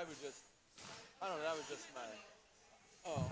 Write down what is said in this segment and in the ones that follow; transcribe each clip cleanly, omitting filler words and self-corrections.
would just, I don't know, that was just my, oh.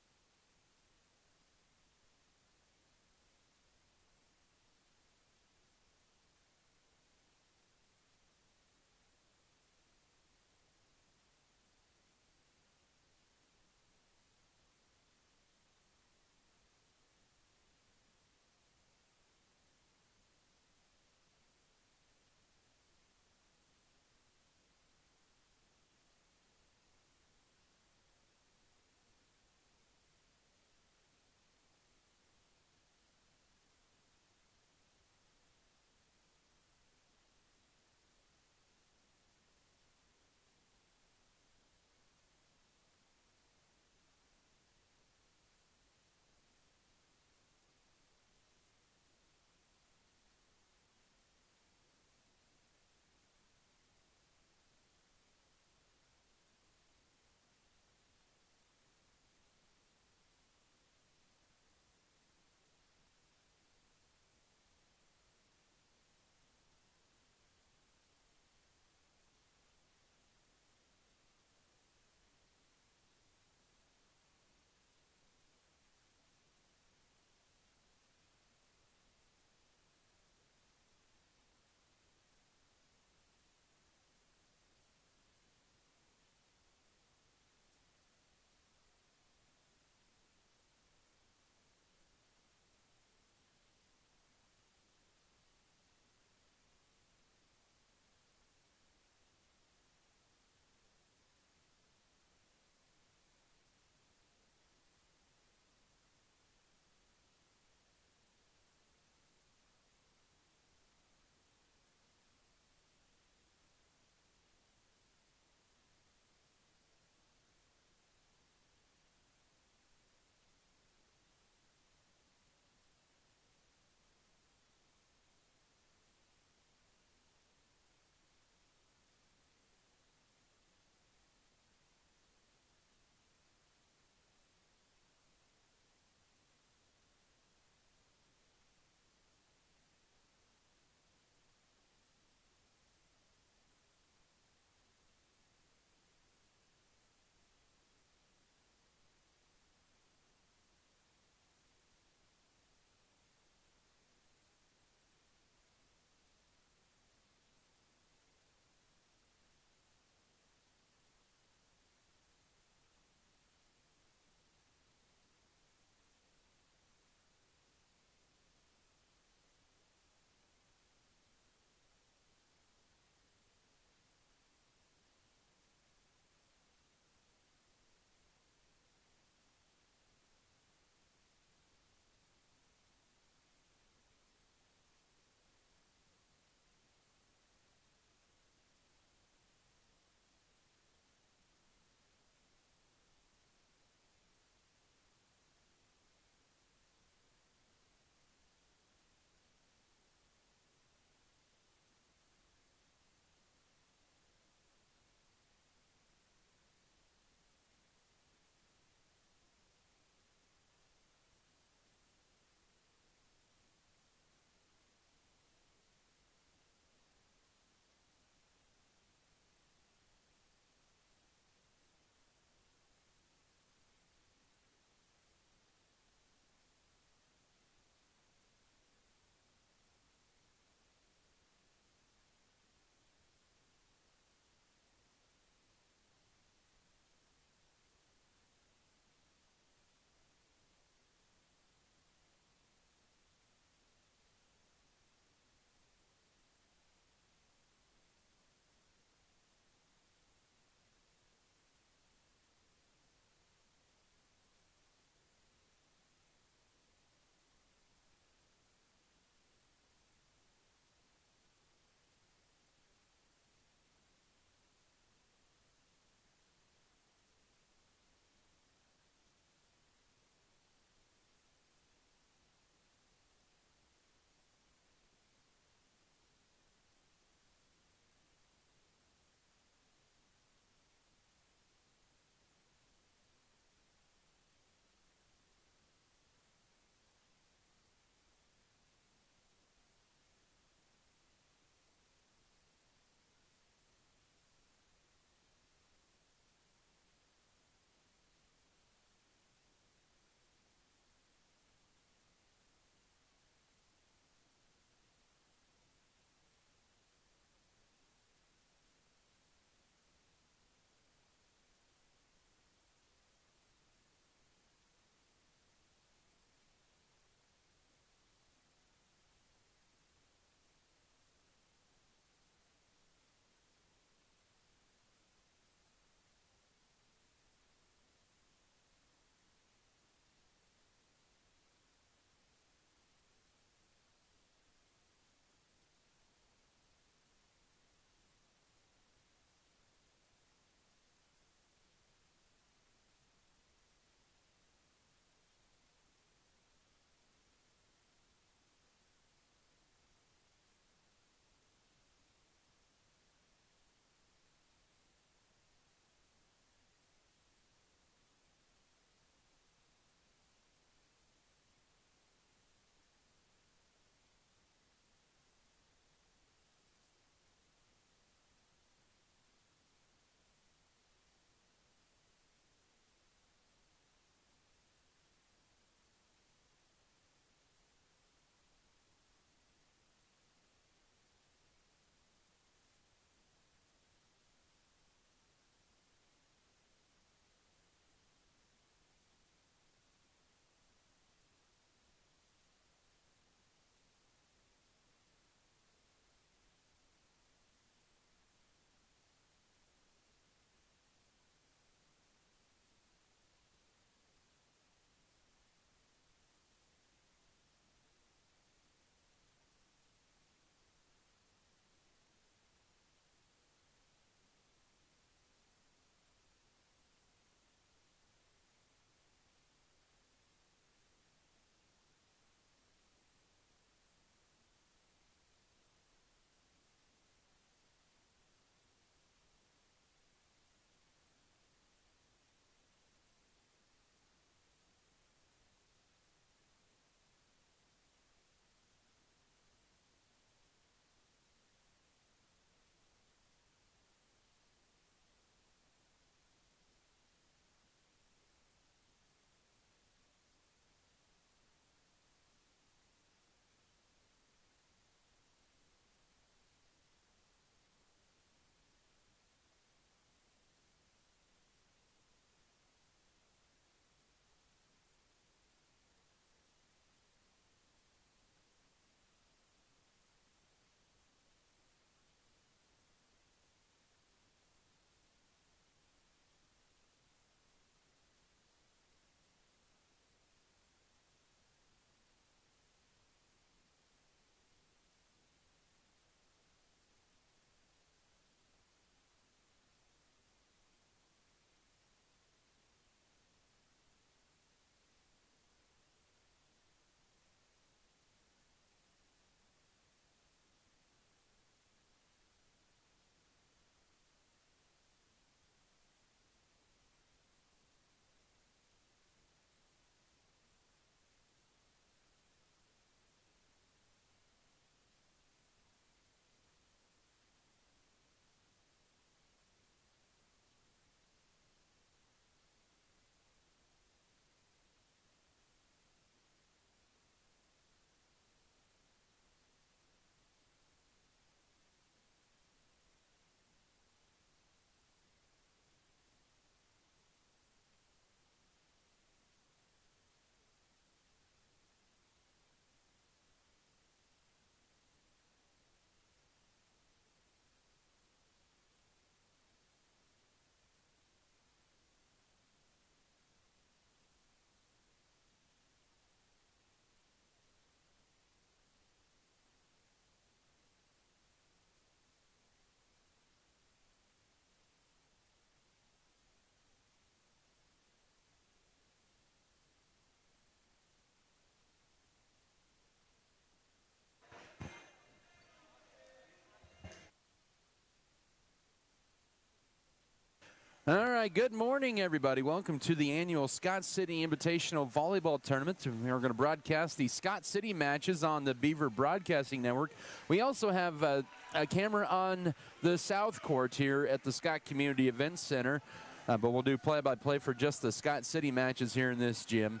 All right, good morning, everybody. Welcome to the annual Scott City Invitational Volleyball Tournament. We're going to broadcast the Scott City matches on the Beaver Broadcasting Network. We also have a camera on the South Court here at the Scott Community Events Center, but we'll do play-by-play for just the Scott City matches here in this gym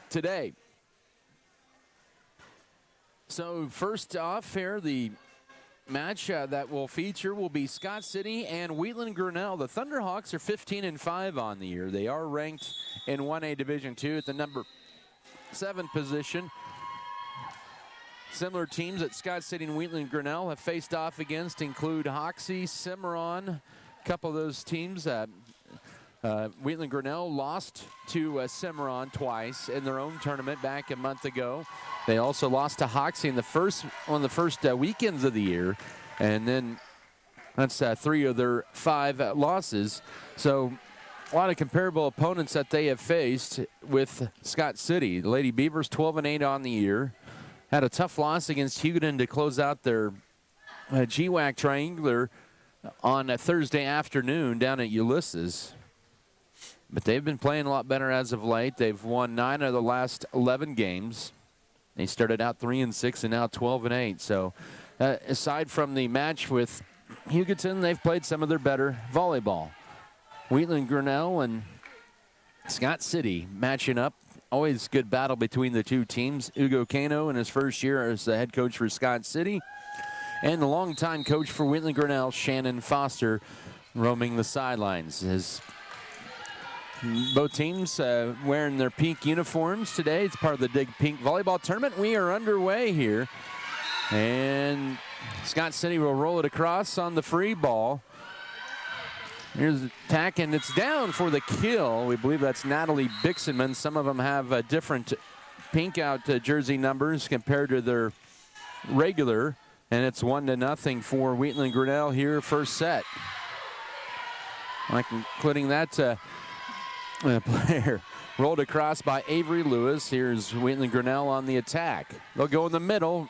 today. So first off here, the match that will feature will be Scott City and Wheatland Grinnell. The Thunderhawks are 15-5 on the year. They are ranked in 1A Division II at the number 7 position. Similar teams that Scott City and Wheatland Grinnell have faced off against include Hoxie, Cimarron. A couple of those teams. Wheatland Grinnell lost to Cimarron twice in their own tournament back a month ago. They also lost to Hoxie in one of the first weekends of the year, and then that's 3 of their 5 losses. So a lot of comparable opponents that they have faced with Scott City. The Lady Beavers 12-8 on the year. Had a tough loss against Hugoton to close out their GWAC triangular on a Thursday afternoon down at Ulysses. But they've been playing a lot better as of late. They've won 9 of the last 11 games. They started out 3-6 and now 12-8. So aside from the match with Hugoton, they've played some of their better volleyball. Wheatland Grinnell and Scott City matching up. Always good battle between the two teams. Ugo Cano in his first year as the head coach for Scott City, and the longtime coach for Wheatland Grinnell, Shannon Foster, roaming the sidelines. As both teams wearing their pink uniforms today. It's part of the Dig Pink Volleyball Tournament. We are underway here. And Scott City will roll it across on the free ball. Here's the attack, and it's down for the kill. We believe that's Natalie Bixenman. Some of them have different pink out jersey numbers compared to their regular. And it's 1-0 for Wheatland Grinnell here, first set. Like including that player rolled across by Avery Lewis. Here's Wheatland Grinnell on the attack. They'll go in the middle.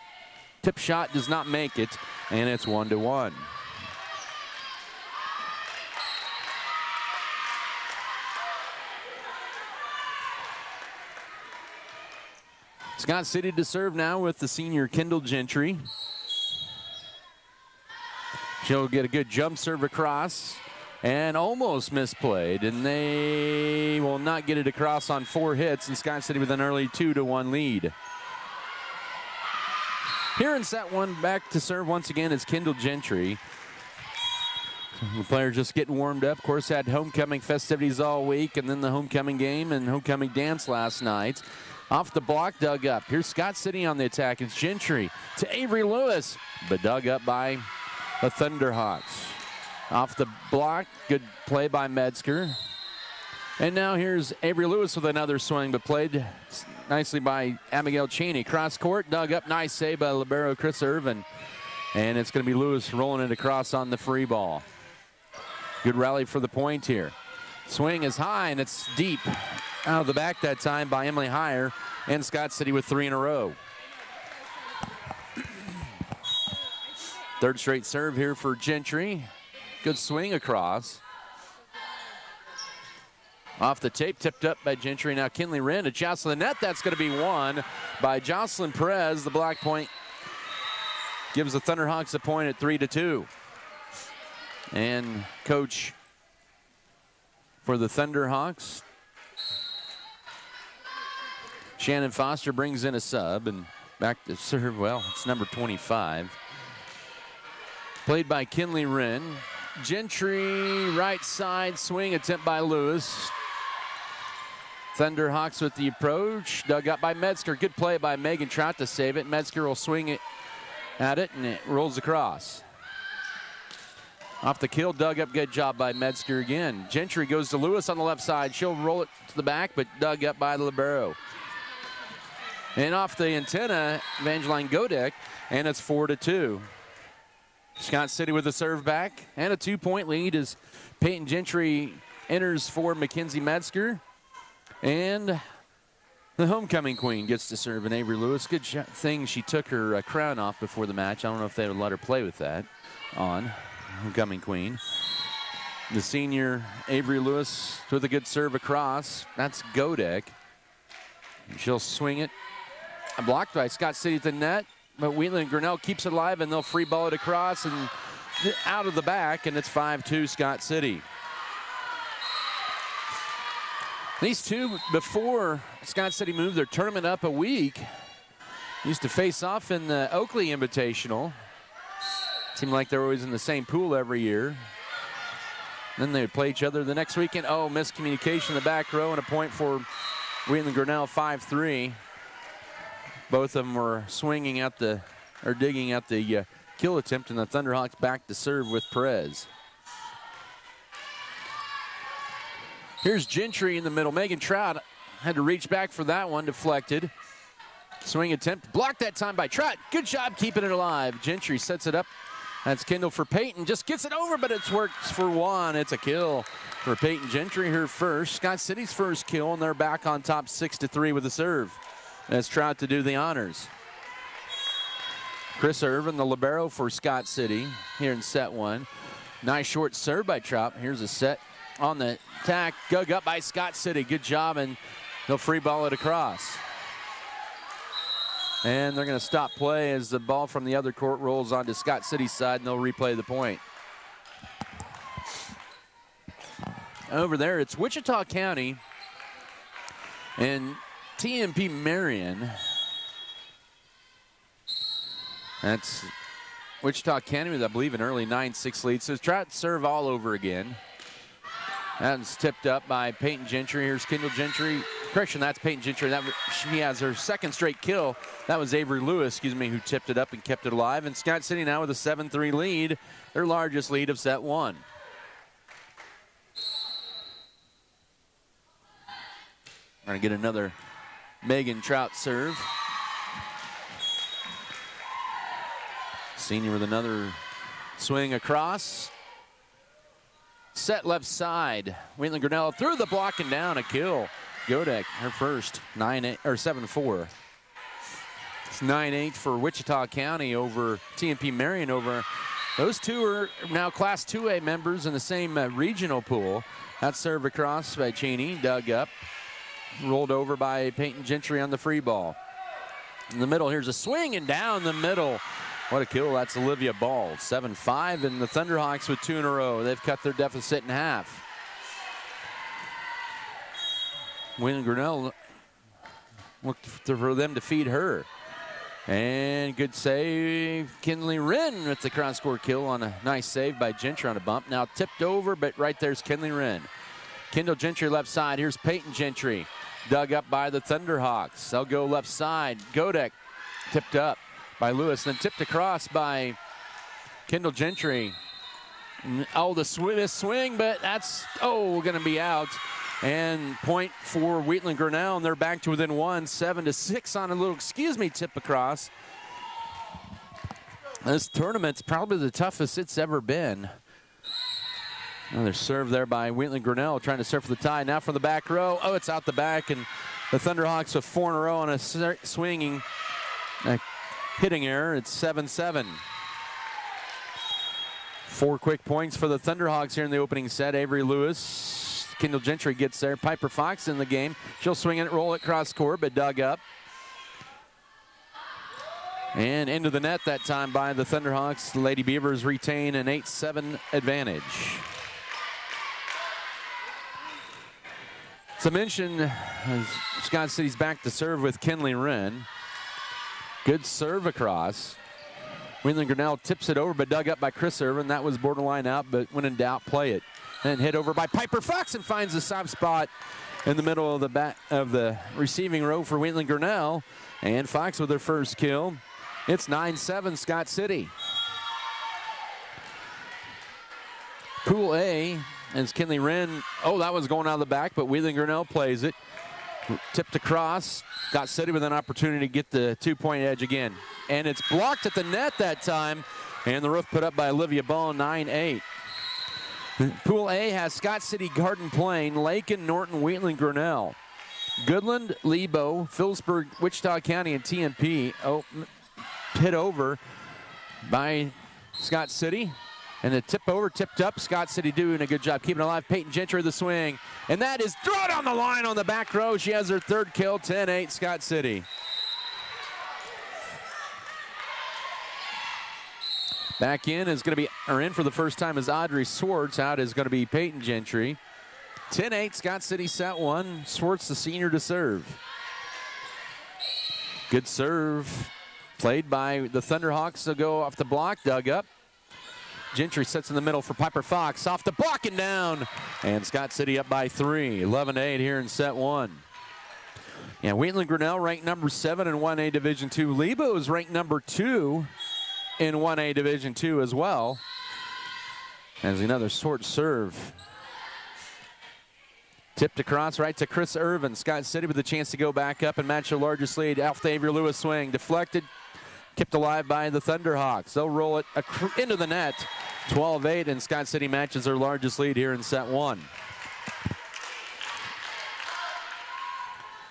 Tip shot does not make it, and it's 1-1. Scott City to serve now with the senior Kendall Gentry. She'll get a good jump serve across. And almost misplayed, and they will not get it across on 4 hits, and Scott City with an early 2-1 lead. Here in set 1, back to serve once again is Kendall Gentry. The player just getting warmed up. Of course, had homecoming festivities all week, and then the homecoming game and homecoming dance last night. Off the block, dug up. Here's Scott City on the attack. It's Gentry to Avery Lewis, but dug up by the Thunderhawks. Off the block, good play by Metzger. And now here's Avery Lewis with another swing, but played nicely by Abigail Cheney. Cross court, dug up, nice save by libero Chris Irvin. And it's going to be Lewis rolling it across on the free ball. Good rally for the point here. Swing is high, and it's deep. Out of the back that time by Emily Heyer, and Scott City with 3 in a row. Third straight serve here for Gentry. Good swing across. Off the tape, tipped up by Gentry. Now Kinley Wren to Jocelyn net. That's going to be won by Jocelyn Perez. The black point gives the Thunderhawks a point at 3-2. And coach for the Thunderhawks, Shannon Foster, brings in a sub, and back to serve, well, it's number 25. Played by Kinley Wren. Gentry, right side, swing attempt by Lewis. Thunderhawks with the approach, dug up by Metzger. Good play by Megan Trout to save it. Metzger will swing it at it, and it rolls across. Off the kill, dug up, good job by Metzger again. Gentry goes to Lewis on the left side. She'll roll it to the back, but dug up by the libero. And off the antenna, Evangeline Godek, and it's 4-2. Scott City with a serve back, and a 2-point lead as Peyton Gentry enters for Mackenzie Metzger. And the homecoming queen gets to serve, and Avery Lewis. Good thing she took her crown off before the match. I don't know if they would let her play with that on. Homecoming queen. The senior Avery Lewis with a good serve across. That's Godek. She'll swing it. Blocked by Scott City at the net, but Wheatland Grinnell keeps it alive, and they'll free ball it across and out of the back, and it's 5-2 Scott City. These two, before Scott City moved their tournament up a week, used to face off in the Oakley Invitational. Seemed like they were always in the same pool every year. Then they would play each other the next weekend. Oh, miscommunication in the back row, and a point for Wheatland Grinnell, 5-3. Both of them were swinging at the, or digging at the kill attempt, and the Thunderhawks back to serve with Perez. Here's Gentry in the middle. Megan Trout had to reach back for that one, deflected. Swing attempt, blocked that time by Trout. Good job keeping it alive. Gentry sets it up. That's Kendall for Peyton. Just gets it over, but it works for one. It's a kill for Peyton Gentry, her first. Scott City's first kill, and they're back on top 6-3 with a serve. That's Trout to do the honors. Chris Irvin, the libero for Scott City here in set one. Nice short serve by Trout. Here's a set on the attack. Dug up by Scott City. Good job, and they'll free ball it across. And they're going to stop play as the ball from the other court rolls onto Scott City's side, and they'll replay the point. Over there, it's Wichita County and TMP Marion. That's Wichita County with, I believe, an early 9-6 lead. So try to serve all over again. That's tipped up by Peyton Gentry. Here's Kendall Gentry. Correction, that's Peyton Gentry. She has her second straight kill. That was Avery Lewis, who tipped it up and kept it alive. And Scott City now with a 7-3 lead, their largest lead of set one. We're going to get another Megan Trout serve. Senior with another swing across. Set left side. Wheatland Grinnell through the block and down, a kill. Godek, her first, 9-8 or 7-4. It's 9-8 for Wichita County over TMP Marion. Over those two are now Class 2A members in the same regional pool. That serve across by Cheney, dug up, rolled over by Peyton Gentry on the free ball. In the middle, here's a swing and down the middle. What a kill, that's Olivia Ball. 7-5, and the Thunderhawks with two in a row. They've cut their deficit in half. Wheatland Grinnell looked for them to feed her. And good save, Kinley Wren with the cross-court kill on a nice save by Gentry on a bump. Now tipped over, but right there's Kinley Wren. Kendall Gentry left side, here's Peyton Gentry. Dug up by the Thunderhawks. They'll go left side. Godek tipped up by Lewis, then tipped across by Kendall Gentry. Oh, the swing, but that's, going to be out. And point for Wheatland Grinnell, and they're back to within one, 7-6 on a little, tip across. This tournament's probably the toughest it's ever been. Another serve there by Wheatland Grinnell, trying to serve for the tie. Now from the back row. Oh, it's out the back, and the Thunderhawks with 4 in a row on a swinging hitting error. It's 7-7. 4 quick points for the Thunderhawks here in the opening set. Avery Lewis. Kendall Gentry gets there. Piper Fox in the game. She'll swing it, roll it cross court, but dug up. And into the net that time by the Thunderhawks. The Lady Beavers retain an 8-7 advantage. To mention, Scott City's back to serve with Kinley Wren. Good serve across. Wheatland Grinnell tips it over, but dug up by Chris Irvin. That was borderline out, but when in doubt, play it. And hit over by Piper Fox and finds a soft spot in the middle of the back of the receiving row for Wheatland Grinnell. And Fox with her first kill. It's 9-7 Scott City. Pool A as Kinley Wren. Oh, that was going out of the back, but Wheatland Grinnell plays it. Tipped across. Scott City with an opportunity to get the 2-point edge again. And it's blocked at the net that time. And the roof put up by Olivia Ball, 9-8. Pool A has Scott City, Garden Plain, Laken, Norton, Wheatland, Grinnell. Goodland, Lebo, Phillipsburg, Wichita County, and TMP. Oh, hit over by Scott City. And the tipped up. Scott City doing a good job keeping alive. Peyton Gentry the swing. And that is thrown on the line on the back row. She has her third kill, 10-8 Scott City. Back in is going to be, or in for the first time is Audrey Swartz. Out is going to be Peyton Gentry. 10-8 Scott City set one. Swartz the senior to serve. Good serve. Played by the Thunderhawks. They'll go off the block, dug up. Gentry sets in the middle for Piper Fox. Off the block and down. And Scott City up by 3. 11-8 here in set one. Yeah, Wheatland Grinnell ranked number 7 in 1A Division II. Lebo is ranked number 2 in 1A Division II as well. As another short serve. Tipped across right to Chris Irvin. Scott City with a chance to go back up and match the largest lead. Off the Avery Lewis swing. Deflected. Kept alive by the Thunderhawks. They'll roll it into the net. 12-8, and Scott City matches their largest lead here in set one.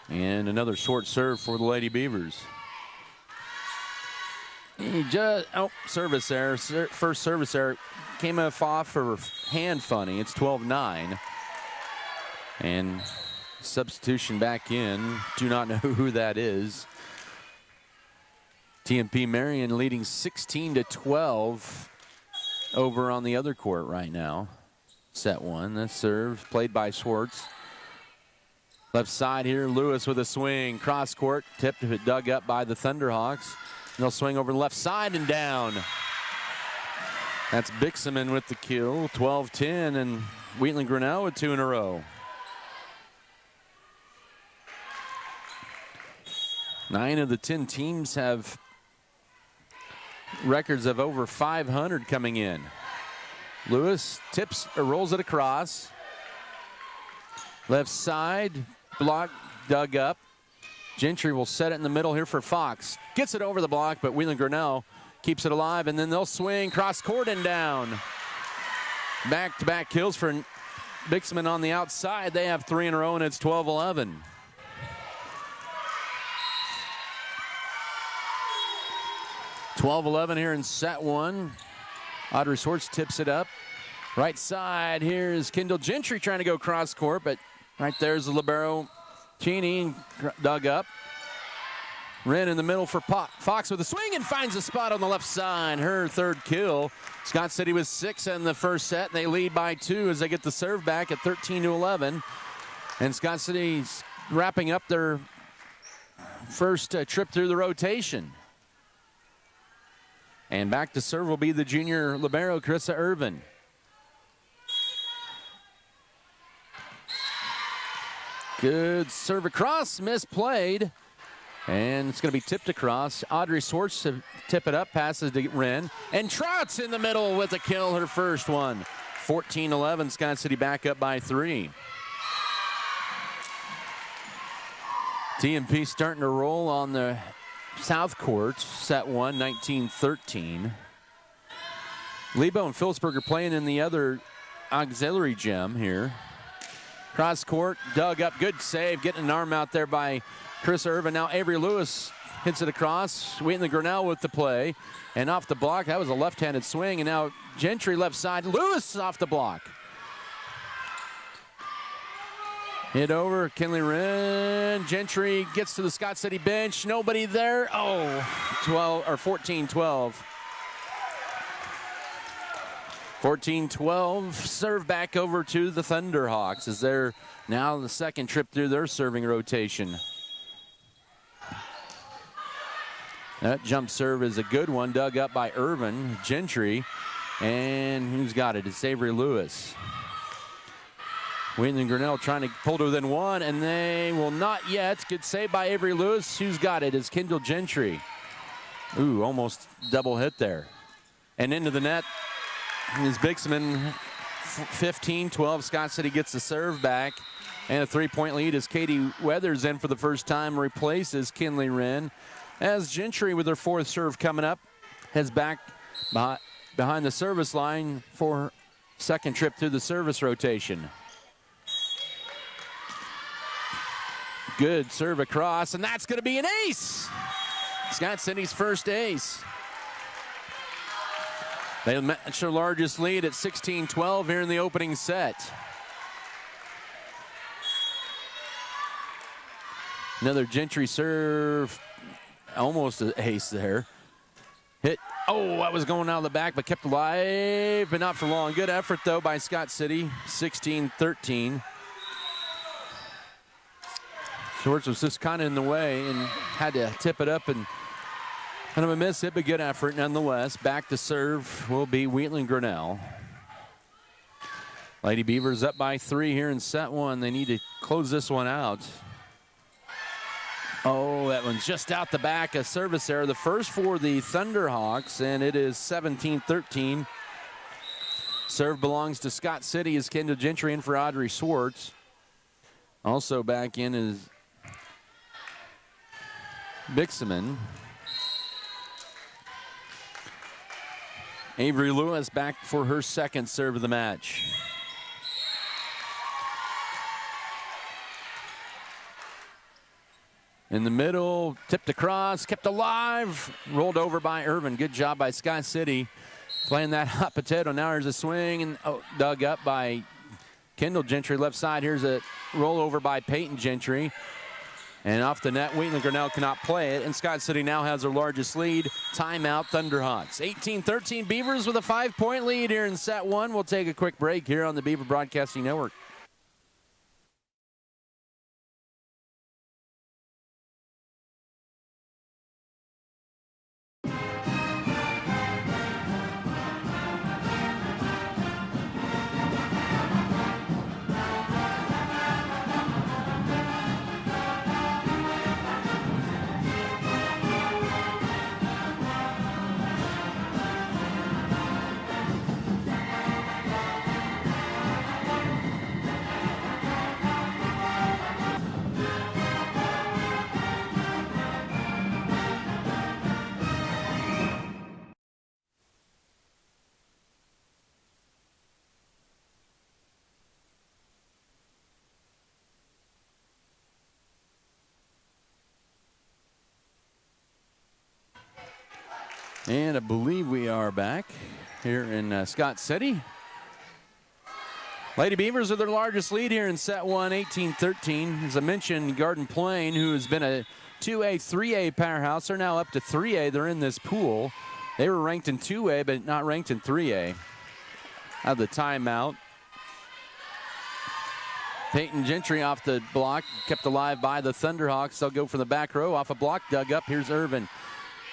And another short serve for the Lady Beavers. Service error. First service error. Came off her hand funny. It's 12-9. And substitution back in. Do not know who that is. TMP Marion leading 16-12 over on the other court right now. Set one. The serve played by Swartz. Left side here, Lewis with a swing. Cross court, tipped, dug up by the Thunderhawks. They'll swing over the left side and down. That's Bixaman with the kill. 12-10, and Wheatland Grinnell with 2 in a row. 9 of the 10 teams have records of over 500 coming in. Lewis tips or rolls it across. Left side, block, dug up. Gentry will set it in the middle here for Fox. Gets it over the block, but Wheatland Grinnell keeps it alive, and then they'll swing cross court and down. Back-to-back kills for Bixman on the outside. They have 3 in a row, and it's 12-11. Here in set one. Audrey Swartz tips it up. Right side, here's Kendall Gentry trying to go cross court, but right there's the libero. Cheney dug up. Wren in the middle for Fox with a swing and finds a spot on the left side. Her third kill. Scott City was 6 in the first set. They lead by 2 as they get the serve back at 13-11. And Scott City's wrapping up their first trip through the rotation. And back to serve will be the junior libero, Carissa Irvin. Good serve across, misplayed. And it's going to be tipped across. Audrey Swartz to tip it up, passes to Wren. And Trotz in the middle with a kill, her first one. 14-11, Scott City back up by 3. TMP starting to roll on the South Court, set one, 19-13. Lebo and Phillipsburg are playing in the other auxiliary gym here. Cross court, dug up, good save, getting an arm out there by Chris Irvin. Now Avery Lewis hits it across. Wheatland Grinnell with the play. And off the block, that was a left-handed swing. And now Gentry left side, Lewis off the block. Hit over, Kinley Wren. Gentry gets to the Scott City bench. Nobody there. Oh, 14-12. 14-12. Serve back over to the Thunderhawks as they're now the second trip through their serving rotation. That jump serve is a good one, dug up by Irvin. Gentry. And who's got it? It's Avery Lewis. Wheatland Grinnell trying to pull to within 1, and they will not yet. Good save by Avery Lewis. Who's got it? It's Kendall Gentry. Ooh, almost double hit there. And into the net is Bixman. 15-12. Scott City gets the serve back. And a 3-point lead as Katie Weathers in for the first time replaces Kinley Wren. As Gentry with her fourth serve coming up, heads back behind the service line for her second trip through the service rotation. Good serve across, and that's going to be an ace. Scott City's first ace. They match their largest lead at 16-12 here in the opening set. Another Gentry serve, almost an ace there. Hit, oh, that was going out of the back, but kept alive, but not for long. Good effort, though, by Scott City, 16-13. Schwartz was just kind of in the way and had to tip it up and kind of a miss hit, but good effort nonetheless. Back to serve will be Wheatland Grinnell. Lady Beavers up by 3 here in set 1. They need to close this one out. Oh, that one's just out the back. A service error. The first for the Thunderhawks, and it is 17-13. Serve belongs to Scott City as Kendall Gentry in for Audrey Schwartz. Also back in is Bixman. Avery Lewis back for her second serve of the match. In the middle, tipped across, kept alive, rolled over by Irvin. Good job by Scott City playing that hot potato. Now here's a swing and dug up by Kendall Gentry left side. Here's a rollover by Peyton Gentry. And off the net, Wheatland Grinnell cannot play it. And Scott City now has their largest lead. Timeout, Thunderhawks. 18-13 Beavers with a 5-point lead here in set 1. We'll take a quick break here on the Beaver Broadcasting Network. And I believe we are back here in Scott City. Lady Beavers are their largest lead here in set 1, 18-13. As I mentioned, Garden Plain, who has been a 2A, 3A powerhouse, are now up to 3A. They're in this pool. They were ranked in 2A, but not ranked in 3A. Out of the timeout. Peyton Gentry off the block, kept alive by the Thunderhawks. They'll go from the back row, off a block, dug up. Here's Irvin.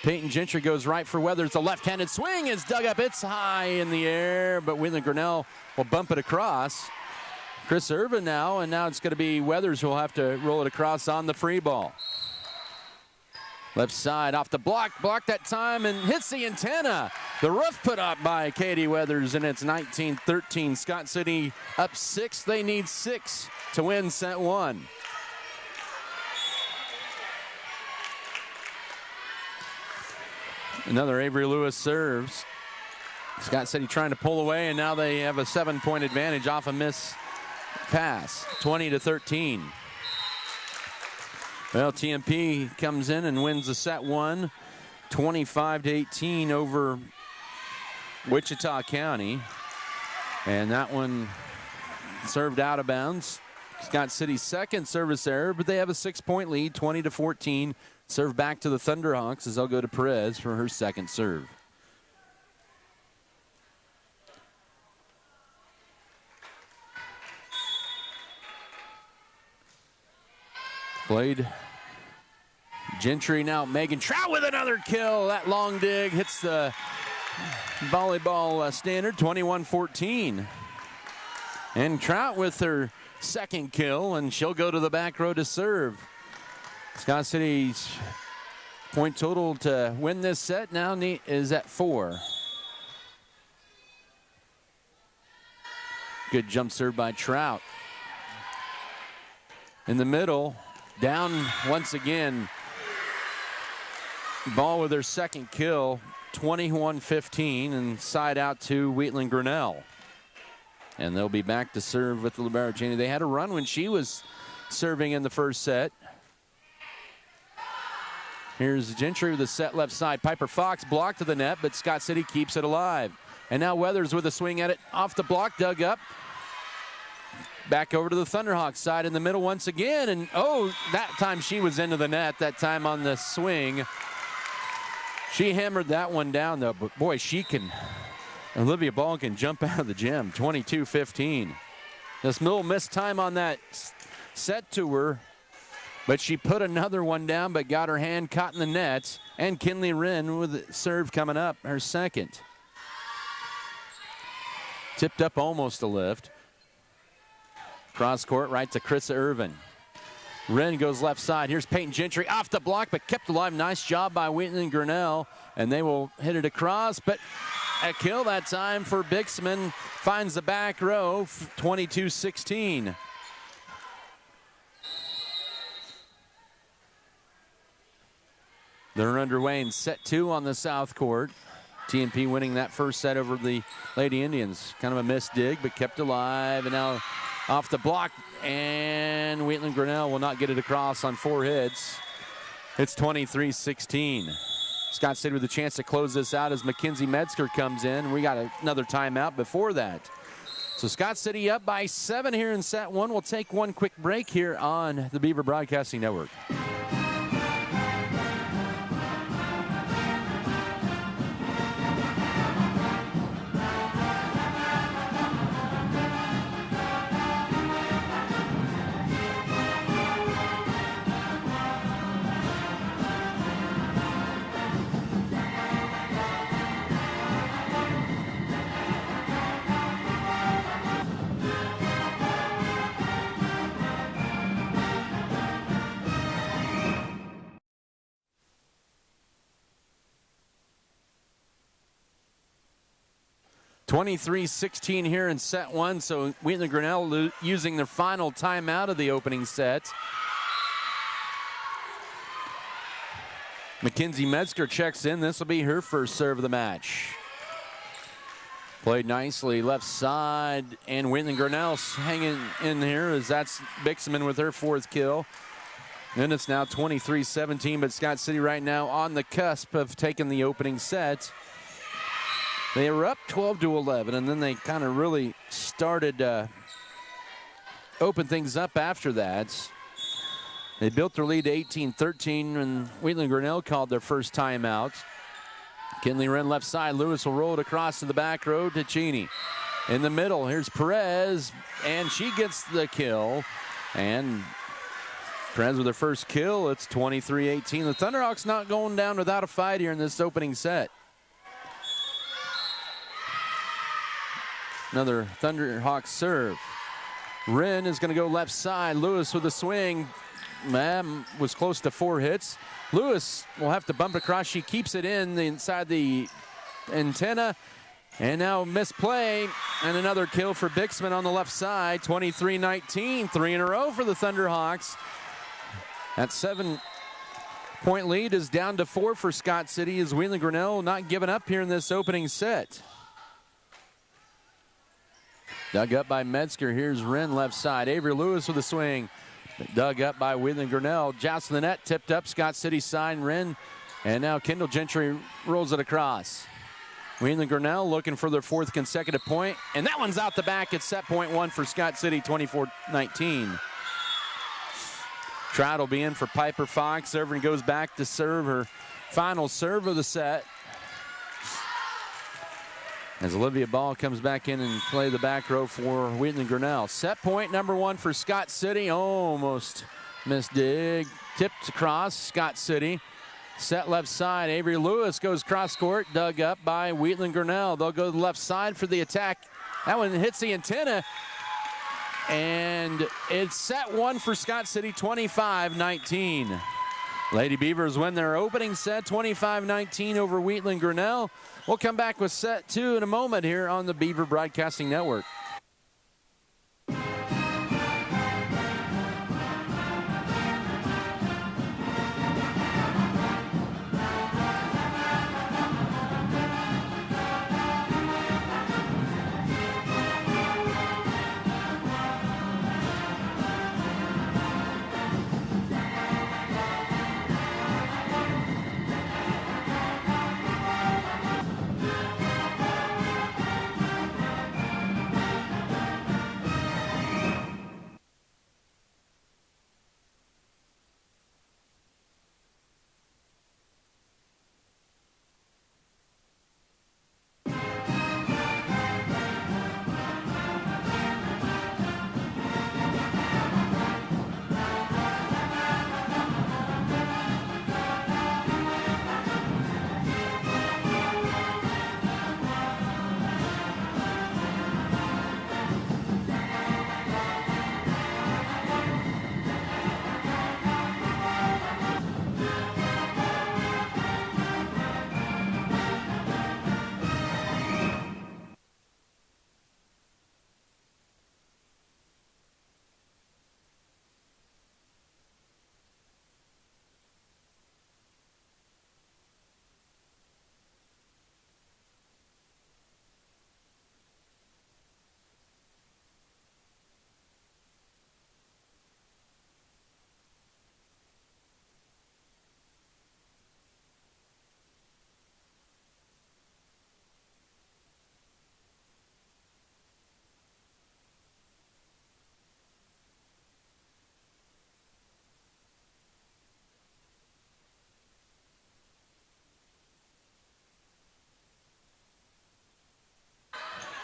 Peyton Gentry goes right for Weathers. The left-handed swing is dug up. It's high in the air, but Wheatland Grinnell will bump it across. Chris Irvin now, and now it's going to be Weathers who will have to roll it across on the free ball. Left side off the block, blocked that time and hits the antenna. The roof put up by Katie Weathers, and it's 19-13. Scott City up 6. They need 6 to win set 1. Another Avery Lewis serves. Scott City trying to pull away, and now they have a 7-point advantage off a miss pass, 20-13. Well, TMP comes in and wins the set 1, 25-18 over Wichita County. And that one served out of bounds. Scott City's second service error, but they have a 6-point lead, 20-14. Serve back to the Thunderhawks as they'll go to Perez for her second serve. Played. Gentry now. Megan Trout with another kill. That long dig hits the volleyball standard, 21-14. And Trout with her second kill, and she'll go to the back row to serve. Scott City's point total to win this set now is at 4. Good jump serve by Trout. In the middle, down once again. Ball with their second kill, 21-15, and side out to Wheatland Grinnell. And they'll be back to serve with the libero Cheney. They had a run when she was serving in the first set. Here's Gentry with the set left side. Piper Fox blocked to the net, but Scott City keeps it alive. And now Weathers with a swing at it. Off the block, dug up. Back over to the Thunderhawks side in the middle once again. And, oh, that time she was into the net. That time on the swing. She hammered that one down, though. But, boy, Olivia Ball can jump out of the gym. 22-15. This little missed time on that set to her. But she put another one down, but got her hand caught in the net. And Kinley Wren with a serve coming up, her second. Tipped up almost a lift. Cross court right to Chris Irvin. Wren goes left side. Here's Peyton Gentry off the block, but kept alive. Nice job by Wheatland Grinnell. And they will hit it across, but a kill that time for Bixman. Finds the back row, 22-16. They're underway in set 2 on the south court. TNP winning that first set over the Lady Indians. Kind of a missed dig, but kept alive. And now off the block, and Wheatland Grinnell will not get it across on 4 hits. It's 23-16. Scott City with a chance to close this out as Mackenzie Metzger comes in. We got another timeout before that. So Scott City up by 7 here in set 1. We'll take one quick break here on the Beaver Broadcasting Network. (23-16) here in set 1, so Wheatland Grinnell using their final timeout of the opening set. Mackenzie Metzger checks in. This will be her first serve of the match. Played nicely left side, and Wheatland Grinnell hanging in here as that's Bixman with her 4th kill. And it's now 23-17, but Scott City right now on the cusp of taking the opening set. They were up 12-11, and then they kind of really started open things up after that. They built their lead to 18-13, and Wheatland Grinnell called their first timeout. Kinley Wren left side. Lewis will roll it across to the back row to Cheney. In the middle, here's Perez, and she gets the kill. And Perez with her first kill. It's 23-18. The Thunderhawks not going down without a fight here in this opening set. Another Thunderhawks serve. Wren is going to go left side. Lewis with a swing. Was close to 4 hits. Lewis will have to bump across. She keeps it inside the antenna. And now misplay. And another kill for Bixman on the left side. 23-19. 3 in a row for the Thunderhawks. That 7-point lead is down to 4 for Scott City as Wheatland Grinnell not giving up here in this opening set. Dug up by Metzger. Here's Wren left side. Avery Lewis with a swing. Dug up by Wheatland Grinnell. Joust in the net. Tipped up. Scott City side. Wren. And now Kendall Gentry rolls it across. Wheatland Grinnell looking for their 4th consecutive point. And that one's out the back. It's set point 1 for Scott City. 24-19. Trout will be in for Piper Fox. Irvin goes back to serve her final serve of the set. As Olivia Ball comes back in and play the back row for Wheatland Grinnell. Set point number 1 for Scott City. Almost missed dig. Tipped across Scott City. Set left side. Avery Lewis goes cross court. Dug up by Wheatland Grinnell. They'll go to the left side for the attack. That one hits the antenna. And it's set 1 for Scott City, 25-19. Lady Beavers win their opening set, 25-19 over Wheatland Grinnell. We'll come back with set 2 in a moment here on the Beaver Broadcasting Network.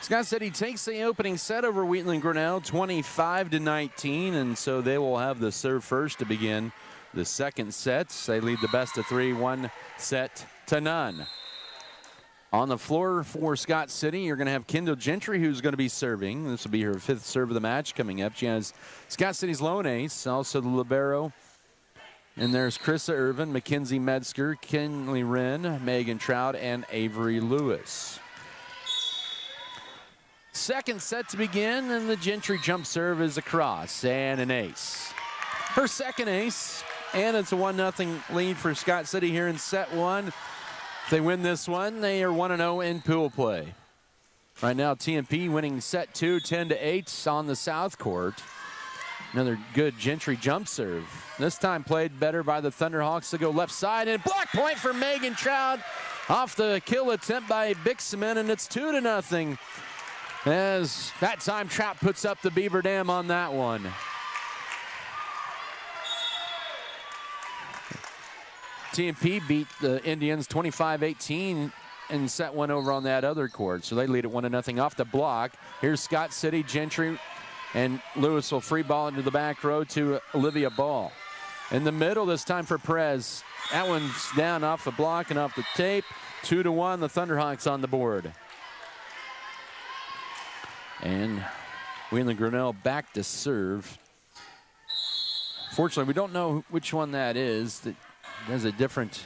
Scott City takes the opening set over Wheatland Grinnell 25-19, and so they will have the serve first to begin the second set. They lead the best of 3, 1-0. On the floor for Scott City, you're going to have Kendall Gentry, who's going to be serving. This will be her 5th serve of the match coming up. She has Scott City's lone ace, also the libero. And there's Krista Irvin, Mackenzie Metzger, Kinley Wren, Megan Trout, and Avery Lewis. Second set to begin, and the Gentry jump serve is across, and an ace. Her second ace, and it's a 1-0 lead for Scott City here in set 1. If they win this one, they are 1-0 in pool play. Right now, TMP winning set 2, 10-8 on the south court. Another good Gentry jump serve. This time played better by the Thunderhawks to go left side, and block point for Megan Trout off the kill attempt by Bixman, and it's 2-0. As that time Trout puts up the Beaver Dam on that one. TMP beat the Indians 25-18 and set 1 over on that other court, so they lead at 1-0 off the block. Here's Scott City, Gentry, and Lewis will free ball into the back row to Olivia Ball. In the middle this time for Perez. That one's down off the block and off the tape. 2-1, the Thunderhawks on the board. And Wheatland Grinnell back to serve. Fortunately, we don't know which one that is. That has a different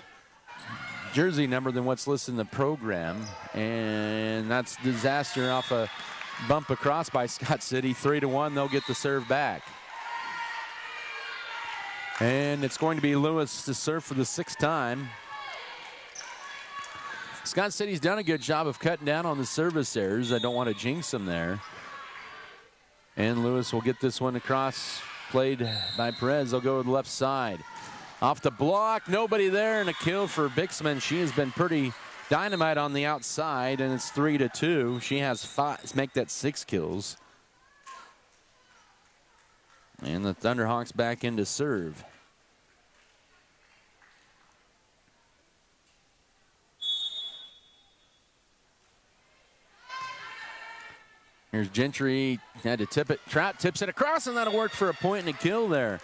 jersey number than what's listed in the program. And that's disaster off a bump across by Scott City. 3-1, they'll get the serve back. And it's going to be Lewis to serve for the 6th time. Scott City's done a good job of cutting down on the service errors. I don't want to jinx them there. And Lewis will get this one across, played by Perez. They'll go to the left side. Off the block, nobody there, and a kill for Bixman. She has been pretty dynamite on the outside, and it's 3-2. She has 5, make that 6 kills. And the Thunderhawks back into serve. Here's Gentry, had to tip it. Trout tips it across, and that'll work for a point and a kill there.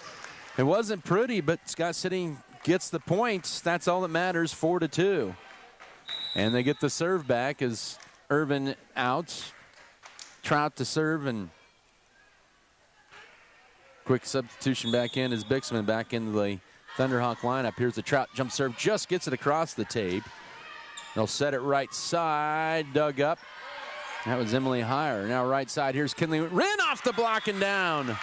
It wasn't pretty, but Scott City gets the points. That's all that matters, 4-2. And they get the serve back as Irvin out. Trout to serve, and quick substitution back in as Bixman back into the Thunderhawk lineup. Here's the Trout jump serve, just gets it across the tape. They'll set it right side, dug up. That was Emily Heyer. Now right side, here's Kinley Wren off the block and down.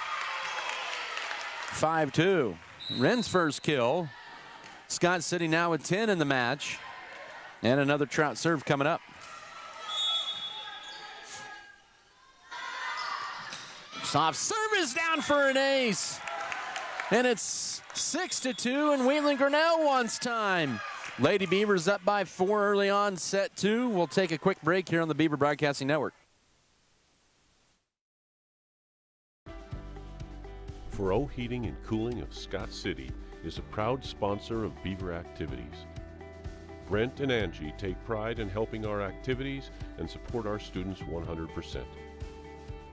5-2. Wren's first kill. Scott City now with 10 in the match. And another Trout serve coming up. Soft service down for an ace. And it's 6-2, and Wheatland Grinnell wants time. Lady Beavers up by 4 early on set 2. We'll take a quick break here on the Beaver Broadcasting Network. Furrow Heating and Cooling of Scott City is a proud sponsor of Beaver activities. Brent and Angie take pride in helping our activities and support our students 100%.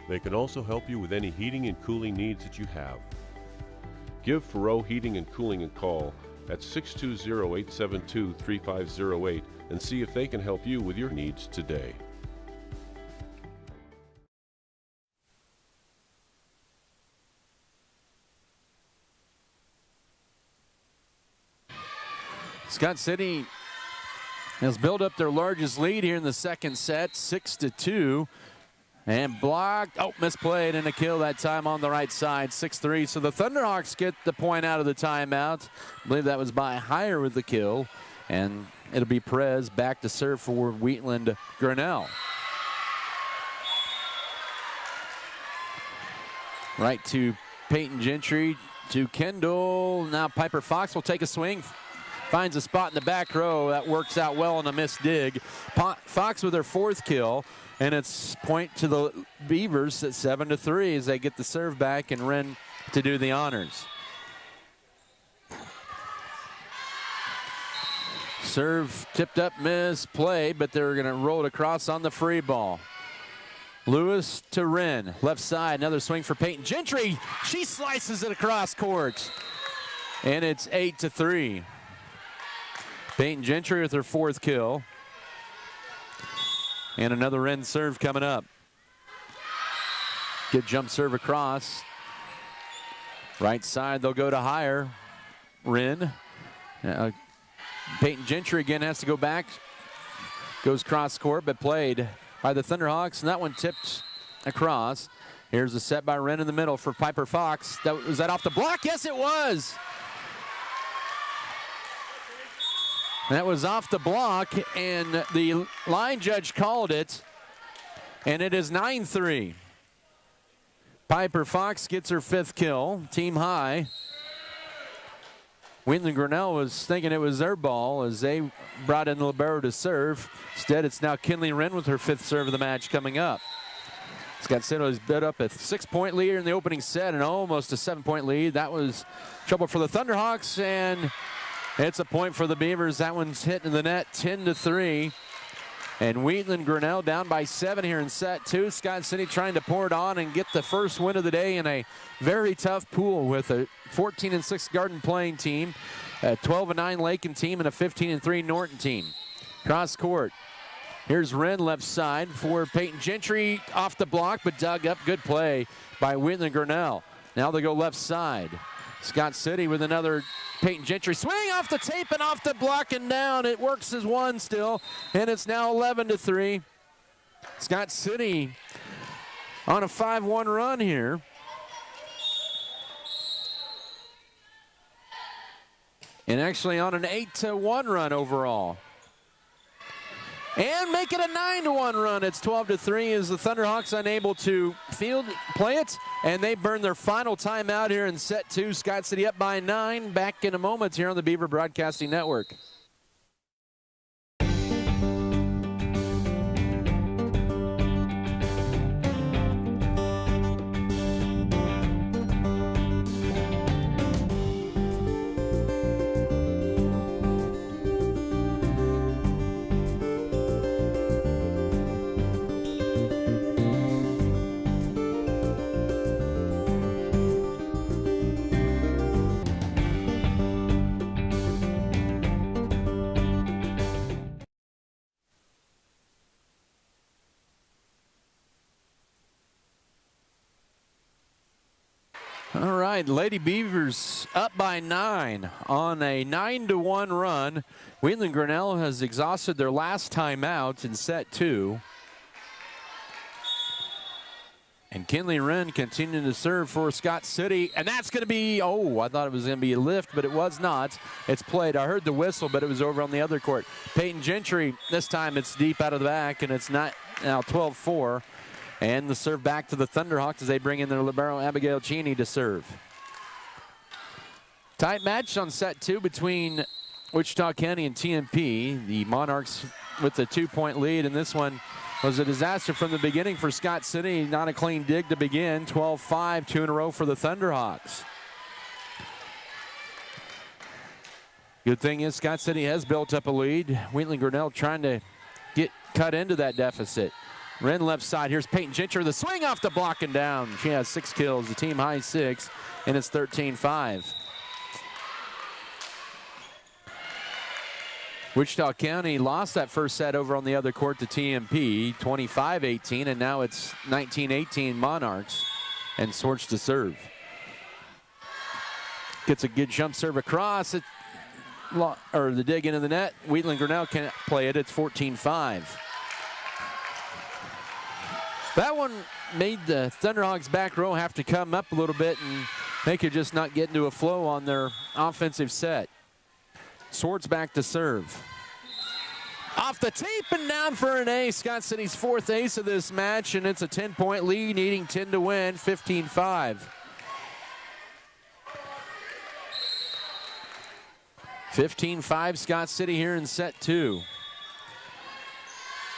They can also help you with any heating and cooling needs that you have. Give Furrow Heating and Cooling a call at 620-872-3508 and see if they can help you with your needs today. Scott City has built up their largest lead here in the second set, 6-2. And blocked, misplayed, and a kill that time on the right side, 6-3. So the Thunderhawks get the point out of the timeout. I believe that was by Heyer with the kill. And it'll be Perez back to serve for Wheatland Grinnell. Right to Peyton Gentry, to Kendall. Now Piper Fox will take a swing. Finds a spot in the back row. That works out well on a missed dig. Fox with her 4th kill. And it's point to the Beavers at 7-3 as they get the serve back and Wren to do the honors. Serve tipped up, misplay, but they're going to roll it across on the free ball. Lewis to Wren. Left side, another swing for Peyton Gentry. She slices it across court. And it's 8-3. Peyton Gentry with her 4th kill. And another Wren serve coming up. Good jump serve across. Right side, they'll go to higher. Wren. Peyton Gentry again has to go back. Goes cross court, but played by the Thunderhawks, and that one tipped across. Here's a set by Wren in the middle for Piper Fox. Was that off the block? Yes, it was. That was off the block, and the line judge called it, and it is 9-3. Piper Fox gets her 5th kill, team high. Wheatland Grinnell was thinking it was their ball as they brought in the libero to serve. Instead, it's now Kinley Wren with her 5th serve of the match coming up. Scott City has built up a 6-point lead in the opening set and almost a 7-point lead. That was trouble for the Thunderhawks, and it's a point for the Beavers. That one's hit in the net, 10-3. And Wheatland Grinnell down by 7 here in set 2. Scott City trying to pour it on and get the first win of the day in a very tough pool with a 14-6 Garden Plain team, a 12-9 Laken team, and a 15-3 Norton team. Cross court. Here's Wren left side for Peyton Gentry off the block, but dug up. Good play by Wheatland Grinnell. Now they go left side. Scott City with another Peyton Gentry swing off the tape and off the block and down. It works as one still, and it's now 11-3. Scott City on a 5-1 run here. And actually on an 8-1 run overall. And make it a 9-1 run. It's 12-3 as the Thunderhawks unable to play it, and they burn their final timeout here in set 2. Scott City up by 9. Back in a moment here on the Beaver Broadcasting Network. All right, Lady Beavers up by 9 on a 9-1 run. Wheatland Grinnell has exhausted their last timeout in set 2. And Kinley Wren continuing to serve for Scott City. And that's going to be, I thought it was going to be a lift, but it was not. It's played. I heard the whistle, but it was over on the other court. Peyton Gentry, this time it's deep out of the back, and it's not now 12-4. And the serve back to the Thunderhawks as they bring in their libero, Abigail Cheney, to serve. Tight match on set 2 between Wichita County and TMP. The Monarchs with the 2-point lead, and this one was a disaster from the beginning for Scott City. Not a clean dig to begin. 12-5, 2 in a row for the Thunderhawks. Good thing is Scott City has built up a lead. Wheatland Grinnell trying to get cut into that deficit. Wren left side. Here's Peyton Gentry. The swing off the block and down. She has 6 kills, the team high 6, and it's 13-5. Wichita County lost that first set over on the other court to TMP, 25-18, and now it's 19-18 Monarchs, and SCHS to serve. Gets a good jump serve across, the dig into the net. Wheatland Grinnell can't play it. It's 14-5. That one made the Thunderhawks back row have to come up a little bit, and they could just not get into a flow on their offensive set. SCHS back to serve. Off the tape and down for an ace. Scott City's 4th ace of this match, and it's a 10-point lead, needing 10 to win, 15-5. 15-5 Scott City here in set 2.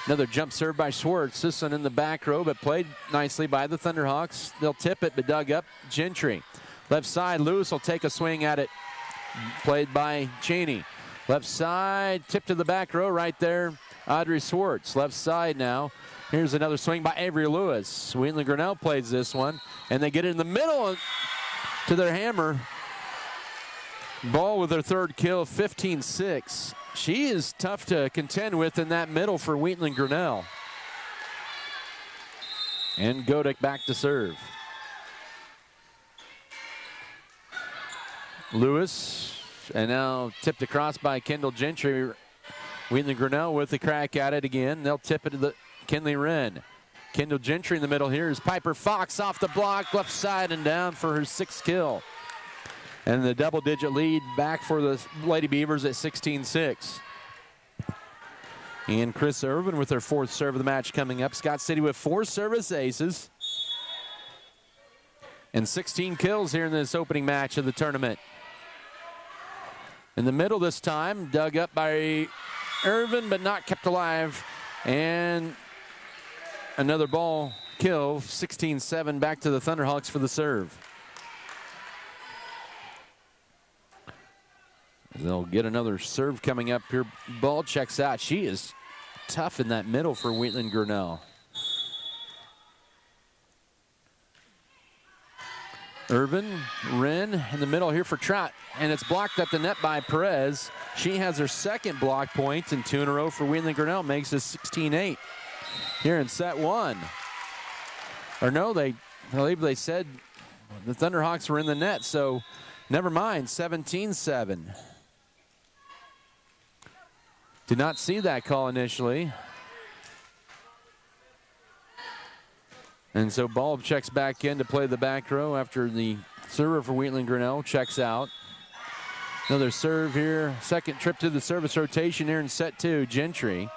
Another jump serve by SCHS. This one in the back row, but played nicely by the Thunderhawks. They'll tip it, but dug up. Gentry. Left side, Lewis will take a swing at it. Played by Cheney. Left side, tip to the back row right there. Audrey SCHS. Left side now. Here's another swing by Avery Lewis. Wheatland Grinnell plays this one, and they get it in the middle to their hammer. Ball with their third kill, 15-6. She is tough to contend with in that middle for Wheatland Grinnell. And Godek back to serve. Lewis, and now tipped across by Kendall Gentry. Wheatland Grinnell with a crack at it again. They'll tip it to the Kinley Wren. Kendall Gentry in the middle here is Piper Fox off the block, left side and down for her sixth kill. And the double-digit lead back for the Lady Beavers at 16-6. And Chris Irvin with their fourth serve of the match coming up. Scott City with 4 service aces. And 16 kills here in this opening match of the tournament. In the middle this time, dug up by Irvin, but not kept alive. And another ball kill, 16-7, back to the Thunderhawks for the serve. They'll get another serve coming up here. Ball checks out. She is tough in that middle for Wheatland Grinnell. Irvin, Wren in the middle here for Trout, and it's blocked at the net by Perez. She has her second block point, and 2 in a row for Wheatland Grinnell, makes it 16-8 here in set 1. Or no, I believe they said the Thunderhawks were in the net, so never mind, 17-7. Did not see that call initially. And so ball checks back in to play the back row after the server for Wheatland Grinnell checks out. Another serve here. Second trip to the service rotation here in set 2, Gentry.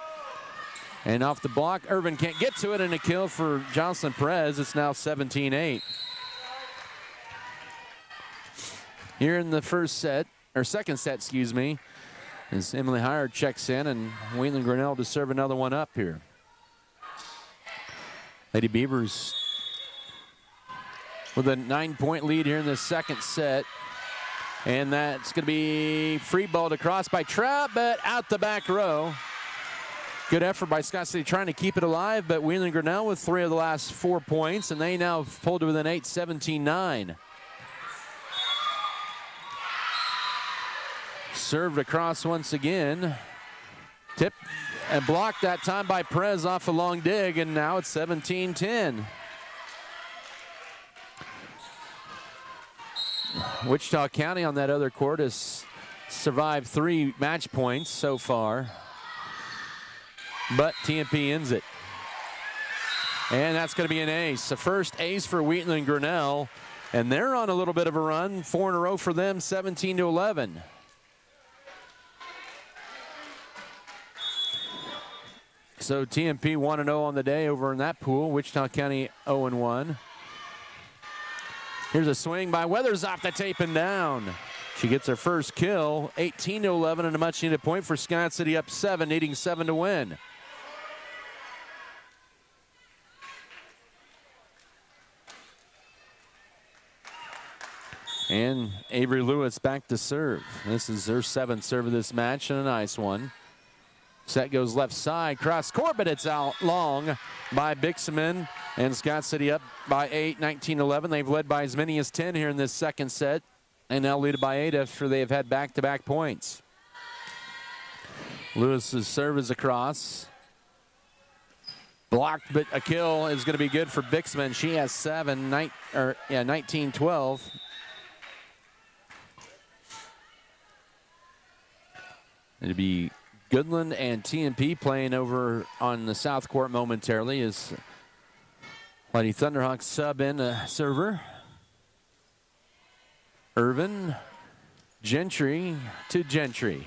And off the block, Irvin can't get to it, and a kill for Jocelyn Perez. It's now 17-8. Here in the second set, excuse me, as Emily Hire checks in, and Wheatland Grinnell to serve another one up here. Lady Beavers with a 9-point lead here in the second set. And that's going to be free ball to cross by Trout, but out the back row. Good effort by Scott City trying to keep it alive, but Wheatland Grinnell with 3 of the last 4 points, and they now pulled to within 8, 17-9. Served across once again. Tip and blocked that time by Perez off a long dig, and now it's 17-10. Wichita County on that other court has survived 3 match points so far, but TMP ends it. And that's going to be an ace. The first ace for Wheatland Grinnell, and they're on a little bit of a run. 4 in a row for them, 17-11. So TMP 1-0 on the day over in that pool. Wichita County 0-1. Here's a swing by Weathers off the tape and down. She gets her first kill, 18-11, and a much-needed point for Scott City, up 7, needing 7 to win. And Avery Lewis back to serve. This is her 7th serve of this match, and a nice one. Set goes left side, cross court, but it's out long by Bixman. And Scott City up by 8, 19-11. They've led by as many as 10 here in this second set, and now lead by 8 after they have had back-to-back points. Lewis's serve is across. Blocked, but a kill is going to be good for Bixman. She has 7, 19-12. It'll be Goodland and TMP playing over on the south court momentarily as Lady Thunderhawks sub in a server. Irvin, Gentry to Gentry.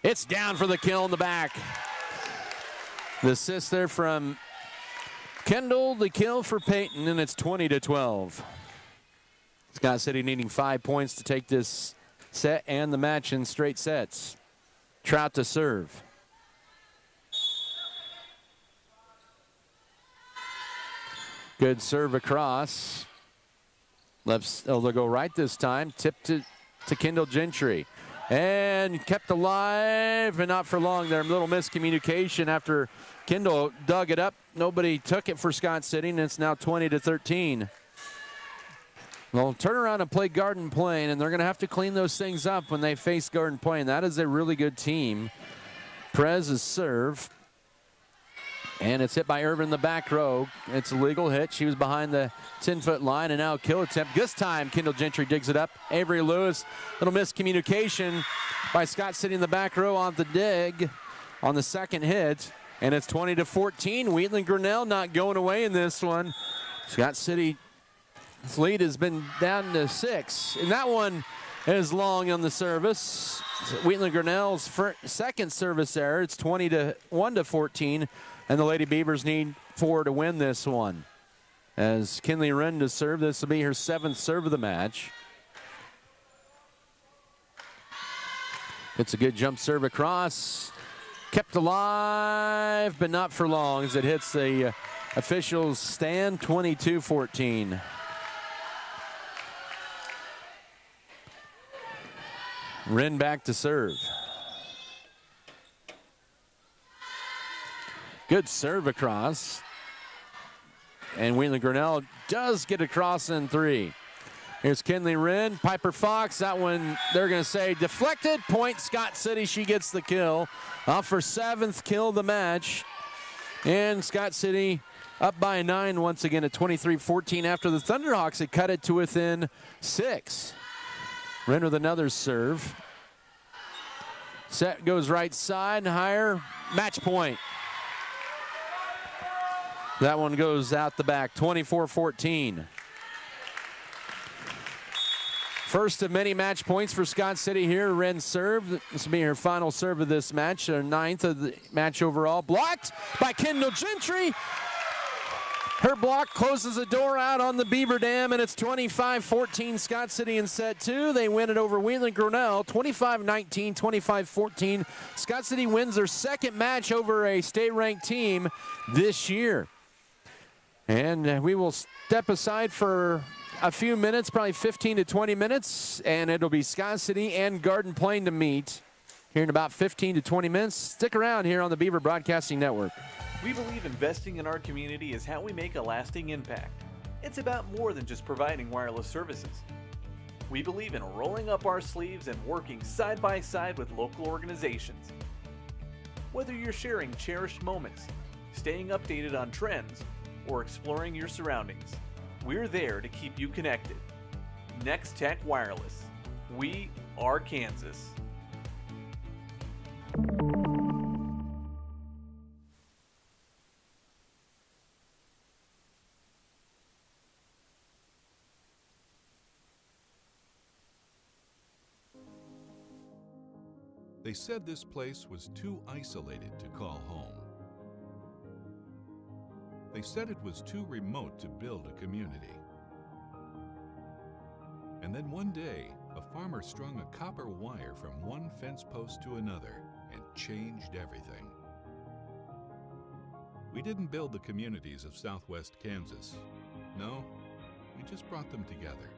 It's down for the kill in the back. The assist there from Kendall, the kill for Peyton, and it's 20-12. Scott City needing 5 points to take this set and the match in straight sets. Trout to serve. Good serve across. They'll go right this time. Tip to Kendall Gentry. and kept alive, and not for long there. A little miscommunication after Kendall dug it up. Nobody took it for Scott City, and it's now 20-13. Well, turn around and play Garden Plain, and they're going to have to clean those things up when they face Garden Plain. That is a really good team. Perez's serve. And it's hit by Irvin in the back row. It's a legal hit. She was behind the 10-foot line, and now a kill attempt. This time, Kendall Gentry digs it up. Avery Lewis, little miscommunication by Scott City in the back row on the dig on the second hit. And it's 20-14. Wheatland Grinnell not going away in this one. Scott City's lead has been down to 6. And that one is long on the service. Wheatland Grinnell's second service error. It's 21-14. And the Lady Beavers need 4 to win this one. As Kinley Wren to serve, this will be her 7th serve of the match. It's a good jump serve across. Kept alive, but not for long as it hits the officials' stand, 22-14. Wren back to serve. Good serve across. And Wheatland Grinnell does get across in 3. Here's Kinley Wren, Piper Fox. That one, they're going to say deflected. Point Scott City. She gets the kill. Off for 7th kill of the match. And Scott City up by 9 once again at 23-14 after the Thunderhawks had cut it to within 6. Wren with another serve. Set goes right side, higher. Match point. That one goes out the back, 24-14. First of many match points for Scott City here. Wren serve. This will be her final serve of this match, her 9th of the match overall. Blocked by Kendall Gentry. Her block closes the door out on the Beaver Dam, and it's 25-14 Scott City in set 2. They win it over Wheatland Grinnell, 25-19, 25-14. Scott City wins their second match over a state-ranked team this year. And we will step aside for a few minutes, probably 15 to 20 minutes, and it'll be Scott City and Garden Plain to meet here in about 15 to 20 minutes. Stick around here on the Beaver Broadcasting Network. We believe investing in our community is how we make a lasting impact. It's about more than just providing wireless services. We believe in rolling up our sleeves and working side by side with local organizations. Whether you're sharing cherished moments, staying updated on trends, or exploring your surroundings, we're there to keep you connected. Next Tech Wireless. We are Kansas. They said this place was too isolated to call home. They said it was too remote to build a community. And then one day, a farmer strung a copper wire from one fence post to another and changed everything. We didn't build the communities of Southwest Kansas. No, we just brought them together.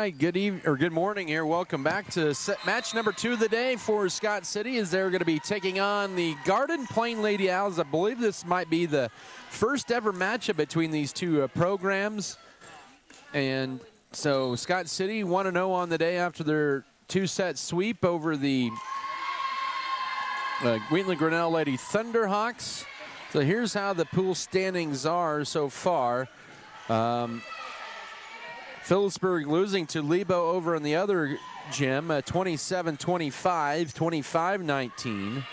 right, good morning here. Welcome back to match number 2 of the day for Scott City, as they're going to be taking on the Garden Plain Lady Owls. I believe this might be the first ever matchup between these two programs. And so Scott City 1-0 on the day after their 2-set sweep over the Wheatland Grinnell Lady Thunderhawks. So here's how the pool standings are so far. Phillipsburg losing to Lebo over in the other gym, 27-25, 25-19.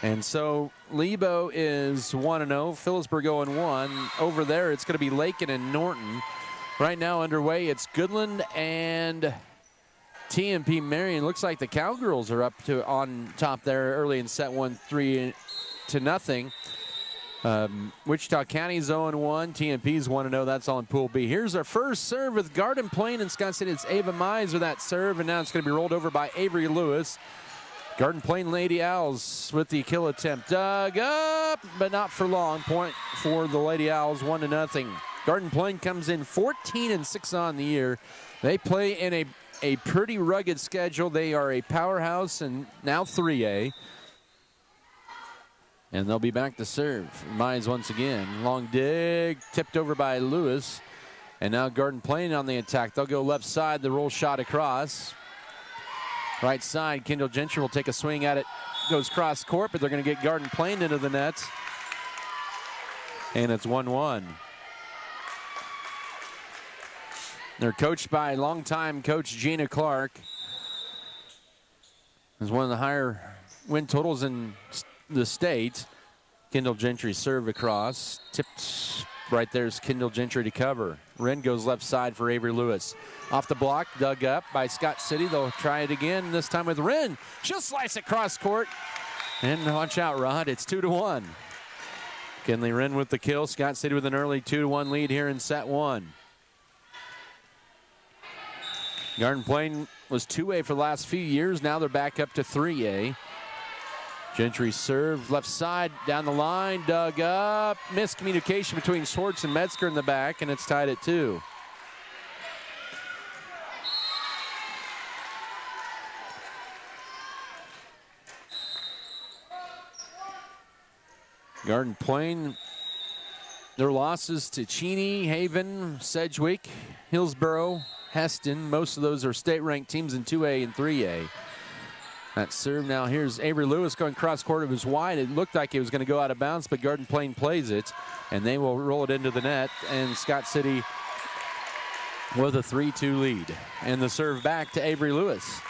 And so Lebo is 1-0, Phillipsburg 0-1. Over there, it's going to be Laken and Norton. Right now underway, it's Goodland and TMP Marion. Looks like the Cowgirls are up to on top there early in set 1, 3-0. Wichita County's 0-1, TMP's 1-0. That's all in Pool B. Here's our first serve with Garden Plain and Scott City. It's Ava Mize with that serve, and now it's going to be rolled over by Avery Lewis. Garden Plain Lady Owls with the kill attempt. Dug up, but not for long. Point for the Lady Owls, 1-0. Garden Plain comes in 14-6 on the year. They play in a pretty rugged schedule. They are a powerhouse and now 3A. And they'll be back to serve. Mize once again. Long dig, tipped over by Lewis. And now Garden Plain on the attack. They'll go left side, the roll shot across. Right side, Kendall Gentry will take a swing at it. Goes cross court, but they're going to get Garden Plain into the nets. And it's 1-1. They're coached by longtime coach Gina Clark. It's one of the higher win totals in the state. Kendall Gentry serve across. Tipped right there's Kendall Gentry to cover. Wren goes left side for Avery Lewis. Off the block, dug up by Scott City. They'll try it again, this time with Wren. She'll slice it cross court. And watch out, Rod, it's 2-1. Kenley Wren with the kill. Scott City with an early 2-1 lead here in set 1. Garden Plain was 2A for the last few years. Now they're back up to 3A. Gentry serve left side down the line, dug up. Miscommunication between Schwartz and Metzger in the back, and it's tied at 2. Garden Plain, their losses to Cheney, Haven, Sedgwick, Hillsboro, Heston. Most of those are state-ranked teams in 2A and 3A. That serve now, here's Avery Lewis going cross court. It was wide. It looked like it was going to go out of bounds, but Garden Plain plays it, and they will roll it into the net, and Scott City with a 3-2 lead. And the serve back to Avery Lewis.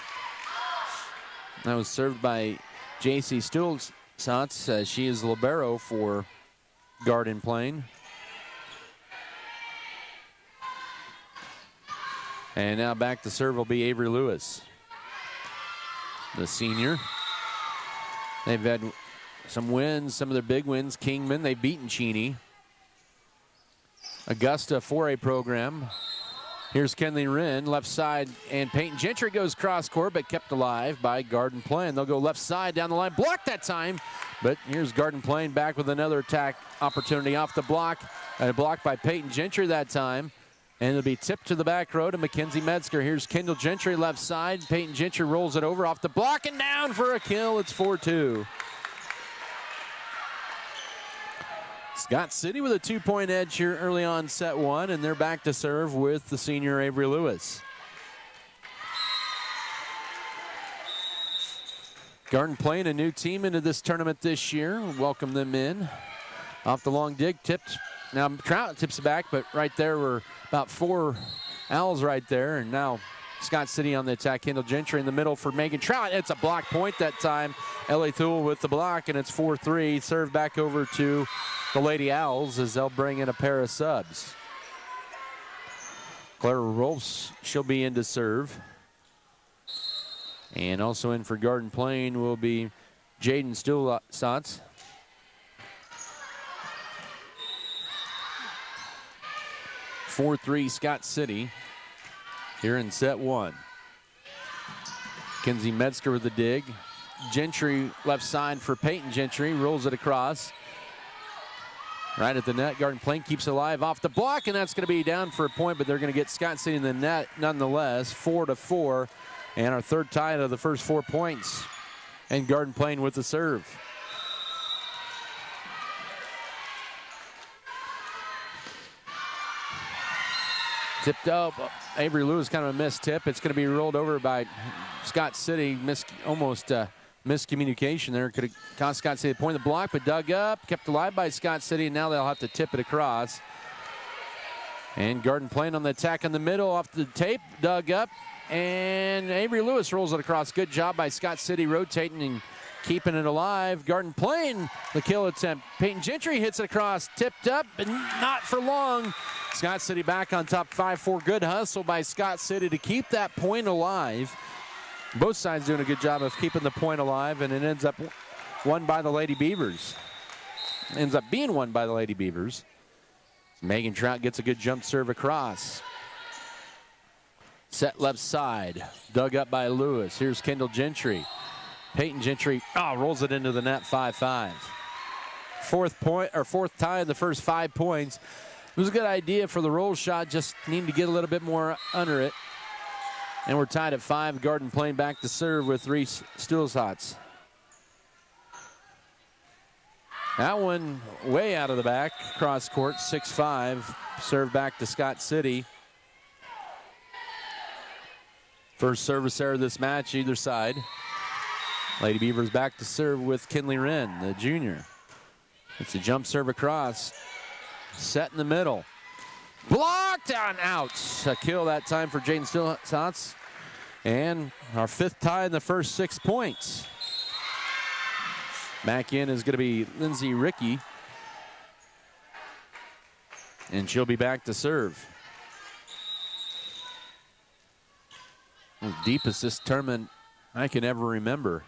That was served by J.C. Stulsatz. She is libero for Garden Plain. And now back to serve will be Avery Lewis, the senior. They've had some wins, some of their big wins. Kingman, they've beaten Cheney. Augusta 4A program. Here's Kenley Wren, left side, and Peyton Gentry goes cross court, but kept alive by Garden Plain. They'll go left side down the line, blocked that time, but here's Garden Plain back with another attack opportunity off the block. A block by Peyton Gentry that time. And it'll be tipped to the back row to Mackenzie Metzger. Here's Kendall Gentry left side. Peyton Gentry rolls it over off the block and down for a kill. It's 4-2. Scott City with a 2-point edge here early on set 1, and they're back to serve with the senior Avery Lewis. Garden Plain, a new team into this tournament this year. Welcome them in. Off the long dig, tipped. Now Trout tips it back, but right there were about 4 Owls right there. And now Scott City on the attack. Kendall Gentry in the middle for Megan Trout. It's a block point that time. Ellie Thule with the block, and it's 4-3. Serve back over to the Lady Owls as they'll bring in a pair of subs. Clara Rolfs, she'll be in to serve. And also in for Garden Plain will be Jaden Stulsatz. 4-3 Scott City here in set 1. Kenzie Metzger with the dig. Gentry left side for Peyton Gentry, rolls it across. Right at the net. Garden Plain keeps it alive off the block, and that's going to be down for a point, but they're going to get Scott City in the net nonetheless, 4-4. And our third tie out of the first 4 points. And Garden Plain with the serve. Tipped up. Avery Lewis, kind of a missed tip. It's going to be rolled over by Scott City. Almost miscommunication there. Could have cost Scott City the point of the block, but dug up, kept alive by Scott City, and now they'll have to tip it across. And Garden Plain on the attack in the middle, off the tape, dug up, and Avery Lewis rolls it across. Good job by Scott City rotating and keeping it alive. Garden Plain, the kill attempt. Peyton Gentry hits it across, tipped up, and not for long. Scott City back on top 5-4. Good hustle by Scott City to keep that point alive. Both sides doing a good job of keeping the point alive, and it ends up won by the Lady Beavers. Ends up being won by the Lady Beavers. Megan Trout gets a good jump serve across. Set left side, dug up by Lewis. Here's Kendall Gentry. Peyton Gentry rolls it into the net, 5-5. Fourth tie of the first 5 points. It was a good idea for the roll shot, just need to get a little bit more under it. And we're tied at 5. Garden Plain back to serve with Reese Stulsatz. That one way out of the back, cross court, 6-5. Serve back to Scott City. First service error of this match, either side. Lady Beavers back to serve with Kinley Wren, the junior. It's a jump serve across. Set in the middle. Blocked on out. A kill that time for Jaden Stulsatz. And our 5th tie in the first 6 points. Back in is going to be Lindsay Rickey. And she'll be back to serve. The deepest this tournament I can ever remember.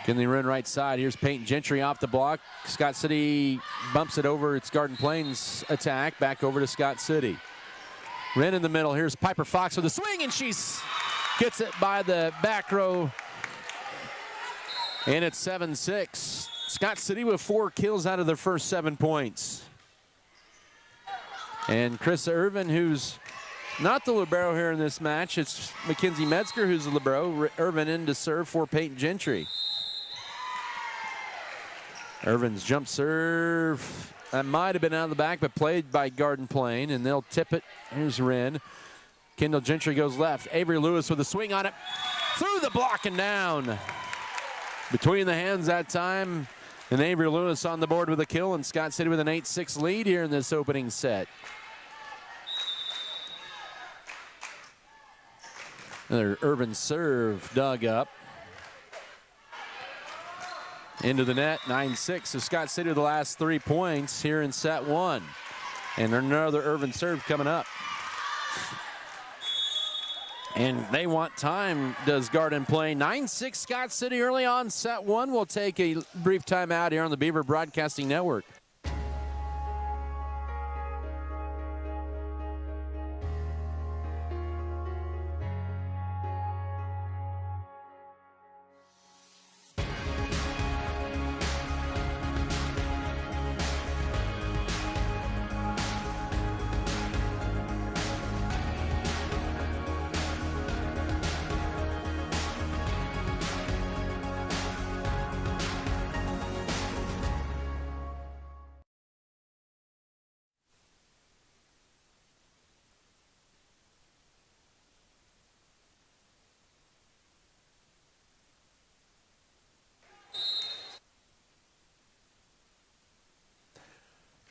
Kinley Wren right side. Here's Peyton Gentry off the block. Scott City bumps it over. It's Garden Plain's attack. Back over to Scott City. Wren in the middle. Here's Piper Fox with a swing, and she gets it by the back row. And it's 7-6. Scott City with 4 kills out of their first 7 points. And Chris Irvin, who's not the libero here in this match. It's Mackenzie Metzger who's the libero. Irvin in to serve for Peyton Gentry. Irvin's jump serve. That might have been out of the back, but played by Garden Plain, and they'll tip it. Here's Wren. Kendall Gentry goes left. Avery Lewis with a swing on it. Through the block and down. Between the hands that time, and Avery Lewis on the board with a kill, and Scott City with an 8-6 lead here in this opening set. Another Irvin serve dug up. Into the net, 9-6. So Scott City with the last 3 points here in set 1. And another Irvin serve coming up. And they want time, does Garden Plain. 9-6 Scott City early on set 1. We'll take a brief time out here on the Beaver Broadcasting Network.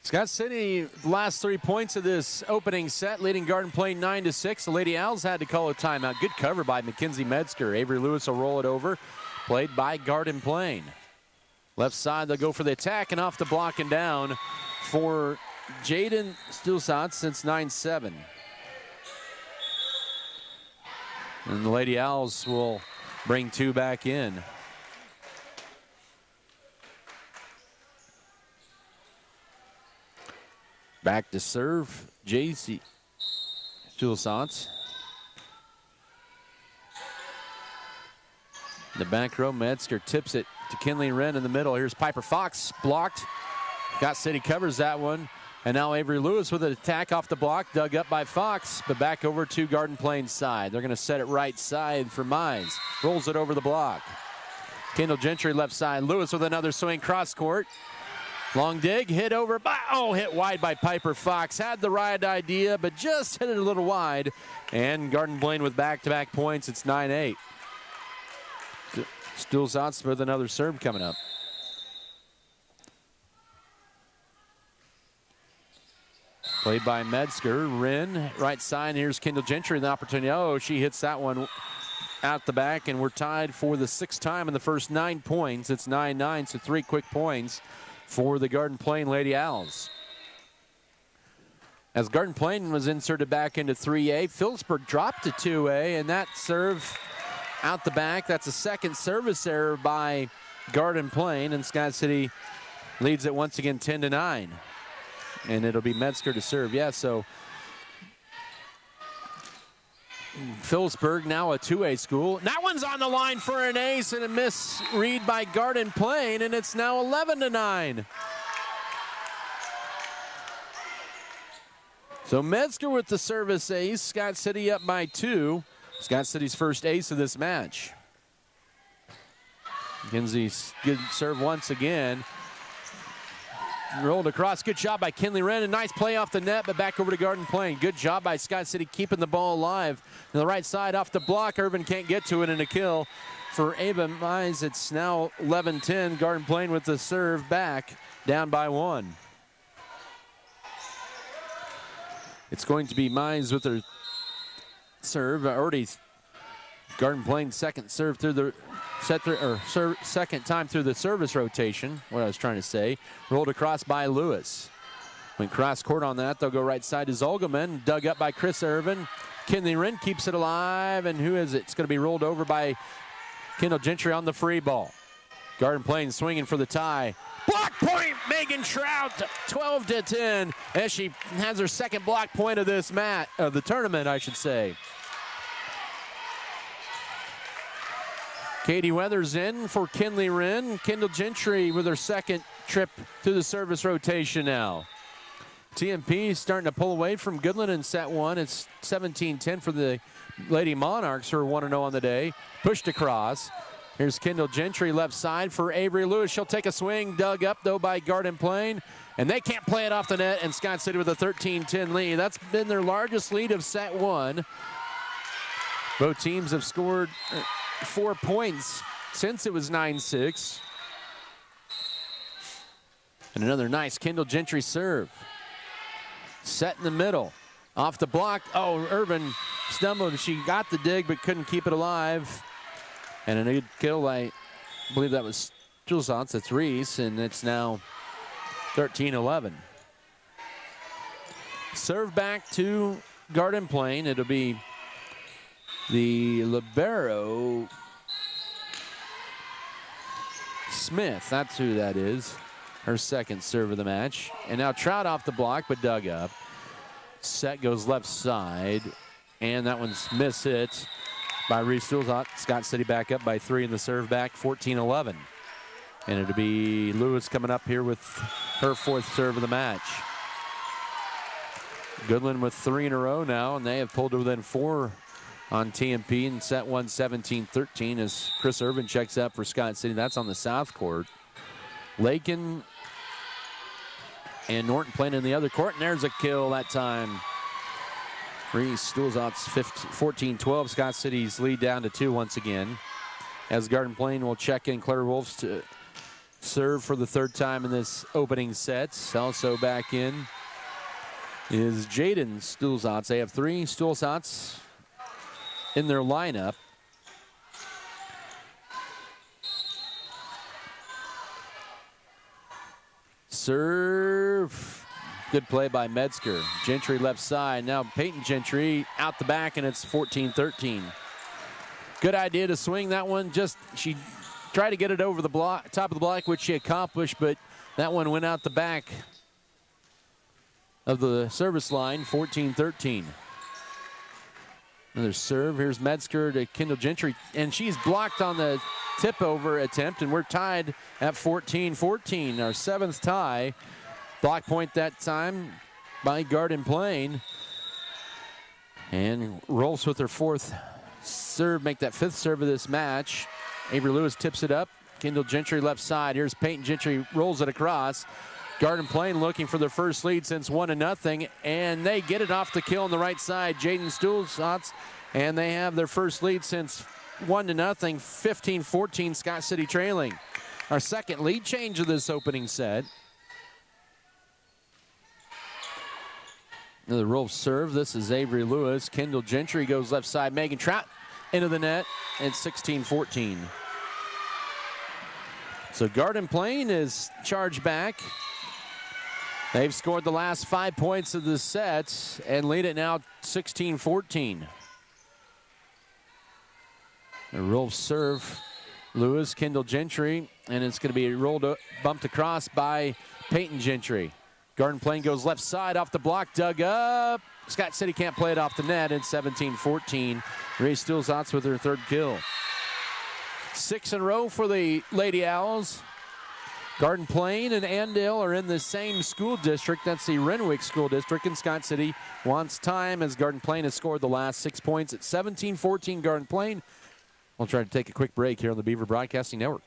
Scott City, last 3 points of this opening set, leading Garden Plain 9-6. The Lady Owls had to call a timeout. Good cover by Mackenzie Metzger. Avery Lewis will roll it over, played by Garden Plain. Left side, they'll go for the attack, and off the block and down for Jaden Stulsatz since 9-7. And the Lady Owls will bring 2 back in. Back to serve, J.C. Stulsatz. The back row, Metzger tips it to Kinley Wren in the middle. Here's Piper Fox, blocked. Scott City covers that one. And now Avery Lewis with an attack off the block, dug up by Fox, but back over to Garden Plains side. They're going to set it right side for Mize. Rolls it over the block. Kendall Gentry left side. Lewis with another swing cross court. Long dig, hit over by, hit wide by Piper Fox. Had the right idea, but just hit it a little wide. And Garden Plain with back-to-back points. It's 9-8. Stulzatz with another serve coming up. Played by Metzger. Wren, right side. Here's Kendall Gentry, the opportunity. Oh, she hits that one out the back, and we're tied for the sixth time in the first 9 points. It's 9-9, so 3 quick points for the Garden Plain Lady Owls. As Garden Plain was inserted back into 3A, Phillipsburg dropped to 2A, and that serve out the back. That's a second service error by Garden Plain, and Scott City leads it once again 10-9. And it'll be Metzger to serve. Yeah, so Phillipsburg now a 2A school. That one's on the line for an ace and a misread by Garden Plain, and it's now 11-9. So Metzger with the service ace. Scott City up by 2. Scott City's first ace of this match. McKenzie's good serve once again. Rolled across. Good job by Kinley Wren. A nice play off the net, but back over to Garden Plain. Good job by Scott City keeping the ball alive. To the right side off the block. Irvin can't get to it, and a kill for Ava Mize. It's now 11-10. Garden Plain with the serve back, down by 1. It's going to be Mize with her serve. Already Garden Plain second serve through the second time through the service rotation, what I was trying to say. Rolled across by Lewis. Went cross court on that. They'll go right side to Zolgaman. Dug up by Chris Irvin. Kinley Wren keeps it alive, and who is it? It's going to be rolled over by Kendall Gentry on the free ball. Garden Plain swinging for the tie. Block point, Megan Trout, 12-10, as she has her second block point of this the tournament, I should say. Katie Weathers in for Kinley Wren. Kendall Gentry with her second trip through the service rotation now. TMP starting to pull away from Goodland in set 1. It's 17-10 for the Lady Monarchs, who are 1-0 on the day. Pushed across. Here's Kendall Gentry left side for Avery Lewis. She'll take a swing. Dug up, though, by Garden Plain. And they can't play it off the net, and Scott City with a 13-10 lead. That's been their largest lead of set 1. Both teams have scored 4 points since it was 9-6. And another nice Kendall Gentry serve. Set in the middle. Off the block. Oh, Irvin stumbled. She got the dig but couldn't keep it alive. And a good kill. I believe that was Stulzatz. That's Reese. And it's now 13-11. Serve back to Garden Plain. It'll be the libero, Smith, that's who that is. Her second serve of the match. And now Trout off the block, but dug up. Set goes left side, and that one's mishit by Reese Stulzatz. Scott City back up by 3 in the serve back, 14-11. And it'll be Lewis coming up here with her 4th serve of the match. Goodland with 3 in a row now, and they have pulled to within 4 on TMP in set 1, 17-13, as Chris Irvin checks up for Scott City. That's on the south court. Laken and Norton playing in the other court, and there's a kill that time. Reese Stulzatz 14-12. Scott City's lead down to 2 once again. As Garden Plain will check in Claire Wolfs to serve for the 3rd time in this opening set. Also back in is Jaden Stulzatz. They have 3 Stulzatz in their lineup. Serve. Good play by Metzger. Gentry left side. Now Peyton Gentry out the back, and it's 14-13. Good idea to swing that one. She tried to get it over the block, top of the block, which she accomplished, but that one went out the back of the service line, 14-13. Another serve. Here's Metzger to Kendall Gentry, and she's blocked on the tip over attempt, and we're tied at 14-14. Our 7th tie. Block point that time by Garden Plain. And Rolfs with her 4th serve, make that 5th serve of this match. Avery Lewis tips it up. Kendall Gentry left side. Here's Peyton Gentry, rolls it across. Garden Plain looking for their first lead since 1-0, and they get it off the kill on the right side. Jaden Stuhlsatz, and they have their first lead since 1-0, 15-14, Scott City trailing. Our 2nd lead change of this opening set. Another Rolf serve. This is Avery Lewis. Kendall Gentry goes left side. Megan Trout into the net. It's 16-14. So Garden Plain is charged back. They've scored the last 5 points of the set and lead it now 16-14. A Rolf serve. Lewis, Kendall Gentry, and it's going to be bumped across by Peyton Gentry. Garden Plain goes left side off the block, dug up. Scott City can't play it off the net. It's 17-14. Ray Stuhlsatz with her 3rd kill. 6 in a row for the Lady Owls. Garden Plain and Andale are in the same school district. That's the Renwick School District, and Scott City wants time as Garden Plain has scored the last 6 points at 17-14 Garden Plain. We'll try to take a quick break here on the Beaver Broadcasting Network.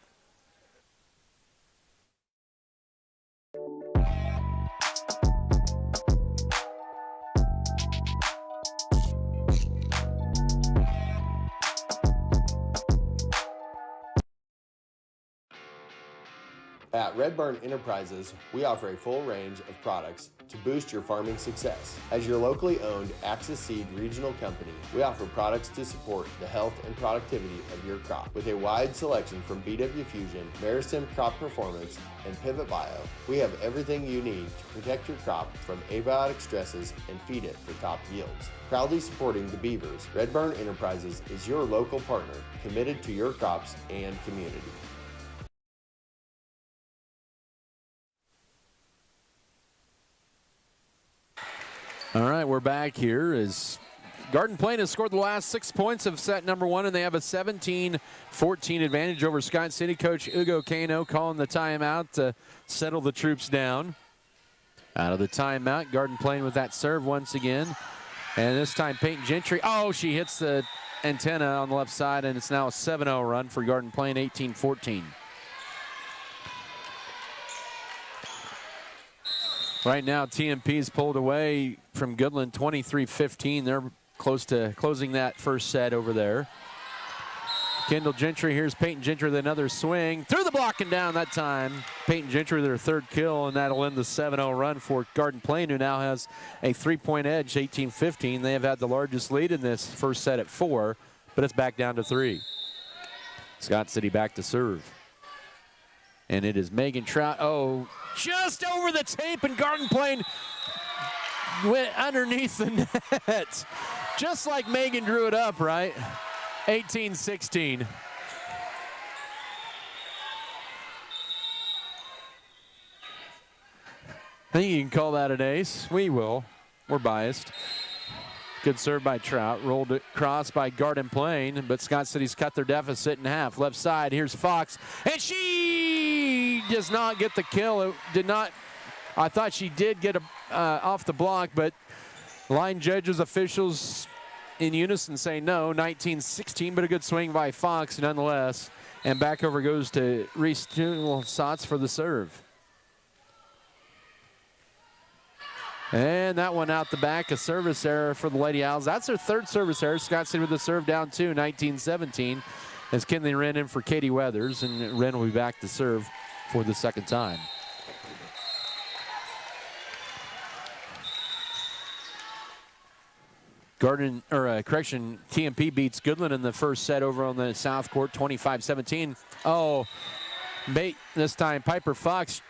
At Red Barn Enterprises, we offer a full range of products to boost your farming success. As your locally owned Axis Seed regional company, we offer products to support the health and productivity of your crop. With a wide selection from BW Fusion, Meristem Crop Performance, and Pivot Bio, we have everything you need to protect your crop from abiotic stresses and feed it for top yields. Proudly supporting the Beavers, Red Barn Enterprises is your local partner committed to your crops and community. All right, we're back here as Garden Plain has scored the last 6 points of set number 1, and they have a 17-14 advantage over Scott City. Coach Ugo Cano calling the timeout to settle the troops down. Out of the timeout, Garden Plain with that serve once again. And this time Peyton Gentry, she hits the antenna on the left side, and it's now a 7-0 run for Garden Plain, 18-14. Right now, TMP's pulled away from Goodland 23-15. They're close to closing that first set over there. Kendall Gentry, here's Peyton Gentry with another swing. Through the block and down that time. Peyton Gentry their 3rd kill, and that'll end the 7-0 run for Garden Plain, who now has a 3-point edge, 18-15. They have had the largest lead in this first set at 4, but it's back down to 3. Scott City back to serve. And it is Megan Trout. Just over the tape, and Garden Plain went underneath the net. Just like Megan drew it up, right? 18-16. I think you can call that an ace. We will. We're biased. Good serve by Trout. Rolled it across by Garden Plain, but Scott City's cut their deficit in half. Left side, here's Fox, and she does not get the kill. It did not. I thought she did get off the block, but line judges, officials in unison say no. 19-16, but a good swing by Fox nonetheless. And back over goes to Reese Stuhlsatz for the serve. And that one out the back, a service error for the Lady Owls. That's their 3rd service error. Scott City with the serve down 2, 19-17, as Kinley Wren in for Katie Weathers, and Wren will be back to serve for the 2nd time. TMP beats Goodland in the first set over on the South Court, 25-17. This time Piper Fox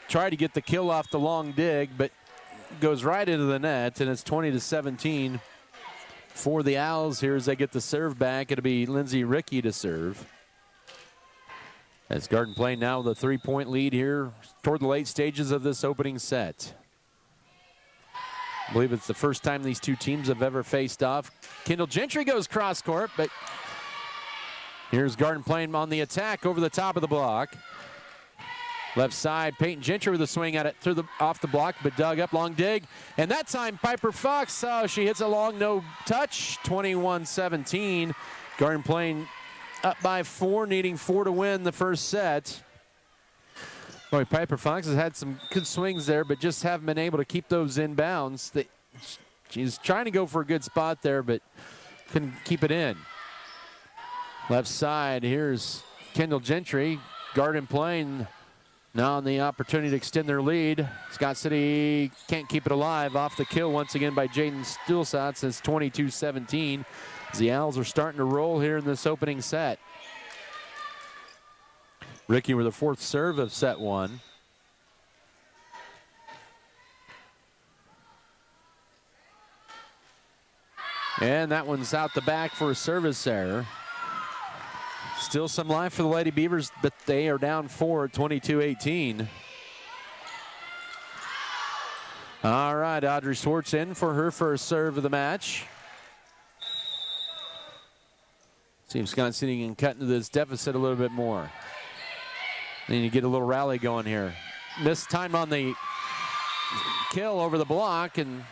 tried to get the kill off the long dig, but goes right into the net, and it's 20-17 for the Owls here as they get the serve back. It'll be Lindsay Rickey to serve. As Garden Plain now with a 3-point lead here toward the late stages of this opening set. I believe it's the first time these two teams have ever faced off. Kendall Gentry goes cross court, but Here's Garden Plain on the attack over the top of the block. Left side, Peyton Gentry with a swing at it off the block, but dug up, long dig. And that time, Piper Fox, she hits a long no touch, 21-17. Garden Plain up by 4, needing 4 to win the first set. Boy, Piper Fox has had some good swings there, but just haven't been able to keep those in bounds. She's trying to go for a good spot there, but couldn't keep it in. Left side, here's Kendall Gentry. Garden Plain now on the opportunity to extend their lead. Scott City can't keep it alive. Off the kill once again by Jaden Stulsatz. It's 22-17. The Owls are starting to roll here in this opening set. Ricky with the 4th serve of set 1. And that one's out the back for a service error. Still some life for the Lady Beavers, but they are down 4 at 22-18. All right, Audrey Swartz in for her first serve of the match. Seems Scott City can cut into this deficit a little bit more. Then you get a little rally going here. Missed time on the kill over the block, and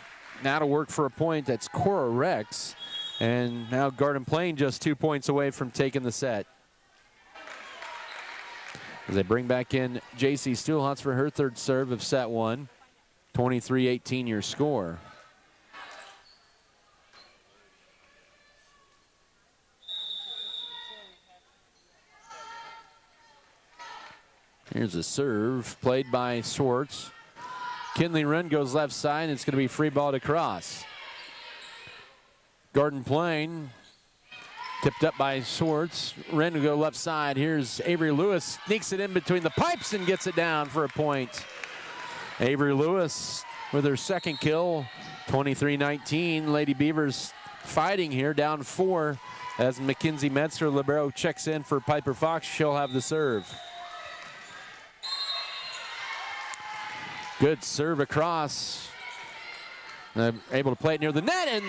now to work for a point. That's Cora Rex. And now Garden Plain just 2 points away from taking the set. As they bring back in J.C. Stuhlhotz for her 3rd serve of set 1. 23-18 your score. Here's a serve played by Swartz. Kinley Wren goes left side, and it's going to be free ball to cross. Garden Plain tipped up by Swartz. Wren will go left side. Here's Avery Lewis, sneaks it in between the pipes and gets it down for a point. Avery Lewis with her 2nd kill, 23-19. Lady Beavers fighting here, down 4 as Mackenzie Metzger, libero, checks in for Piper Fox. She'll have the serve. Good serve across. Able to play it near the net, and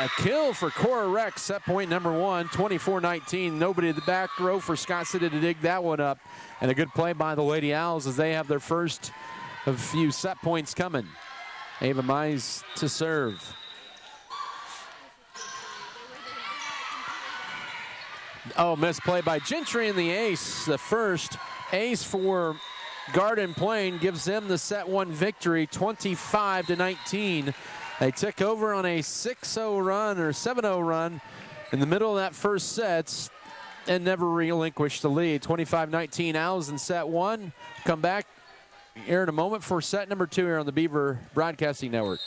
a kill for Cora Rex. Set point number 1, 24-19. Nobody at the back row for Scott City to dig that one up. And a good play by the Lady Owls as they have their first of a few set points coming. Ava Mize to serve. Oh, misplay by Gentry in the ace. The first ace for Garden Plain gives them the set 1 victory, 25-19. They took over on a 6-0 run or 7-0 run in the middle of that first set and never relinquished the lead. 25-19 Owls in set 1. Come back here in a moment for set number 2 here on the Beaver Broadcasting Network.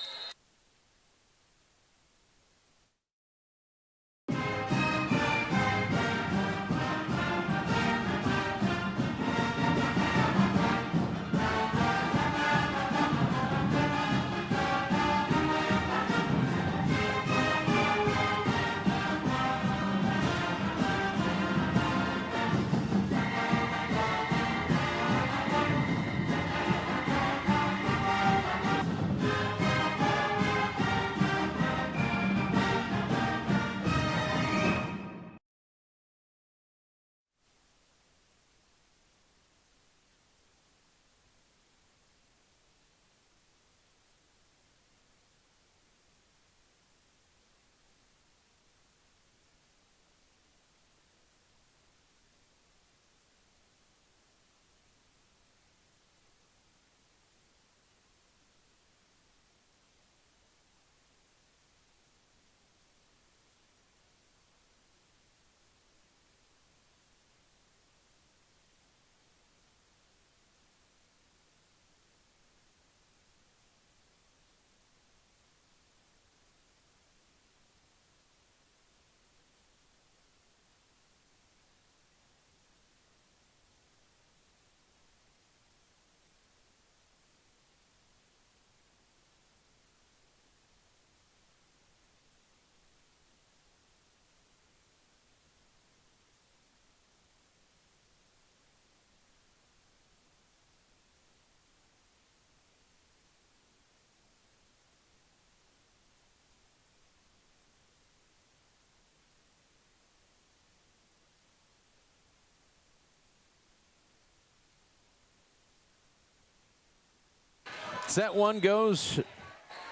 Set one goes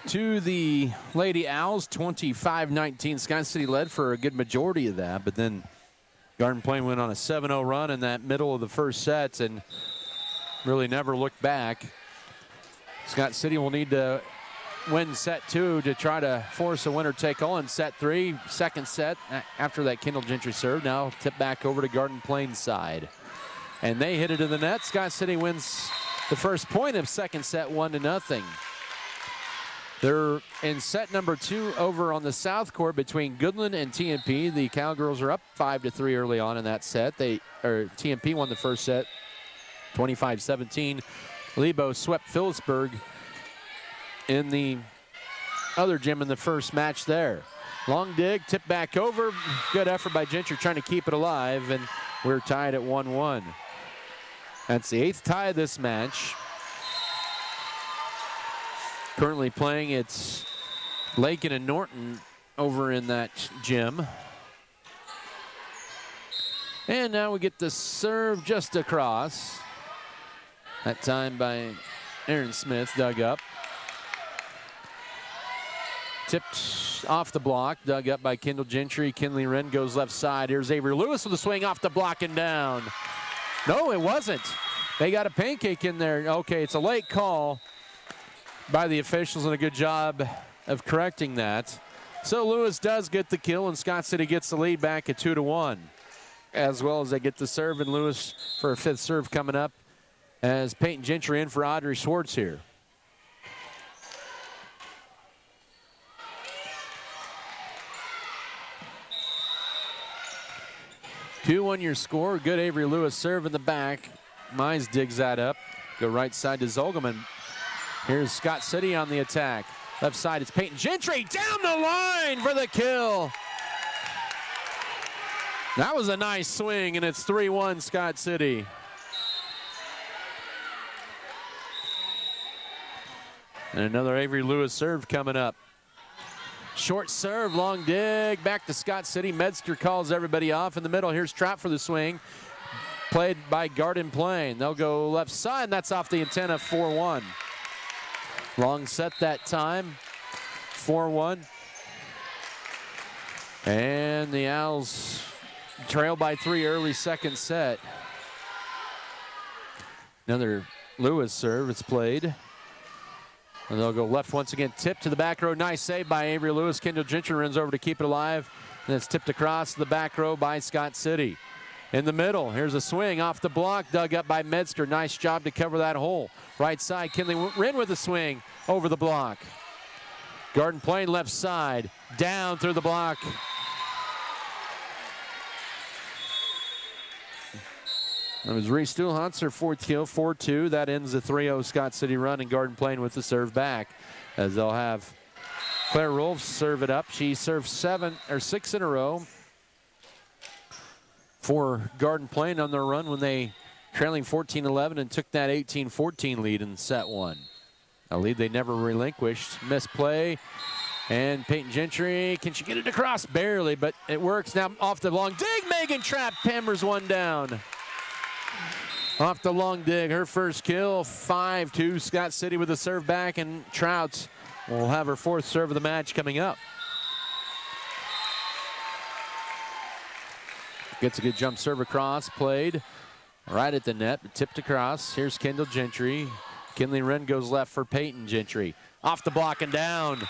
to the Lady Owls, 25-19. Scott City led for a good majority of that, but then Garden Plain went on a 7-0 run in that middle of the first set and really never looked back. Scott City will need to win set two to try to force a winner take all in set three. Second set after that Kendall Gentry serve. Now tip back over to Garden Plain side. And they hit it to the net. Scott City wins the first point of second set 1-0. They're in set number two over on the south court between Goodland and TMP. The Cowgirls are up 5-3 early on in that set. TMP won the first set 25-17. Lebo swept Phillipsburg in the other gym in the first match there. Long dig, tip back over. Good effort by Gentry trying to keep it alive, and we're tied at 1-1. That's the 8th tie of this match. Currently playing, it's Laken and Norton over in that gym. And now we get the serve just across. That time by Aaron Smith, dug up. Tipped off the block, dug up by Kendall Gentry. Kinley Wren goes left side. Here's Avery Lewis with a swing off the block and down. No, it wasn't. They got a pancake in there. Okay, it's a late call by the officials and a good job of correcting that. So Lewis does get the kill, and Scott City gets the lead back at 2-1. As well as they get the serve, and Lewis for a 5th serve coming up as Peyton Gentry in for Audrey Schwartz here. Your score. Good Avery Lewis serve in the back. Mize digs that up. Go right side to Zolgaman. Here's Scott City on the attack. Left side, it's Peyton Gentry down the line for the kill. That was a nice swing, and it's 3-1 Scott City. And another Avery Lewis serve coming up. Short serve, long dig, back to Scott City. Metzger calls everybody off in the middle. Here's Trout for the swing. Played by Garden Plain. They'll go left side, and that's off the antenna, 4-1. Long set that time, 4-1. And the Owls trail by 3 early second set. Another Lewis serve, it's played. And they'll go left once again, tip to the back row. Nice save by Avery Lewis. Kendall Gentry runs over to keep it alive. And it's tipped across the back row by Scott City. In the middle, here's a swing off the block, dug up by Metzger. Nice job to cover that hole. Right side, Kinley Wren with a swing over the block. Garden Plain left side, down through the block. That was Reese Stuhlhans, her 4th kill, 4-2. That ends the 3-0 Scott City run, and Garden Plain with the serve back, as they'll have Claire Rolfe serve it up. She served 6 in a row for Garden Plain on their run when they trailing 14-11 and took that 18-14 lead in set one. A lead they never relinquished. Misplay, and Peyton Gentry, can she get it across? Barely, but it works. Now off the long dig, Megan Trapp hammers one down. Off the long dig, her first kill, 5-2. Scott City with the serve back, and Trout will have her 4th serve of the match coming up. Gets a good jump serve across, played right at the net, but tipped across. Here's Kendall Gentry. Kinley Wren goes left for Peyton Gentry. Off the block and down.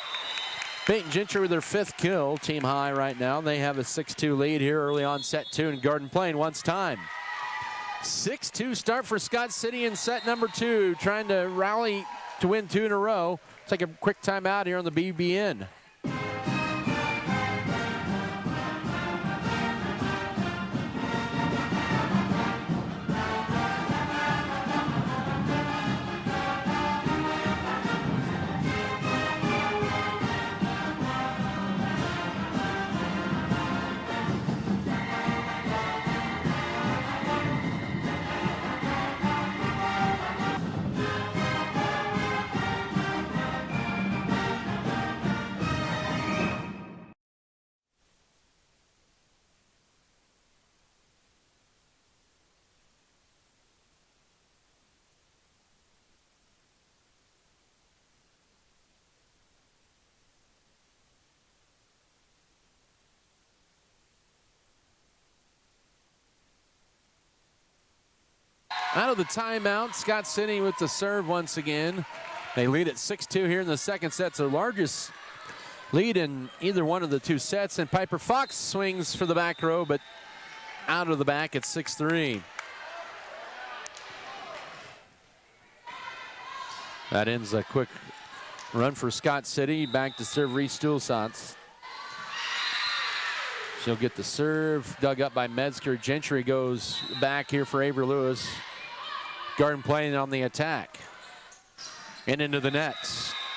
Peyton Gentry with their 5th kill, team high right now. They have a 6-2 lead here early on set 2, and Garden Plain wants time. 6-2 start for Scott City in set number 2, trying to rally to win 2 in a row. Take a quick timeout here on the BBN. Out of the timeout, Scott City with the serve once again. They lead at 6-2 here in the second set. It's the largest lead in either one of the two sets. And Piper Fox swings for the back row, but out of the back at 6-3. That ends a quick run for Scott City. Back to serve Reese Stulsatz. She'll get the serve. Dug up by Metzger. Gentry goes back here for Avery Lewis. Garden playing on the attack. And into the net.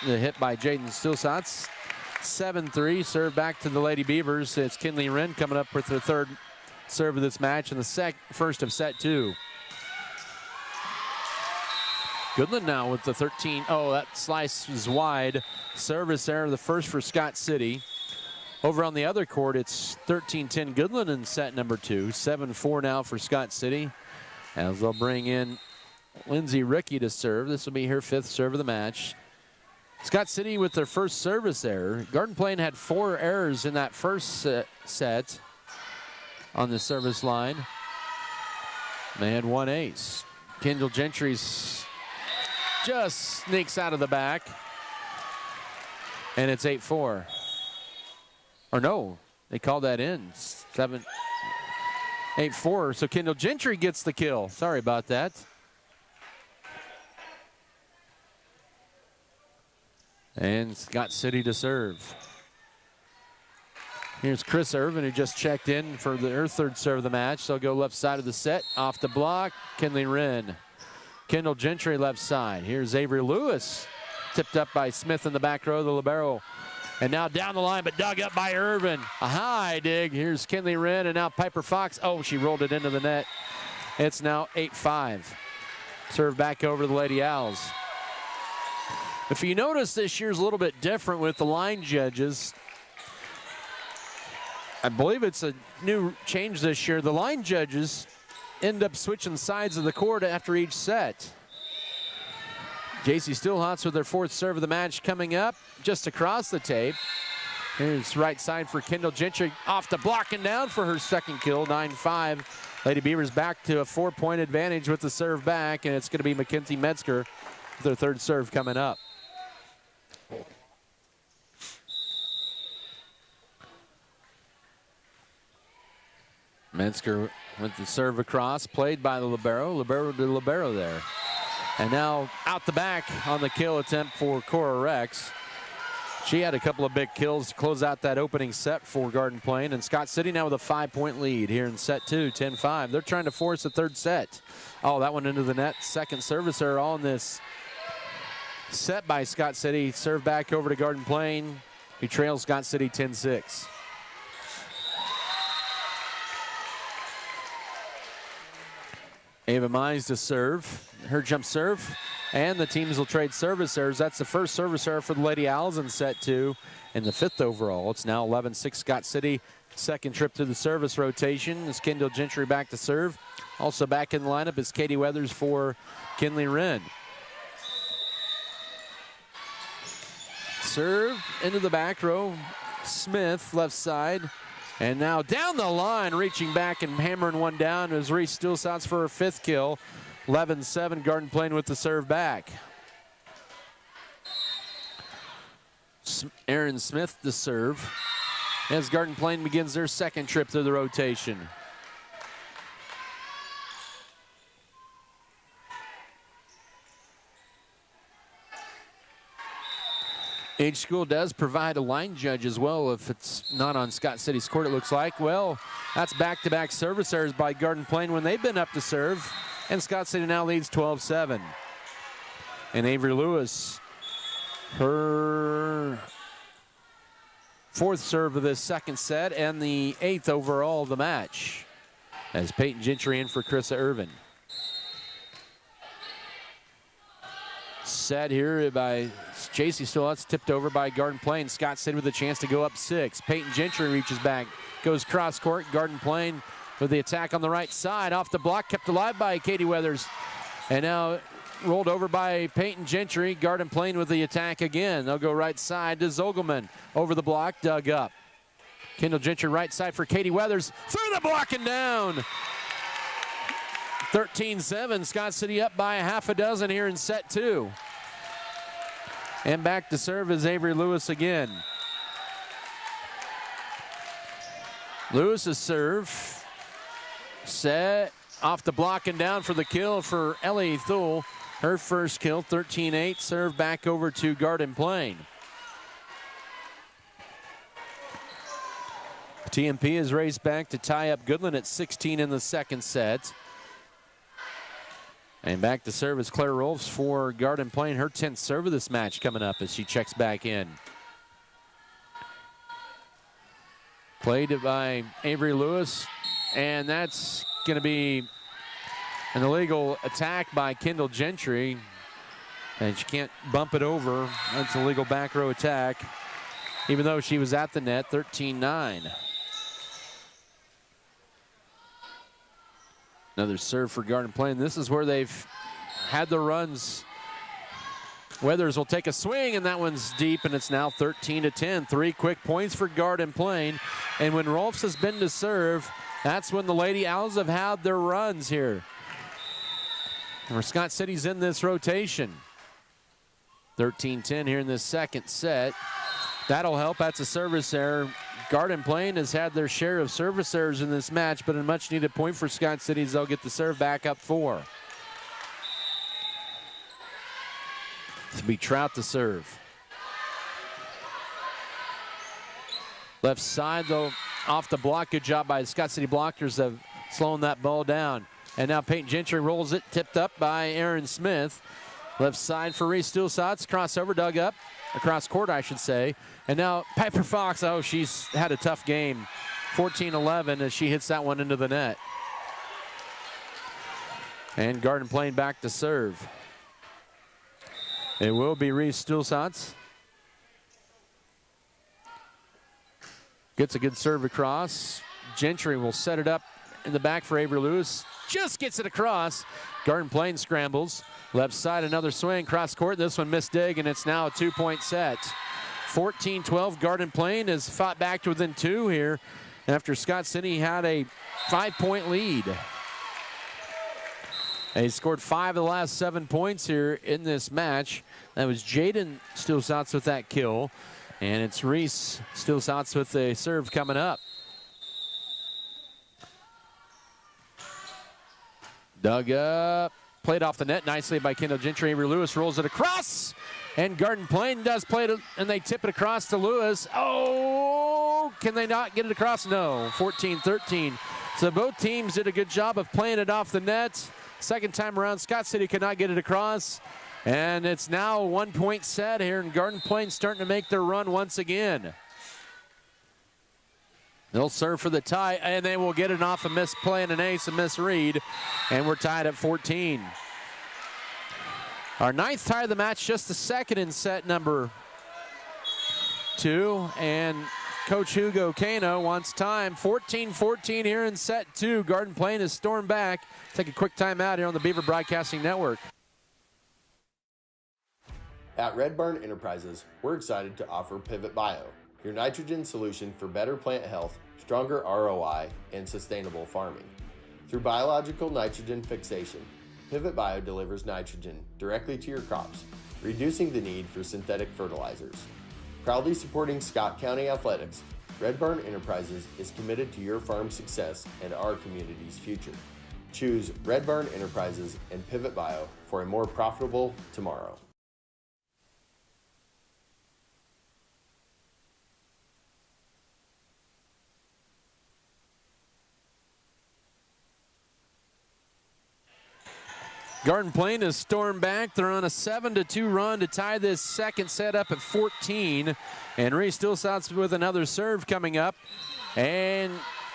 The hit by Jaden Stulsatz. 7-3. Serve back to the Lady Beavers. It's Kinley Wren coming up with the third serve of this match in the first of set 2. Goodland now with the 13. Oh, that slice is wide. Service error, the first for Scott City. Over on the other court, it's 13-10 Goodland in set number 2. 7-4 now for Scott City. As they'll bring in Lindsay Rickey to serve. This will be her 5th serve of the match. Scott City with their first service error. Garden Plain had 4 errors in that first set on the service line. They had 1 ace. Kendall Gentry's just sneaks out of the back. And it's 8-4. Or no, they called that in. 8-4. So Kendall Gentry gets the kill. Sorry about that. And Scott City to serve. Here's Chris Irvin, who just checked in for her 3rd serve of the match. They'll go left side of the set. Off the block, Kinley Wren. Kendall Gentry left side. Here's Avery Lewis. Tipped up by Smith in the back row, the libero. And now down the line, but dug up by Irvin. A high dig. Here's Kinley Wren, and now Piper Fox. Oh, she rolled it into the net. It's now 8-5. Serve back over to the Lady Owls. If you notice, this year's a little bit different with the line judges. I believe it's a new change this year. The line judges end up switching sides of the court after each set. JC Stillhotz with their 4th serve of the match coming up just across the tape. Here's right side for Kendall Gentry. Off the block and down for her 2nd kill, 9-5. Lady Beavers back to a 4-point advantage with the serve back, and it's going to be Mackenzie Metzger with their 3rd serve coming up. Metzger with the serve across, played by the libero. Libero to libero there. And now out the back on the kill attempt for Cora Rex. She had a couple of big kills to close out that opening set for Garden Plain. And Scott City now with a 5-point lead here in set 2, 10-5. They're trying to force a 3rd set. Oh, that one into the net. 2nd service error on this set by Scott City. Serve back over to Garden Plain. He trails Scott City 10-6. Ava Mize to serve. Her jump serve. And the teams will trade service errors. That's the first service error for the Lady Owls in set 2 and the 5th overall. It's now 11-6 Scott City. 2nd trip to the service rotation is Kendall Gentry back to serve. Also back in the lineup is Katie Weathers for Kinley Wren. Serve into the back row. Smith left side. And now down the line, reaching back and hammering one down is Reese Stulsatz for her 5th kill. 11-7, Garden Plain with the serve back. Aaron Smith to serve as Garden Plain begins their 2nd trip through the rotation. Each school does provide a line judge as well if it's not on Scott City's court, it looks like. Well, that's back-to-back service errors by Garden Plain when they've been up to serve. And Scott City now leads 12-7. And Avery Lewis, her 4th serve of this 2nd set and the 8th overall of the match. As Peyton Gentry in for Carissa Irvin. Set here by JC Stillhotz, tipped over by Garden Plain. Scott City with a chance to go up 6. Peyton Gentry reaches back, goes cross court. Garden Plain with the attack on the right side. Off the block, kept alive by Katie Weathers. And now rolled over by Peyton Gentry. Garden Plain with the attack again. They'll go right side to Zogelman. Over the block, dug up. Kendall Gentry right side for Katie Weathers. Through the block and down. 13-7, Scott City up by a half a dozen here in set 2. And back to serve is Avery Lewis again. Lewis's serve. Set off the block and down for the kill for Ellie Thule. Her first kill, 13-8. Serve back over to Garden Plain. TMP is raced back to tie up Goodland at 16 in the second set. And back to serve is Claire Rolfs for Garden Plain. Her 10th serve of this match coming up as she checks back in. Played by Avery Lewis, and that's going to be an illegal attack by Kendall Gentry. And she can't bump it over. That's a legal back row attack, even though she was at the net, 13-9. Another serve for Garden Plain. This is where they've had the runs. Weathers will take a swing, and that one's deep, and it's now 13-10. 3 quick points for Garden Plain. And when Rolfs has been to serve, that's when the Lady Owls have had their runs here. Where Scott City's in this rotation. 13-10 here in this second set. That'll help. That's a service error. Garden Plain has had their share of service errors in this match, but a much-needed point for Scott City as they'll get the serve back up 4. To be Trout to serve. Left side, though, off the block. Good job by the Scott City blockers of slowing that ball down. And now Peyton Gentry rolls it, tipped up by Aaron Smith. Left side for Reese Stulsatz. Crossover dug up. Across court, I should say. And now Piper Fox, oh, she's had a tough game. 14-11 as she hits that one into the net. And Garden Plain back to serve. It will be Reese Stulsatz. Gets a good serve across. Gentry will set it up in the back for Avery Lewis. Just gets it across. Garden Plain scrambles. Left side, another swing, cross court. This one missed dig, and it's now a 2-point set. 14-12, Garden Plain has fought back to within 2 here after Scott City had a 5-point lead. They scored 5 of the last 7 points here in this match. That was Jaden Stulsatz with that kill, and it's Reese Stulsatz with the serve coming up. Dug up. Played off the net nicely by Kendall Gentry. Avery Lewis rolls it across. And Garden Plain does play it, and they tip it across to Lewis. Oh, can they not get it across? No, 14-13. So both teams did a good job of playing it off the net. Second time around, Scott City could not get it across. And it's now a 1-point set here, and Garden Plain starting to make their run once again. They'll serve for the tie, and they will get it off a misplay and an ace, a misread, and we're tied at 14. Our 9th tie of the match, just the second in set number 2, and Coach Hugo Cano wants time. 14-14 here in set 2. Garden Plain has stormed back. Take a quick timeout here on the Beaver Broadcasting Network. At Red Barn Enterprises, we're excited to offer Pivot Bio, your nitrogen solution for better plant health, stronger ROI, and sustainable farming. Through biological nitrogen fixation, Pivot Bio delivers nitrogen directly to your crops, reducing the need for synthetic fertilizers. Proudly supporting Scott County athletics, Red Barn Enterprises is committed to your farm success and our community's future. Choose Red Barn Enterprises and Pivot Bio for a more profitable tomorrow. Garden Plain has stormed back. They're on a 7-2 run to tie this second set up at 14. And Reese Stulsatz with another serve coming up. And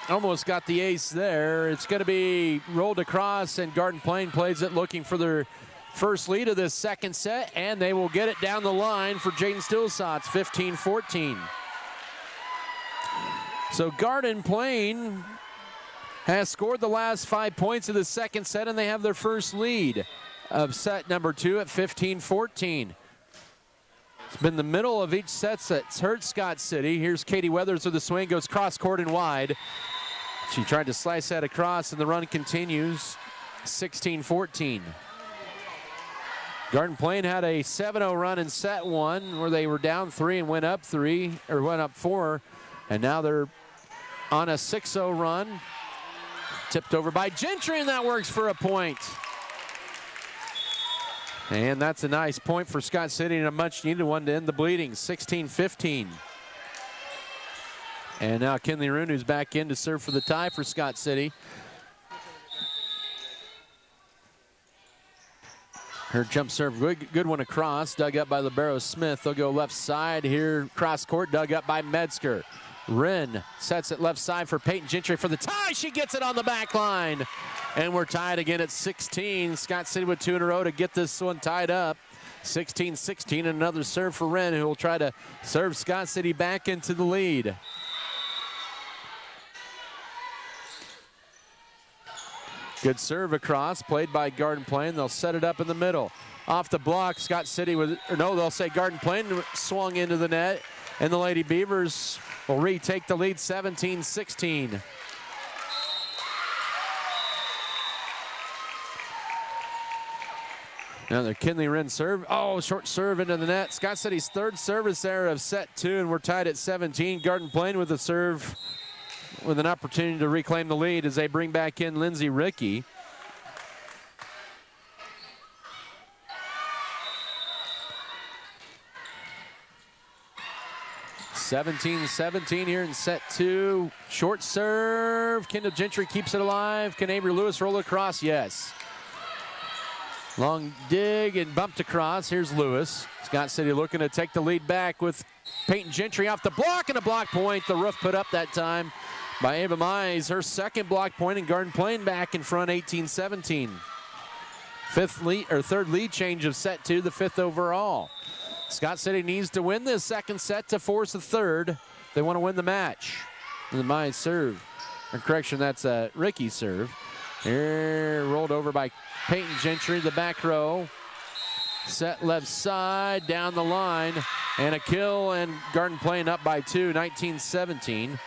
almost got the ace there. It's going to be rolled across, and Garden Plain plays it looking for their first lead of this second set. And they will get it down the line for Jaden Stulsatz, 15-14. So Garden Plain has scored the last 5 points of the second set, and they have their first lead of set number 2 at 15-14. It's been the middle of each set that's hurt Scott City. Here's Katie Weathers with the swing, goes cross court and wide. She tried to slice that across, and the run continues. 16-14. Garden Plain had a 7-0 run in set one where they were down 3 and went up 4, and now they're on a 6-0 run. Tipped over by Gentry, and that works for a point. And that's a nice point for Scott City and a much-needed one to end the bleeding, 16-15. And now Kinley Roon, who's back in to serve for the tie for Scott City. Her jump serve, good one across, dug up by Libero Smith. They'll go left side here, cross court, dug up by Metzger. Wren sets it left side for Peyton Gentry for the tie. She gets it on the back line. And we're tied again at 16. Scott City with 2 in a row to get this one tied up. 16-16, and another serve for Wren, who will try to serve Scott City back into the lead. Good serve across, played by Garden Plain. They'll set it up in the middle. Off the block, Scott City they'll say Garden Plain swung into the net, and the Lady Beavers will retake the lead, 17-16. Another Kinley Wren serve. Oh, short serve into the net. Scott City's third service error of set 2, and we're tied at 17. Garden Plain with a serve with an opportunity to reclaim the lead as they bring back in Lindsay Rickey. (17-17) here in set 2. Short serve. Kendall Gentry keeps it alive. Can Avery Lewis roll across? Yes. Long dig and bumped across. Here's Lewis. Scott City looking to take the lead back with Peyton Gentry off the block, and a block point. The roof put up that time by Ava Mize. Her second block point, and Garden Plain back in front, 18-17. Third lead change of set 2, the 5th overall. Scott City needs to win this second set to force a third. They want to win the match. And the Mize serve. Or correction, that's a Rickey serve. Here, rolled over by Peyton Gentry, the back row. Set left side, down the line, and a kill, and Garden Plain up by 2, 19-17.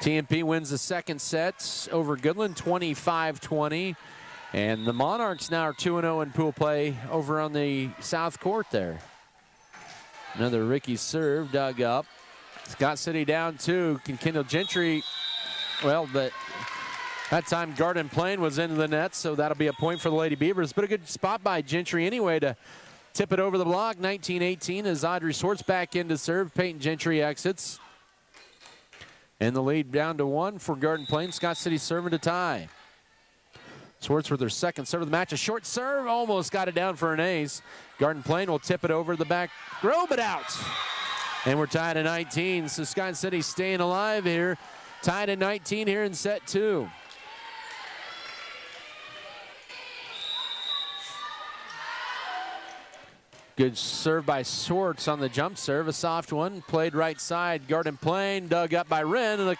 TMP wins the second set over Goodland, 25-20. And the Monarchs now are 2-0 in pool play over on the south court there. Another Rickey serve, dug up. Scott City down 2. Can Kendall Gentry, well, but that time Garden Plain was into the net, so that'll be a point for the Lady Beavers. But a good spot by Gentry anyway to tip it over the block. 19-18 as Audrey Swartz back in to serve. Peyton Gentry exits. And the lead down to 1 for Garden Plain. Scott City serving to tie. Swartz with their second serve of the match. A short serve, almost got it down for an ace. Garden Plain will tip it over the back row, but out. And we're tied at 19, so Scott City staying alive here. Tied at 19 here in set 2. Good serve by Swartz on the jump serve. A soft one, played right side. Garden Plain, dug up by Wren, and the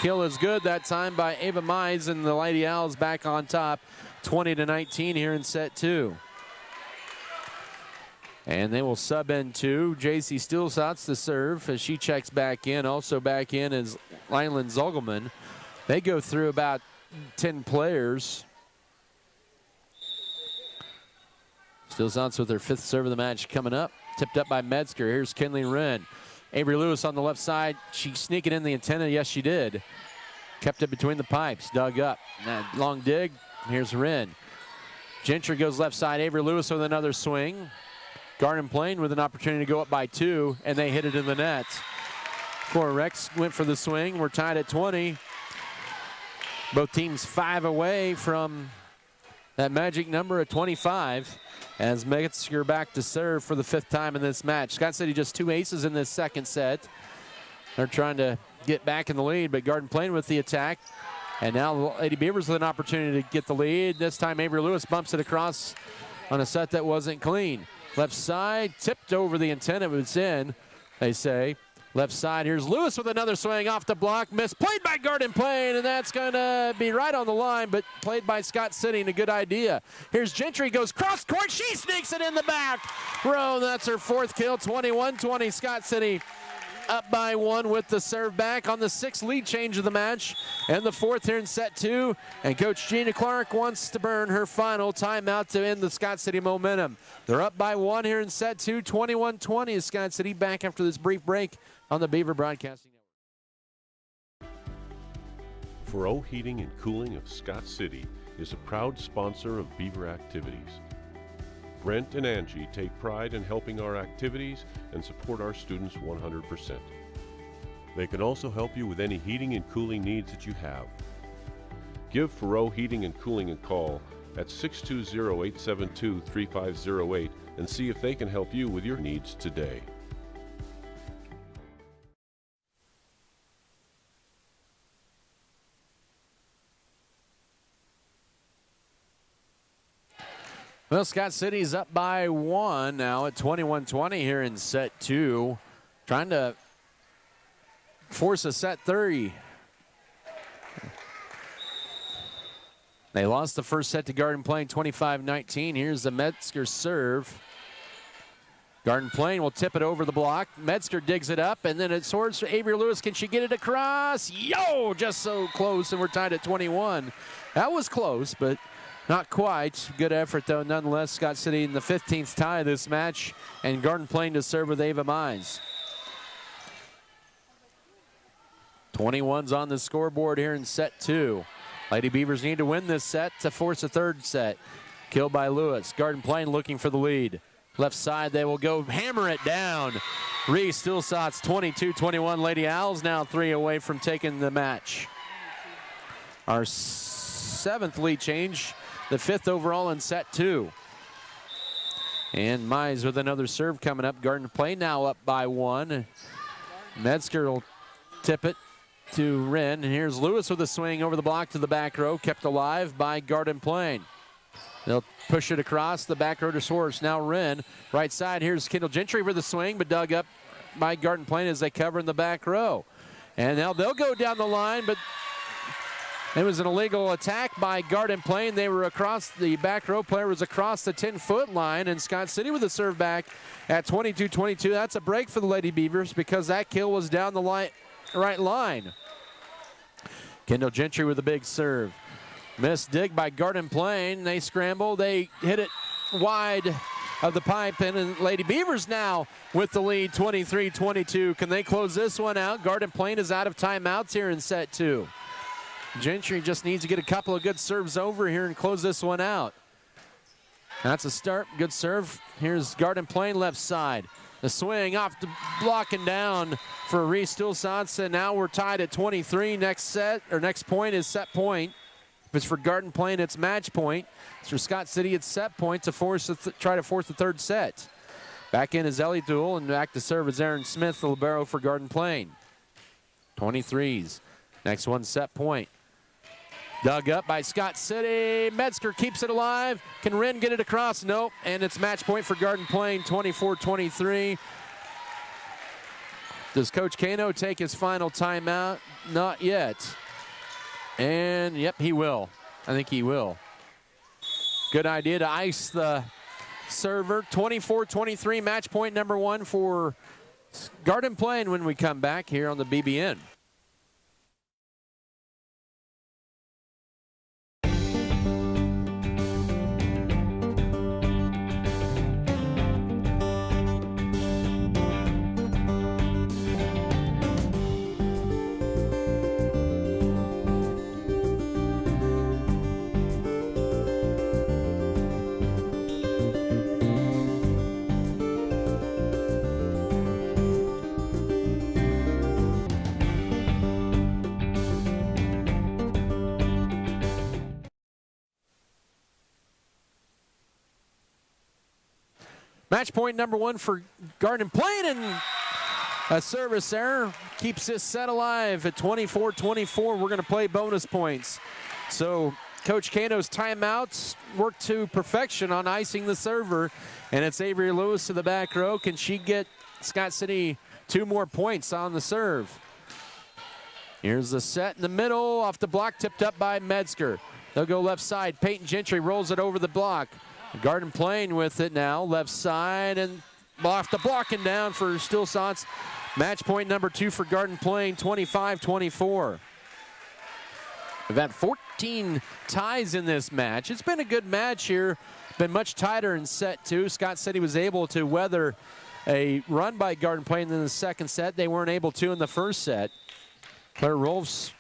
kill is good that time by Ava Mize, and the Lady Owls back on top, 20-19 here in set 2. And they will sub in 2. JC Steelsot's the serve as she checks back in. Also back in is Lylan Zogelman. They go through about 10 players. Steelsot's with their 5th serve of the match coming up. Tipped up by Metzger. Here's Kinley Wren. Avery Lewis on the left side. She sneaking in the antenna. Yes, she did. Kept it between the pipes. Dug up. Now, long dig. Here's Wren. Gentry goes left side. Avery Lewis with another swing. Garden Plain with an opportunity to go up by 2, and they hit it in the net. Cora Rex went for the swing. We're tied at 20. Both teams 5 away from that magic number at 25. As Metzger back to serve for the 5th time in this match. Scott City just 2 aces in this second set. They're trying to get back in the lead, but Garden Plain with the attack. And now the Lady Beavers with an opportunity to get the lead. This time Avery Lewis bumps it across on a set that wasn't clean. Left side, tipped over the antenna, but it's in, they say. Left side, here's Lewis with another swing off the block. Missed, played by Garden Plain, and that's going to be right on the line, but played by Scott City, and a good idea. Here's Gentry, goes cross court. She sneaks it in the back row. That's her 4th kill, 21-20. Scott City up by 1 with the serve back on the 6th lead change of the match and the 4th here in set 2. And Coach Gina Clark wants to burn her final timeout to end the Scott City momentum. They're up by 1 here in set 2, 21-20 is Scott City. Back after this brief break on the Beaver Broadcasting Network. Furrow Heating and Cooling of Scott City is a proud sponsor of Beaver activities. Brent and Angie take pride in helping our activities and support our students 100%. They can also help you with any heating and cooling needs that you have. Give Furrow Heating and Cooling a call at 620-872-3508 and see if they can help you with your needs today. Well, Scott City's up by 1 now at 21-20 here in set 2. Trying to force a set 3. They lost the first set to Garden Plain 25-19. Here's the Metzger serve. Garden Plain will tip it over the block. Metzger digs it up, and then it soars for Avery Lewis. Can she get it across? Yo, just so close, and we're tied at 21. That was close, but not quite. Good effort, though, nonetheless. Scott City in the 15th tie of this match, and Garden Plain to serve with Ava Mines. 21's on the scoreboard here in set 2. Lady Beavers need to win this set to force a 3rd set. Killed by Lewis. Garden Plain looking for the lead. Left side, they will go hammer it down. Reese Stillsot's 22-21. Lady Owls now 3 away from taking the match. Our 7th lead change. The 5th overall in set 2. And Mize with another serve coming up. Garden Plain now up by 1. Metzger will tip it to Wren. And here's Lewis with a swing over the block to the back row. Kept alive by Garden Plain. They'll push it across the back row to Source. Now Wren. Right side, here's Kendall Gentry for the swing, but dug up by Garden Plain as they cover in the back row. And now they'll go down the line, but it was an illegal attack by Garden Plain. They were across, the back row player was across the 10-foot line, and Scott City with a serve back at 22-22. That's a break for the Lady Beavers because that kill was down the right line. Kendall Gentry with a big serve. Missed dig by Garden Plain. They scramble. They hit it wide of the pipe, and Lady Beavers now with the lead, 23-22. Can they close this one out? Garden Plain is out of timeouts here in set 2. Gentry just needs to get a couple of good serves over here and close this one out. That's a start. Good serve. Here's Garden Plain left side. The swing off the block and down for Reese Stillsotz. And now we're tied at 23. Next set, or next point is set point. If it's for Garden Plain, it's match point. It's for Scott City, it's set point to try to force the 3rd set. Back in is Ellie Duell, and back to serve is Aaron Smith, the libero for Garden Plain. 23s. Next one, set point. Dug up by Scott City. Metzger keeps it alive. Can Wren get it across? Nope. And it's match point for Garden Plain, 24-23. Does Coach Kano take his final timeout? Not yet. And, yep, he will. I think he will. Good idea to ice the server. 24-23, match point number 1 for Garden Plain when we come back here on the BBN. Match point number 1 for Garden Plain, and a service error keeps this set alive at 24-24. We're going to play bonus points. So Coach Kano's timeouts work to perfection on icing the server, and it's Avery Lewis to the back row. Can she get Scott City 2 more points on the serve? Here's the set in the middle, off the block, tipped up by Metzger. They'll go left side. Peyton Gentry rolls it over the block. Garden Plain with it now, left side, and off the block and down for Stillsotz. Match point number 2 for Garden Plain, 25-24. We've had 14 ties in this match. It's been a good match here. Been much tighter in set 2. Scott City was able to weather a run by Garden Plain in the second set. They weren't able to in the first set. Claire Rolfs,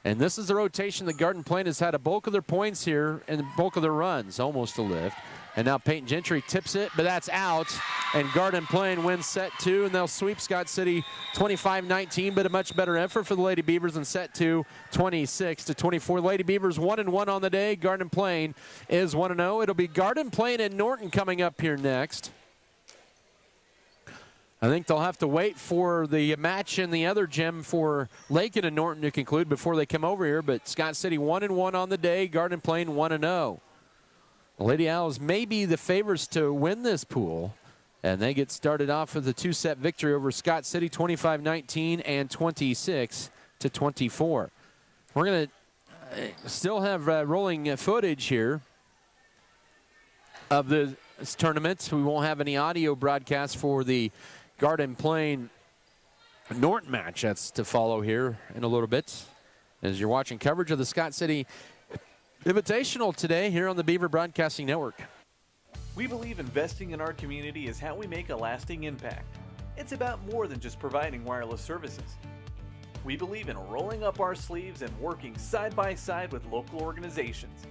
and this is the rotation that Garden Plain has had a bulk of their points here and the bulk of their runs, almost a lift. And now Peyton Gentry tips it, but that's out. And Garden Plain wins set 2, and they'll sweep Scott City 25-19, but a much better effort for the Lady Beavers in set 2, 26-24. Lady Beavers 1-1 on the day. Garden Plain is 1-0. It'll be Garden Plain and Norton coming up here next. I think they'll have to wait for the match in the other gym for Laken and Norton to conclude before they come over here, but Scott City 1-1 on the day. Garden Plain 1-0. The Lady Owls may be the favorites to win this pool, and they get started off with a 2-set victory over Scott City, 25-19 and 26-24. We're going to still have rolling footage here of this tournament. We won't have any audio broadcast for the Garden Plain Norton match. That's to follow here in a little bit as you're watching coverage of the Scott City Invitational today here on the Beaver Broadcasting Network. We believe investing in our community is how we make a lasting impact. It's about more than just providing wireless services. We believe in rolling up our sleeves and working side by side with local organizations.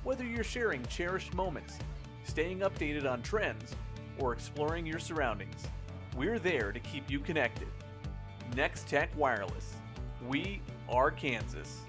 Whether you're sharing cherished moments, staying updated on trends, or exploring your surroundings, we're there to keep you connected. Next Tech Wireless. We are Kansas.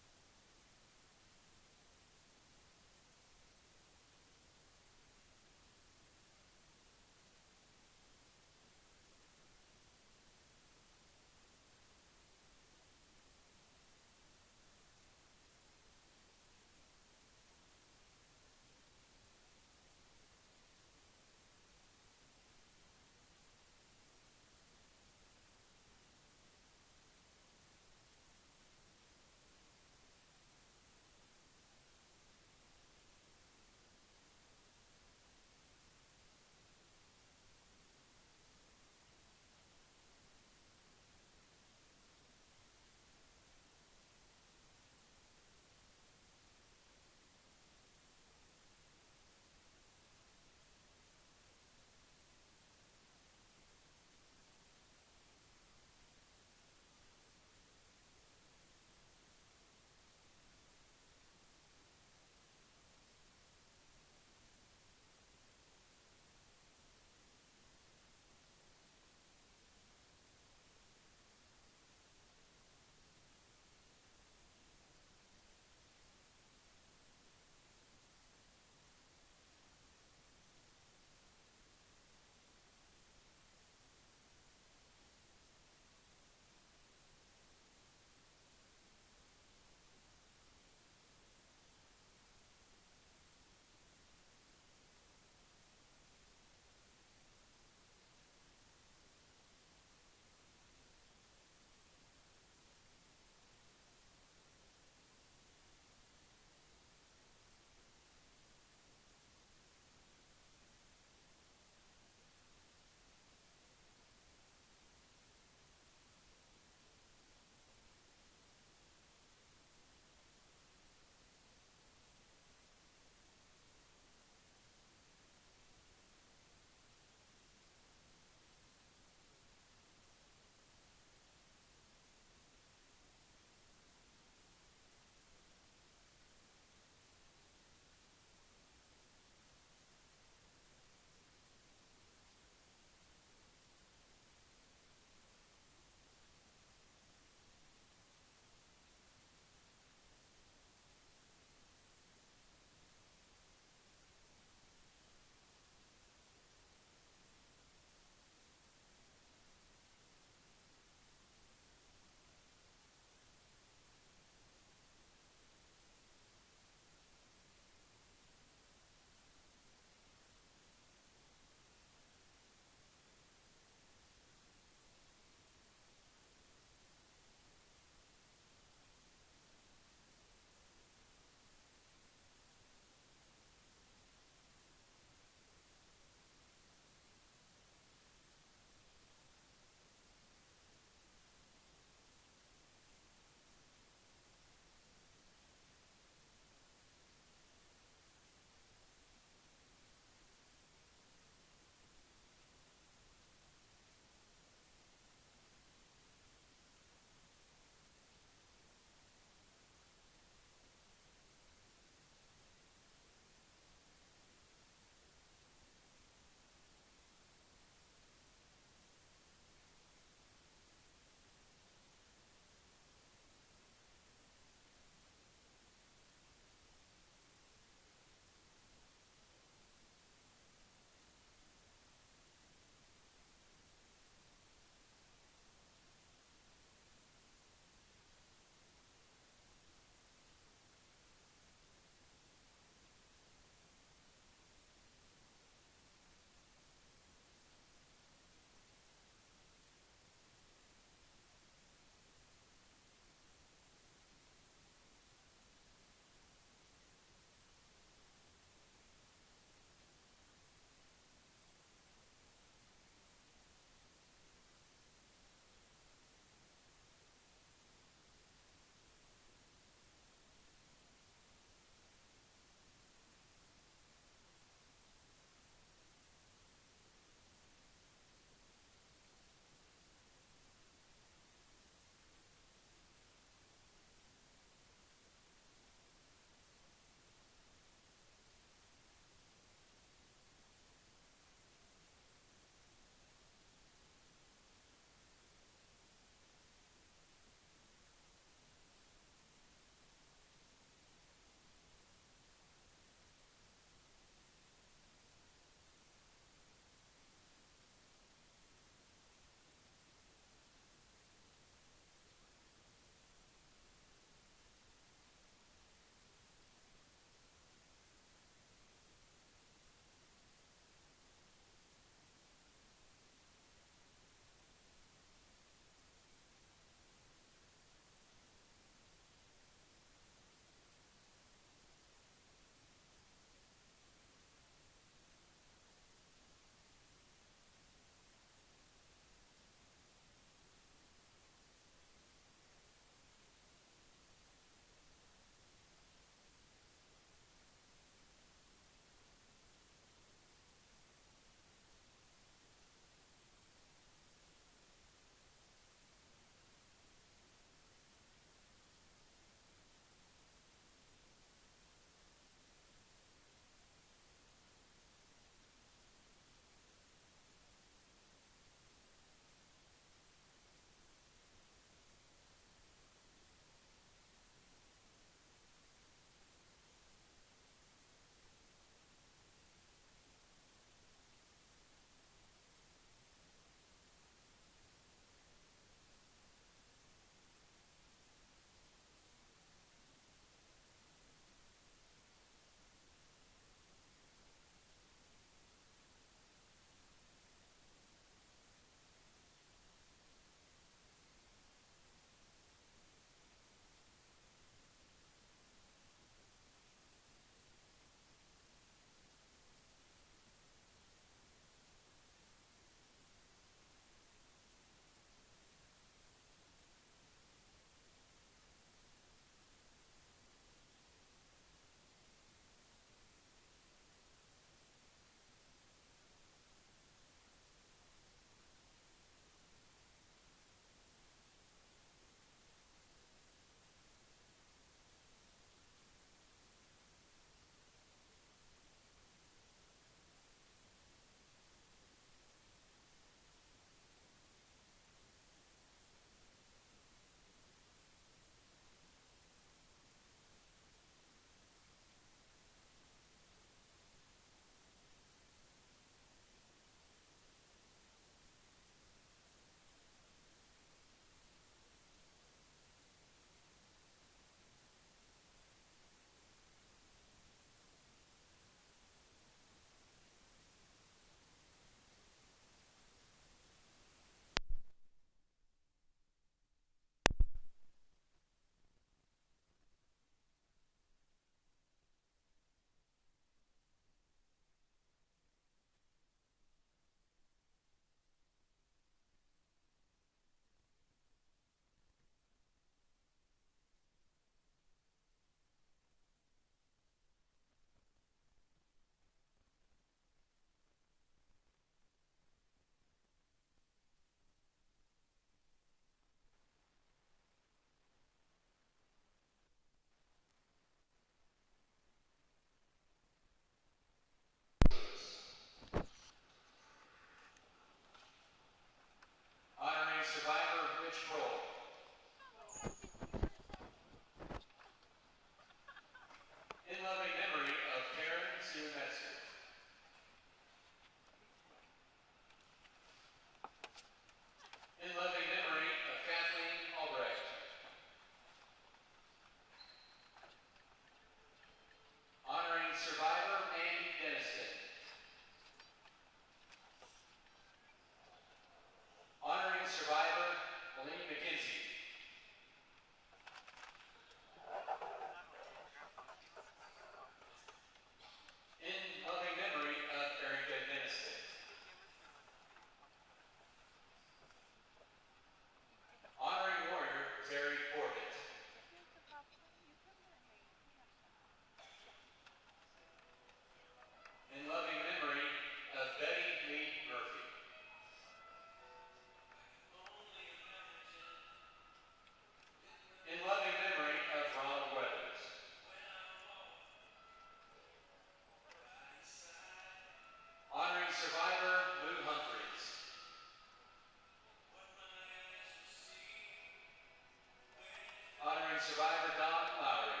survivor Don Lowry.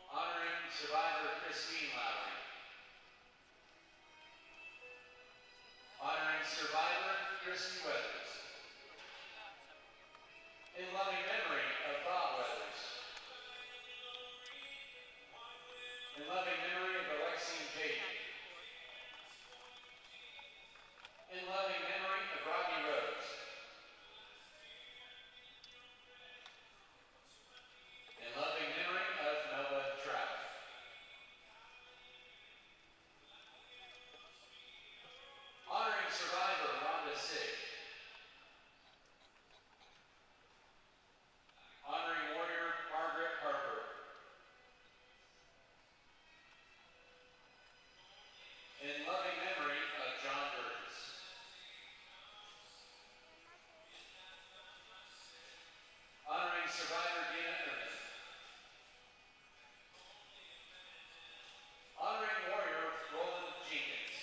Honoring survivor Christine Lowry. Honoring survivor Christy Weathers. In loving memory of Bob Weathers. In loving memory of Alexine Payton. In loving memory of Rodney Rose. In loving memory of Melba Trout. Honoring survivor Rhonda Sig. Honoring warrior Margaret Harper. In loving memory of John Burgess. Honoring survivor Dina Erman. Honoring warrior Roland Jenkins.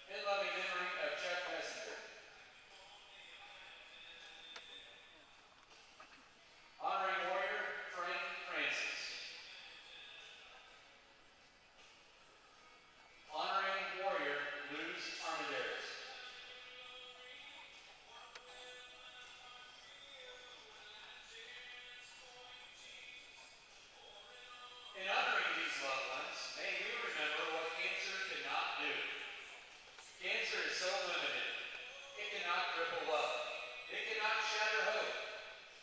In loving memory of Chuck Messenger. Honoring warrior Frank Francis. Honoring warrior Luz Armendariz. In honoring these loved ones, may we remember what cancer cannot do. Cancer is so limited. It cannot cripple love. It cannot shatter hope.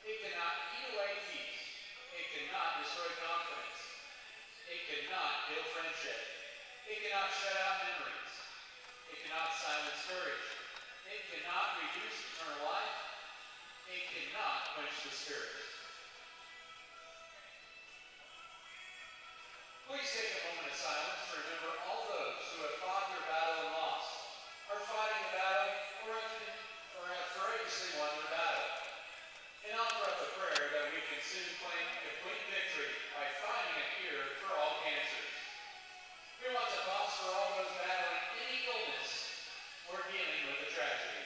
It cannot eat away peace. It cannot destroy confidence. It cannot kill friendship. It cannot shut out memories. It cannot silence courage. It cannot reduce eternal life. It cannot quench the spirit. Please take a moment of silence to remember all those who have fought their battle and lost, are fighting the battle, or have courageously won their battle. And offer up a prayer that we can soon claim complete victory by finding a cure for all cancers. We want to pause for all those battling any illness or dealing with a tragedy.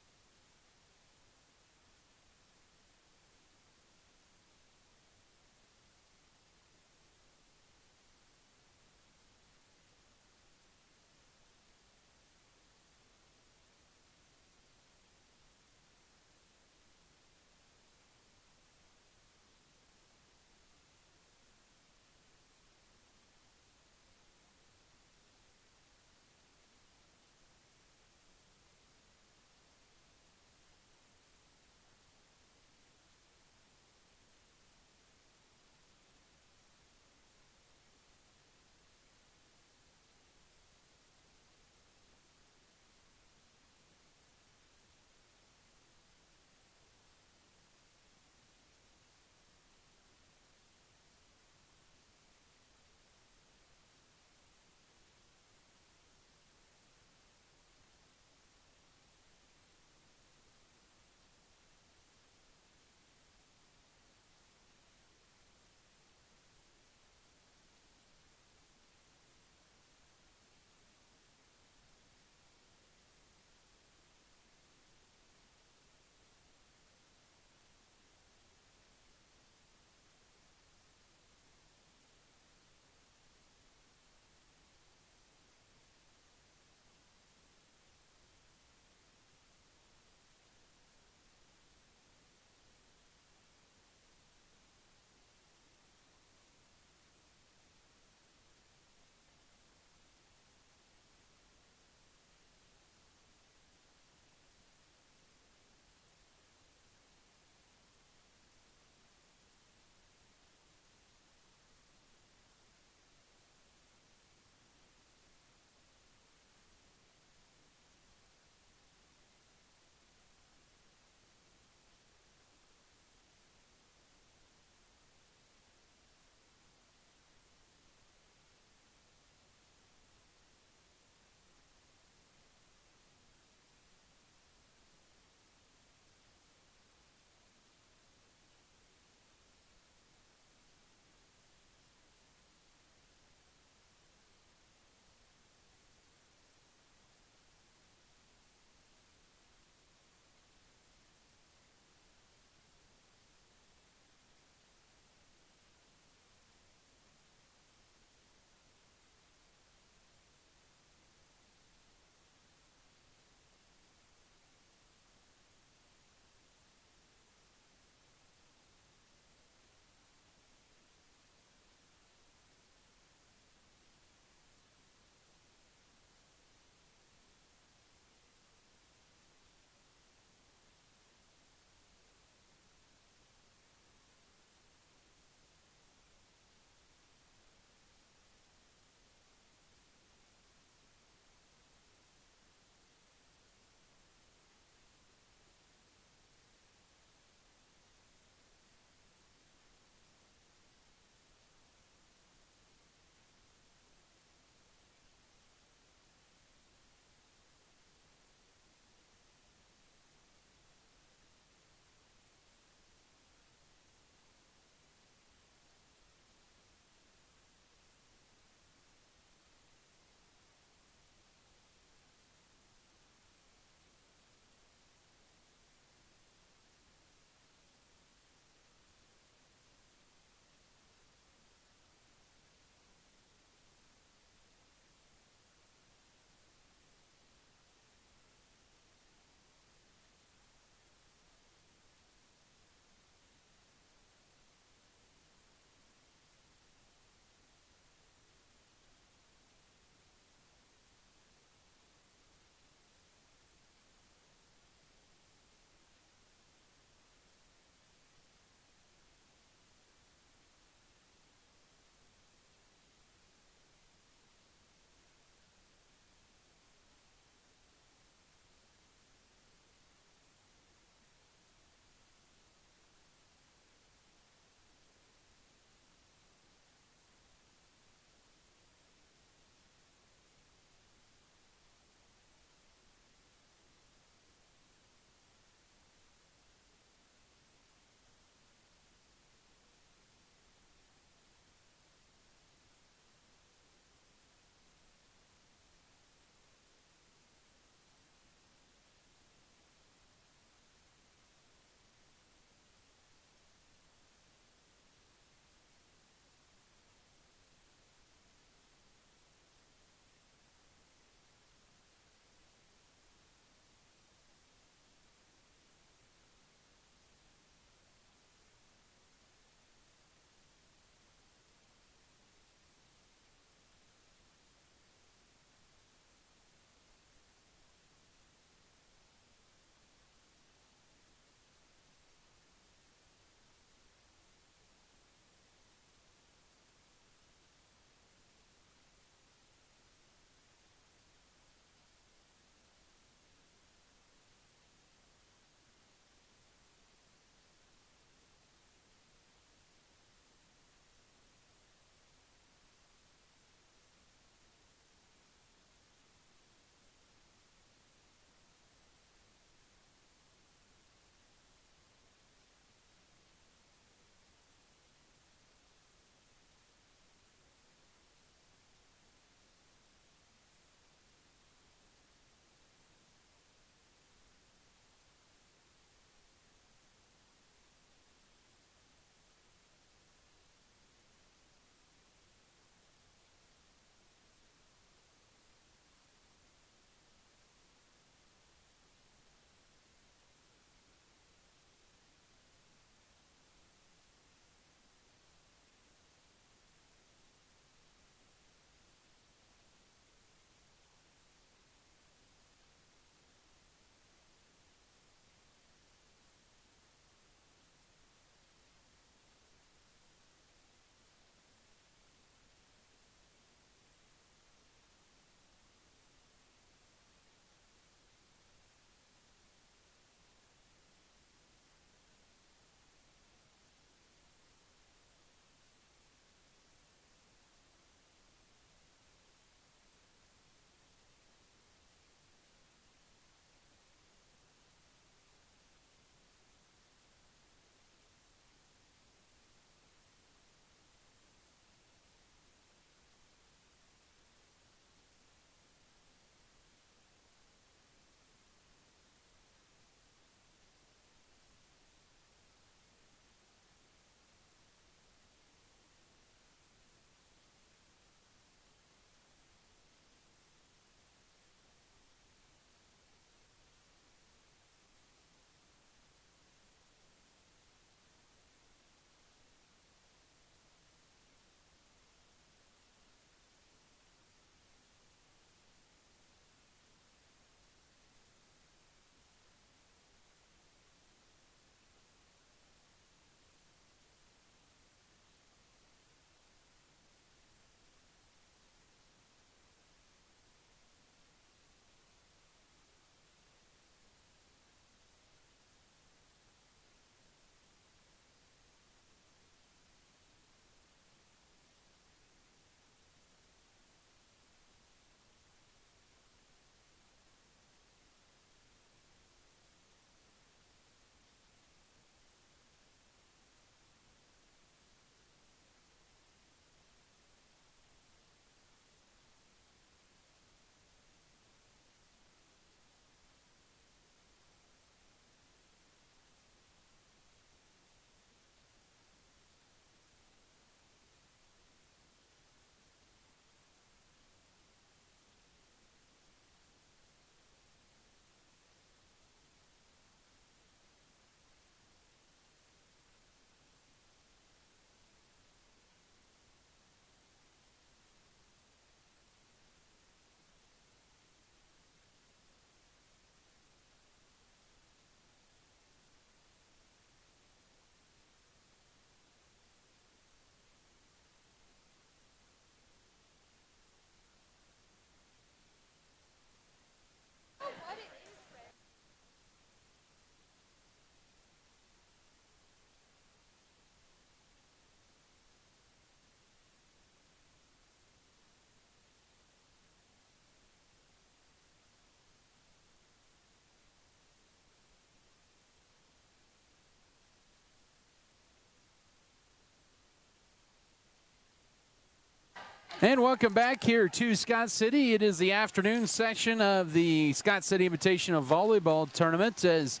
And welcome back here to Scott City. It is the afternoon session of the Scott City Invitational Volleyball Tournament as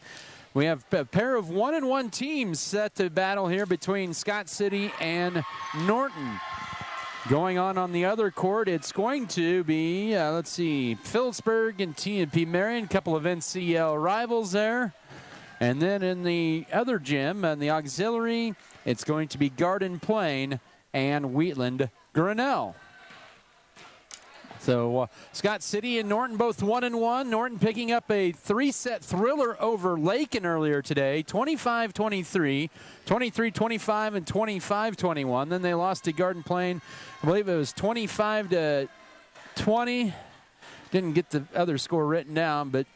we have a pair of 1-1 teams set to battle here between Scott City and Norton. Going on the other court, it's going to be, let's see, Phillipsburg and T&P Marion, a couple of NCL rivals there. And then in the other gym, in the auxiliary, it's going to be Garden Plain and Wheatland Grinnell. So Scott City and Norton both 1-1. Norton picking up a 3-set thriller over Laken earlier today, 25-23, 23-25, and 25-21. Then they lost to Garden Plain. I believe it was 25-20. Didn't get the other score written down, but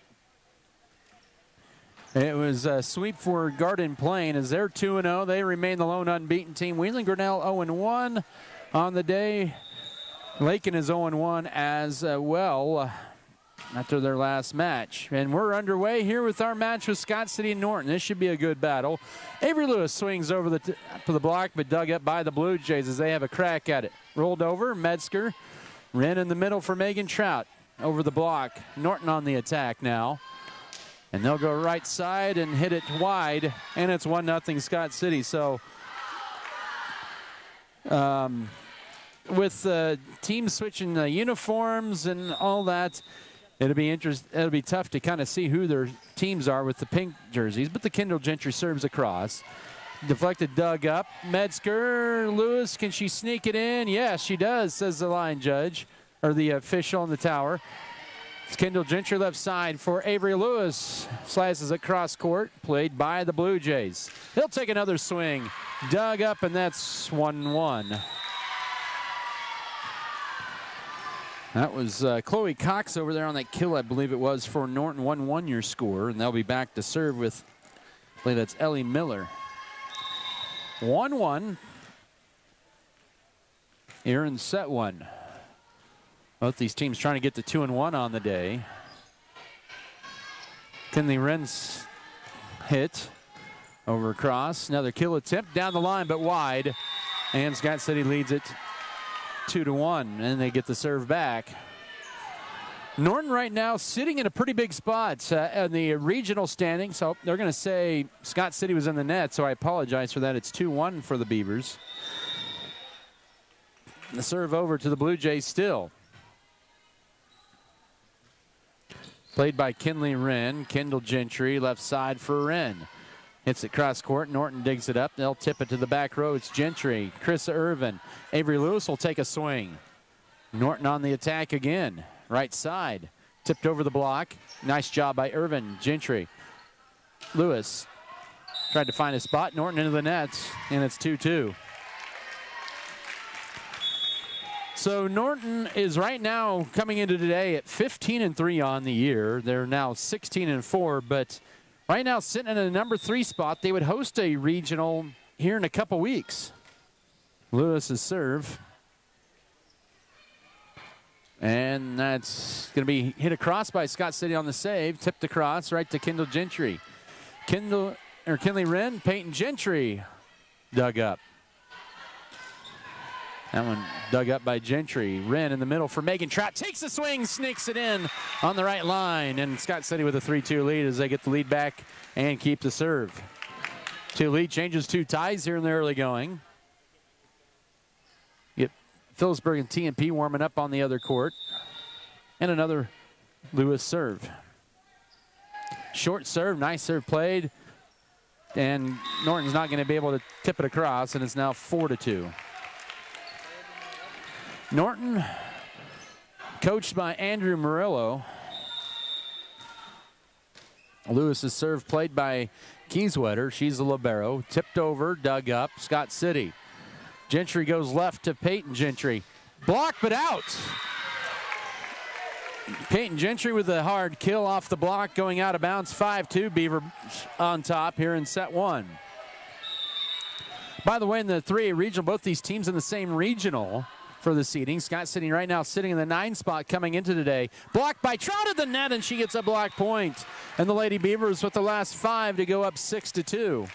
it was a sweep for Garden Plain as they're 2-0. They remain the lone unbeaten team. Wheatland Grinnell 0-1 on the day. Laken is 0-1 as well after their last match. And we're underway here with our match with Scott City and Norton. This should be a good battle. Avery Lewis swings over to the block, but dug up by the Blue Jays as they have a crack at it. Rolled over, Metzger. Ran in the middle for Megan Trout. Over the block. Norton on the attack now. And they'll go right side and hit it wide. And it's 1-0 Scott City. So, with teams switching uniforms and all that, it'll be tough to kind of see who their teams are with the pink jerseys. But the Kendall Gentry serves across. Deflected, dug up. Metzger, Lewis, can she sneak it in? Yes, she does, says the line judge, or the official in the tower. It's Kendall Gentry left side for Avery Lewis. Slices across court, played by the Blue Jays. He'll take another swing. Dug up, and that's 1-1. That was Chloe Cox over there on that kill, I believe it was, for Norton. 1-1 your score, and they'll be back to serve with, I believe that's Ellie Miller. 1-1 here in set one. Both these teams trying to get to 2-1 on the day. Kinley Wren's hit over across. Another kill attempt down the line, but wide. And Scott City leads it 2-1, and they get the serve back. Norton right now sitting in a pretty big spot in the regional standing. So they're going to say Scott City was in the net, so I apologize for that. It's 2-1 for the Beavers. The serve over to the Blue Jays still. Played by Kinley Wren. Kendall Gentry left side for Wren. Hits it cross court. Norton digs it up. They'll tip it to the back row. It's Gentry. Chris Irvin. Avery Lewis will take a swing. Norton on the attack again. Right side. Tipped over the block. Nice job by Irvin. Gentry. Lewis tried to find a spot. Norton into the net, and it's 2-2. So Norton is right now coming into today at 15-3 on the year. They're now 16-4, but right now sitting in a number 3 spot. They would host a regional here in a couple weeks. Lewis's serve. And that's going to be hit across by Scott City on the save. Tipped across right to Kendall Gentry. Kinley Wren, Peyton Gentry dug up. That one dug up by Gentry. Wren in the middle for Megan Trout. Takes the swing, sneaks it in on the right line. And Scott City with a 3-2 lead as they get the lead back and keep the serve. 2 lead changes 2 ties here in the early going. Get Phillipsburg and T&P warming up on the other court. And another Lewis serve. Short serve, nice serve played. And Norton's not going to be able to tip it across, and it's now 4-2. Norton, coached by Andrew Murillo. Lewis's serve played by Kieswetter. She's the libero. Tipped over, dug up. Scott City. Gentry goes left to Peyton Gentry. Blocked, but out. Peyton Gentry with a hard kill off the block, going out of bounds. 5-2, Beaver on top here in set one. By the way, in the 3A regional, both these teams in the same regional for the seeding. Scott City right now sitting in the 9 spot coming into today. Blocked by Trout at the net, and she gets a block point. And the Lady Beavers with the last 5 to go up 6-2.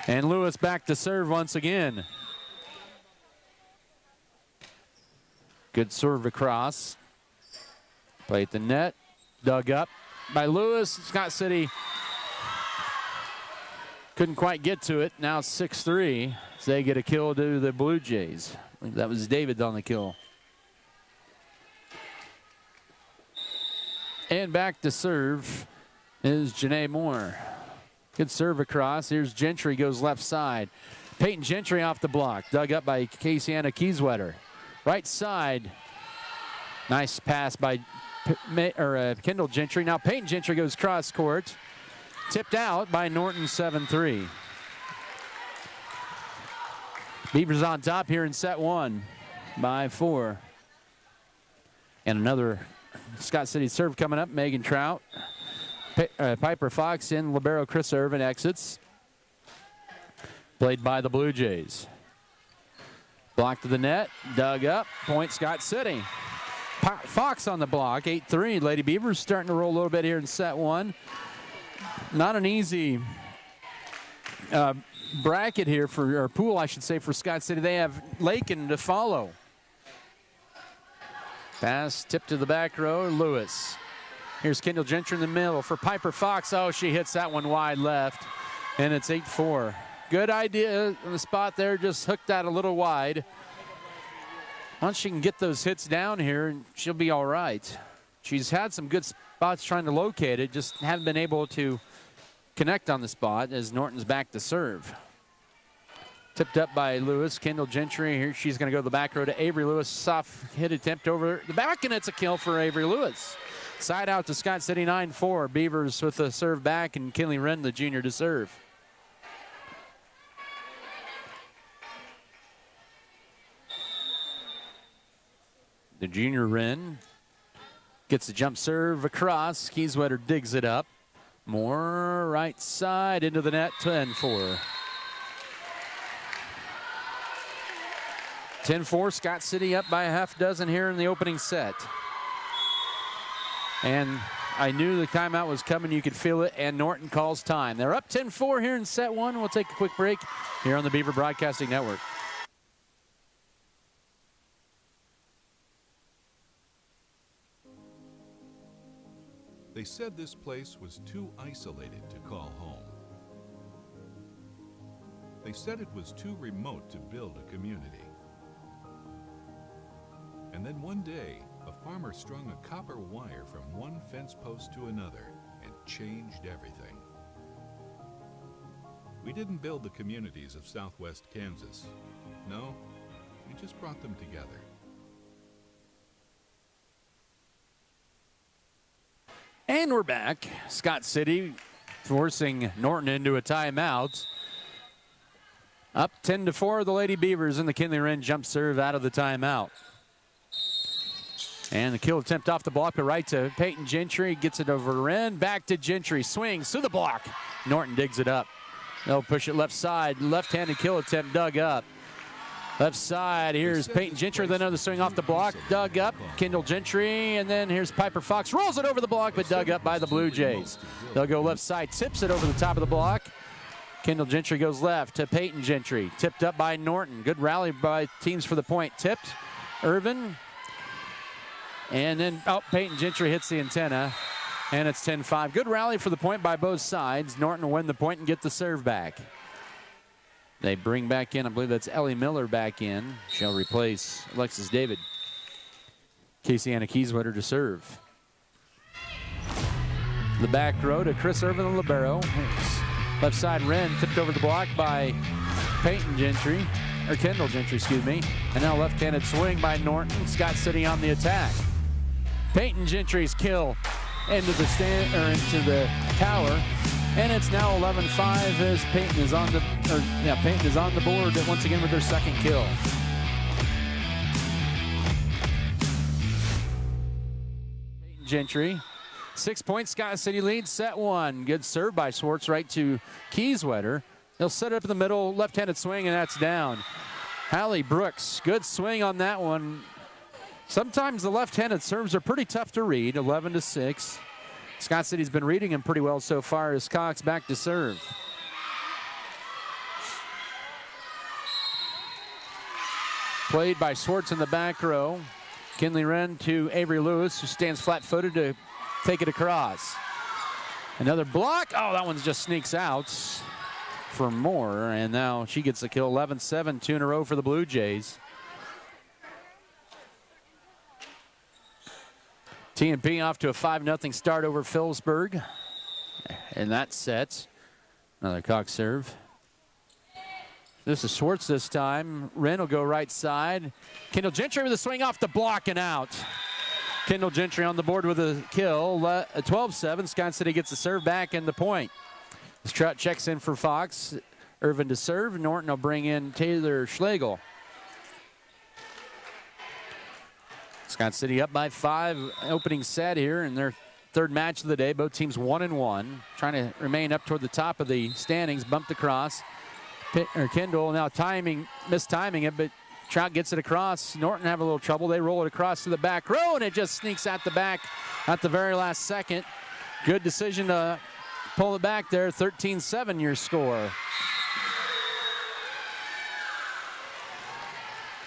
And Lewis back to serve once again. Good serve across. Play at the net. Dug up by Lewis. Scott City couldn't quite get to it. Now 6-3 as they get a kill to the Blue Jays. I believe that was David on the kill. And back to serve is Janae Moore. Good serve across. Here's Gentry, goes left side. Peyton Gentry off the block. Dug up by Casey-Anna Kieswetter. Right side. Nice pass by Kendall Gentry. Now Peyton Gentry goes cross court. Tipped out by Norton, 7-3. Beavers on top here in set 1 by 4. And another Scott City serve coming up. Megan Trout. Piper Fox in. Libero Chris Irvin exits. Played by the Blue Jays. Block to the net. Dug up. Point Scott City. Fox on the block. 8-3. Lady Beavers starting to roll a little bit here in set 1. Not an easy bracket here or pool, I should say, for Scott City. They have Laken to follow. Pass, tip to the back row, Lewis. Here's Kendall Gentry in the middle for Piper Fox. Oh, she hits that one wide left, and it's 8-4. Good idea in the spot there, just hooked that a little wide. Once she can get those hits down here, she'll be all right. She's had some good spots trying to locate it, just haven't been able to connect on the spot as Norton's back to serve. Tipped up by Lewis. Kendall Gentry. Here she's going to go to the back row to Avery Lewis. Soft hit attempt over the back, and it's a kill for Avery Lewis. Side out to Scott City, 9-4. Beavers with the serve back, and Kinley Wren, the junior, to serve. The junior Wren gets the jump serve across. Kieswetter digs it up. Moore right side into the net, 10-4. 10-4, Scott City up by a half dozen here in the opening set. And I knew the timeout was coming. You could feel it, and Norton calls time. They're up 10-4 here in set 1. We'll take a quick break here on the Beaver Broadcasting Network. They said this place was too isolated to call home. They said it was too remote to build a community. And then one day, a farmer strung a copper wire from one fence post to another and changed everything. We didn't build the communities of Southwest Kansas. No, we just brought them together. And we're back. Scott City forcing Norton into a timeout. Up 10-4, the Lady Beavers, and the Kinley Wren jump serve out of the timeout. And the kill attempt off the block, but right to Peyton Gentry. Gets it over Wren. Back to Gentry. Swings through the block. Norton digs it up. They'll push it left side. Left-handed kill attempt dug up. Left side, here's Peyton Gentry, then another swing off the block, dug up, Kendall Gentry, and then here's Piper Fox, rolls it over the block, but dug up by the Blue Jays. They'll go left side, tips it over the top of the block. Kendall Gentry goes left to Peyton Gentry, tipped up by Norton. Good rally by teams for the point, tipped, Irvin, and then, Peyton Gentry hits the antenna, and it's 10-5. Good rally for the point by both sides. Norton will win the point and get the serve back. They bring back in, I believe that's Ellie Miller back in. She'll replace Alexis David. Casey-Anna Kieswetter to serve. The back row to Chris Irvin, the libero. Left side, Wren tipped over the block by Peyton Gentry, or Kendall Gentry, excuse me. And now left-handed swing by Norton. Scott City on the attack. Peyton Gentry's kill into the stand, or into the tower. And it's now 11-5 as Peyton is on the board once again with their second kill. Peyton Gentry, 6 points. Scott City leads set 1. Good serve by Swartz right to Kieswetter. He'll set it up in the middle, left-handed swing, and that's down. Hallie Brooks, good swing on that one. Sometimes the left-handed serves are pretty tough to read. 11-6. Scott City's been reading him pretty well so far as Cox back to serve. Played by Swartz in the back row. Kinley Wren to Avery Lewis, who stands flat-footed to take it across. Another block. Oh, that one just sneaks out for more, and now she gets the kill. 11-7, 2 in a row for the Blue Jays. T&P off to a 5-0 start over Phillipsburg. And that sets another cock serve. This is Schwartz this time. Wren will go right side. Kendall Gentry with a swing off the block and out. Kendall Gentry on the board with a kill. 12-7. Scott City gets the serve back and the point. Strout checks in for Fox. Irvin to serve. Norton will bring in Taylor Schlegel. Scott City up by 5 opening set here in their third match of the day. Both teams 1-1. Trying to remain up toward the top of the standings. Bumped across. Kendall now mistiming it, but Trout gets it across. Norton have a little trouble. They roll it across to the back row, and it just sneaks out the back at the very last second. Good decision to pull it back there. 13-7 your score.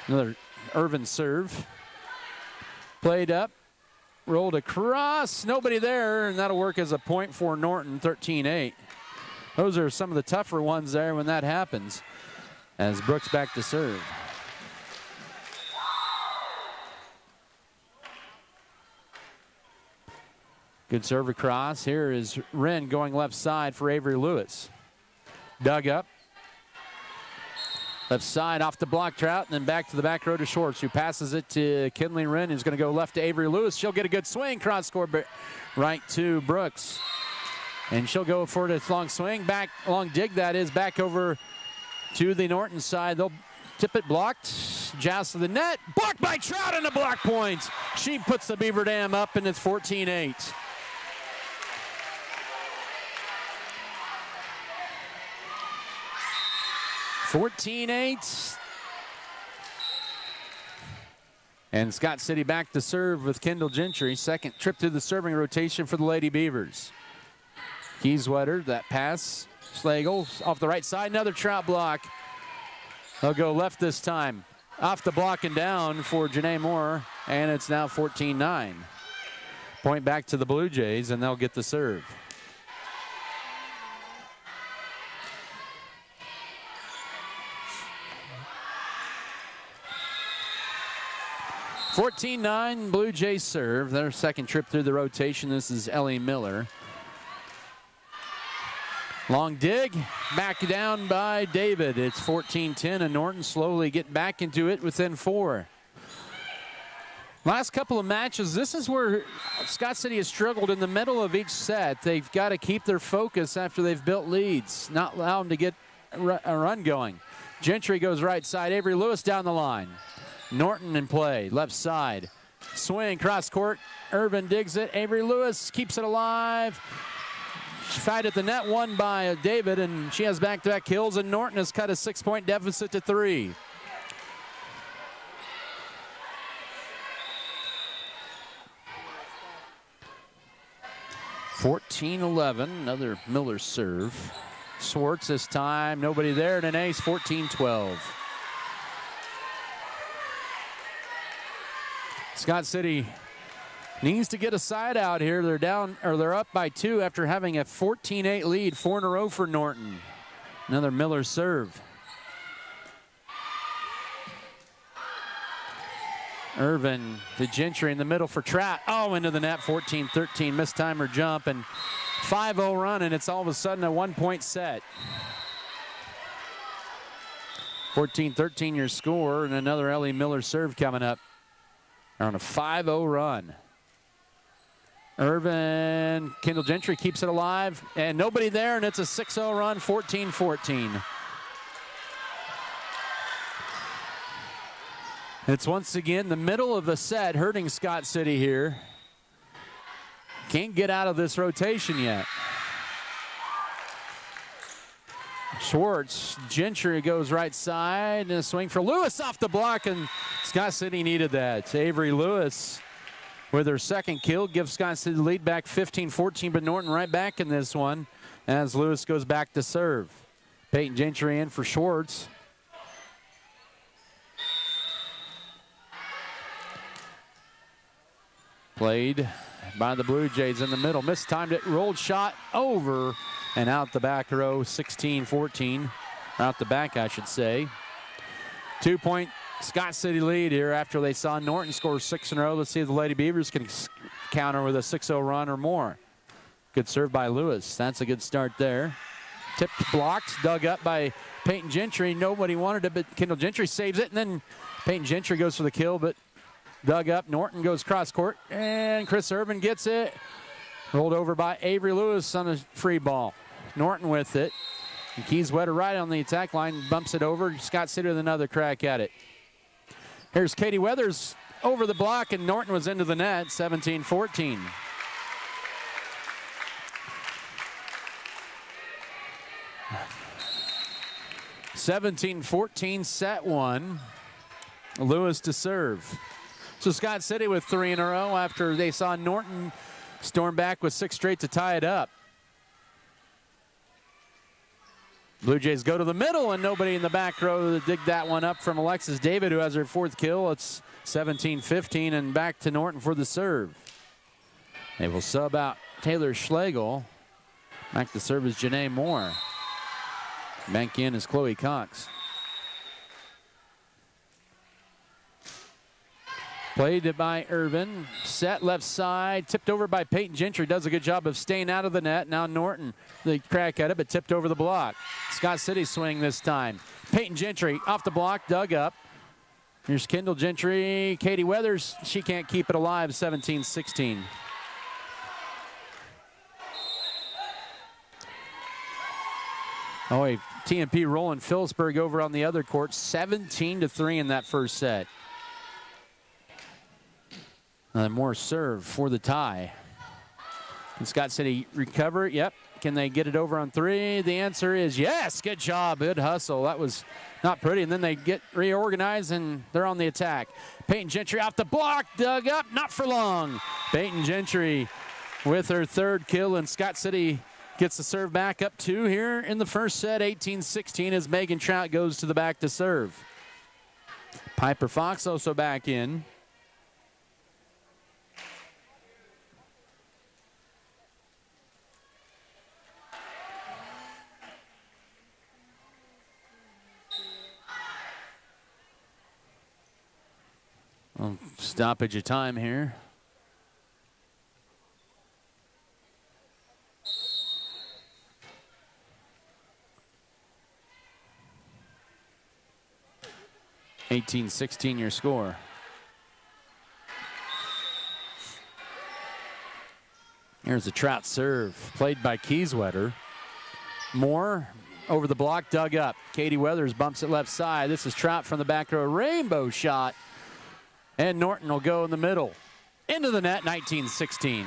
Another Irvin serve. Played up, rolled across, nobody there, and that'll work as a point for Norton, 13-8. Those are some of the tougher ones there when that happens. As Brooks back to serve. Good serve across. Here is Wren going left side for Avery Lewis. Dug up. Left side off the block, Trout, and then back to the back row to Schwartz, who passes it to Kinley Wren, who's going to go left to Avery Lewis. She'll get a good swing, cross court, but right to Brooks. And she'll go for this long swing, back, long dig that is, back over to the Norton side. They'll tip it blocked, joust to the net, blocked by Trout on the block point. She puts the Beaver Dam up, and it's 14-8. And Scott City back to serve with Kendall Gentry. Second trip through the serving rotation for the Lady Beavers. Kieswetter, that pass. Schlegel off the right side, another Trout block. They'll go left this time. Off the block and down for Janae Moore, and it's now 14-9. Point back to the Blue Jays, and they'll get the serve. 14-9, Blue Jays serve. Their second trip through the rotation. This is Ellie Miller. Long dig, back down by David. It's 14-10, and Norton slowly get back into it within 4. Last couple of matches, this is where Scott City has struggled in the middle of each set. They've got to keep their focus after they've built leads, not allow them to get a run going. Gentry goes right side, Avery Lewis down the line. Norton in play, left side. Swing, cross court, Irvin digs it, Avery Lewis keeps it alive. Fight at the net, won by David, and she has back-to-back kills, and Norton has cut a 6-point deficit to 3. (14-11), another Miller serve. Schwartz this time, nobody there, and an ace, 14-12. Scott City needs to get a side out here. They're down, or they're up by 2 after having a 14-8 lead, 4 in a row for Norton. Another Miller serve. Irvin to Gentry in the middle for Trout. Oh, into the net, 14-13, missed timer jump, and 5-0 run, and it's all of a sudden a 1-point set. 14-13 your score, and another Ellie Miller serve coming up. On a 5-0 run. Irvin, Kendall Gentry keeps it alive, and nobody there, and it's a 6-0 run, 14-14. It's once again the middle of the set hurting Scott City here. Can't get out of this rotation yet. Schwartz, Gentry goes right side, and a swing for Lewis off the block, and Scott City needed that. Avery Lewis with her second kill gives Scott City the lead back 15-14, but Norton right back in this one as Lewis goes back to serve. Peyton Gentry in for Schwartz. Played by the Blue Jays in the middle. Mistimed it, rolled shot over and out the back row, 16-14. Out the back, I should say. 2-point Scott City lead here after they saw Norton score 6 in a row. Let's see if the Lady Beavers can counter with a 6-0 run or more. Good serve by Lewis. That's a good start there. Tipped, blocked, dug up by Peyton Gentry. Nobody wanted it, but Kendall Gentry saves it, and then Peyton Gentry goes for the kill, but dug up. Norton goes cross court, and Chris Irvin gets it. Rolled over by Avery Lewis on a free ball. Norton with it. And Kieswetter right on the attack line, bumps it over. Scott City with another crack at it. Here's Katie Weathers over the block, and Norton was into the net, 17-14. Set one. Lewis to serve. So Scott City with 3 in a row after they saw Norton storm back with 6 straight to tie it up. Blue Jays go to the middle, and nobody in the back row to dig that one up from Alexis David, who has her 4th kill. It's 17-15, and back to Norton for the serve. They will sub out Taylor Schlegel. Back to serve is Janae Moore. Back in is Chloe Cox. Played by Irvin. Set left side. Tipped over by Peyton Gentry. Does a good job of staying out of the net. Now Norton, the crack at it, but tipped over the block. Scott City swing this time. Peyton Gentry off the block, dug up. Here's Kendall Gentry. Katie Weathers, she can't keep it alive, 17-16. Oh, wait, TMP rolling Phillipsburg over on the other court, 17-3 in that first set. More serve for the tie. Can Scott City recover it? Yep. Can they get it over on 3? The answer is yes. Good job. Good hustle. That was not pretty. And then they get reorganized, and they're on the attack. Peyton Gentry off the block. Dug up. Not for long. Peyton Gentry with her 3rd kill, and Scott City gets the serve back up 2 here in the first set, 18-16, as Megan Trout goes to the back to serve. Piper Fox also back in. Stoppage of time here. (18-16) your score. Here's the Trout serve, played by Kieswetter. Moore over the block, dug up. Katie Weathers bumps it left side. This is Trout from the back row, rainbow shot. And Norton will go in the middle. Into the net, 19-16.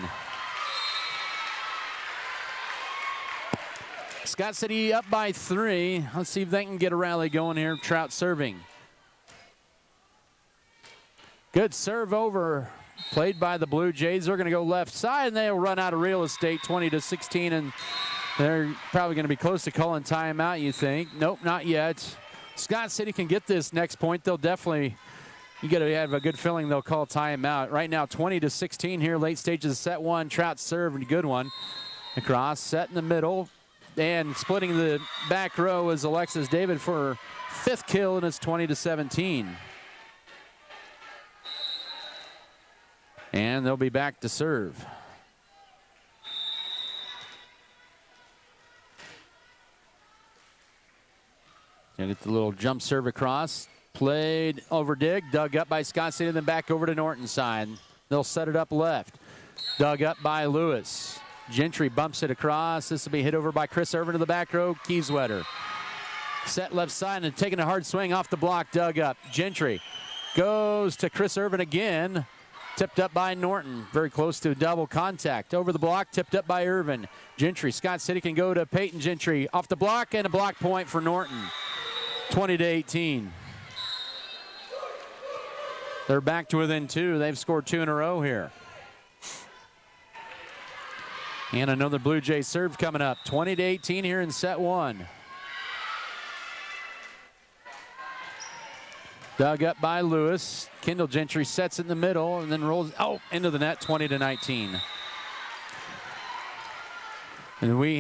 Scott City up by 3. Let's see if they can get a rally going here. Trout serving. Good serve over, played by the Blue Jays. They're going to go left side, and they'll run out of real estate, 20-16, and they're probably going to be close to calling timeout, you think. Nope, not yet. Scott City can get this next point. They'll definitely... You got to have a good feeling they'll call timeout. Right now, 20-16 here, late stages of set 1. Trout serve, a good one. Across, set in the middle. And splitting the back row is Alexis David for her 5th kill, and it's 20-17. And they'll be back to serve. Gonna get the little jump serve across. Played over dig, dug up by Scott City, then back over to Norton side. They'll set it up left. Dug up by Lewis. Gentry bumps it across. This will be hit over by Chris Irvin to the back row. Kieswetter. Set left side and taking a hard swing off the block, dug up. Gentry goes to Chris Irvin again. Tipped up by Norton. Very close to double contact. Over the block, tipped up by Irvin. Gentry, Scott City can go to Peyton Gentry. Off the block, and a block point for Norton. 20-18. They're back to within 2. They've scored 2 in a row here. And another Blue Jay serve coming up. 20-18 here in set 1. Dug up by Lewis. Kendall Gentry sets in the middle and then rolls into the net, 20-19. And we're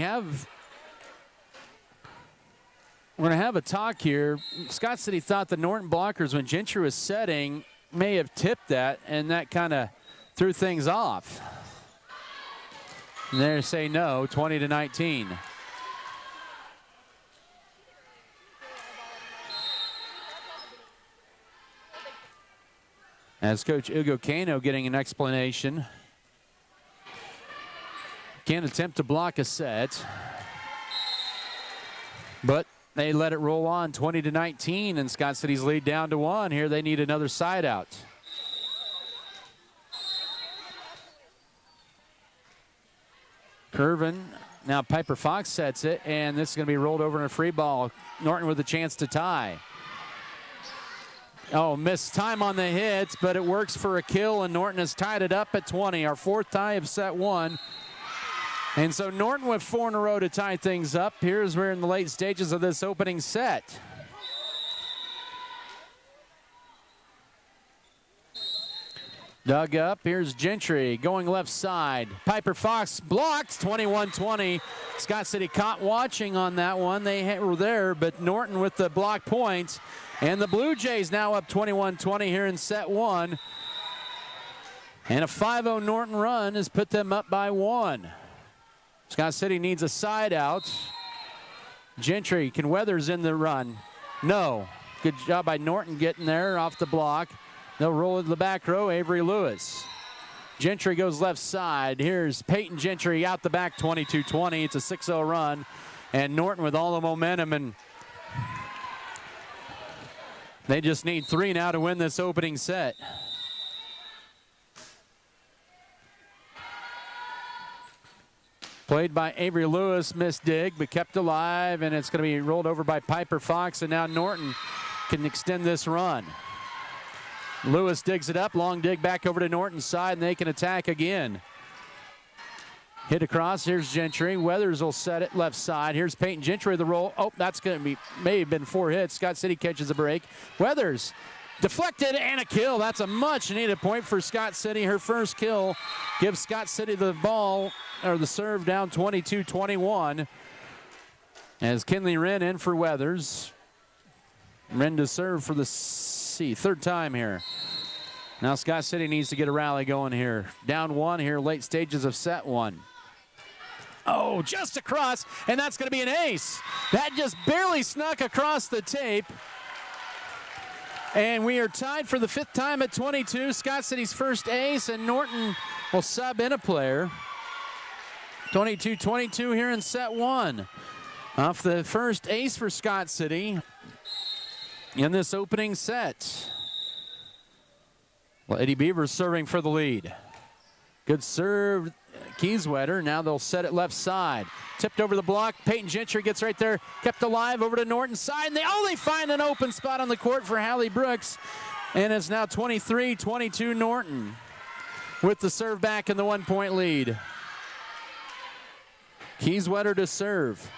going to have a talk here. Scott City thought the Norton blockers, when Gentry was setting, may have tipped that, and that kind of threw things off. And they say no, 20-19. As Coach Ugo Cano getting an explanation. Can't attempt to block a set. But they let it roll on, 20-19, and Scott City's lead down to 1. Here they need another side out. Curvin, now Piper Fox sets it, and this is going to be rolled over in a free ball. Norton with a chance to tie. Oh, missed time on the hits, but it works for a kill, and Norton has tied it up at 20. Our 4th tie of set 1. And so Norton with 4 in a row to tie things up. Here's we're in the late stages of this opening set. Dug up, here's Gentry going left side. Piper Fox blocked, 21-20. Scott City caught watching on that one. They were there, but Norton with the block points. And the Blue Jays now up 21-20 here in set 1. And a 5-0 Norton run has put them up by 1. Scott City needs a side out. Gentry, can Weathers in the run? No. Good job by Norton getting there off the block. They'll roll into the back row, Avery Lewis. Gentry goes left side. Here's Peyton Gentry out the back, 22-20. It's a 6-0 run. And Norton with all the momentum, and they just need 3 now to win this opening set. Played by Avery Lewis, missed dig, but kept alive, and it's going to be rolled over by Piper Fox, and now Norton can extend this run. Lewis digs it up, long dig back over to Norton's side, and they can attack again. Hit across, here's Gentry. Weathers will set it left side. Here's Peyton Gentry, the roll. Oh, that's going to be, may have been 4 hits. Scott City catches a break. Weathers deflected and a kill. That's a much needed point for Scott City. Her first kill gives Scott City the ball, or the serve, down 22-21. As Kinley Wren in for Weathers. Wren to serve for the 3rd time here. Now Scott City needs to get a rally going here. Down 1 here, late stages of set 1. Oh, just across, and that's going to be an ace. That just barely snuck across the tape. And we are tied for the 5th time at 22. Scott City's first ace, and Norton will sub in a player. 22-22 here in set 1. Off the first ace for Scott City in this opening set. Well, Eddie Beavers serving for the lead. Good serve, Kieswetter. Now they'll set it left side. Tipped over the block. Peyton Gentry gets right there. Kept alive over to Norton's side. And they find an open spot on the court for Hallie Brooks. And it's now 23-22 Norton with the serve back in the 1-point lead. Kieswetter to serve.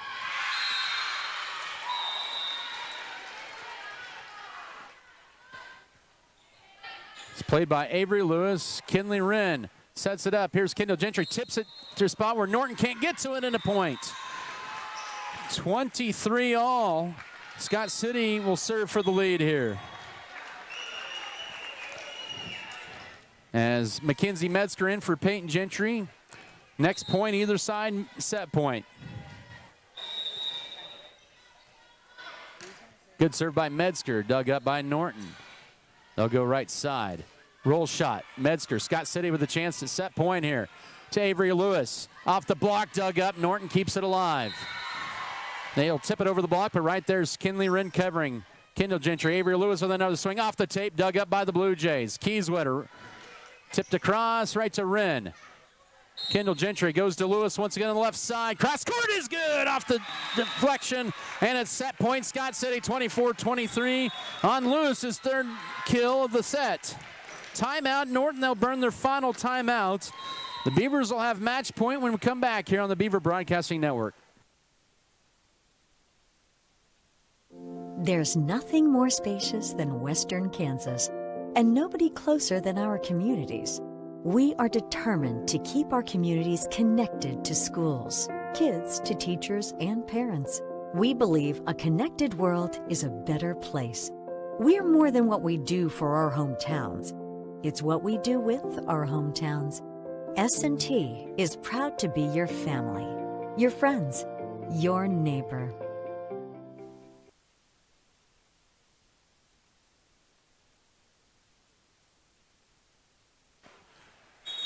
It's played by Avery Lewis. Kinley Wren sets it up. Here's Kendall Gentry. Tips it to a spot where Norton can't get to it, and a point. 23 all. Scott City will serve for the lead here. As Mackenzie Metzger in for Peyton Gentry. Next point either side, set point. Good serve by Metzger, dug up by Norton. They'll go right side. Roll shot, Metzger. Scott City with a chance to set point here. To Avery Lewis. Off the block, dug up. Norton keeps it alive. They'll tip it over the block, but right there's Kinley Wren covering Kendall Gentry. Avery Lewis with another swing off the tape, dug up by the Blue Jays. Kieswetter tipped across, right to Wren. Kendall Gentry goes to Lewis once again on the left side. Cross court is good off the deflection, and it's set point. Scott City 24-23 on Lewis's 3rd kill of the set. Timeout, Norton, they'll burn their final timeout. The Beavers will have match point when we come back here on the Beaver Broadcasting Network. There's nothing more spacious than Western Kansas, and nobody closer than our communities. We are determined to keep our communities connected to schools, kids to teachers and parents. We believe a connected world is a better place. We're more than what we do for our hometowns. It's what we do with our hometowns. S&T is proud to be your family, your friends, your neighbor.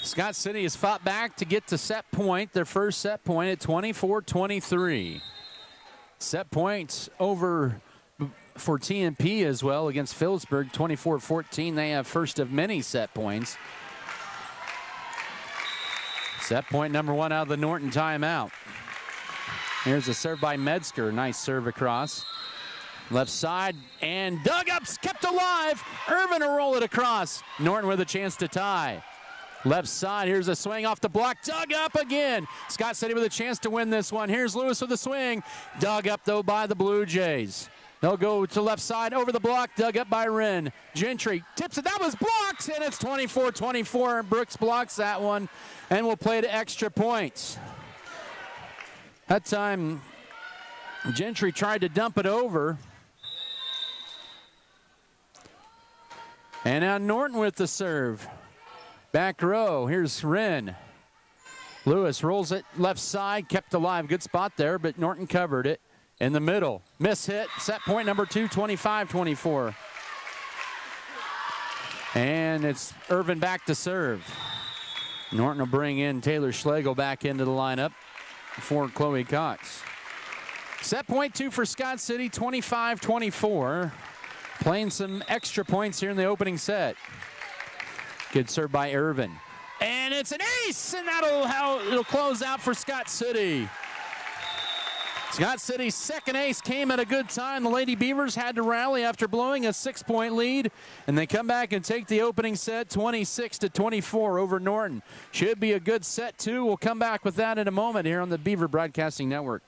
Scott City has fought back to get to set point, their first set point at 24-23. Set points over for TMP as well against Phillipsburg, 24-14. They have first of many set points. Set point number one out of the Norton timeout. Here's a serve by Metzger. Nice serve across. Left side and dug up, kept alive. Irvin will roll it across. Norton with a chance to tie. Left side, here's a swing off the block, dug up again. Scott City with a chance to win this one. Here's Lewis with a swing, dug up though by the Blue Jays. They'll go to left side, over the block, dug up by Wren. Gentry tips it, that was blocked, and it's 24-24, and Brooks blocks that one, and we'll play to extra points. That time, Gentry tried to dump it over. And now Norton with the serve. Back row, here's Wren. Lewis rolls it left side, kept alive. Good spot there, but Norton covered it. In the middle, miss hit. Set point number two, 25-24. And it's Irvin back to serve. Norton will bring in Taylor Schlegel back into the lineup for Chloe Cox. Set point two for Scott City, 25-24. Playing some extra points here in the opening set. Good serve by Irvin. And it's an ace, and it'll close out for Scott City. Scott City's second ace came at a good time. The Lady Beavers had to rally after blowing a 6-point lead, and they come back and take the opening set 26-24 over Norton. Should be a good set, too. We'll come back with that in a moment here on the Beaver Broadcasting Network.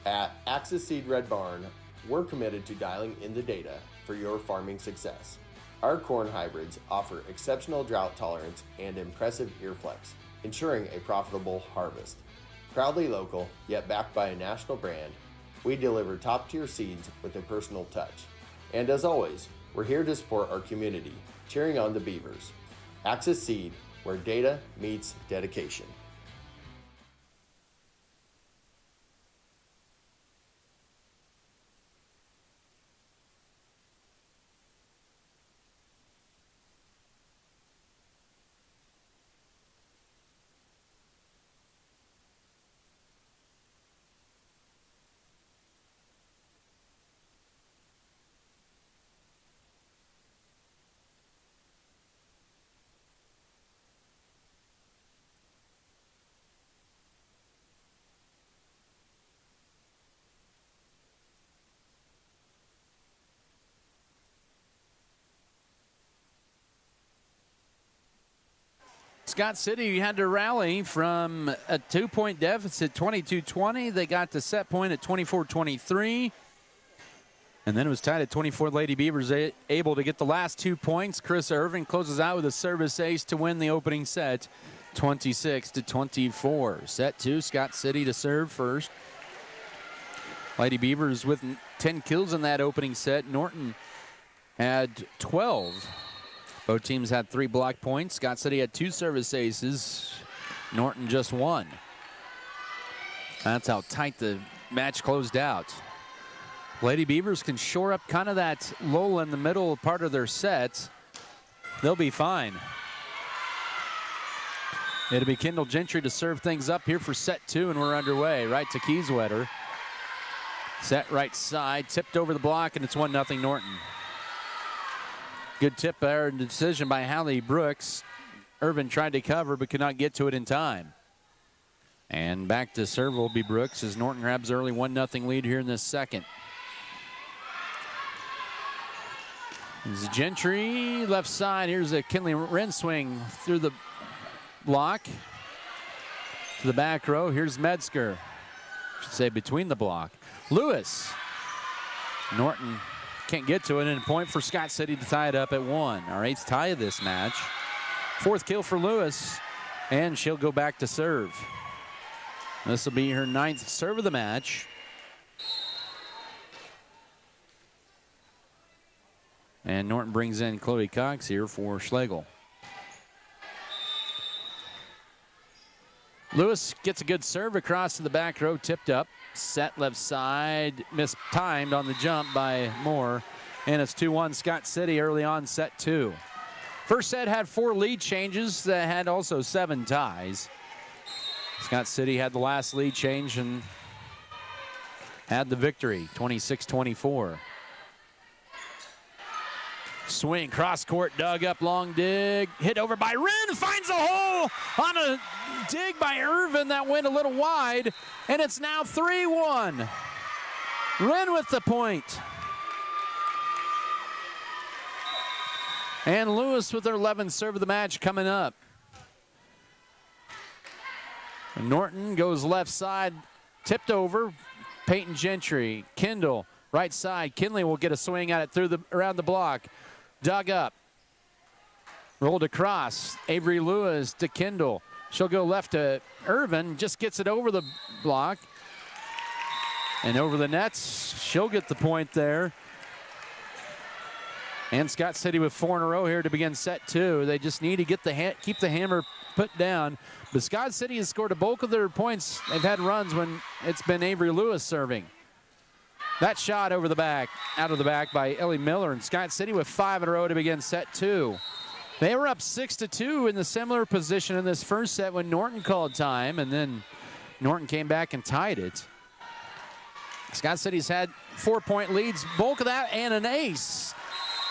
At Axis Seed Red Barn, we're committed to dialing in the data for your farming success. Our corn hybrids offer exceptional drought tolerance and impressive ear flex, ensuring a profitable harvest. Proudly local, yet backed by a national brand, we deliver top-tier seeds with a personal touch. And as always, we're here to support our community, cheering on the Beavers. Axis Seed, where data meets dedication. Scott City had to rally from a 2-point deficit, 22-20. They got to set point at 24-23. And then it was tied at 24. Lady Beavers able to get the last 2 points. Chris Irvin closes out with a service ace to win the opening set, 26-24. Set two, Scott City to serve first. Lady Beavers with 10 kills in that opening set. Norton had 12. Both teams had 3 block points. Scott City had 2 service aces. Norton just 1. That's how tight the match closed out. Lady Beavers can shore up kind of that lull in the middle part of their set. They'll be fine. It'll be Kendall Gentry to serve things up here for set 2, and we're underway. Right to Kieswetter. Set right side, tipped over the block, and it's 1-0 Norton. Good tip there and decision by Hallie Brooks. Irvin tried to cover but could not get to it in time. And back to serve will be Brooks as Norton grabs early 1-0 lead here in this second. There's Gentry left side. Here's a Kinley Wren swing through the block. to the back row. Here's Metzger. Should say between the block. Lewis. Norton can't get to it, and a point for Scott City to tie it up at 1. Our 8th tie of this match. 4th kill for Lewis, and she'll go back to serve. This will be her 9th serve of the match. And Norton brings in Chloe Cox here for Schlegel. Lewis gets a good serve across to the back row, tipped up. Set left side, mistimed on the jump by Moore. And it's 2-1 Scott City early on set 2. First set had 4 lead changes that had also 7 ties. Scott City had the last lead change and had the victory, 26-24. Swing, cross court, dug up, long dig, hit over by Wren, finds a hole on a dig by Irvin that went a little wide, and it's now 3-1. Wren with the point. And Lewis with their 11th serve of the match coming up. And Norton goes left side, tipped over, Peyton Gentry, Kendall, right side, Kinley will get a swing at it through around the block. Dug up, rolled across, Avery Lewis to Kendall. She'll go left to Irvin, just gets it over the block. And over the nets, she'll get the point there. And Scott City with 4 in a row here to begin set 2. They just need to get keep the hammer put down. But Scott City has scored a bulk of their points. They've had runs when it's been Avery Lewis serving. That shot over the back, out of the back by Ellie Miller, and Scott City with 5 in a row to begin set 2. They were up 6-2 in the similar position in this first set when Norton called time, and then Norton came back and tied it. Scott City's had 4-point leads, bulk of that, and an ace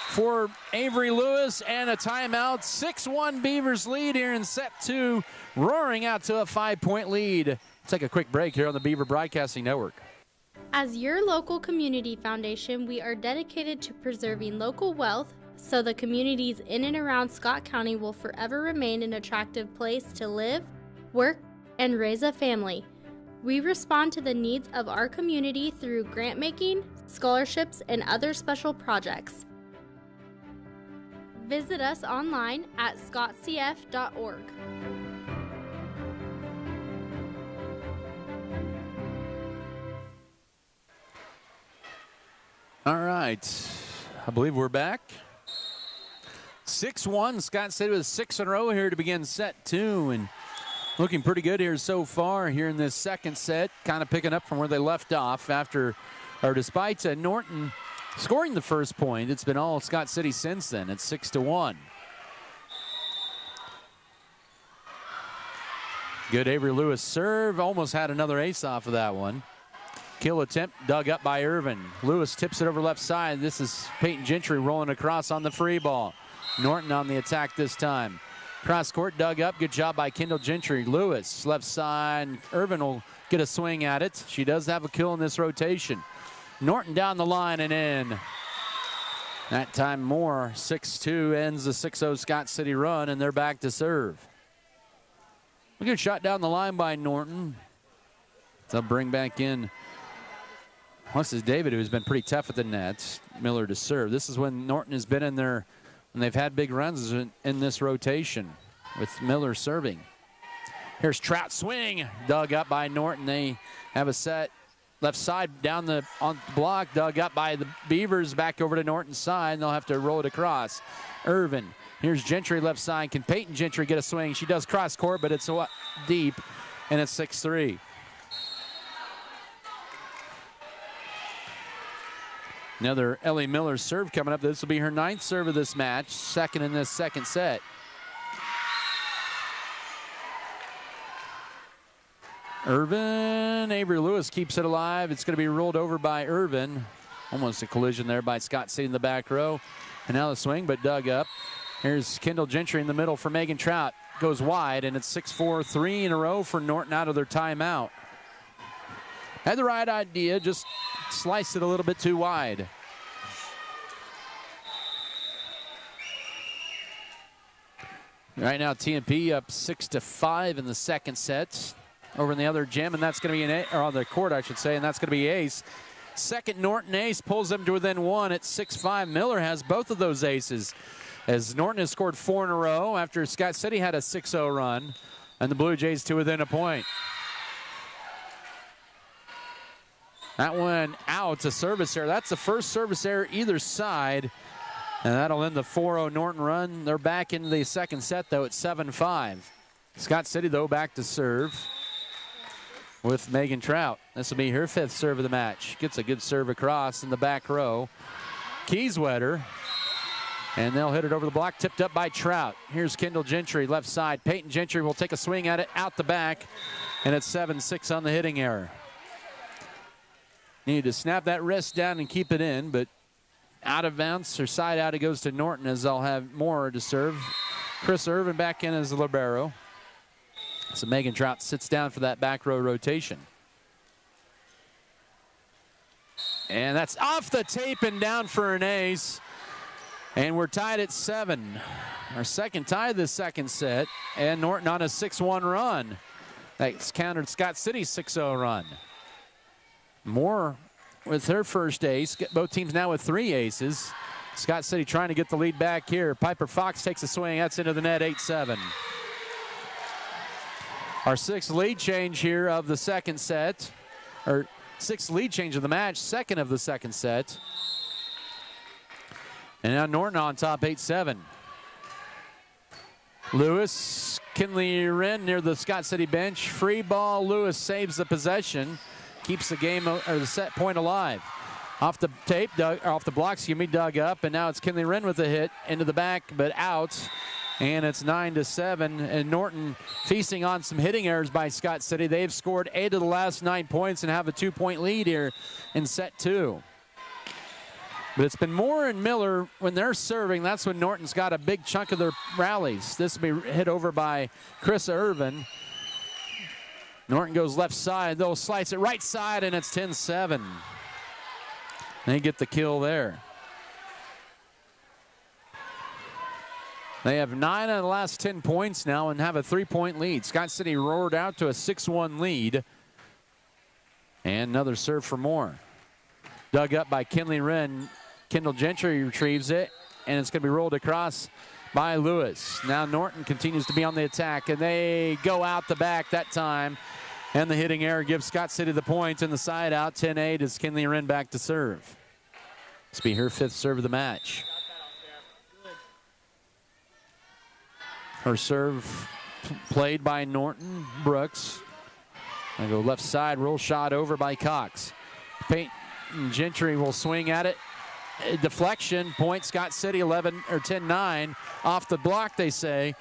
for Avery Lewis, and a timeout. 6-1 Beavers lead here in set 2, roaring out to a 5-point lead. Let's take a quick break here on the Beaver Broadcasting Network. As your local community foundation, we are dedicated to preserving local wealth so the communities in and around Scott County will forever remain an attractive place to live, work, and raise a family. We respond to the needs of our community through grant making, scholarships, and other special projects. Visit us online at scottcf.org. All right, I believe we're back. 6-1, Scott City with 6 in a row here to begin set 2, and looking pretty good here so far here in this second set, kind of picking up from where they left off despite Norton scoring the first point. It's been all Scott City since then. It's 6-1. Good Avery Lewis serve, almost had another ace off of that one. Kill attempt dug up by Irvin. Lewis tips it over left side. This is Peyton Gentry rolling across on the free ball. Norton on the attack this time. Cross court dug up. Good job by Kendall Gentry. Lewis left side. Irvin will get a swing at it. She does have a kill in this rotation. Norton down the line and in. That time more. 6-2 ends the 6-0 Scott City run, and they're back to serve. A good shot down the line by Norton. They'll bring back in this is David, who's been pretty tough at the nets. Miller to serve. This is when Norton has been in there, and they've had big runs in this rotation with Miller serving. Here's Trout swing, dug up by Norton. They have a set left side on the block, dug up by the Beavers, back over to Norton's side, and they'll have to roll it across. Irvin, here's Gentry left side. Can Peyton Gentry get a swing? She does cross court, but it's deep, and it's 6-3. Another Ellie Miller serve coming up. This will be her 9th serve of this match, second in this second set. Irvin, Avery Lewis keeps it alive. It's going to be rolled over by Irvin. Almost a collision there by Scott City in the back row. And now the swing, but dug up. Here's Kendall Gentry in the middle for Megan Trout. Goes wide, and it's 6-4, 3 in a row for Norton out of their timeout. Had the right idea, just sliced it a little bit too wide. Right now, TMP up 6-5 in the second set. over in the other gym, and that's going to be or on the court, I should say, and that's going to be ace. Second Norton ace pulls them to within 1 at 6-5. Miller has both of those aces, as Norton has scored 4 in a row after Scott City had a 6-0 run, and the Blue Jays to within a point. That one out, a service error. That's the first service error either side, and that'll end the 4-0 Norton run. They're back in the second set, though, at 7-5. Scott City, though, back to serve with Megan Trout. This will be her 5th serve of the match. Gets a good serve across in the back row. Kieswetter, and they'll hit it over the block, tipped up by Trout. Here's Kendall Gentry, left side. Peyton Gentry will take a swing at it out the back, and it's 7-6 on the hitting error. Need to snap that wrist down and keep it in, but out of bounds or side out, it goes to Norton, as they'll have more to serve. Chris Irvin back in as the libero. So Megan Trout sits down for that back row rotation. And that's off the tape and down for an ace. And we're tied at 7. Our second tie of the second set. And Norton on a 6-1 run. That's countered Scott City's 6-0 run. Moore with her first ace. Both teams now with 3 aces. Scott City trying to get the lead back here. Piper Fox takes a swing. That's into the net, 8-7. Our 6th lead change here of the second set, or 6th lead change of the match, second of the second set. And now Norton on top, 8-7. Lewis, Kinley Wren near the Scott City bench. Free ball, Lewis saves the possession, keeps the game, or the set point alive. Off the tape, off the block, dug up, and now it's Kinley Wren with a hit into the back, but out. And it's 9-7, and Norton feasting on some hitting errors by Scott City. They've scored 8 of the last 9 points and have a 2-point lead here in set 2. But it's been Moore and Miller when they're serving. That's when Norton's got a big chunk of their rallies. This will be hit over by Chris Irvin. Norton goes left side. They'll slice it right side, and it's 10-7. They get the kill there. They have 9 out of the last 10 points now and have a 3-point lead. Scott City roared out to a 6-1 lead. And another serve for Moore. Dug up by Kinley Wren. Kendall Gentry retrieves it, and it's going to be rolled across by Lewis. Now Norton continues to be on the attack, and they go out the back that time. And the hitting error gives Scott City the point, and the side out, 10-8, as Kinley Wren back to serve. This will be her 5th serve of the match. Her serve played by Norton Brooks. I go left side, roll shot over by Cox. Peyton Gentry will swing at it. A deflection, point Scott City 10-9. Off the block, they say.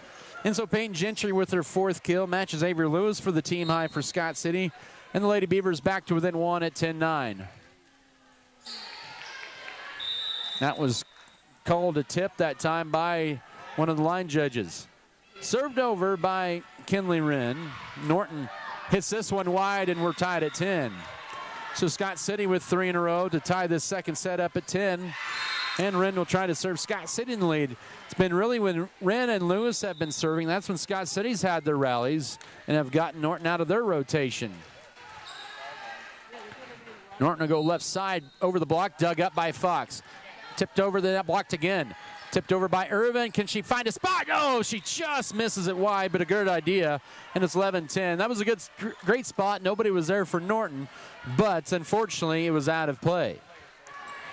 And so Peyton Gentry with her 4th kill matches Avery Lewis for the team high for Scott City. And the Lady Beavers back to within 1 at 10-9. That was called a tip that time by one of the line judges. Served over by Kinley Wren. Norton hits this one wide, and we're tied at 10. So Scott City with 3 in a row to tie this second set up at 10. And Wren will try to serve Scott City in the lead. It's been really when Wren and Lewis have been serving, that's when Scott City's had their rallies and have gotten Norton out of their rotation. Norton will go left side over the block, dug up by Fox. Tipped over, then blocked again. Tipped over by Irvin. Can she find a spot? No, she just misses it wide, but a good idea. And it's 11-10. That was a great spot. Nobody was there for Norton, but unfortunately it was out of play.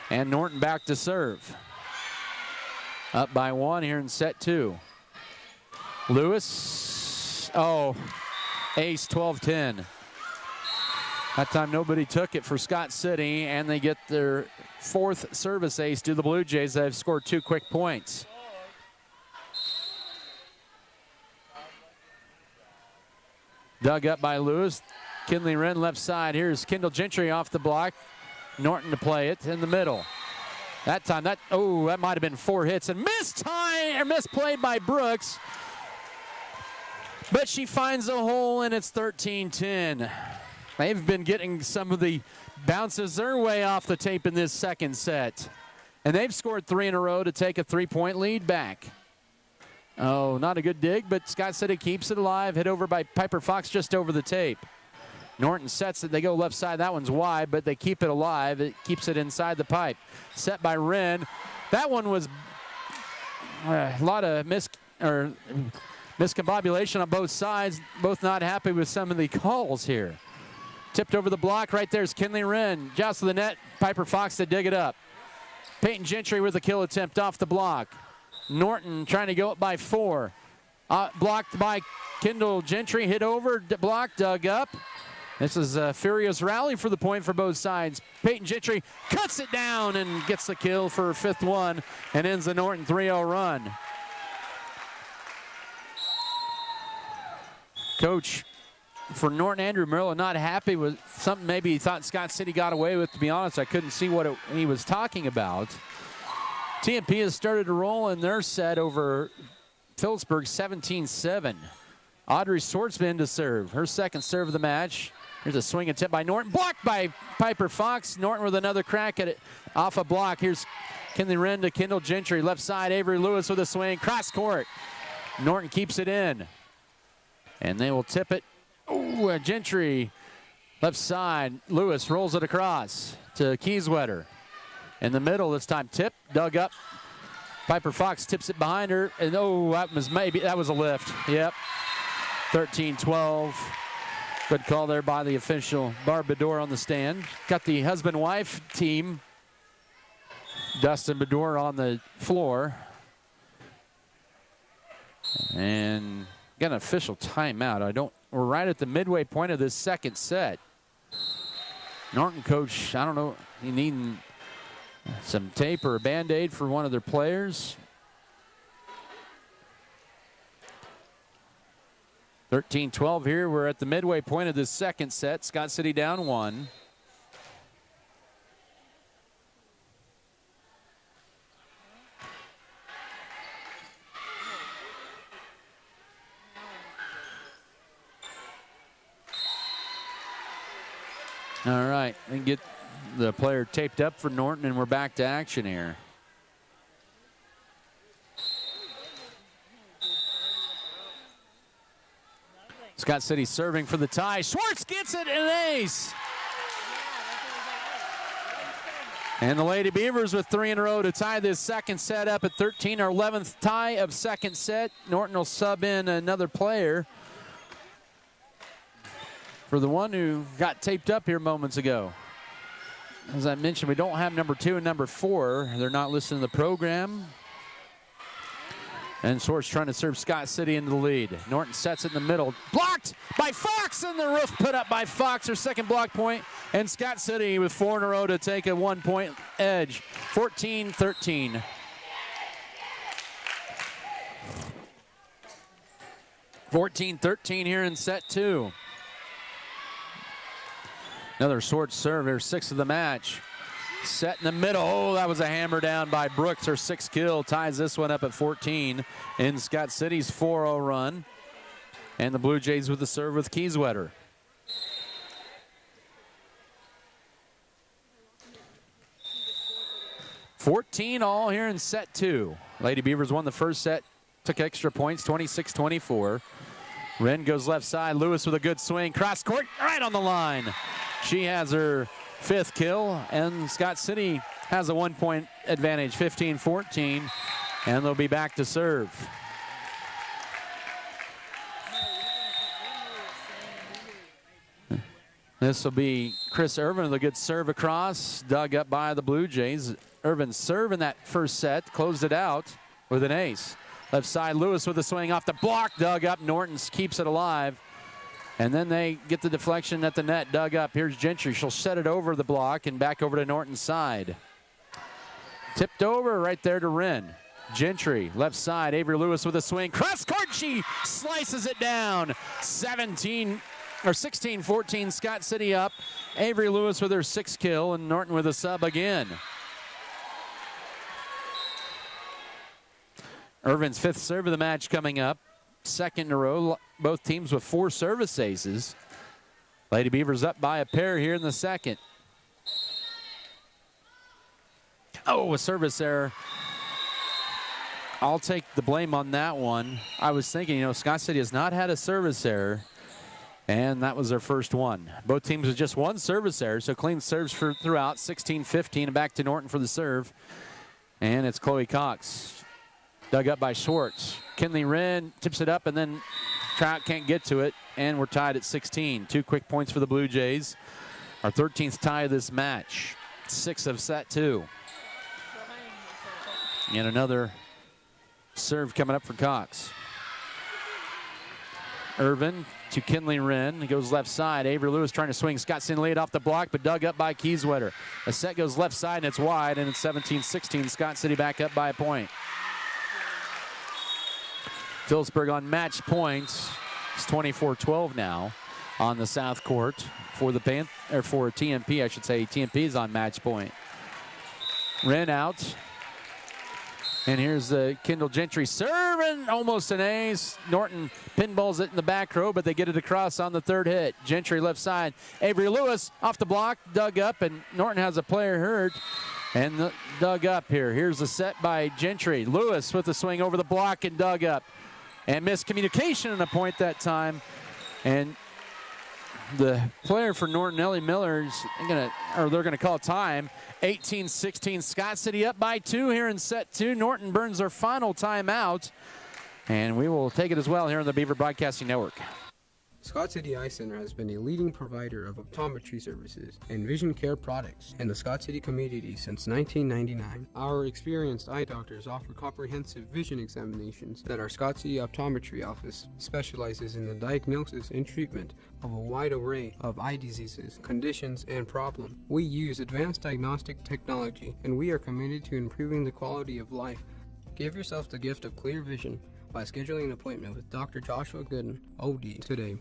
And Norton back to serve. Up by 1 here in set 2. Lewis, ace, 12-10. That time nobody took it for Scott City, and they get their 4th service ace to the Blue Jays. They've scored 2 quick points. Dug up by Lewis. Kinley Wren left side. Here's Kendall Gentry off the block. Norton to play it in the middle. That time, that might have been 4 hits, and misplayed by Brooks. But she finds a hole, and it's 13-10. They've been getting some of the bounces their way off the tape in this second set. And they've scored 3 in a row to take a 3-point lead back. Oh, not a good dig, but Scott City keeps it alive. Hit over by Piper Fox just over the tape. Norton sets it. They go left side. That one's wide, but they keep it alive. It keeps it inside the pipe. Set by Wren. That one was a lot of miscombobulation on both sides. Both not happy with some of the calls here. Tipped over the block. Right there's Kinley Wren. Jostle the net. Piper Fox to dig it up. Peyton Gentry with a kill attempt off the block. Norton trying to go up by 4. Blocked by Kendall Gentry. Hit over. Blocked. Dug up. This is a furious rally for the point for both sides. Peyton Gentry cuts it down and gets the kill for 5th one and ends the Norton 3-0 run. Coach for Norton, Andrew Merlo, not happy with something maybe he thought Scott City got away with. To be honest, I couldn't see what he was talking about. TMP has started to roll in their set over Phillipsburg 17-7. Audrey Swartzman to serve. Her second serve of the match. Here's a swing attempt by Norton. Blocked by Piper Fox. Norton with another crack at it off a block. Here's Kinley Wren to Kendall Gentry. Left side, Avery Lewis with a swing. Cross court. Norton keeps it in. And they will tip it. Ooh, Gentry. Left side. Lewis rolls it across to Kieswetter. In the middle this time. Tip. Dug up. Piper Fox tips it behind her. And that was a lift. Yep. 13-12. Good call there by the official, Barb Bedore on the stand. Got the husband-wife team, Dustin Bedore on the floor. And got an official timeout. We're right at the midway point of this second set. Norton coach, I don't know, he needing some tape or a Band-Aid for one of their players. 13-12 here. We're at the midway point of this second set. Scott City down 1. All right, and get the player taped up for Norton, and we're back to action here. Scott City serving for the tie. Schwartz gets it, and an ace. And the Lady Beavers with 3 in a row to tie this second set up at 13. Our 11th tie of second set. Norton will sub in another player for the one who got taped up here moments ago. As I mentioned, we don't have number 2 and number 4. They're not listening to the program. And Swartz trying to serve Scott City into the lead. Norton sets it in the middle. Blocked by Fox, and the roof put up by Fox, her second block point. And Scott City with 4 in a row to take a 1-point edge. 14-13. Here in set 2. Another Swartz serve, her 6th of the match. Set in the middle. Oh, that was a hammer down by Brooks. Her 6th kill ties this one up at 14 in Scott City's 4-0 run. And the Blue Jays with the serve with Kieswetter. all here in set 2. Lady Beavers won the first set, took extra points, 26-24. Wren goes left side. Lewis with a good swing. Cross court, right on the line. She has her 5th kill, and Scott City has a 1-point advantage, 15-14, and they'll be back to serve. This will be Chris Irvin with a good serve across, dug up by the Blue Jays. Irvin's serve in that first set, closed it out with an ace. Left side, Lewis with a swing off the block, dug up. Norton keeps it alive. And then they get the deflection at the net, dug up. Here's Gentry. She'll set it over the block and back over to Norton's side. Tipped over right there to Wren. Gentry, left side. Avery Lewis with a swing. Cross court, she slices it down. 16-14, Scott City up. Avery Lewis with her 6th kill, and Norton with a sub again. Irvin's 5th serve of the match coming up. 2nd in a row. Both teams with 4 service aces. Lady Beavers up by a pair here in the second. Oh, a service error I'll take the blame on that one. I was thinking, Scott City has not had a service error, and that was their first one. Both teams with just one service error, so clean serves throughout, 16-15, and back to Norton for the serve. And it's Chloe Cox. Dug up by Schwartz. Kinley Wren tips it up, and then Trout can't get to it, and we're tied at 16. 2 quick points for the Blue Jays. Our 13th tie of this match. 6 of set 2. And another serve coming up for Cox. Irvin to Kinley Wren. He goes left side. Avery Lewis trying to swing. Scott City laid off the block, but dug up by Kieswetter. A set goes left side, and it's wide, and it's 17-16. Scott City back up by a point. Phillipsburg on match points. It's 24-12 now on the south court for for TMP, I should say. TMP is on match point. Wren out. And here's the Kendall Gentry serving, almost an ace. Norton pinballs it in the back row, but they get it across on the third hit. Gentry left side. Avery Lewis off the block, dug up, and Norton has a player hurt and dug up here. Here's the set by Gentry. Lewis with the swing over the block and dug up. And miscommunication and a point that time. And the player for Norton, Ellie Miller, they're gonna call time. 18-16, Scott City up by 2 here in set 2. Norton burns their final timeout, and we will take it as well here on the Beaver Broadcasting Network. Scott City Eye Center has been a leading provider of optometry services and vision care products in the Scott City community since 1999. Our experienced eye doctors offer comprehensive vision examinations that our Scott City Optometry office specializes in the diagnosis and treatment of a wide array of eye diseases, conditions, and problems. We use advanced diagnostic technology, and we are committed to improving the quality of life. Give yourself the gift of clear vision by scheduling an appointment with Dr. Joshua Gooden, OD, today.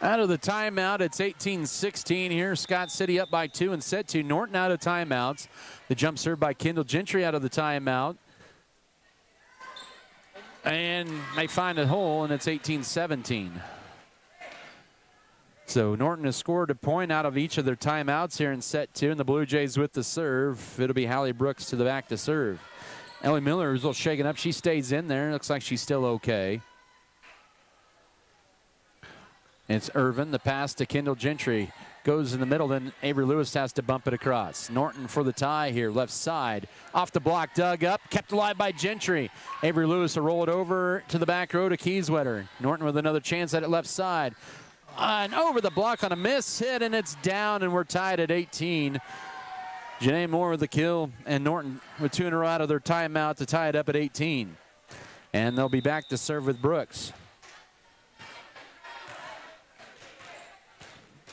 Out of the timeout, it's 18-16 here. Scott City up by 2 in set 2. Norton out of timeouts. The jump serve by Kendall Gentry out of the timeout. And they find a hole, and it's 18-17. So Norton has scored a point out of each of their timeouts here in set 2, and the Blue Jays with the serve. It'll be Hallie Brooks to the back to serve. Ellie Miller is a little shaken up. She stays in there. Looks like she's still okay. It's Irvin, the pass to Kendall Gentry. Goes in the middle, then Avery Lewis has to bump it across. Norton for the tie here, left side. Off the block, dug up, kept alive by Gentry. Avery Lewis will roll it over to the back row to Kieswetter. Norton with another chance at it left side. And over the block on a miss hit, and it's down, and we're tied at 18. Janae Moore with the kill, and Norton with 2 in a row out of their timeout to tie it up at 18. And they'll be back to serve with Brooks.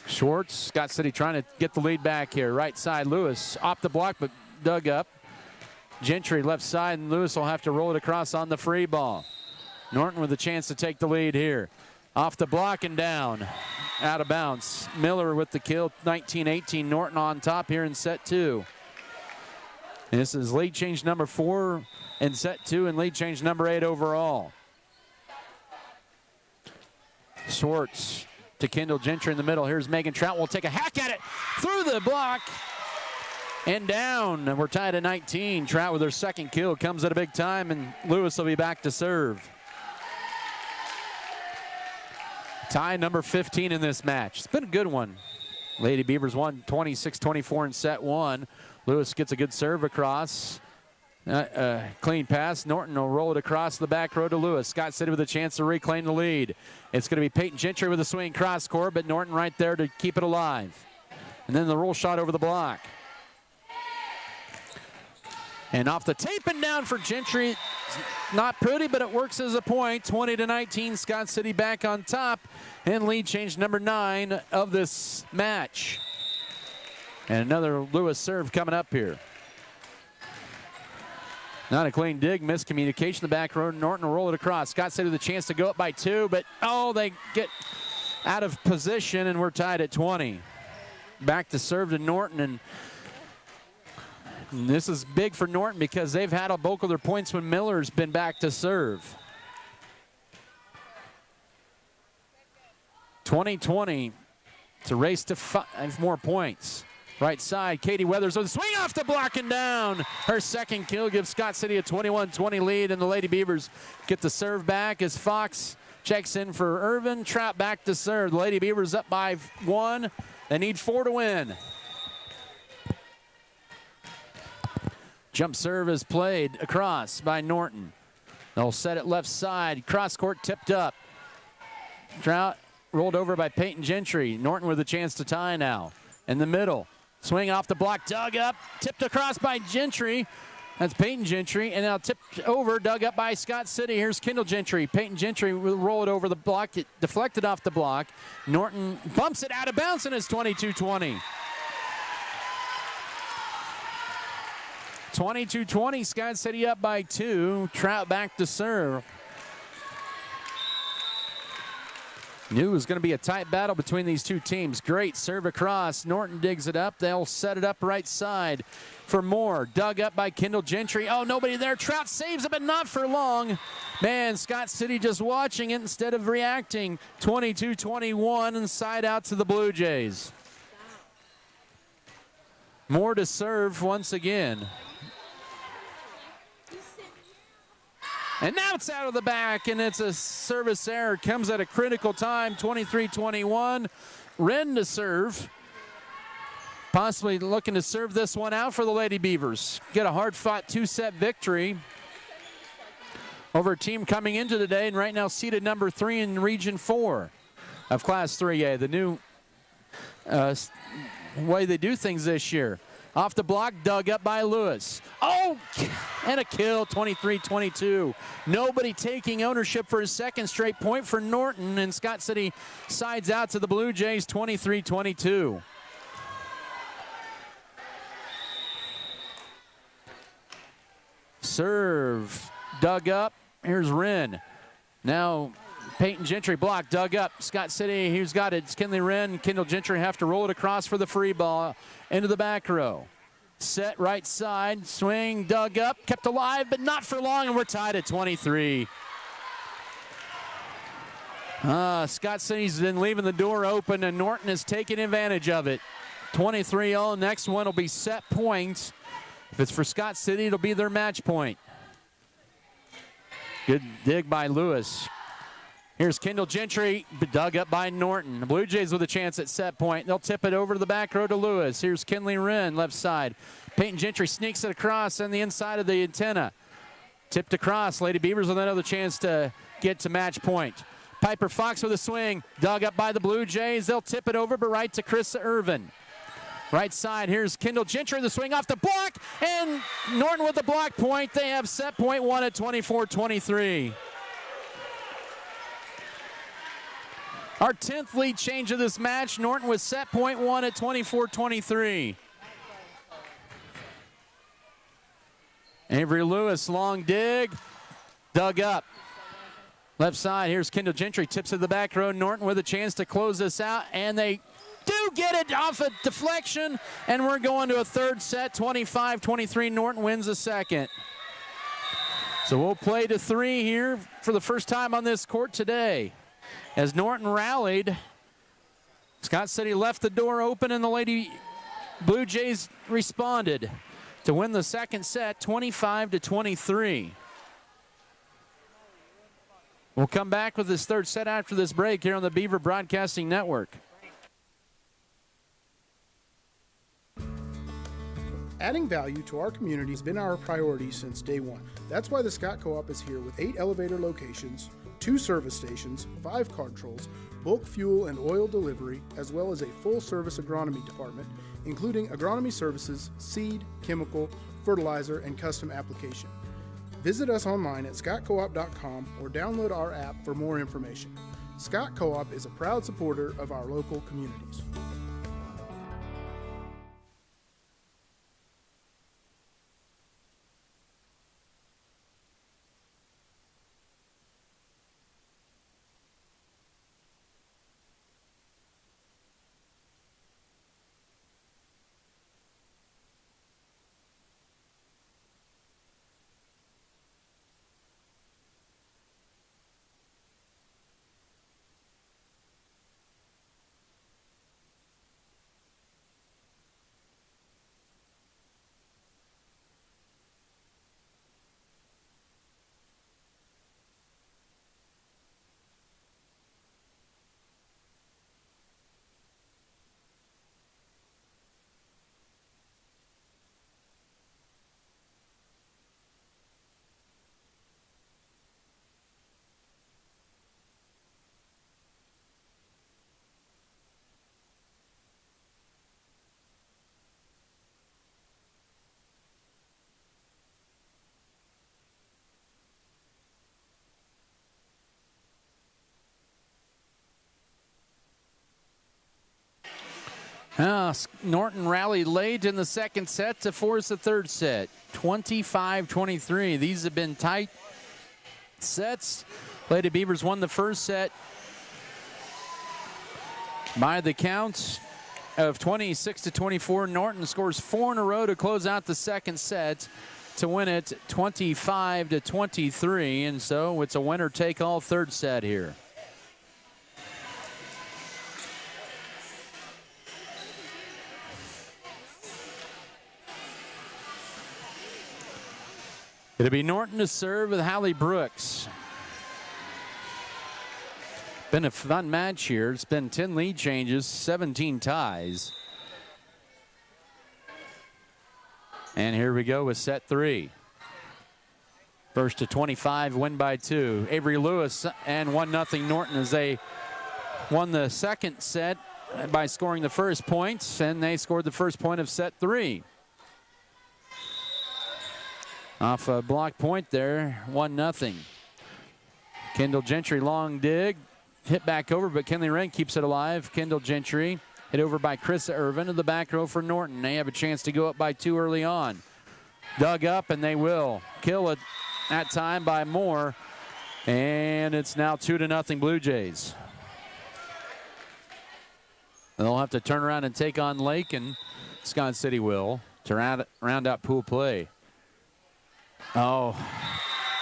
Schwartz, Scott City trying to get the lead back here. Right side, Lewis off the block, but dug up. Gentry left side, and Lewis will have to roll it across on the free ball. Norton with a chance to take the lead here. Off the block and down. Out of bounds. Miller with the kill, 19-18. Norton on top here in set 2. And this is lead change number 4 in set 2 and lead change number 8 overall. Schwartz to Kendall Gentry in the middle. Here's Megan Trout. Will take a hack at it through the block and down. And we're tied at 19. Trout with her second kill comes at a big time, and Lewis will be back to serve. Tie number 15 in this match. It's been a good one. Lady Beavers won 26-24 in set 1. Lewis gets a good serve across. Clean pass. Norton will roll it across the back row to Lewis. Scott City with a chance to reclaim the lead. It's going to be Peyton Gentry with a swing cross court, but Norton right there to keep it alive. And then the roll shot over the block. And off the tape and down for Gentry. Not pretty, but it works as a point. 20-19, Scott City back on top. And lead change number 9 of this match. And another Lewis serve coming up here. Not a clean dig, miscommunication in the back row. Norton will roll it across. Scott City with a chance to go up by 2, but they get out of position, and we're tied at 20. Back to serve to Norton, and this is big for Norton because they've had a bulk of their points when Miller's been back to serve. 20-20. It's a race to 5 more points. Right side, Katie Weathers with a swing off the block and down. Her second kill gives Scott City a 21-20 lead, and the Lady Beavers get the serve back as Fox checks in for Irvin. Trout back to serve. The Lady Beavers up by 1. They need 4 to win. Jump serve is played across by Norton. They'll set it left side. Cross court tipped up. Trout rolled over by Peyton Gentry. Norton with a chance to tie now. In the middle. Swing off the block, dug up, tipped across by Gentry. That's Peyton Gentry, and now tipped over, dug up by Scott City. Here's Kendall Gentry. Peyton Gentry will roll it over the block. It deflected off the block. Norton bumps it out of bounds, and it's 22-20. 22-20, Scott City up by 2. Trout back to serve. Knew it was going to be a tight battle between these two teams. Great serve across. Norton digs it up. They'll set it up right side for Moore. Dug up by Kendall Gentry. Oh, nobody there. Trout saves it, but not for long. Man, Scott City just watching it instead of reacting. 22-21 and side out to the Blue Jays. Moore to serve once again. And now it's out of the back, and it's a service error. Comes at a critical time, 23-21. Wren to serve. Possibly looking to serve this one out for the Lady Beavers. Get a hard-fought 2-set victory over a team coming into today, and right now seeded number 3 in Region 4 of Class 3A. The new way they do things this year. Off the block, dug up by Lewis. Oh, and a kill, 23-22. Nobody taking ownership for his second straight point for Norton, and Scott City sides out to the Blue Jays, 23-22. Serve, dug up. Here's Wren. Now Peyton Gentry block, dug up. Scott City, he's got it. It's Kinley Wren. Kendall Gentry have to roll it across for the free ball into the back row. Set right side, swing, dug up, kept alive, but not for long, and we're tied at 23. Scott City's been leaving the door open, and Norton is taking advantage of it. 23-all. Next one will be set points. If it's for Scott City, it'll be their match point. Good dig by Lewis. Here's Kendall Gentry, dug up by Norton. The Blue Jays with a chance at set point. They'll tip it over to the back row to Lewis. Here's Kinley Wren, left side. Peyton Gentry sneaks it across on the inside of the antenna. Tipped across. Lady Beavers with another chance to get to match point. Piper Fox with a swing, dug up by the Blue Jays. They'll tip it over, but right to Chris Irvin. Right side, here's Kendall Gentry, the swing off the block, and Norton with the block point. They have set point 1 at 24-23. Our 10th lead change of this match. Norton with set point 1 at 24-23. Avery Lewis, long dig, dug up. Left side, here's Kendall Gentry, tips to the back row. Norton with a chance to close this out, and they do get it off a deflection, and we're going to a third set, 25-23. Norton wins the second. So we'll play to 3 here for the first time on this court today. As Norton rallied, Scott City left the door open, and the Lady Blue Jays responded to win the second set, 25-23. We'll come back with this third set after this break here on the Beaver Broadcasting Network. Adding value to our community has been our priority since day one. That's why the Scott Co-op is here with 8 elevator locations, 2 service stations, 5 card trolls, bulk fuel and oil delivery, as well as a full-service agronomy department, including agronomy services, seed, chemical, fertilizer, and custom application. Visit us online at scottcoop.com or download our app for more information. Scott Co-op is a proud supporter of our local communities. Norton rallied late in the second set to force the third set. 25-23. These have been tight sets. Lady Beavers won the first set by the count of 26-24. Norton scores 4 in a row to close out the second set to win it 25-23. And so it's a winner-take-all third set here. It'll be Norton to serve with Hallie Brooks. Been a fun match here. It's been 10 lead changes, 17 ties. And here we go with set 3. First to 25, win by 2. Avery Lewis and 1-0 Norton as they won the second set by scoring the first points, and they scored the first point of set 3. Off a block point there, 1-0. Kendall Gentry, long dig. Hit back over, but Kenley Wren keeps it alive. Kendall Gentry hit over by Krista Irvin to the back row for Norton. They have a chance to go up by 2 early on. Dug up, and they will kill it that time by Moore. And it's now 2-0 Blue Jays. They'll have to turn around and take on Laken. Scott City will to round out pool play. Oh,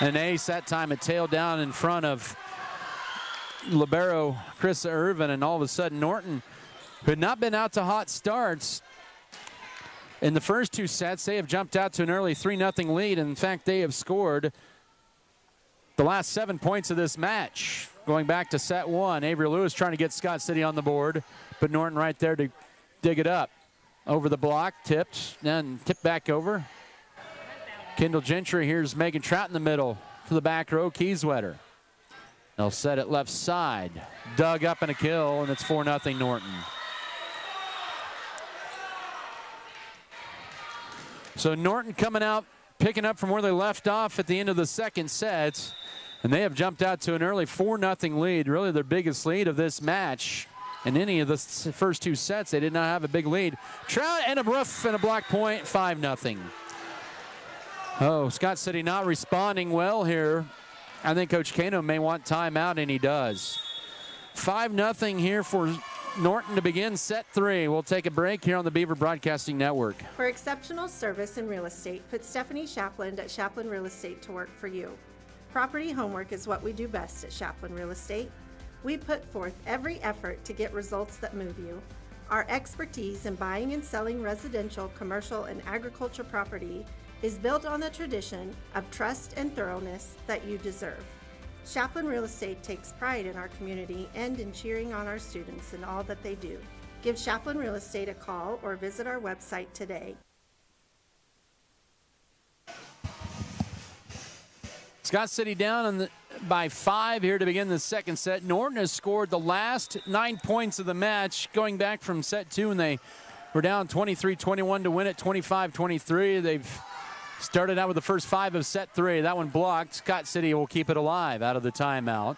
an ace that time. It tailed down in front of libero Krista Irvin, and all of a sudden Norton, who had not been out to hot starts in the first 2 sets, they have jumped out to an early 3-0 lead. In fact, they have scored the last 7 points of this match. Going back to set 1, Avery Lewis trying to get Scott City on the board, but Norton right there to dig it up. Over the block, tipped, then tipped back over. Kendall Gentry, here's Megan Trout in the middle to the back row, Kieswetter. They'll set it left side. Dug up and a kill, and it's 4-0 Norton. So Norton coming out, picking up from where they left off at the end of the second set, and they have jumped out to an early 4-0 lead, really their biggest lead of this match. In any of the first 2 sets, they did not have a big lead. Trout and a roof and a block point, 5-0. Oh, Scott City not responding well here. I think Coach Kano may want timeout, and he does. 5-0 here for Norton to begin set 3. We'll take a break here on the Beaver Broadcasting Network. For exceptional service in real estate, put Stephanie Shapland at Shapland Real Estate to work for you. Property homework is what we do best at Shapland Real Estate. We put forth every effort to get results that move you. Our expertise in buying and selling residential, commercial, and agriculture property is built on the tradition of trust and thoroughness that you deserve. Shapland Real Estate takes pride in our community and in cheering on our students in all that they do. Give Shapland Real Estate a call or visit our website today. Scott City down by 5 here to begin the second set. Norton has scored the last 9 points of the match, going back from set 2, and they were down 23-21 to win it 25-23. They've started out with the first 5 of set 3. That one blocked. Scott City will keep it alive out of the timeout.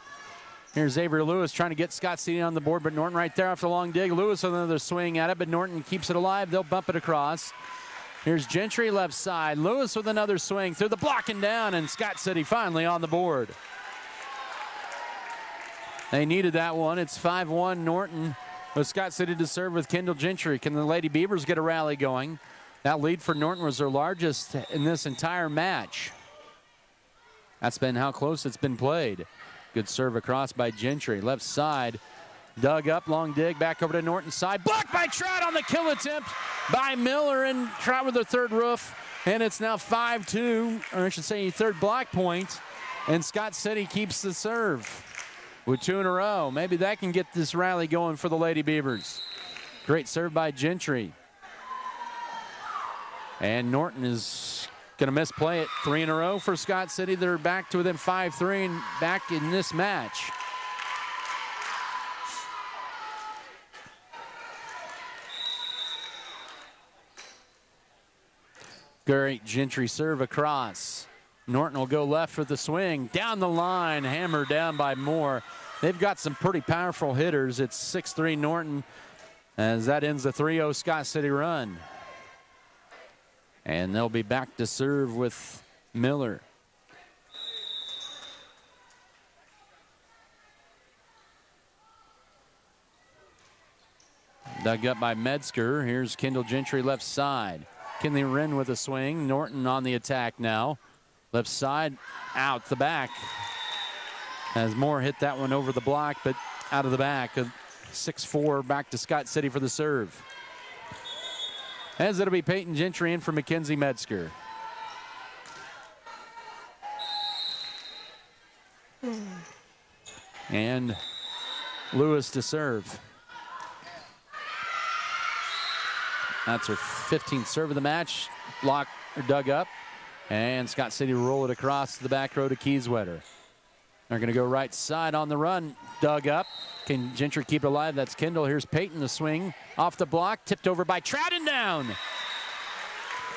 Here's Avery Lewis trying to get Scott City on the board, but Norton right there after a long dig. Lewis with another swing at it, but Norton keeps it alive. They'll bump it across. Here's Gentry left side. Lewis with another swing through the block and down, and Scott City finally on the board. They needed that one. It's 5-1 Norton with Scott City to serve with Kendall Gentry. Can the Lady Beavers get a rally going? That lead for Norton was their largest in this entire match. That's been how close it's been played. Good serve across by Gentry. Left side, dug up, long dig, back over to Norton's side. Blocked by Trout on the kill attempt by Miller, and Trout with their third roof. And it's now 5-2, or I should say third block point. And Scott City keeps the serve with 2 in a row. Maybe that can get this rally going for the Lady Beavers. Great serve by Gentry. And Norton is going to misplay it 3 in a row for Scott City. They're back to within 5-3 and back in this match. Great Gentry serve across. Norton will go left with the swing. Down the line, hammered down by Moore. They've got some pretty powerful hitters. It's 6-3 Norton. as that ends the 3-0 Scott City run. And they'll be back to serve with Miller. Dug up by Metzger. Here's Kendall Gentry left side. Kinley Wren with a swing. Norton on the attack now. Left side, out the back. As Moore hit that one over the block, but out of the back. 6-4 back to Scott City for the serve. As it'll be Peyton Gentry in for Mackenzie Metzger. And Lewis to serve. That's her 15th serve of the match. Blocked or dug up. And Scott City roll it across the back row to Kieswetter. They're going to go right side on the run. Dug up. Can Gentry keep it alive? That's Kendall. Here's Peyton, the swing. Off the block. Tipped over by Trout and down.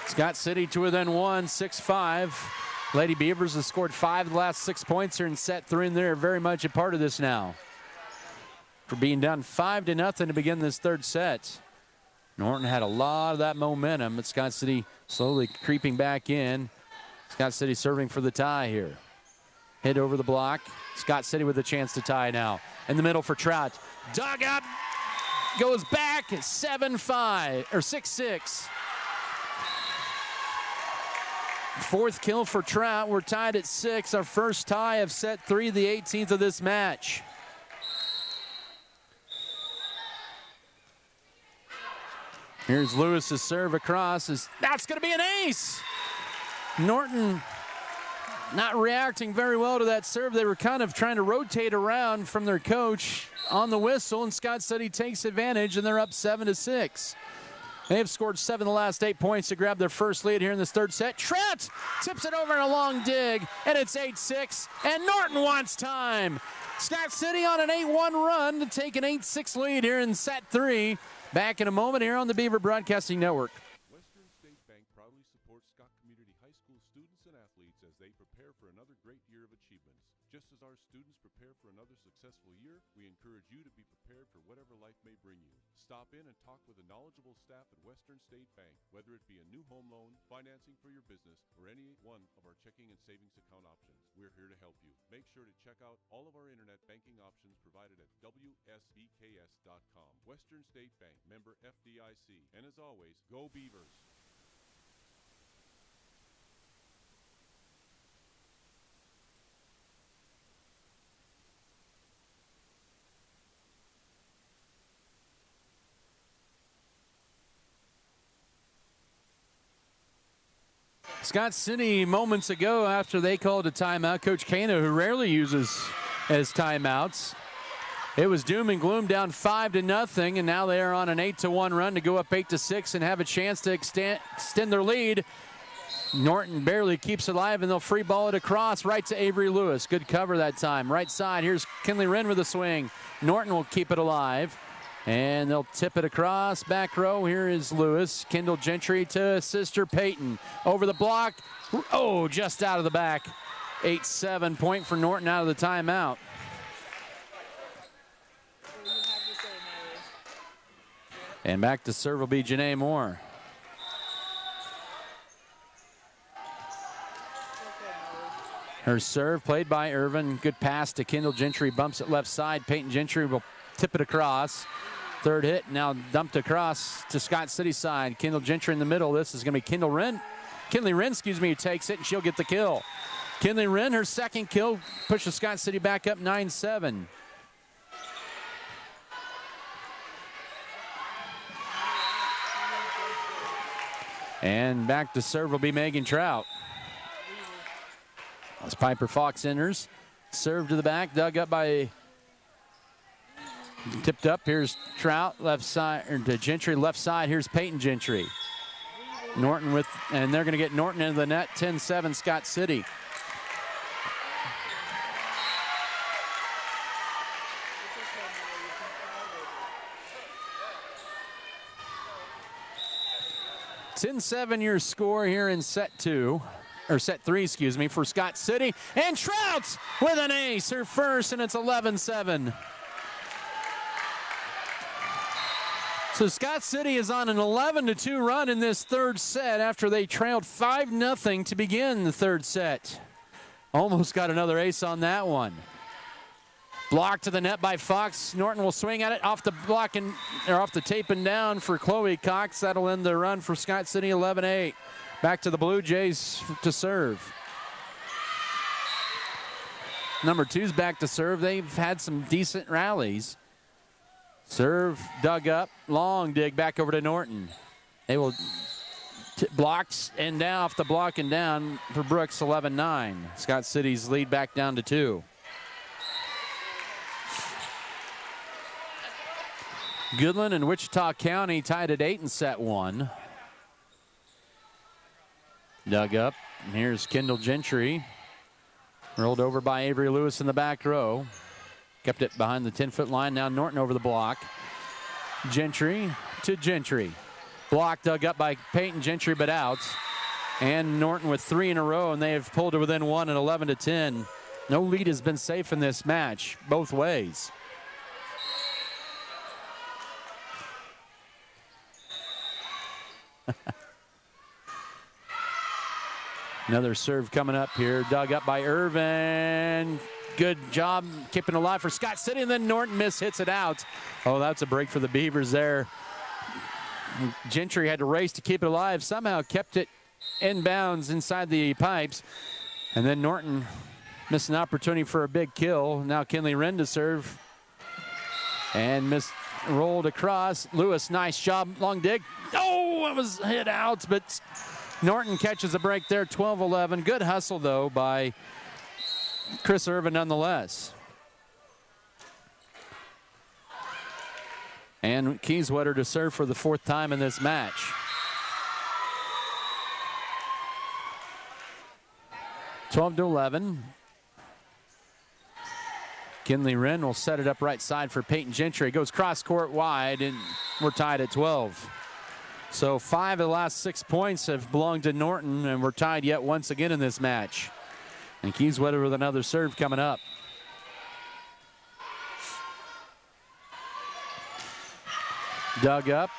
Scott City to within 1, 6-5. Lady Beavers has scored 5 of the last 6 points here in set 3, and they're very much a part of this now. For being down 5-0 to begin this third set. Norton had a lot of that momentum, but Scott City slowly creeping back in. Scott City serving for the tie here. Hit over the block. Scott City with a chance to tie now. In the middle for Trout. Dug up. Goes back. 7-5 or 6-6. Fourth kill for Trout. We're tied at 6. Our first tie of set 3, the 18th of this match. Here's Lewis's serve across. That's going to be an ace. Norton not reacting very well to that serve. They were kind of trying to rotate around from their coach on the whistle, and Scott City takes advantage, and they're up 7-6. They have scored 7 of the last 8 points to grab their first lead here in this third set. Trout tips it over in a long dig, and it's 8-6, and Norton wants time. Scott City on an 8-1 run to take an 8-6 lead here in set 3. Back in a moment here on the Beaver Broadcasting Network. Western State Bank proudly supports Scott Community High School students and athletes as they prepare for another great year of achievements. Just as our students prepare for another successful year, we encourage you to be prepared for whatever life may bring you. Stop in and talk with a knowledgeable staff at Western State Bank, whether it be a new home loan, financing for your business, or any one of our checking and savings account options. We're here to help you. Make sure to check out all of our internet banking options provided at WSBKS.com. Western State Bank, member FDIC. And as always, go Beavers! Scott City moments ago after they called a timeout. Coach Cano, who rarely uses as timeouts. It was doom and gloom, down 5-0, and now they are on an 8-1 run to go up 8-6 and have a chance to extend their lead. Norton barely keeps it alive, and they'll free ball it across right to Avery Lewis. Good cover that time. Right side, here's Kinley Wren with a swing. Norton will keep it alive. And they'll tip it across, back row. Here is Lewis. Kendall Gentry to sister Peyton. Over the block. Oh, just out of the back. 8-7 point for Norton out of the timeout. And back to serve will be Janae Moore. Her serve played by Irvin. Good pass to Kendall Gentry. Bumps it left side. Peyton Gentry will tip it across. Third hit now dumped across to Scott City side. Kendall Gentry in the middle. This is going to be Kinley Wren, who takes it, and she'll get the kill. Kinley Wren, her second kill, pushes Scott City back up 9-7. And back to serve will be Megan Trout. As Piper Fox enters. Serve to the back, dug up by... Tipped up. Here's Trout left side, or to Gentry left side. Here's Peyton Gentry. Norton with, and they're going to get Norton into the net. 10-7 Scott City. Your score here in set 2. Or set 3, excuse me, for Scott City. And Trout with an ace, her first, and it's 11-7. So Scott City is on an 11-2 run in this third set after they trailed 5-0 to begin the third set. Almost got another ace on that one. Blocked to the net by Fox. Norton will swing at it off the block and or off the tape and down for Chloe Cox. That'll end the run for Scott City 11-8. Back to the Blue Jays to serve. Number 2's back to serve. They've had some decent rallies. Serve dug up, long dig back over to Norton. They will blocks and down off the block and down for Brooks 11-9. Scott City's lead back down to 2. Goodland and Wichita County tied at 8 in set 1. Dug up, and here's Kendall Gentry. Rolled over by Avery Lewis in the back row. Kept it behind the 10-foot line. Now Norton over the block. Gentry to Gentry. Block dug up by Peyton Gentry, but out. And Norton with 3 in a row, and they have pulled to within 1 at 11-10. No lead has been safe in this match, both ways. Another serve coming up here. Dug up by Irvin. Good job keeping alive for Scott City, and then Norton hits it out. Oh, that's a break for the Beavers there. Gentry had to race to keep it alive. Somehow kept it in bounds inside the pipes. And then Norton missed an opportunity for a big kill. Now Kinley Wren to serve. And rolled across. Lewis, nice job. Long dig. Oh, it was hit out, but Norton catches a break there, 12-11. Good hustle, though, by Chris Irvin nonetheless. And Kieswetter to serve for the 4th time in this match. (12-11). Kinley Wren will set it up right side for Peyton Gentry. Goes cross court wide, and we're tied at 12. So 5 of the last 6 points have belonged to Norton, and we're tied yet once again in this match. And Kieswetter with another serve coming up. Dug up.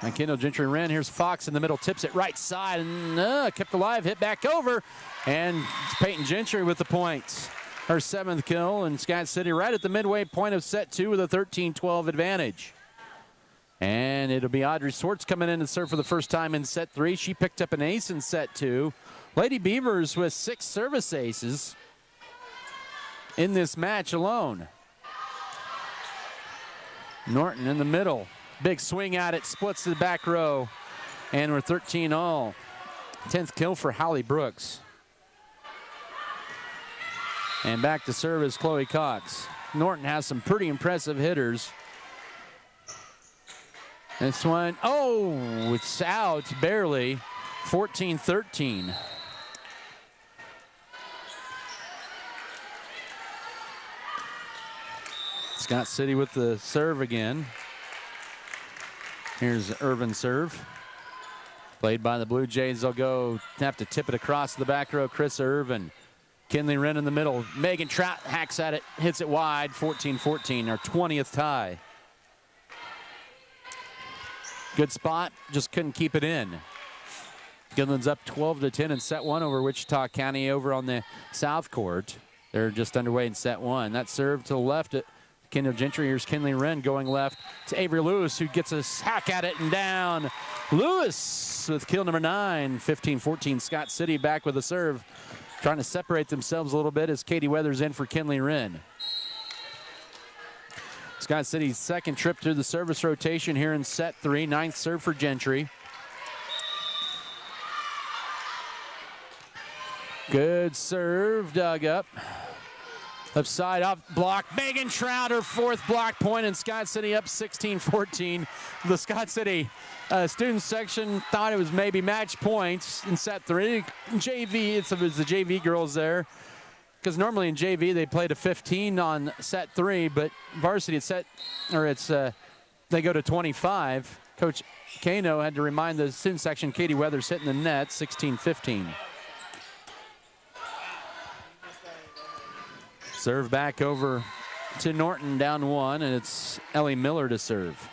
And Kendall Gentry Wren. Here's Fox in the middle, tips it right side, and kept alive, hit back over. And it's Peyton Gentry with the points. Her 7th kill, and Scott City right at the midway point of set 2 with a 13-12 advantage. And it'll be Audrey Swartz coming in to serve for the first time in set 3. She picked up an ace in set 2. Lady Beavers with 6 service aces in this match alone. Norton in the middle. Big swing at it, splits to the back row. And we're 13 all. 10th kill for Holly Brooks. And back to serve is Chloe Cox. Norton has some pretty impressive hitters. This one, oh, it's out barely. 14-13. Scott City with the serve again. Here's Irvin's serve. Played by the Blue Jays. They'll have to tip it across the back row. Chris Irvin. Kinley Wren in the middle. Megan Trout hacks at it, hits it wide. 14-14, our 20th tie. Good spot, just couldn't keep it in. Goodland's up 12-10 in set 1 over Wichita County over on the south court. They're just underway in set 1. That serve to the left at Kendall Gentry. Here's Kinley Wren going left to Avery Lewis, who gets a hack at it and down. Lewis with kill number 9. 15-14, Scott City back with a serve. Trying to separate themselves a little bit as Katie Weathers in for Kinley Wren. Scott City's 2nd trip through the service rotation here in set 3. 9th serve for Gentry. Good serve, dug up. Left side off block. Megan Trout, her 4th block point, and Scott City up 16-14. The Scott City student section thought it was maybe match points in set 3. JV, it was the JV girls there. Because normally in JV they played a 15 on set 3, but varsity they go to 25. Coach Kano had to remind the student section Katie Weathers hitting the net, 16-15. Serve back over to Norton, down 1, and it's Ellie Miller to serve.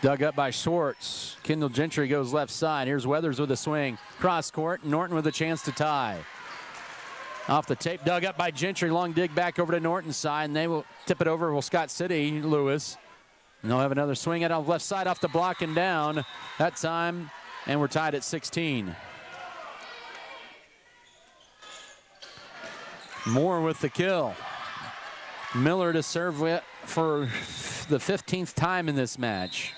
Dug up by Schwartz. Kendall Gentry goes left side. Here's Weathers with a swing. Cross court. Norton with a chance to tie. Off the tape, dug up by Gentry. Long dig back over to Norton's side, and they will tip it over. Will Scott City Lewis. And they'll have another swing at on the left side off the block and down that time, and we're tied at 16. Moore with the kill. Miller to serve with for the 15th time in this match.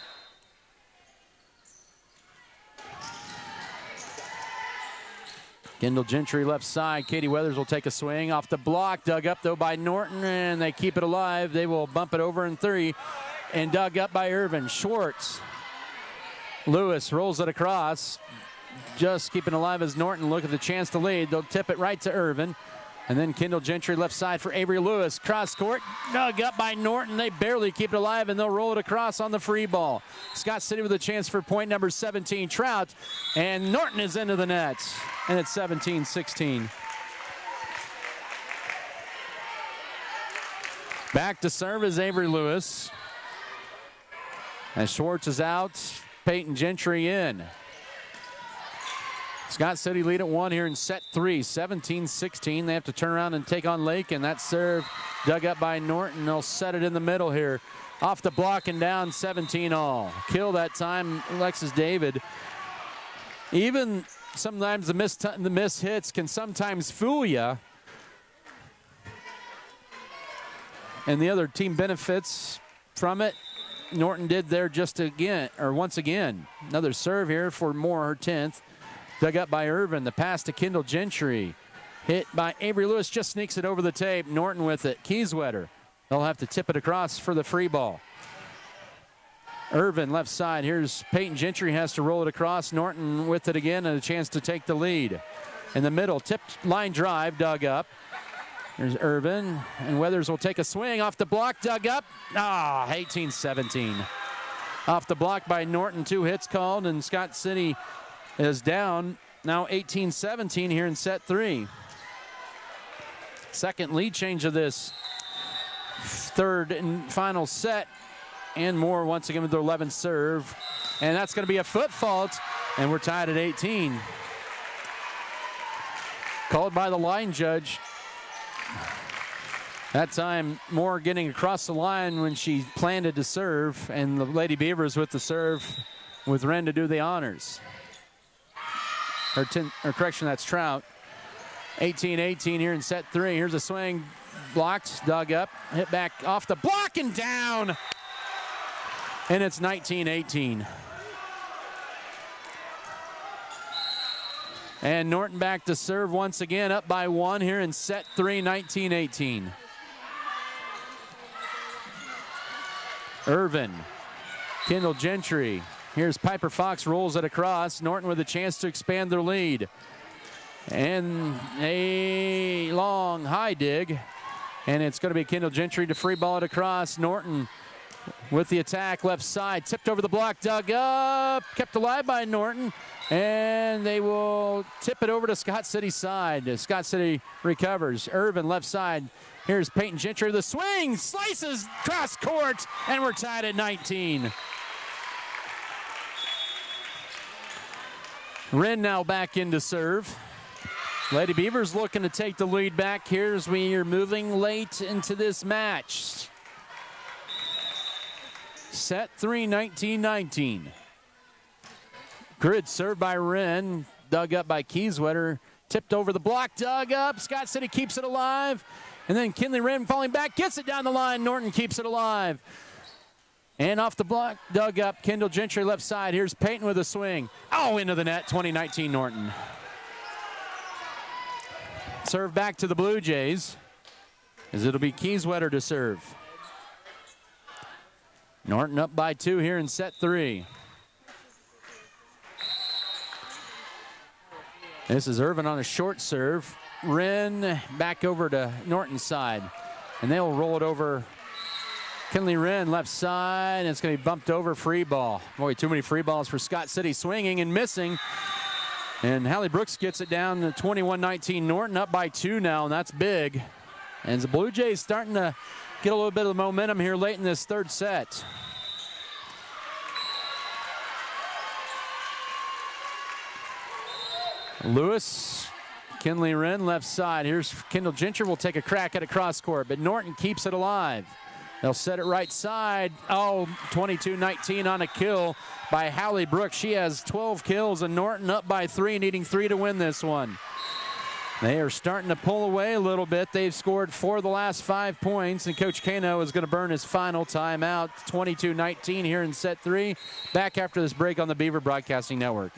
Kendall Gentry left side. Katie Weathers will take a swing off the block. Dug up, though, by Norton, and they keep it alive. They will bump it over in 3, and dug up by Irvin. Schwartz. Lewis rolls it across. Just keeping alive as Norton look at the chance to lead. They'll tip it right to Irvin. And then Kendall Gentry left side for Avery Lewis. Cross court, dug up by Norton. They barely keep it alive, and they'll roll it across on the free ball. Scott City with a chance for point number 17, Trout. And Norton is into the net. And it's 17-16. Back to serve is Avery Lewis. As Schwartz is out, Peyton Gentry in. Scott City lead at 1 here in set 3, 17-16. They have to turn around and take on Laken. That serve dug up by Norton. They'll set it in the middle here. Off the block and down, 17 all. Kill that time, Alexis David. Even sometimes the miss hits can sometimes fool you. And the other team benefits from it. Norton did there once again. Another serve here for Moore, her 10th. Dug up by Irvin. The pass to Kendall Gentry. Hit by Avery Lewis. Just sneaks it over the tape. Norton with it. Kieswetter. They'll have to tip it across for the free ball. Irvin left side. Here's Peyton Gentry has to roll it across. Norton with it again and a chance to take the lead. In the middle, tipped line drive, dug up. There's Irvin, and Weathers will take a swing off the block, dug up. 18-17. Off the block by Norton, 2 hits called, and Scott City is down. Now 18-17 here in set 3. Second lead change of this third and final set. And Moore once again with their 11th serve. And that's going to be a foot fault, and we're tied at 18. Called by the line judge. That time, Moore getting across the line when she planted to serve, and the Lady Beavers with the serve with Wren to do the honors. That's Trout. 18-18 here in set 3. Here's a swing, blocked, dug up, hit back off the block and down. And it's 19-18. And Norton back to serve once again, up by 1 here in set 3, 19-18. Irvin, Kendall Gentry. Here's Piper Fox, rolls it across. Norton with a chance to expand their lead. And a long high dig. And it's going to be Kendall Gentry to free ball it across. Norton with the attack, left side, tipped over the block, dug up, kept alive by Norton. And they will tip it over to Scott City's side. Scott City recovers. Irvin left side. Here's Peyton Gentry. The swing, slices cross court, and we're tied at 19. Wren now back in to serve. Lady Beavers looking to take the lead back here as we are moving late into this match. Set 3, 19-19. Grid served by Wren, dug up by Kieswetter, tipped over the block, dug up. Scott City keeps it alive. And then Kinley Wren falling back, gets it down the line. Norton keeps it alive. And off the block, dug up. Kendall Gentry left side. Here's Peyton with a swing. Into the net, 20-19 Norton. Serve back to the Blue Jays, as it'll be Kieswetter to serve. Norton up by 2 here in set 3. This is Irvin on a short serve. Wren back over to Norton's side. And they'll roll it over. Kinley Wren left side. And it's going to be bumped over, free ball. Boy, too many free balls for Scott City, swinging and missing. And Hallie Brooks gets it down to 21-19. Norton up by 2 now, and that's big. And the Blue Jays starting to get a little bit of momentum here late in this third set. Lewis, Kinley Wren, left side. Here's Kendall Gentry will take a crack at a cross court, but Norton keeps it alive. They'll set it right side. Oh, 22-19 on a kill by Hallie Brooks. She has 12 kills, and Norton up by 3, needing 3 to win this one. They are starting to pull away a little bit. They've scored 4 of the last 5 points, and Coach Kano is going to burn his final timeout. 22-19 here in set 3. Back after this break on the Beaver Broadcasting Network.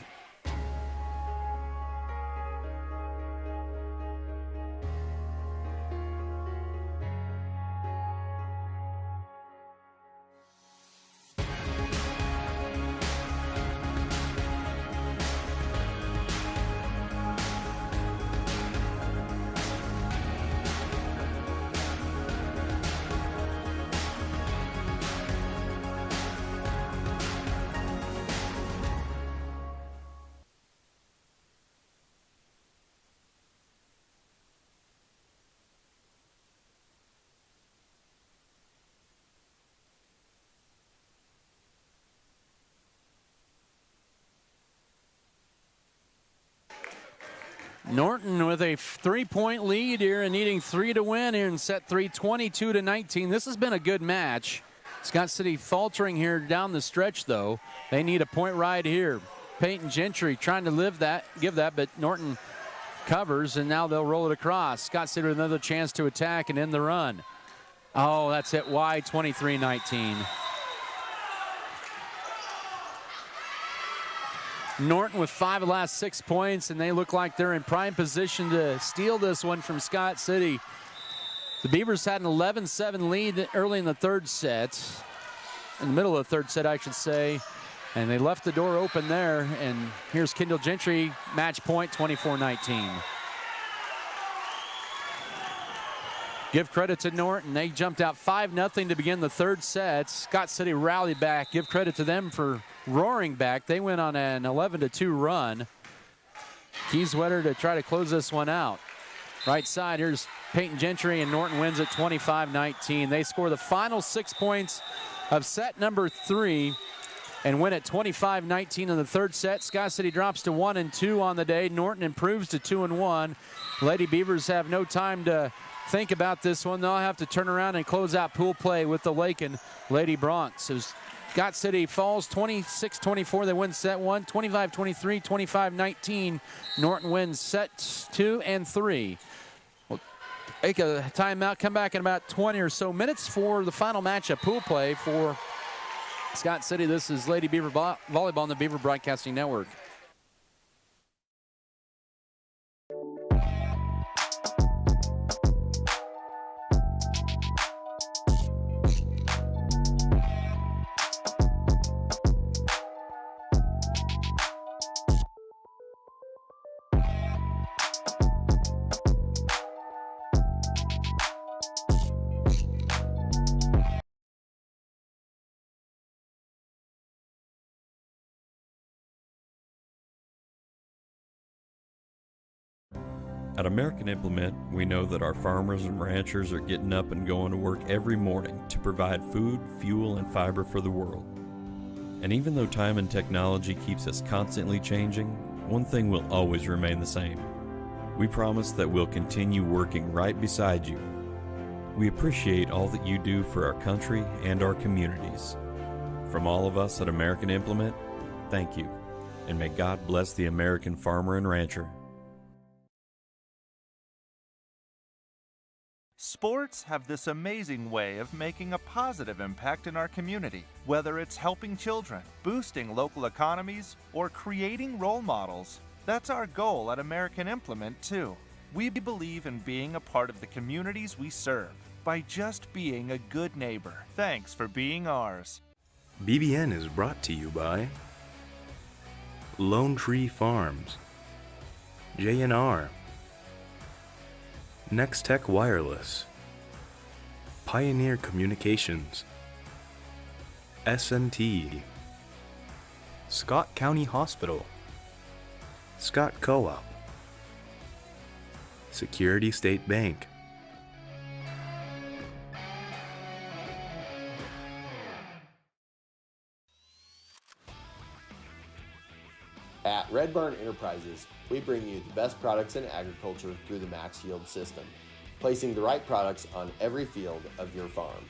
Norton with a 3-point lead here and needing 3 to win here in set 3, 22-19. This has been a good match. Scott City faltering here down the stretch, though. They need a point right here. Peyton Gentry trying to give that, but Norton covers, and now they'll roll it across. Scott City with another chance to attack and end the run. Oh, that's it wide, 23-19. Norton with 5 of the last 6 points, and they look like they're in prime position to steal this one from Scott City. The Beavers had an 11-7 lead early in the third set, in the middle of the third set, I should say, and they left the door open there, and here's Kendall Gentry, match point, 24-19. Give credit to Norton. They jumped out 5-0 to begin the third set. Scott City rallied back. Give credit to them for roaring back. They went on an 11-2 run. Kieswetter to try to close this one out. Right side, here's Peyton Gentry, and Norton wins at 25-19. They score the final 6 points of set number 3 and win at 25-19 in the third set. Scott City drops to 1-2 on the day. Norton improves to 2-1. Lady Beavers have no time to think about this one. They'll have to turn around and close out pool play with the Laken Lady Bronx. So Scott City falls 26-24. They win set 1, 25-23, 25-19. Norton wins set 2 and 3. We'll take a timeout, come back in about 20 or so minutes for the final match of pool play for Scott City. This is Lady Beaver Volleyball on the Beaver Broadcasting Network. At American Implement, we know that our farmers and ranchers are getting up and going to work every morning to provide food, fuel, and fiber for the world. And even though time and technology keeps us constantly changing, one thing will always remain the same. We promise that we'll continue working right beside you. We appreciate all that you do for our country and our communities. From all of us at American Implement, thank you, and may God bless the American farmer and rancher. Sports have this amazing way of making a positive impact in our community, whether it's helping children, boosting local economies, or creating role models. That's our goal at American Implement, too. We believe in being a part of the communities we serve by just being a good neighbor. Thanks for being ours. BBN is brought to you by Lone Tree Farms, J&R, Nextech Wireless, Pioneer Communications, S&T, Scott County Hospital, Scott Co-op, Security State Bank. At Red Barn Enterprises, we bring you the best products in agriculture through the Max Yield system, placing the right products on every field of your farm.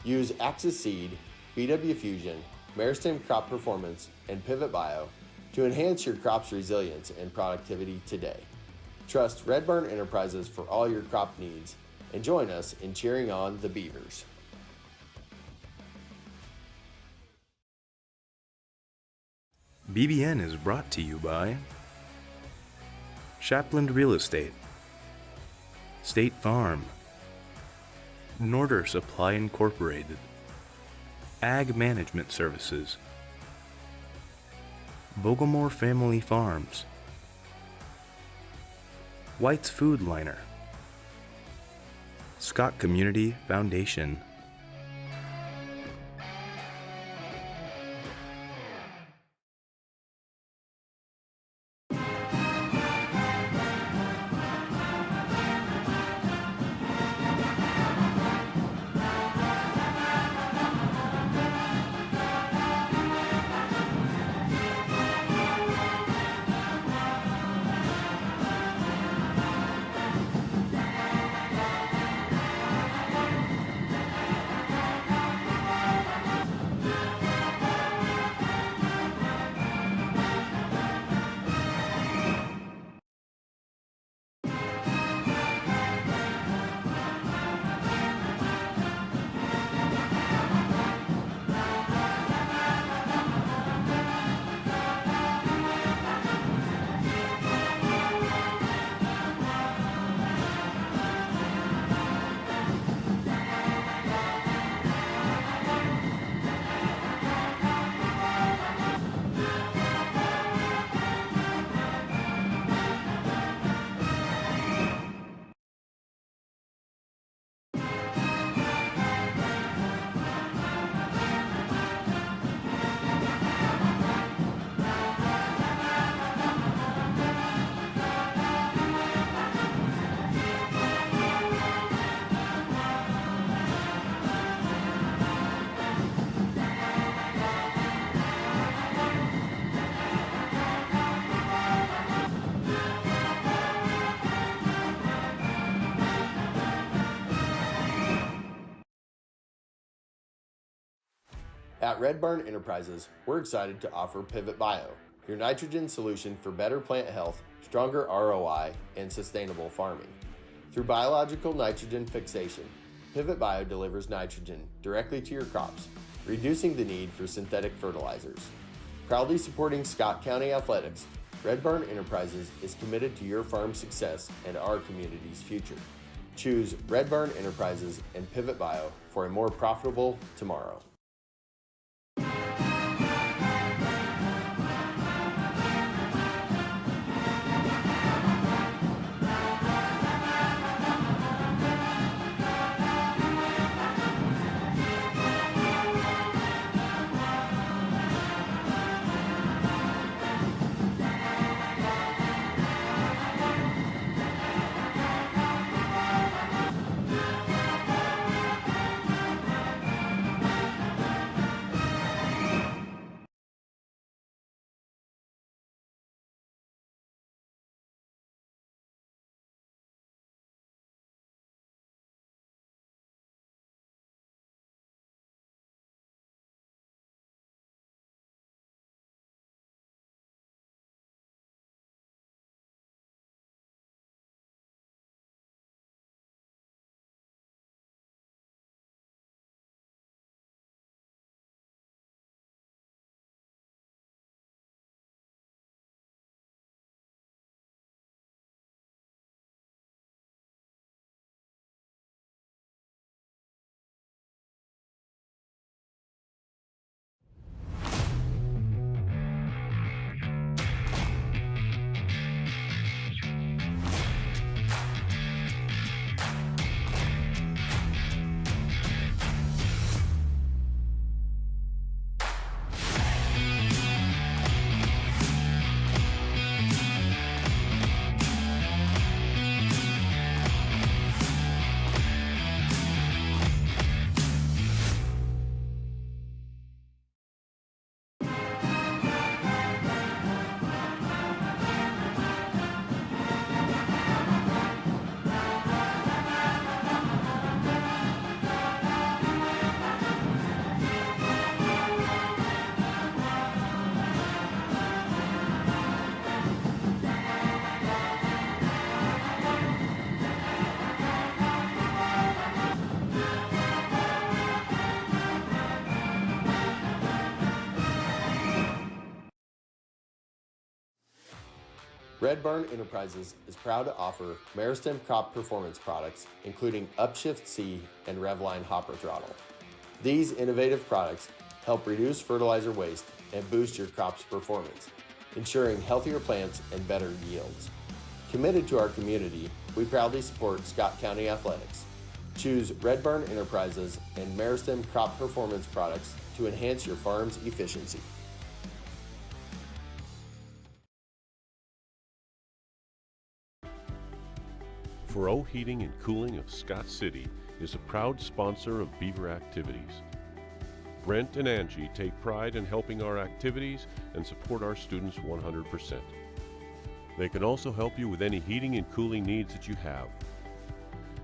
Use Axis Seed, BW Fusion, Meristem Crop Performance, and Pivot Bio to enhance your crop's resilience and productivity today. Trust Red Barn Enterprises for all your crop needs and join us in cheering on the Beavers. BBN is brought to you by Shapland Real Estate, State Farm, Norton Supply Incorporated, Ag Management Services, Bogomore Family Farms, White's Food Liner, Scott Community Foundation. At Red Barn Enterprises, we're excited to offer Pivot Bio, your nitrogen solution for better plant health, stronger ROI, and sustainable farming. Through biological nitrogen fixation, Pivot Bio delivers nitrogen directly to your crops, reducing the need for synthetic fertilizers. Proudly supporting Scott County athletics, Red Barn Enterprises is committed to your farm's success and our community's future. Choose Red Barn Enterprises and Pivot Bio for a more profitable tomorrow. Red Barn Enterprises is proud to offer Meristem crop performance products, including Upshift C and Revline hopper throttle. These innovative products help reduce fertilizer waste and boost your crop's performance, ensuring healthier plants and better yields. Committed to our community, we proudly support Scott County Athletics. Choose Red Barn Enterprises and Meristem crop performance products to enhance your farm's efficiency. Furrow Heating and Cooling of Scott City is a proud sponsor of Beaver activities. Brent and Angie take pride in helping our activities and support our students 100%. They can also help you with any heating and cooling needs that you have.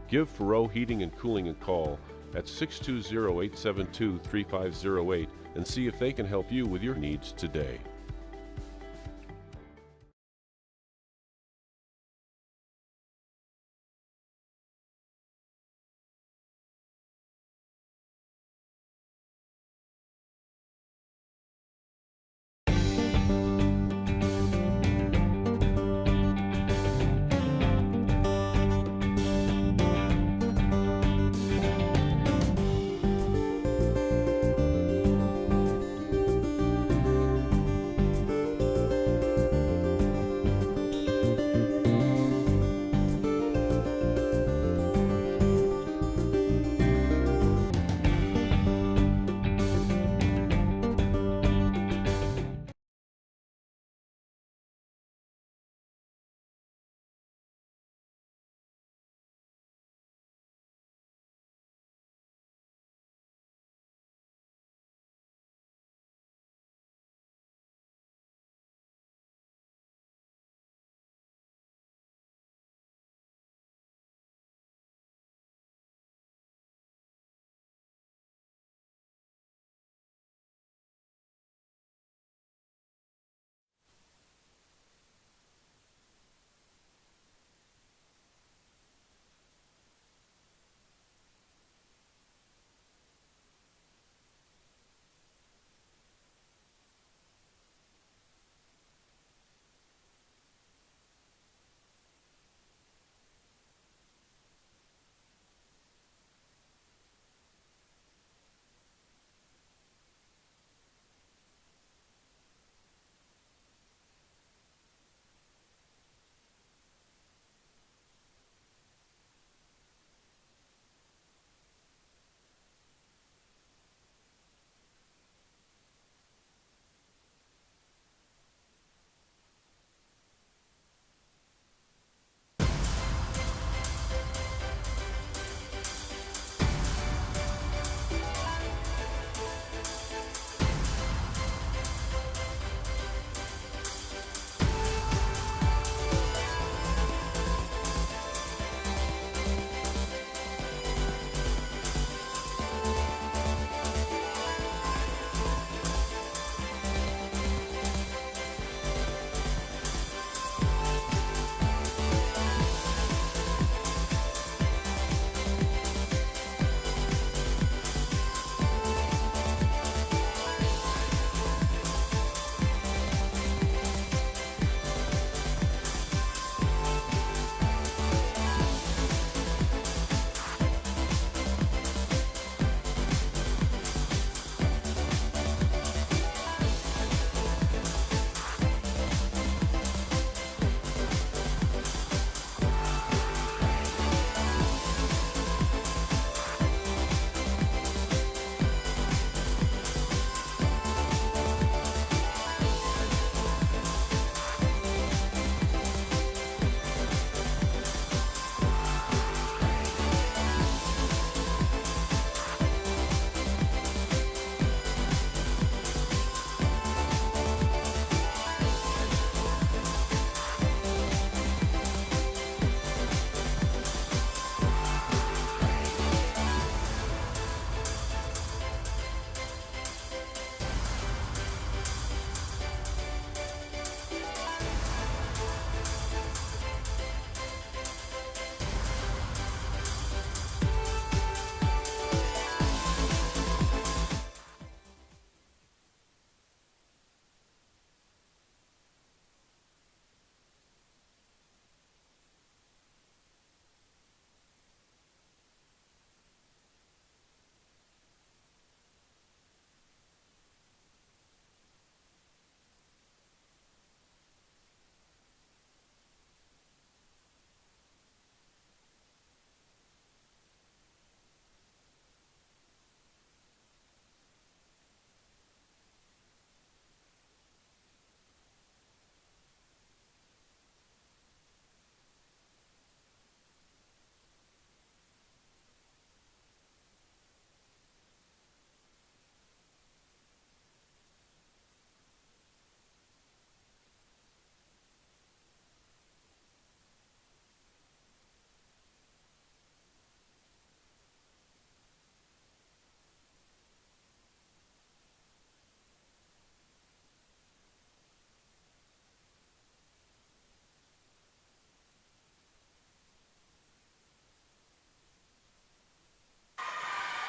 Give Furrow Heating and Cooling a call at 620-872-3508 and see if they can help you with your needs today.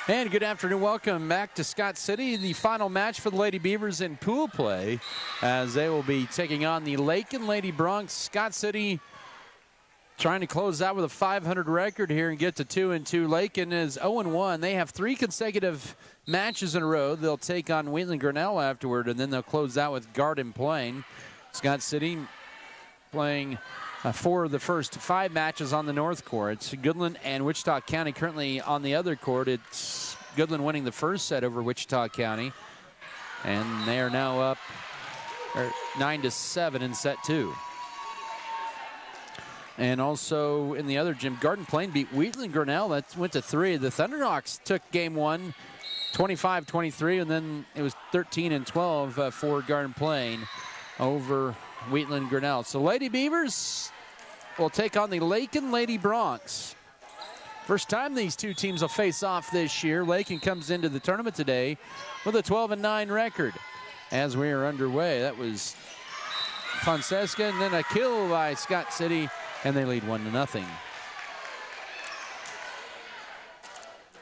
And good afternoon. Welcome back to Scott City. The final match for the Lady Beavers in pool play as they will be taking on the Laken Lady Bronx. Scott City trying to close out with a 500 record here and get to 2-2. Laken is 0-1. They have 3 consecutive matches in a row. They'll take on Wheatland Grinnell afterward, and then they'll close out with Garden Plain. Scott City playing 4 of the first 5 matches on the north court. It's Goodland and Wichita County currently on the other court. It's Goodland winning the first set over Wichita County, and they are now up 9-7 in set 2. And also in the other gym, Garden Plain beat Wheatland Grinnell. That went to 3. The Thunderhawks took game 1, 25-23, and then it was 13-12 for Garden Plain over Wheatland Grinnell. So Lady Beavers will take on the Laken Lady Bronx. First time these two teams will face off this year. Laken comes into the tournament today with a 12-9 record. As we are underway, that was Fonseca, and then a kill by Scott City, and they lead 1-0.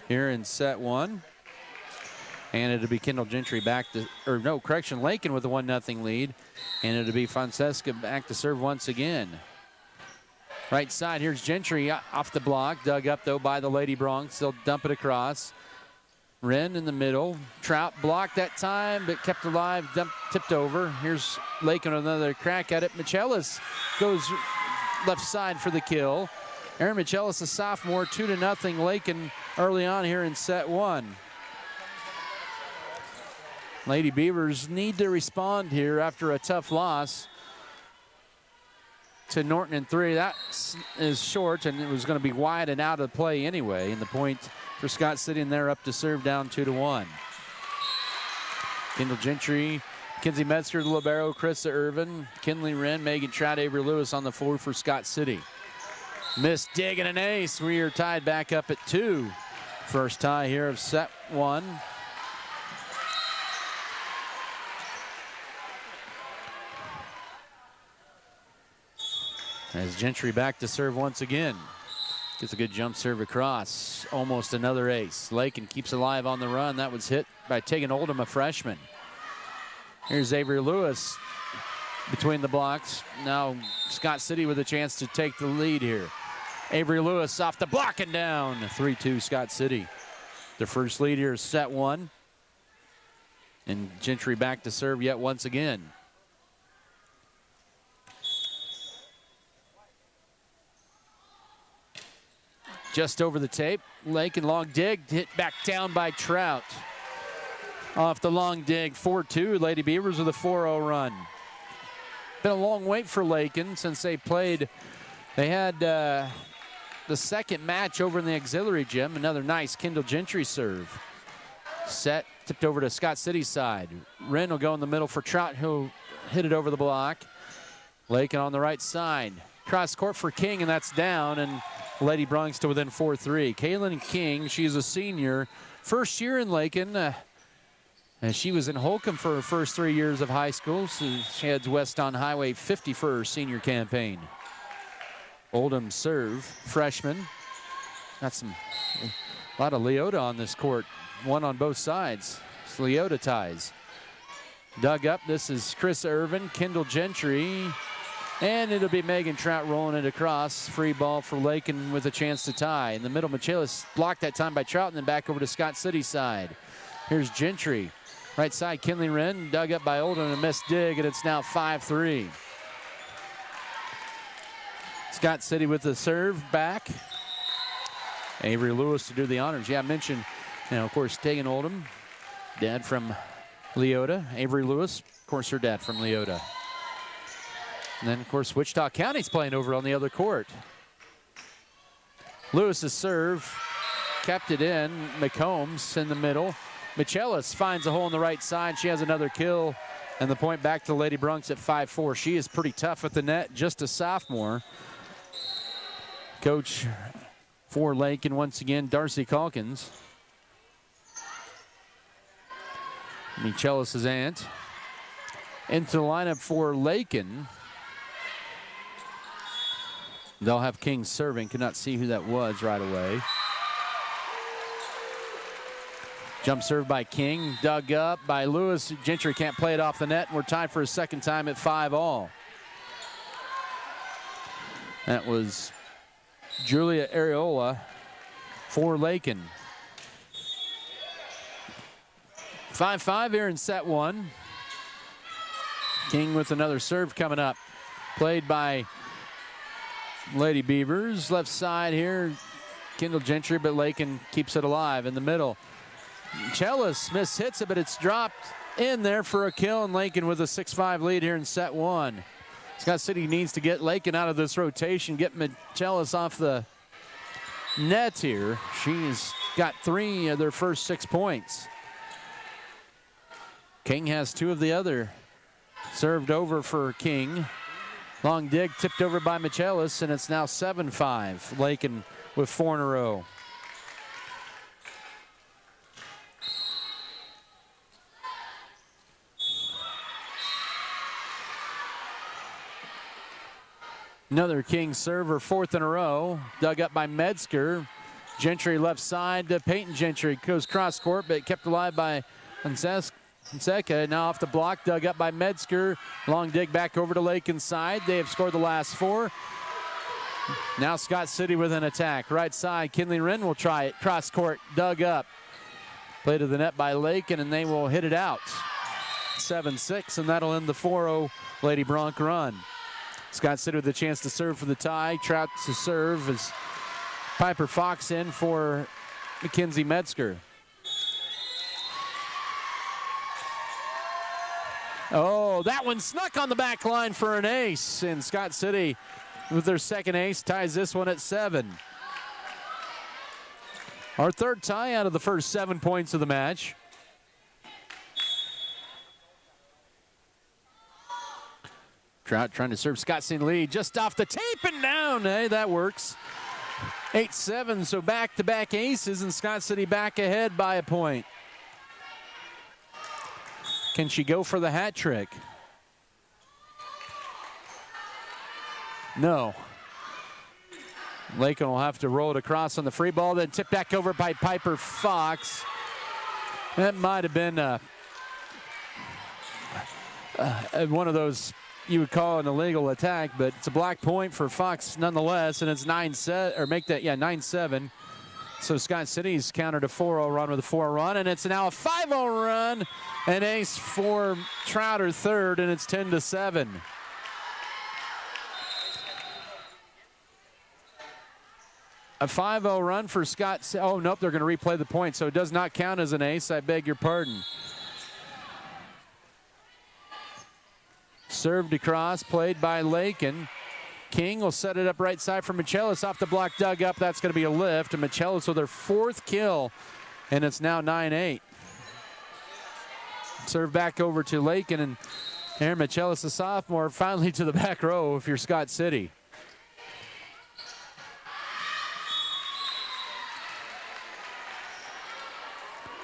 Here in set 1. And it'll be Kendall Gentry back to, or no, correction, Laken with a 1-0 lead. And it'll be Fonseca back to serve once again. Right side, here's Gentry off the block. Dug up, though, by the Lady Bronx. They'll dump it across. Wren in the middle. Trout blocked that time, but kept alive, tipped over. Here's Laken with another crack at it. Michelis goes left side for the kill. Aaron Michelis, a sophomore, 2-0 Laken early on here in set 1. Lady Beavers need to respond here after a tough loss to Norton in 3. That is short, and it was going to be wide and out of play anyway. And the point for Scott City, and they're up to serve down 2-1. Kendall Gentry, Kinsey Metzger, the libero, Krista Irvin, Kinley Wren, Megan Trout, Avery Lewis on the floor for Scott City. Missed dig and an ace. We are tied back up at 2. First tie here of set 1. As Gentry back to serve once again. Gets a good jump serve across. Almost another ace. Laken keeps alive on the run. That was hit by Tegan Oldham, a freshman. Here's Avery Lewis between the blocks. Now Scott City with a chance to take the lead here. Avery Lewis off the block and down. 3-2 Scott City. Their first lead here is set 1. And Gentry back to serve yet once again. Just over the tape. Laken long dig, hit back down by Trout. Off the long dig, 4-2. Lady Beavers with a 4-0 run. Been a long wait for Laken since they played. They had the second match over in the auxiliary gym. Another nice Kendall Gentry serve. Set, tipped over to Scott City's side. Wren will go in the middle for Trout, who'll hit it over the block. Laken on the right side. Cross court for King, and that's down. And Lady Bronx to within 4-3. Kaylin King, she's a senior. First year in Laken. And she was in Holcomb for her first 3 years of high school. So she heads west on Highway 50 for her senior campaign. Oldham serve, freshman. Got a lot of Leota on this court. One on both sides. It's Leota ties. Dug up, this is Chris Irvin, Kendall Gentry. And it'll be Megan Trout rolling it across. Free ball for Laken with a chance to tie. In the middle, Michelis blocked that time by Trout, and then back over to Scott City's side. Here's Gentry. Right side, Kinley Wren, dug up by Oldham, a missed dig, and it's now 5-3. Scott City with the serve back. Avery Lewis to do the honors. Yeah, I mentioned, of course, Tegan Oldham, dad from Leota. Avery Lewis, of course, her dad from Leota. And then, of course, Wichita County's playing over on the other court. Lewis's serve, kept it in. McCombs in the middle. Michelis finds a hole on the right side. She has another kill. And the point back to Lady Bronx at 5-4. She is pretty tough at the net, just a sophomore. Coach for Laken once again, Darcy Calkins. Michelis' aunt. Into the lineup for Laken. They'll have King serving. Could not see who that was right away. Jump serve by King, dug up by Lewis. Gentry can't play it off the net, and we're tied for a second time at 5-all. That was Julia Areola for Laken. 5-5 here in set one. King with another serve coming up. Played by Lady Beavers. Left side here, Kendall Gentry, but Laken keeps it alive in the middle. Chellis hits it, but it's dropped in there for a kill, and Laken with a 6-5 lead here in set one. Scott City needs to get Laken out of this rotation, get Chellis off the net here. She's got 3 of their first 6 points. King has 2 of the other. Served over for King. Long dig tipped over by Michelis, and it's now 7-5. Laken with 4 in a row. Another King server, 4th in a row. Dug up by Metzger. Gentry left side to Peyton Gentry. Goes cross court, but kept alive by Fonseca. Now off the block, dug up by Metzger. Long dig back over to Laken's side. They have scored the last 4. Now Scott City with an attack. Right side, Kinley Wren will try it. Cross court, dug up. Play to the net by Laken, and they will hit it out. 7-6, and that'll end the 4-0 Lady Bronc run. Scott City with a chance to serve for the tie. Trout to serve as Piper Fox in for Mackenzie Metzger. Oh, that one snuck on the back line for an ace. And Scott City with their second ace ties this one at 7. Our third tie out of the first 7 points of the match. Trout trying to serve. Scott City lead just off the tape and down. Hey, that works. 8-7, so back-to-back aces, and Scott City back ahead by a point. Can she go for the hat trick? No. Laken will have to roll it across on the free ball, then tip back over by Piper Fox. That might have been one of those you would call an illegal attack, but it's a black point for Fox nonetheless, and it's 9-7. So Scott City's countered a 4-0 run with a 4 run, and it's now a 5-0 run. An ace for Trouter third, and it's 10-7. A 5-0 run for Scott. Oh, nope, they're going to replay the point, so it does not count as an ace. I beg your pardon. Served across, played by Laken. King will set it up right side for Michelis. Off the block, dug up. That's going to be a lift. And Michelis with her 4th kill, and it's now 9-8. Serve back over to Laken, and Aaron Michelis, the sophomore, finally to the back row if you're Scott City.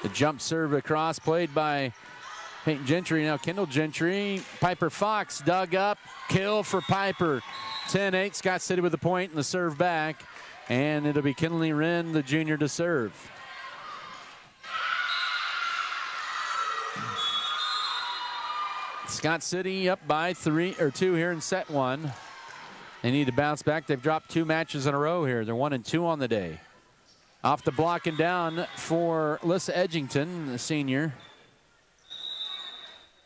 The jump serve across, played by Peyton Gentry. Now Kendall Gentry. Piper Fox dug up. Kill for Piper. 10-8. Scott City with the point and the serve back. And it'll be Kinley Wren, the junior, to serve. Scott City up by 2 here in set 1. They need to bounce back. They've dropped 2 matches in a row here. They're 1-2 on the day. Off the block and down for Lissa Edgington, the senior.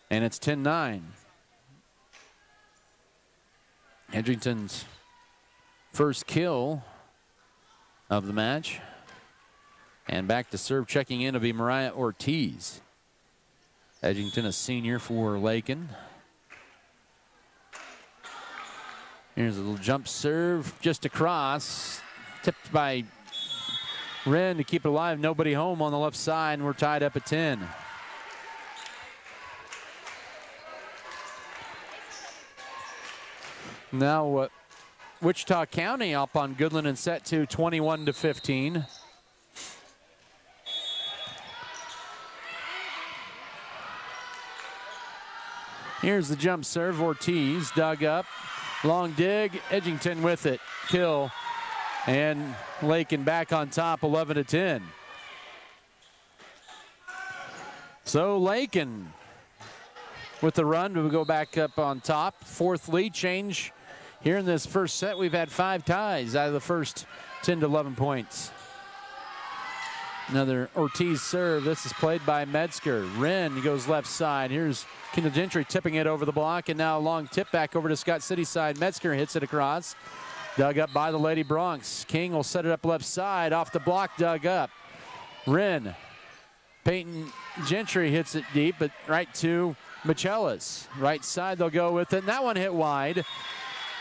And it's 10-9. Edgington's first kill of the match. And back to serve, checking in, will be Mariah Ortiz. Edgington, a senior for Laken. Here's a little jump serve just across. Tipped by Wren to keep it alive. Nobody home on the left side, and we're tied up at 10. Now Wichita County up on Goodland in set 2, 21-15. Here's the jump serve. Ortiz dug up. Long dig. Edgington with it. Kill. And Laken back on top, 11-10. So Laken with the run, we'll go back up on top. 4th lead change here in this first set. We've had 5 ties out of the first 10 to 11 points. Another Ortiz serve. This is played by Metzger. Wren goes left side. Here's Kendall Gentry tipping it over the block, and now a long tip back over to Scott City side. Metzger hits it across. Dug up by the Lady Bronx. King will set it up left side. Off the block, dug up. Wren. Peyton Gentry hits it deep, but right to Michelis. Right side, they'll go with it. And that one hit wide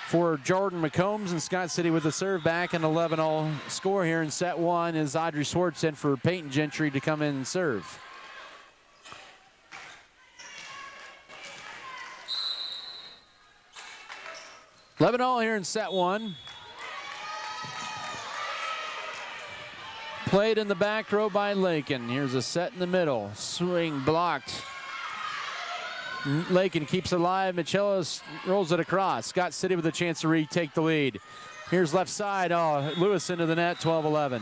for Jordan McCombs, and Scott City with the serve back. An 11-all score here in set 1 as Audrey Swartz in for Peyton Gentry to come in and serve. $11-all here in set 1. Played in the back row by Laken. Here's a set in the middle. Swing blocked. Laken keeps it alive. Michelis rolls it across. Scott City with a chance to retake the lead. Here's left side. Oh, Lewis into the net, 12-11.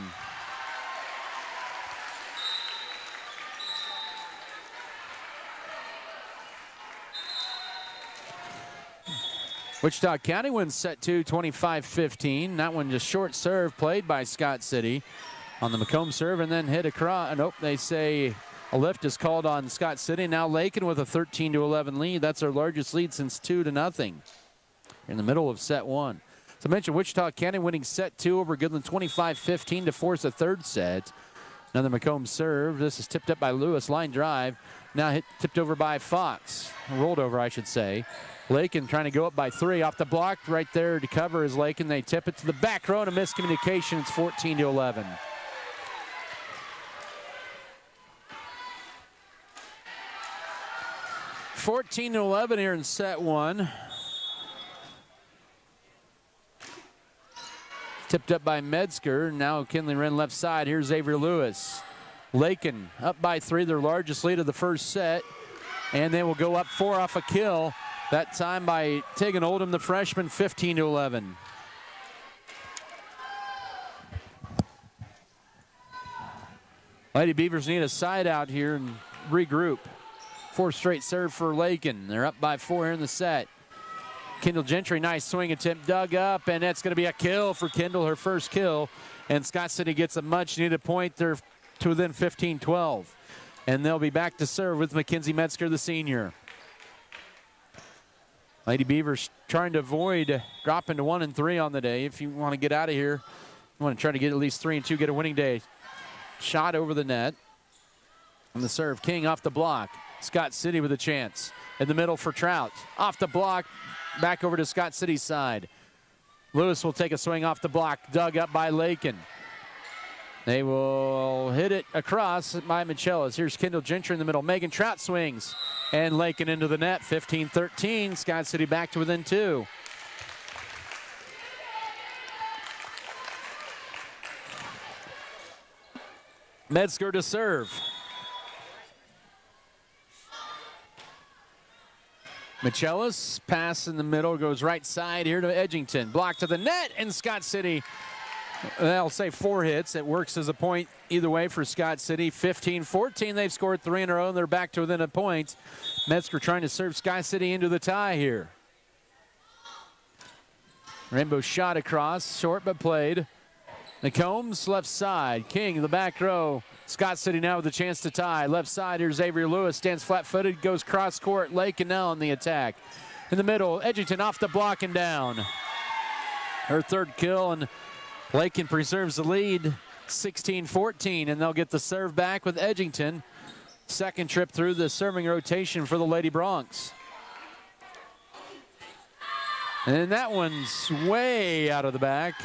Wichita County wins set 2, 25-15. That one just short serve played by Scott City on the McComb serve and then hit across. Nope, they say a lift is called on Scott City. Now Laken with a 13-11 lead. That's their largest lead since 2-0 in the middle of set 1. So I mentioned Wichita County winning set 2 over Goodland 25-15 to force a third set. Another McComb serve. This is tipped up by Lewis. Line drive. Now tipped over by Fox. Rolled over, I should say. Laken trying to go up by 3 off the block. Right there to cover is Laken. They tip it to the back row and a miscommunication. It's 14-11. $14-11 here in set 1. Tipped up by Metzger. Now Kinley Wren left side. Here's Avery Lewis. Laken up by 3, their largest lead of the first set. And they will go up 4 off a kill. That time by Tegan Oldham, the freshman, 15-11. Lady Beavers need a side out here and regroup. 4 straight serve for Laken. They're up by 4 here in the set. Kendall Gentry, nice swing attempt, dug up, and that's going to be a kill for Kendall, her first kill. And Scott City gets a much-needed point. They're to within 15-12. And they'll be back to serve with Mackenzie Metzger, the senior. Lady Beavers trying to avoid dropping to 1 and 3 on the day. If you want to get out of here, you want to try to get at least 3 and 2, get a winning day. Shot over the net. And the serve, King off the block. Scott City with a chance. In the middle for Trout. Off the block, back over to Scott City's side. Lewis will take a swing off the block, dug up by Laken. They will hit it across by Michelis. Here's Kendall Gentry in the middle. Megan Trout swings. And Laken into the net, 15-13. Scott City back to within 2. Metzger to serve. Michelis, pass in the middle, goes right side here to Edgington. Block to the net, and Scott City, they'll say 4 hits. It works as a point either way for Scott City. 15-14, they've scored 3 in a row, and they're back to within a point. Metzger trying to serve Scott City into the tie here. Rainbow shot across, short but played. McCombs, left side. King, the back row. Scott City now with a chance to tie. Left side, here's Avery Lewis. Stands flat-footed, goes cross-court. Laken now on the attack. In the middle, Edgington off the block and down. Her third kill, and Laken preserves the lead, 16-14, and they'll get the serve back with Edgington. Second trip through the serving rotation for the Lady Bronx. And that one's way out of the back.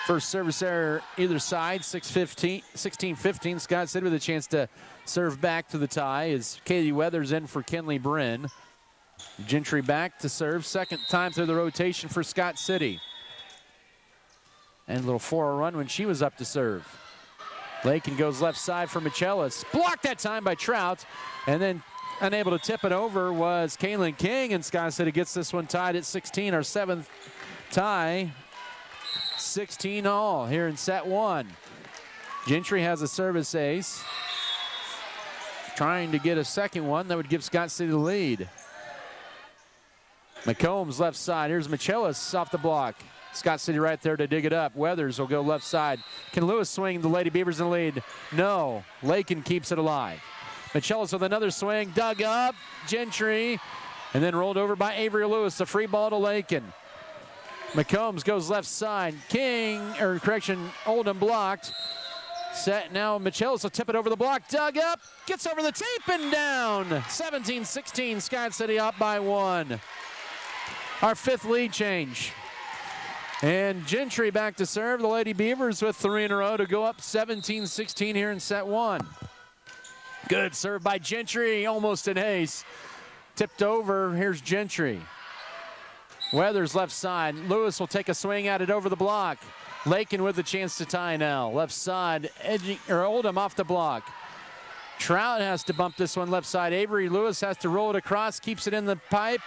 First service error either side, 16-15. Scott City with a chance to serve back to the tie as Katie Weathers in for Kenley Bryn. Gentry back to serve, second time through the rotation for Scott City. And a little 4 run when she was up to serve. Laken goes left side for Michelis. Blocked that time by Trout, and then unable to tip it over was Kaylin King, and Scott City gets this one tied at 16, our 7th tie. 16 all here in set 1. Gentry has a service ace. trying to get a second one that would give Scott City the lead. McCombs left side. Here's Michelis off the block. Scott City right there to dig it up. Weathers will go left side. Can Lewis swing the Lady Beavers in the lead? No. Laken keeps it alive. Michelis with another swing. Dug up. Gentry. And then rolled over by Avery Lewis. The free ball to Laken. McCombs goes left side. Oldham blocked. Set now. Michelis will tip it over the block. Dug up. Gets over the tape and down. 17-16. Scott City up by 1. Our 5th lead change. And Gentry back to serve. The Lady Beavers with 3 in a row to go up 17-16 here in set 1. Good serve by Gentry. Almost an ace. Tipped over. Here's Gentry. Weathers left side. Lewis will take a swing at it over the block. Laken with a chance to tie now. Left side. Oldham off the block. Trout has to bump this one left side. Avery Lewis has to roll it across. Keeps it in the pipe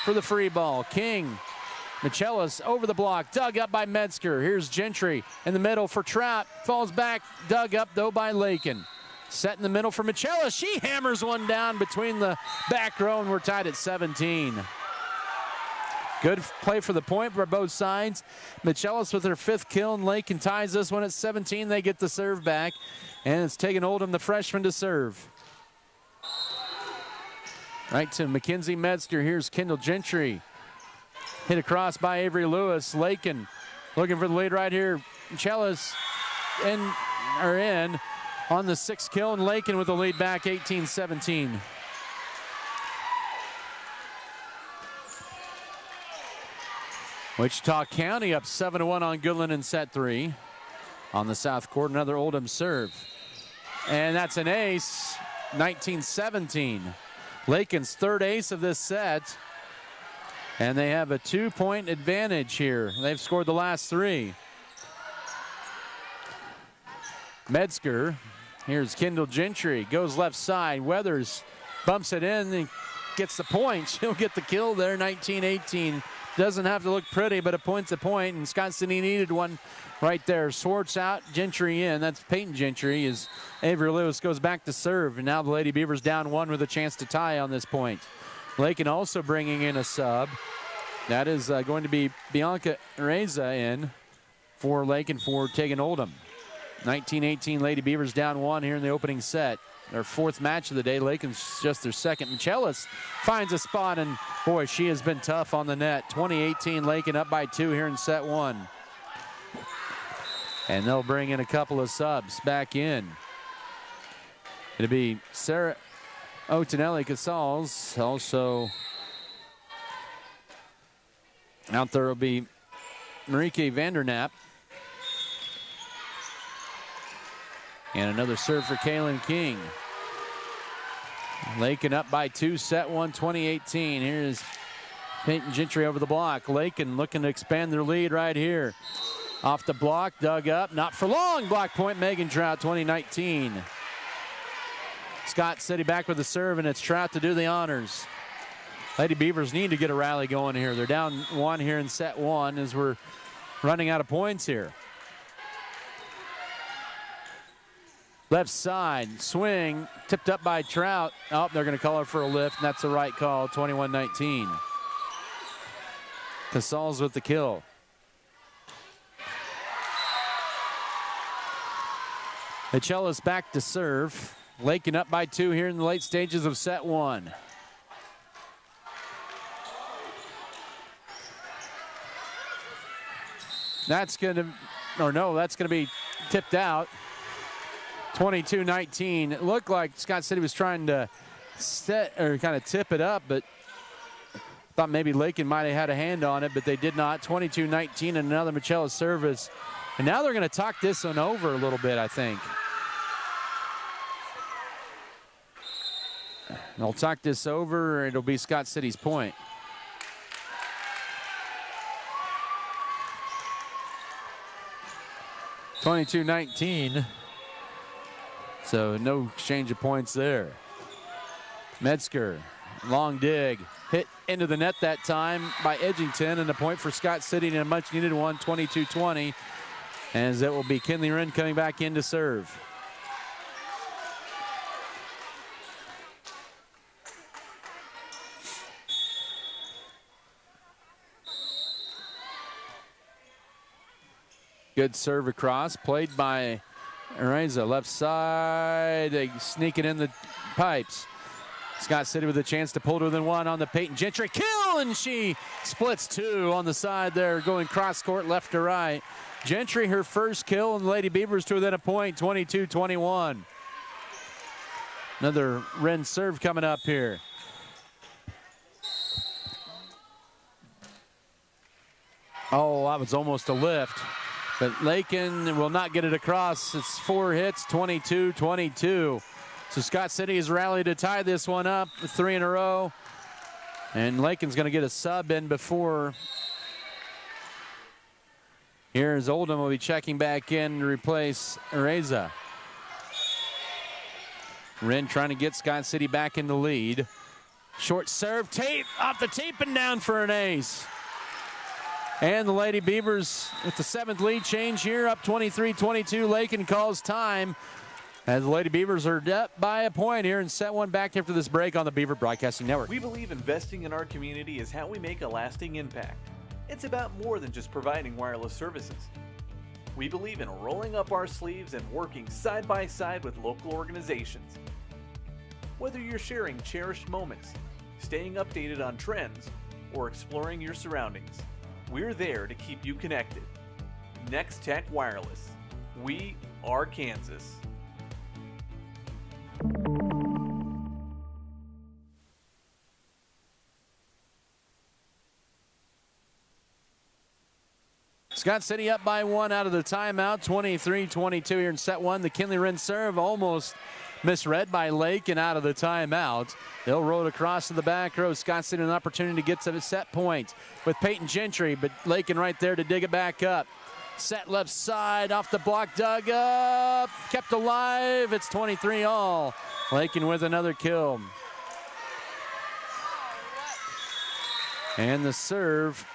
for the free ball. King. Michelis over the block. Dug up by Metzger. Here's Gentry in the middle for Trout. Falls back. Dug up though by Laken. Set in the middle for Michelis. She hammers one down between the back row, and we're tied at 17. Good play for the point for both sides. Michelis with her 5th kill, and Laken ties this one at 17. They get the serve back, and it's taking Oldham, the freshman, to serve. Right to Mackenzie Metzger. Here's Kendall Gentry. Hit across by Avery Lewis. Laken looking for the lead right here. Michelis in on the 6th kill, and Laken with the lead back 18-17. Wichita County up 7-1 on Goodland in set 3. On the south court, another Oldham serve. And that's an ace, 19-17. Laken's 3rd ace of this set. And they have a 2-point advantage here. They've scored the last 3. Metzger, here's Kendall Gentry, goes left side. Weathers bumps it in and gets the point. She'll get the kill there, 19-18. Doesn't have to look pretty, but a point's a point, and Scott City needed one right there. Swartz out, Gentry in. That's Peyton Gentry as Avery Lewis goes back to serve, and now the Lady Beavers down 1 with a chance to tie on this point. Laken also bringing in a sub. That is going to be Bianca Reza in for Laken for taking Oldham. 19-18 Lady Beavers down 1 here in the opening set. Their 4th match of the day. Laken's just their 2nd. Michelis finds a spot, and boy, she has been tough on the net. 20-18 Laken up by 2 here in set 1. And they'll bring in a couple of subs back in. It'll be Sarah Otonelli Casals. Also out there will be Marieke Vandernap. And another serve for Kaylin King. Laken up by 2, set 1, 20-18. Here's Peyton Gentry over the block. Laken looking to expand their lead right here. Off the block, dug up, not for long. Block point, Megan Trout, 20-19. Scott City back with the serve, and it's Trout to do the honors. Lady Beavers need to get a rally going here. They're down 1 here in set 1 as we're running out of points here. Left side, swing, tipped up by Trout. Oh, they're going to call her for a lift, and that's the right call, 21-19. Casals with the kill. Michelis back to serve. Laken up by 2 here in the late stages of set 1. That's going to be tipped out. 22-19. It looked like Scott City was trying to kind of tip it up, but thought maybe Laken might have had a hand on it, but they did not. 22-19 and another Michelis service. And now they're going to talk this one over a little bit, I think. They'll talk this over, and it'll be Scott City's point. (22-19). So no exchange of points there. Metzger, long dig, hit into the net that time by Edgington, and a point for Scott City, and a much needed one, 22-20, as it will be Kinley Wren coming back in to serve. Good serve across, played by Areza, left side. They sneak it in the pipes. Scott City with a chance to pull to within one on the Peyton Gentry kill, and she splits two on the side there, going cross court left to right. Gentry, her first kill, and the Lady Beavers to within a point, 22-21. Another Wren serve coming up here. Oh, that was almost a lift. But Laken will not get it across. It's 4 hits, 22-22. So Scott City has rallied to tie this one up, 3 in a row. And Laken's going to get a sub in before. Here's Oldham will be checking back in to replace Areza. Wren trying to get Scott City back in the lead. Short serve, tape off the tape and down for an ace. And the Lady Beavers with the 7th lead change here, up 23-22. Laken calls time as the Lady Beavers are up by a point here in set one. Back after this break on the Beaver Broadcasting Network. We believe investing in our community is how we make a lasting impact. It's about more than just providing wireless services. We believe in rolling up our sleeves and working side by side with local organizations. Whether you're sharing cherished moments, staying updated on trends, or exploring your surroundings, we're there to keep you connected. Next Tech Wireless. We are Kansas. Scott City up by 1 out of the timeout, 23-22 here in set one. The Kinley Wren serve almost misread by Laken out of the timeout. They'll roll it across to the back row. Scott City an opportunity to get to the set point with Peyton Gentry, but Laken right there to dig it back up. Set left side, off the block, dug up, kept alive. It's 23 all. Laken with another kill. And the serve.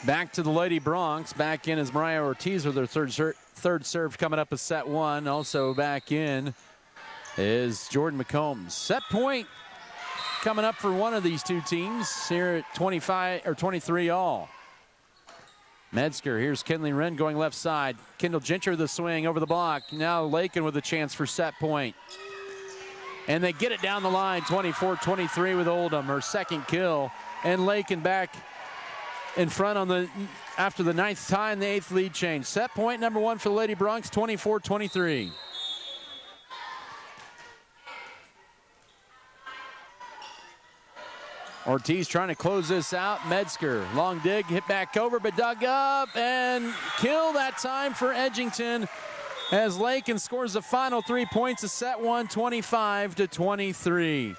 Back to the Lady Bronx. Back in is Mariah Ortiz with her third serve coming up as set one. Also back in is Jordan McCombs. Set point coming up for one of these two teams here at 25 or 23 all. Metzger, here's Kinley Wren going left side. Kendall Gentry with the swing over the block. Now Laken with a chance for set point. And they get it down the line, 24-23 with Oldham, her second kill. And Laken back in front on the after the 9th tie and the 8th lead change. Set point number one for the Lady Bronx, 24-23. Ortiz trying to close this out. Metzger, long dig, hit back over, but dug up and kill that time for Edgington as Laken scores the final 3 points of set one, 25-23.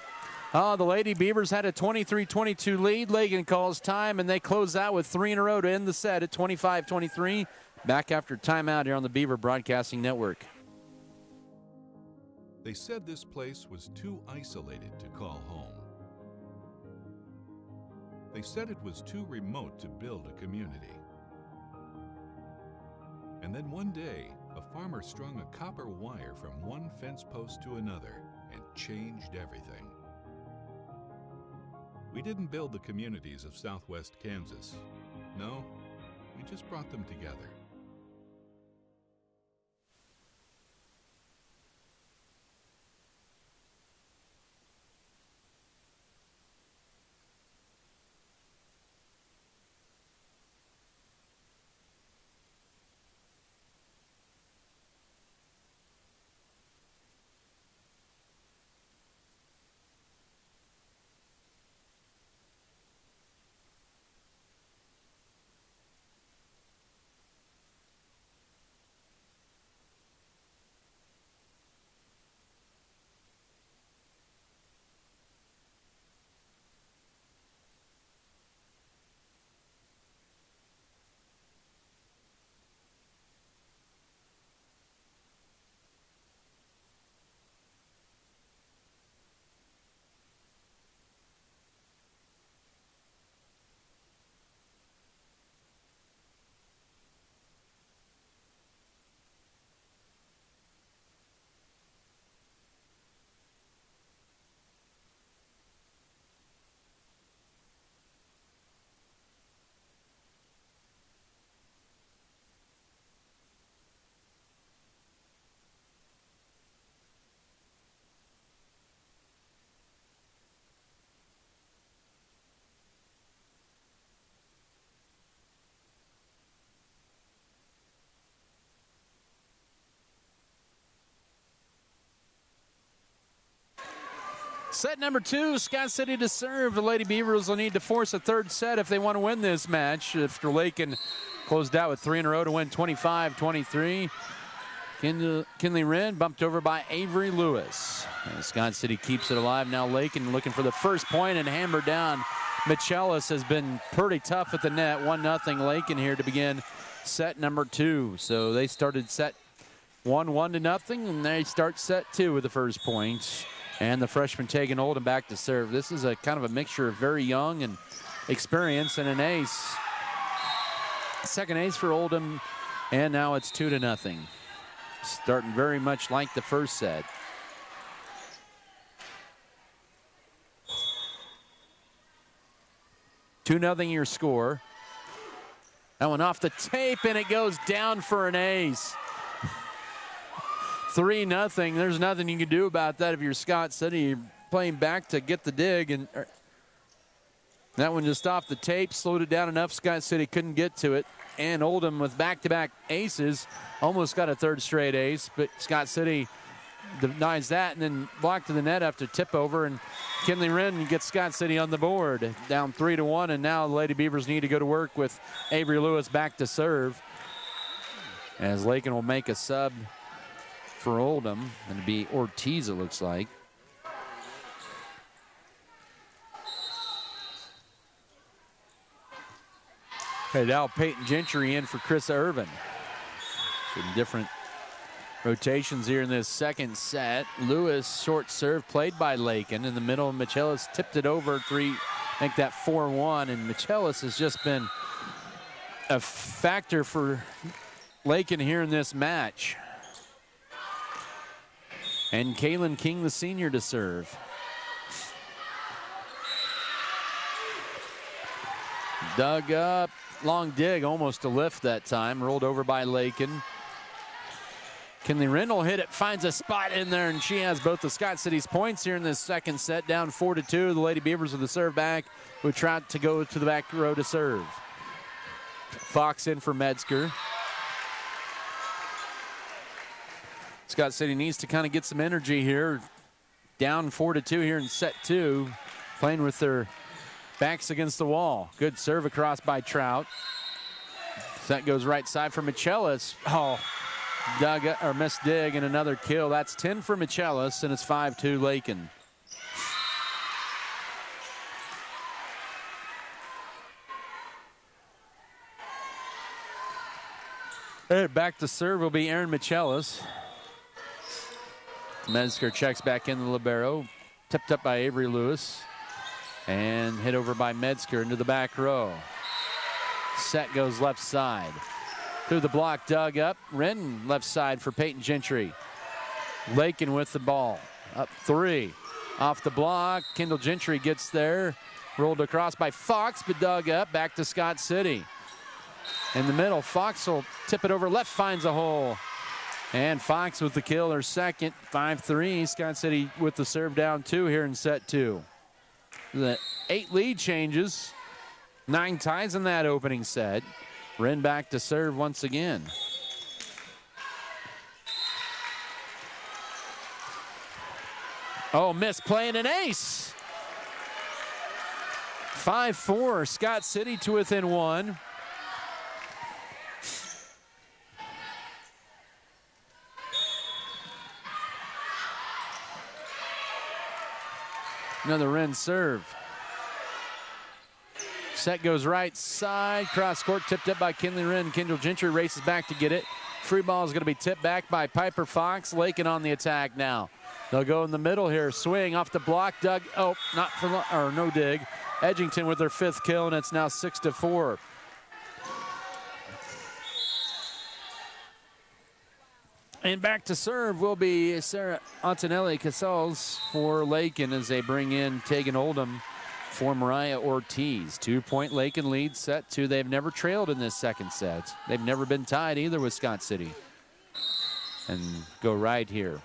Oh, the Lady Beavers had a 23-22 lead. Laken calls time, and they close out with 3 in a row to end the set at 25-23. Back after timeout here on the Beaver Broadcasting Network. They said this place was too isolated to call home. They said it was too remote to build a community. And then one day, a farmer strung a copper wire from one fence post to another and changed everything. We didn't build the communities of Southwest Kansas. No, we just brought them together. Set number 2, Scott City to serve. The Lady Beavers will need to force a third set if they want to win this match. After Laken closed out with 3 in a row to win 25-23. Kinley Wren bumped over by Avery Lewis. And Scott City keeps it alive. Now Laken looking for the first point and hammered down. Michelis has been pretty tough at the net. 1-0 Laken here to begin set number 2. So they started set 1-0, and they start set 2 with the first points. And the freshman taking Oldham back to serve. This is a kind of a mixture of very young and experience and an ace. Second ace for Oldham, and now it's 2-0. Starting very much like the first set. $2-0 your score. That one off the tape, and it goes down for an ace. 3-0. There's nothing you can do about that if you're Scott City. You're playing back to get the dig, and that one just off the tape, slowed it down enough. Scott City couldn't get to it. And Oldham with back-to-back aces almost got a third straight ace, but Scott City denies that and then blocked to the net after tip over, and Kinley Wren gets Scott City on the board, down 3-1, and now the Lady Beavers need to go to work with Avery Lewis back to serve, as Laken will make a sub for Oldham, and it'll be Ortiz, it looks like. Okay, now Peyton Gentry in for Chris Irvin. Some different rotations here in this second set. Lewis, short serve played by Laken in the middle. Michelis tipped it over 3, make that 4-1. And Michelis has just been a factor for Laken here in this match. And Kalen King, the senior, to serve. Dug up. Long dig, almost a lift that time. Rolled over by Laken. Kinley Wren will hit it, finds a spot in there, and she has both the Scott City's points here in this second set, down 4-2. The Lady Beavers with the serve back, who tried to go to the back row to serve. Fox in for Metzger. Scott City needs to kind of get some energy here. Down 4-2 here in set 2, playing with their backs against the wall. Good serve across by Trout. Set goes right side for Michelis. Oh, dug or missed dig and another kill. That's 10 for Michelis, and it's 5-2 Laken. Back to serve will be Aaron Michelis. Metzger checks back in the libero. Tipped up by Avery Lewis. And hit over by Metzger into the back row. Set goes left side. Through the block, dug up. Wren left side for Peyton Gentry. Laken with the ball. Up 3. Off the block, Kendall Gentry gets there. Rolled across by Fox, but dug up. Back to Scott City. In the middle, Fox will tip it over left, finds a hole. And Fox with the kill, her second. 5-3. Scott City with the serve down 2 here in set 2. The 8 lead changes. 9 ties in that opening set. Wren back to serve once again. Oh, missed play and an ace. 5-4. Scott City to within 1. Another Wren serve. Set goes right side. Cross court tipped up by Kinley Wren. Kendall Gentry races back to get it. Free ball is going to be tipped back by Piper Fox. Laken on the attack now. They'll go in the middle here. Swing off the block. Doug, oh, not for, or no dig. Edgington with their 5th kill, and it's now 6-4. And back to serve will be Sarah Antonelli Casals for Laken as they bring in Tegan Oldham for Mariah Ortiz. 2-point Laken lead, set 2. They've never trailed in this second set. They've never been tied either with Scott City. And go right here.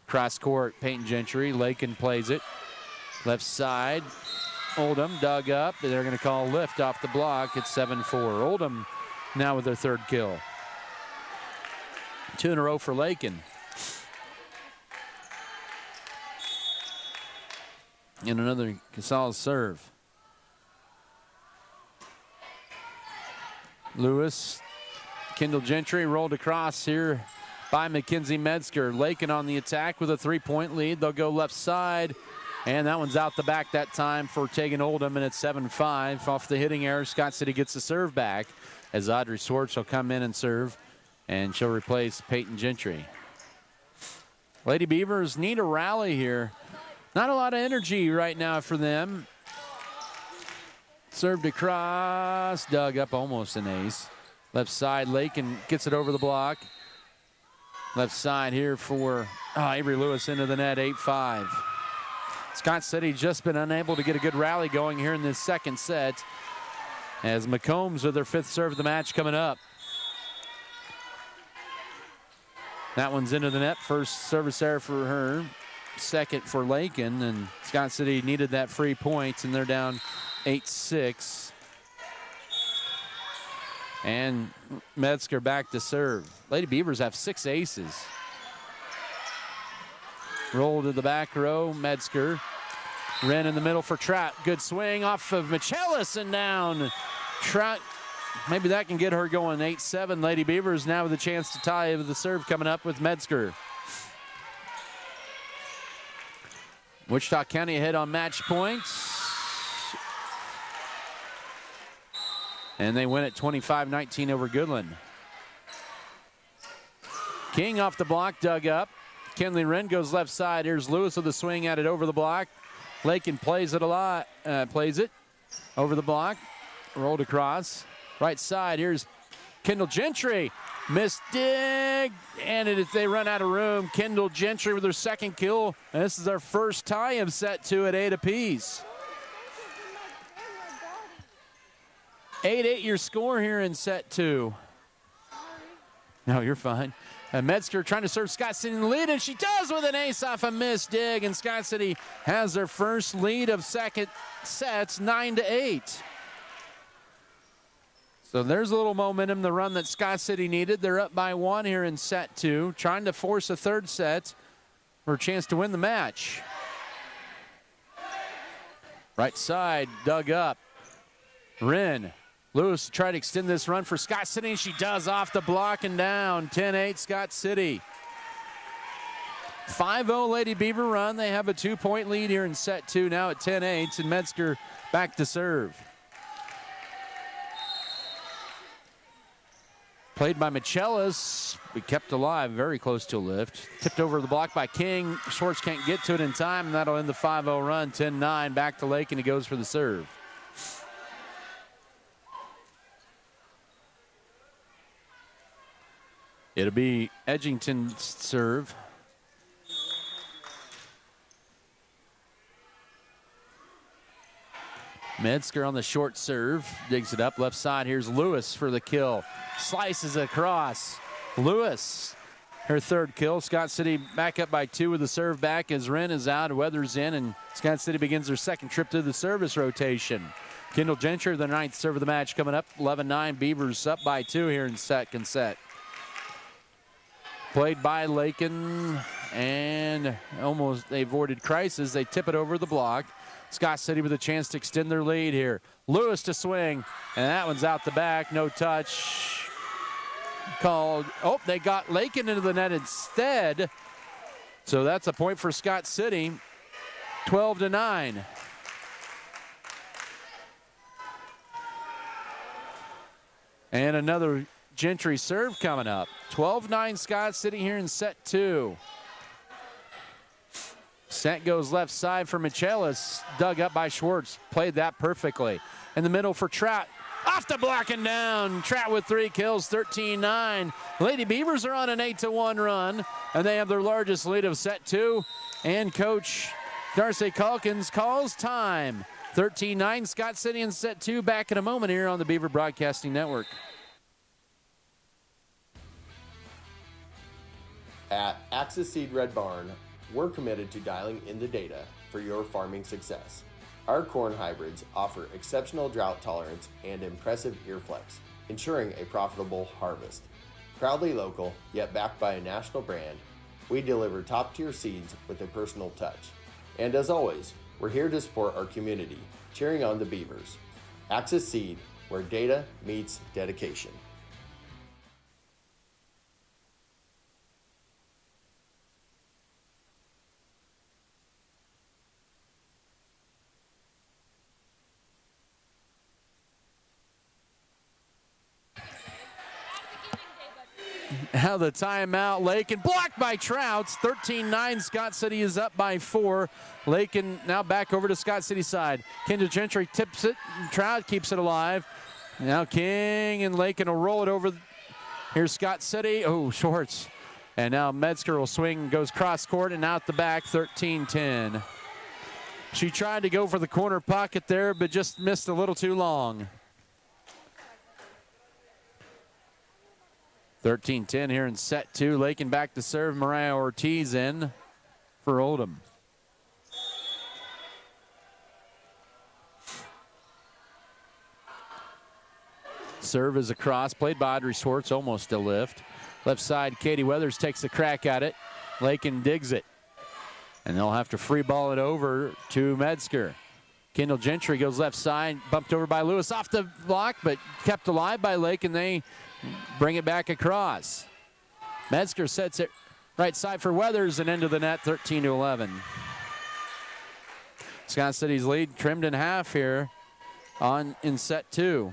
Cross court, Peyton Gentry. Laken plays it. Left side. Oldham dug up. They're going to call lift off the block. It's 7-4. Oldham now with their 3rd kill. 2 in a row for Laken. And another Casals serve. Lewis, Kendall Gentry rolled across here by Mackenzie Metzger. Laken on the attack with a 3-point lead. They'll go left side, and that one's out the back that time for Tegan Oldham, and it's 7-5. Off the hitting error, Scott City gets the serve back as Audrey Swartz will come in and serve, and she'll replace Peyton Gentry. Lady Beavers need a rally here. Not a lot of energy right now for them. Served across, dug up, almost an ace. Left side, Laken gets it over the block. Left side here for Avery Lewis into the net, 8-5. Scott City just been unable to get a good rally going here in this second set, as McCombs with their 5th serve of the match coming up. That one's into the net. First service error for her. Second for Laken, and Scott City needed that free point, and they're down 8-6. And Metzger back to serve. Lady Beavers have 6 aces. Roll to the back row, Metzger. Wren in the middle for Trout. Good swing off of Michelis and down. Trout, maybe that can get her going. 8-7. Lady Beavers now with a chance to tie with the serve coming up with Metzger. Wichita County ahead on match points. And they win at 25-19 over Goodland. King off the block, dug up. Kenley Wren goes left side. Here's Lewis with a swing at it over the block. Laken plays it a lot. Plays it over the block. Rolled across. Right side, here's Kendall Gentry. Missed dig, and they run out of room. Kendall Gentry with her 2nd kill. And this is our first tie of set 2 at 8 apiece. 8-8 your score here in set 2. No, you're fine. And Metzger trying to serve Scott City in the lead, and she does with an ace off a missed dig, and Scott City has their first lead of second sets, 9-8. So there's a little momentum, the run that Scott City needed. They're up by 1 here in set 2, trying to force a 3rd set for a chance to win the match. Right side, dug up. Wren. Lewis tried to extend this run for Scott City, and she does off the block and down. 10-8 Scott City. 5-0 Lady Beaver run. They have a 2-point lead here in set 2, now at 10-8, and Metzger back to serve. Played by Michelis. We kept alive, very close to a lift. Tipped over the block by King. Schwartz can't get to it in time, and that'll end the 5-0 run. 10-9, back to Laken, and he goes for the serve. It'll be Edgington's serve. Metzger on the short serve, digs it up left side. Here's Lewis for the kill. Slices across. Lewis, her 3rd kill. Scott City back up by 2 with the serve back as Wren is out, Weathers in, and Scott City begins their 2nd trip to the service rotation. Kendall Gentry, the 9th serve of the match coming up. 11-9, Beavers up by 2 here in second set. Played by Laken, and almost they avoided crisis. They tip it over the block. Scott City with a chance to extend their lead here. Lewis to swing, and that one's out the back. No touch called. Oh, they got Laken into the net instead. So that's a point for Scott City. 12-9. And another Gentry serve coming up. 12-9 Scott City here in set 2. Set goes left side for Michelis. Dug up by Schwartz. Played that perfectly. In the middle for Trout. Off the block and down. Trout with 3 kills, 13-9. Lady Beavers are on an 8-1 run, and they have their largest lead of set 2. And Coach Darcy Calkins calls time. 13-9 Scott City in set 2. Back in a moment here on the Beaver Broadcasting Network. At Axis Seed Red Barn, we're committed to dialing in the data for your farming success. Our corn hybrids offer exceptional drought tolerance and impressive ear flex, ensuring a profitable harvest. Proudly local, yet backed by a national brand, we deliver top-tier seeds with a personal touch. And as always, We're here to support our community, cheering on the Beavers. Access Seed, where data meets dedication. Now the timeout, Laken blocked by Trouts. 13-9, Scott City is up by 4. Laken now back over to Scott City side. Kendall Gentry tips it, Trout keeps it alive. Now King and Laken will roll it over. Here's Scott City, oh, Schwartz. And now Metzger will swing, goes cross court and out the back, 13-10. She tried to go for the corner pocket there, but just missed a little too long. 13-10 here in set 2. Laken back to serve. Mariah Ortiz in for Oldham. Serve is across, played by Audrey Schwartz, almost a lift. Left side, Katie Weathers takes a crack at it. Laken digs it. And they'll have to free ball it over to Metzger. Kendall Gentry goes left side, bumped over by Lewis off the block, but kept alive by Laken. They bring it back across. Metzger sets it right side for Weathers and into the net, 13-11. Scott City's lead trimmed in half here in set 2.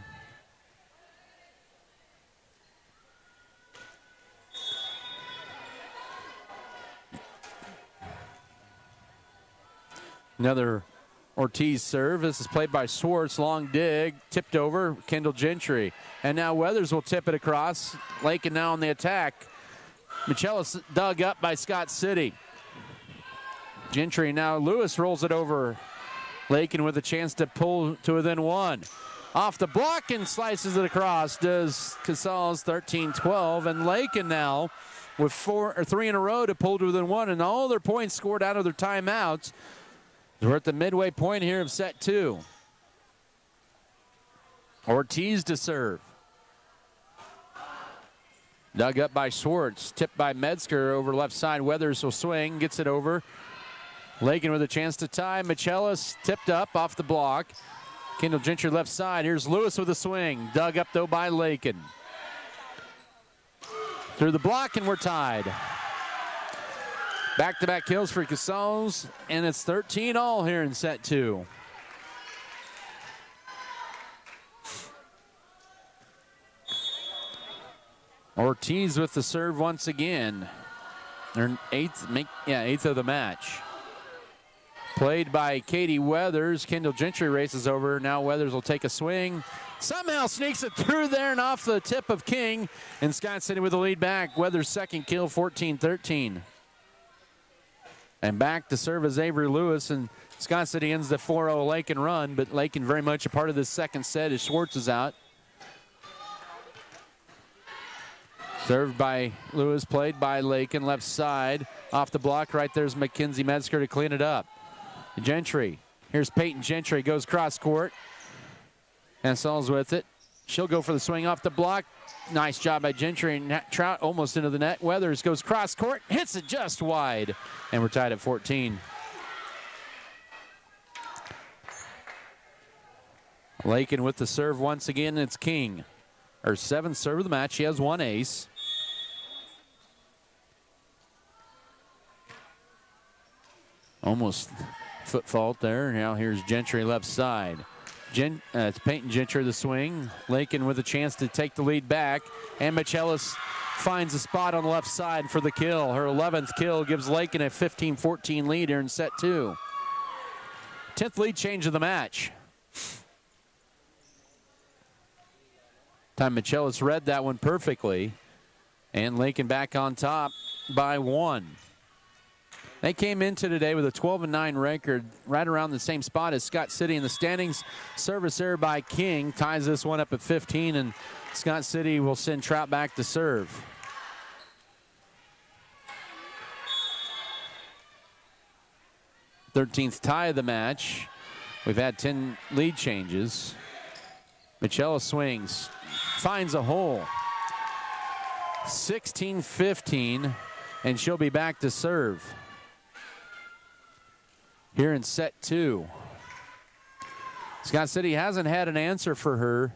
Another Ortiz serve. This is played by Schwartz. Long dig, tipped over, Kendall Gentry. And now Weathers will tip it across. Laken now on the attack. Michelis dug up by Scott City. Gentry now, Lewis rolls it over. Laken with a chance to pull to within 1. Off the block and slices it across. Does Casals, 13-12. And Laken now with 3 in a row to pull to within 1. And all their points scored out of their timeouts. We're at the midway point here of set 2. Ortiz to serve. Dug up by Schwartz. Tipped by Metzger over left side. Weathers will swing. Gets it over. Laken with a chance to tie. Michelis tipped up off the block. Kendall Gentry left side. Here's Lewis with a swing. Dug up though by Laken. Through the block and we're tied. Back-to-back kills for Casals, and it's 13-all here in set 2. Ortiz with the serve once again. Their eighth of the match. Played by Katie Weathers. Kendall Gentry races over. Now Weathers will take a swing. Somehow sneaks it through there and off the tip of King. And Scott City with the lead back. Weathers' second kill, 14-13. And back to serve is Avery Lewis, and Scott City ends the 4-0 Laken run, but Laken very much a part of this second set as Schwartz is out. Served by Lewis, played by Laken, left side. Off the block, right there's Mackenzie Metzger to clean it up. Gentry, here's Peyton Gentry, goes cross court. And Saul's with it. She'll go for the swing off the block. Nice job by Gentry, and Trout almost into the net. Weathers goes cross court, hits it just wide, and we're tied at 14. Laken with the serve once again. It's King. Her 7th serve of the match. She has 1 ace. Almost foot fault there. Now here's Gentry left side. It's Peyton Gentry the swing. Laken with a chance to take the lead back. And Michelis finds a spot on the left side for the kill. Her 11th kill gives Laken a 15-14 lead here in set 2. 10th lead change of the match. Time Michelis read that one perfectly. And Laken back on top by 1. They came into today with a 12-9 record, right around the same spot as Scott City in the standings. Service there by King ties this one up at 15, and Scott City will send Trout back to serve. Thirteenth tie of the match. We've had 10 lead changes. Michela swings, finds a hole. 16-15, and she'll be back to serve. here in set 2. Scott City hasn't had an answer for her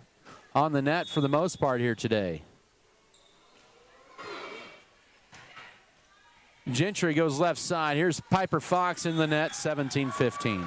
on the net for the most part here today. Gentry goes left side. Here's Piper Fox in the net, 17-15.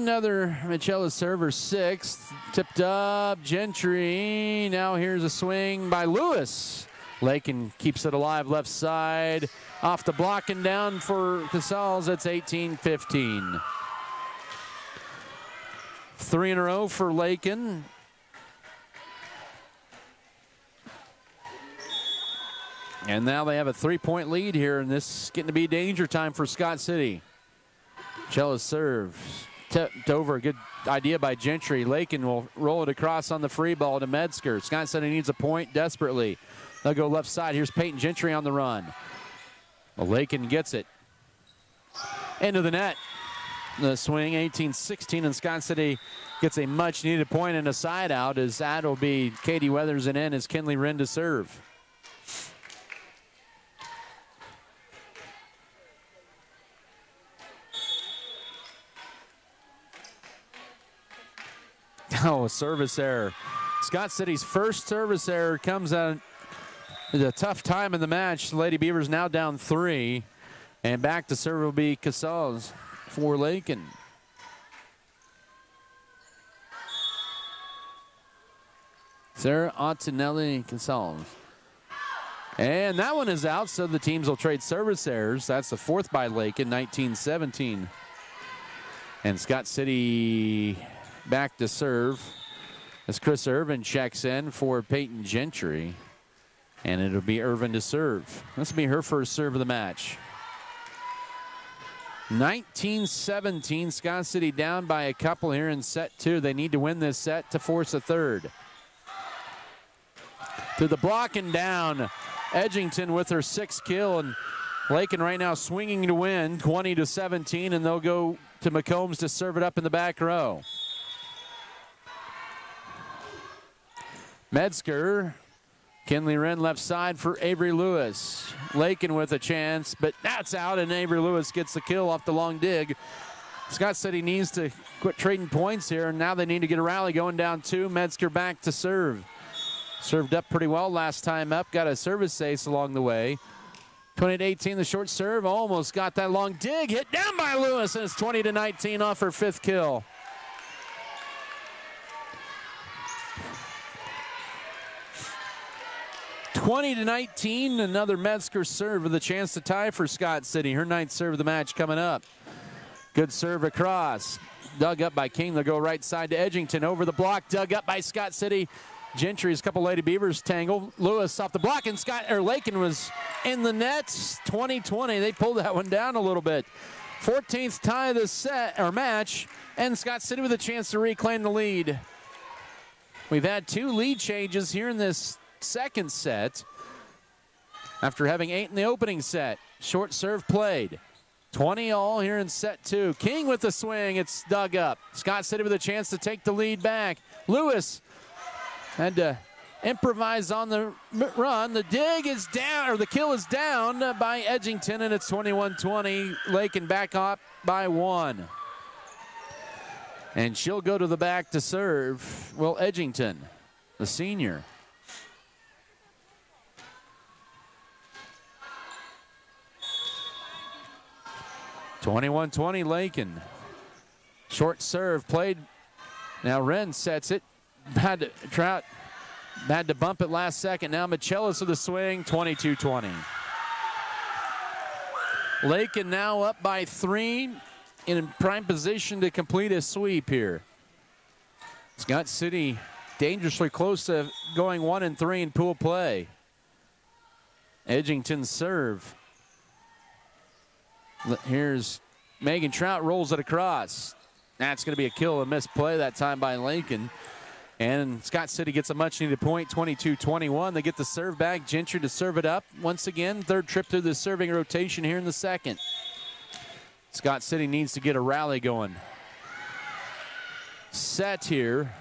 Another Michela server, 6th. Tipped up, Gentry. Now here's a swing by Lewis. Laken keeps it alive left side. Off the block and down for Casals. It's 18-15. 3 in a row for Laken. And now they have a 3-point lead here, and this is getting to be danger time for Scott City. Chella's serve tipped over. Good idea by Gentry. Laken will roll it across on the free ball to Metzger. Scott City needs a point desperately. They'll go left side. Here's Peyton Gentry on the run. Well, Laken gets it into the net. The swing, 18-16, and Scott City gets a much-needed point and a side out, as that will be Katie Weathers and in as Kinley Wren to serve. Oh, service error. Scott City's first service error comes at a tough time in the match. The Lady Beavers now down 3. And back to serve will be Casals for Laken. Sarah Ottinelli Casals. And that one is out, so the teams will trade service errors. That's the 4th by Laken, 19-17. And Scott City back to serve as Chris Irvin checks in for Peyton Gentry. And it'll be Irvin to serve. This will be her first serve of the match. 19-17, Scott City down by a couple here in set 2. They need to win this set to force a third. To the block and down. Edgington with her 6th kill, and Laken right now swinging to win, 20-17, and they'll go to McCombs to serve it up in the back row. Metzger, Kinley Wren left side for Avery Lewis. Laken with a chance, but that's out, and Avery Lewis gets the kill off the long dig. Scott City needs to quit trading points here, and now they need to get a rally going down 2. Metzger back to serve. Served up pretty well last time up, got a service ace along the way. 20-18, the short serve, almost got that long dig, hit down by Lewis, and it's 20-19 off her 5th kill. Another Metzger serve with a chance to tie for Scott City. Her 9th serve of the match coming up. Good serve across. Dug up by King. They'll go right side to Edgington. Over the block. Dug up by Scott City. Gentry's couple Lady Beavers tangle. Lewis off the block, and Laken was in the net. 20-20. They pulled that one down a little bit. 14th tie of the set or match, and Scott City with a chance to reclaim the lead. We've had 2 lead changes here in this second set after having 8 in the opening set. Short serve played. 20 all here in set 2. King with the swing. It's dug up. Scott City with a chance to take the lead back. Lewis had to improvise on the run. The dig is down, or the kill is down by Edgington, and it's 21-20. Laken back up by 1. And she'll go to the back to serve. Well, Edgington, the senior. (21-20) Laken. Short serve played. Now Wren sets it. Trout had to bump it last second. Now Michelis with the swing. 22-20. Laken now up by 3 in prime position to complete a sweep here. Scott City dangerously close to going 1-3 in pool play. Edgington's serve. Here's Megan Trout, rolls it across. That's going to be a kill, a missed play that time by Laken. And Scott City gets a much-needed point, 22-21. They get the serve back. Gentry to serve it up. Once again, 3rd trip through the serving rotation here in the second. Scott City needs to get a rally going. Set here.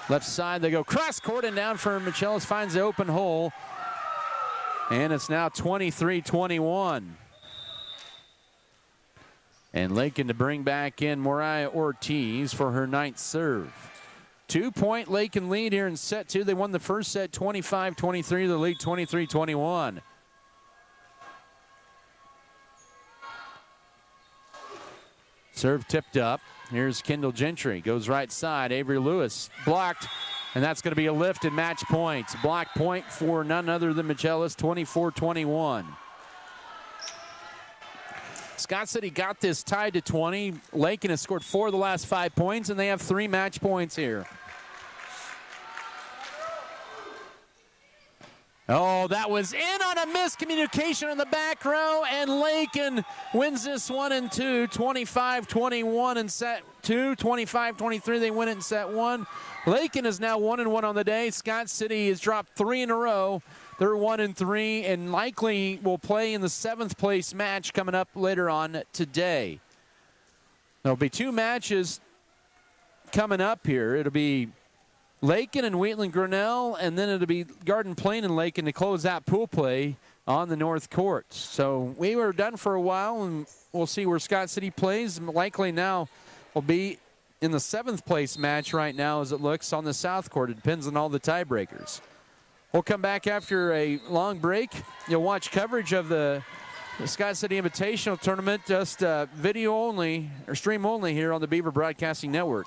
Left side, they go cross court and down for Michelis, finds the open hole. And it's now 23-21. And Laken to bring back in Mariah Ortiz for her 9th serve. 2-point Laken lead here in set 2. They won the first set 25-23, the lead 23-21. Serve tipped up. Here's Kendall Gentry. Goes right side. Avery Lewis blocked. And that's going to be a lift and match points. Block point for none other than Michelis, 24-21. Scott City got this tied to 20. Laken has scored 4 of the last 5 points, and they have 3 match points here. Oh, that was in on a miscommunication in the back row, and Laken wins this 1 and 2, 25-21 in set 2, 25-23. They win it in set 1. Laken is now 1 and 1 on the day. Scott City has dropped 3 in a row. They're 1 and 3, and likely will play in the 7th place match coming up later on today. There'll be 2 matches coming up here. It'll be Laken and Wheatland Grinnell, and then it'll be Garden Plain and Laken to close that pool play on the north court. So we were done for a while, and we'll see where Scott City plays. Likely now will be in the 7th place match right now as it looks on the south court. It depends on all the tiebreakers. We'll come back after a long break. You'll watch coverage of the Scott City Invitational Tournament, just video only, or stream only here on the Beaver Broadcasting Network.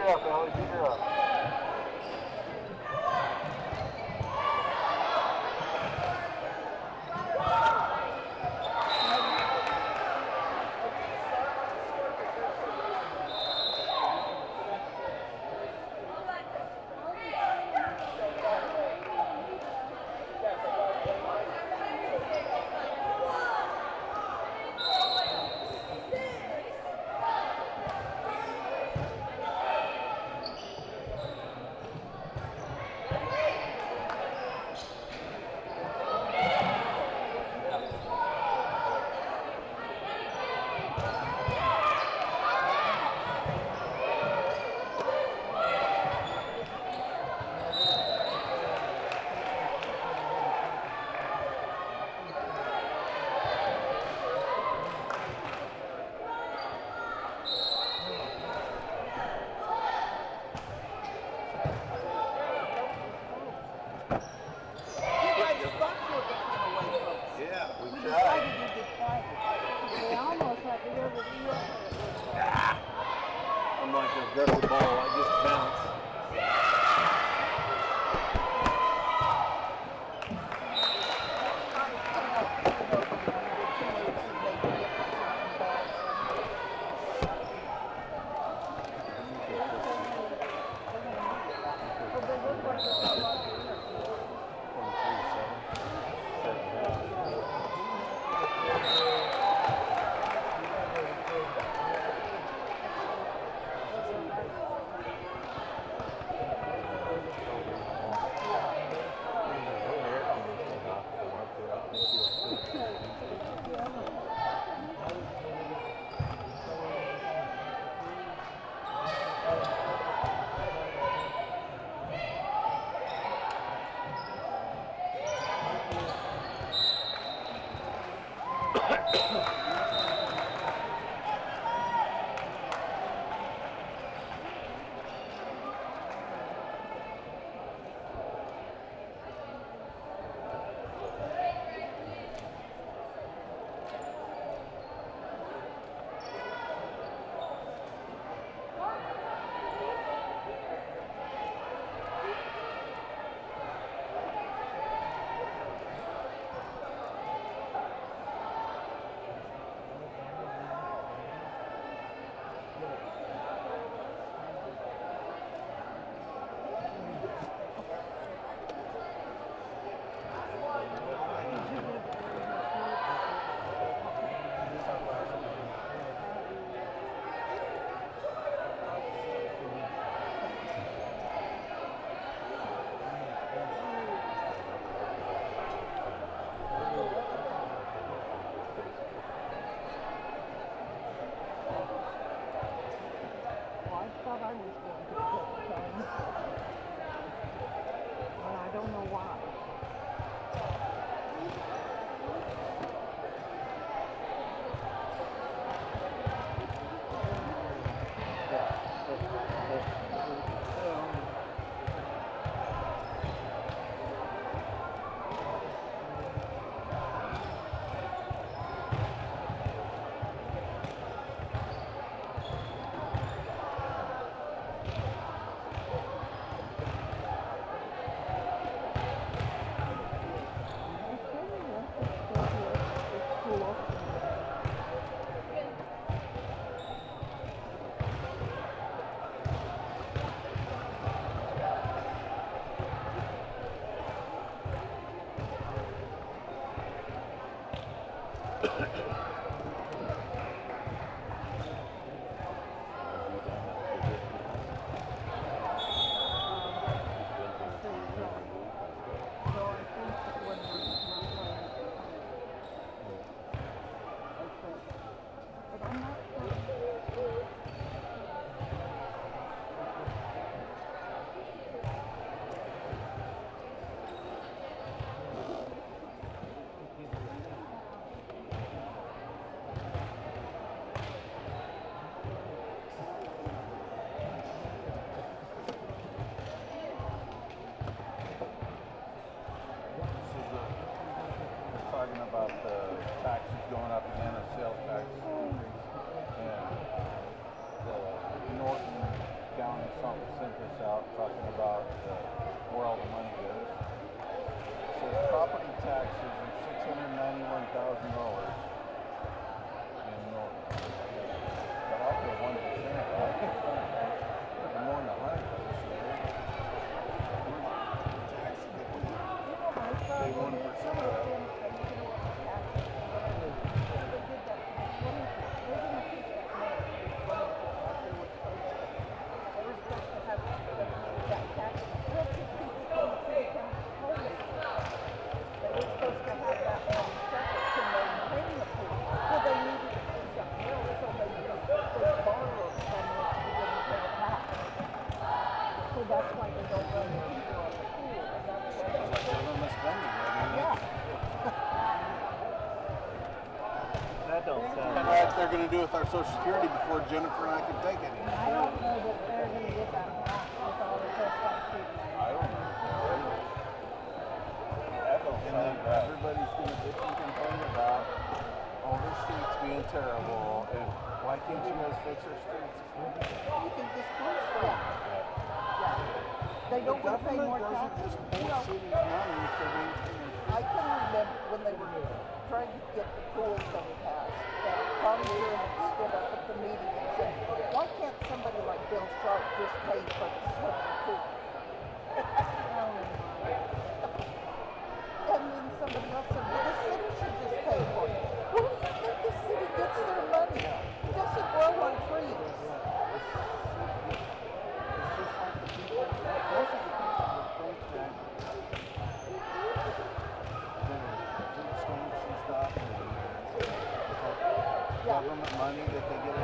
her up, Ellie. Beat her up. I'm like a grab the ball, I just bounce. something sent this out talking about where all the money goes. It says property taxes are $691,000 in Norton. But I pay 1%. More than 100%. Pay 1% of that. They're going to do with our Social Security before Jennifer and I can take it. I don't know that they're going to get that back with all the test I don't know. And then everybody's going to bitch and complain about all the streets being terrible and why can't you guys fix our streets? Where do you think this comes from? They don't want to pay more taxes. Just more cities money to maintain. I can remember when they were trying to get the pool thing passed. Tommy Sherman stood up at the meeting and said, why can't somebody like Bill Sharp just pay for the swimming pool? And then somebody else said, well, the city should just pay for it. Where do you think the city gets their money? It doesn't grow on trees. Government money that they get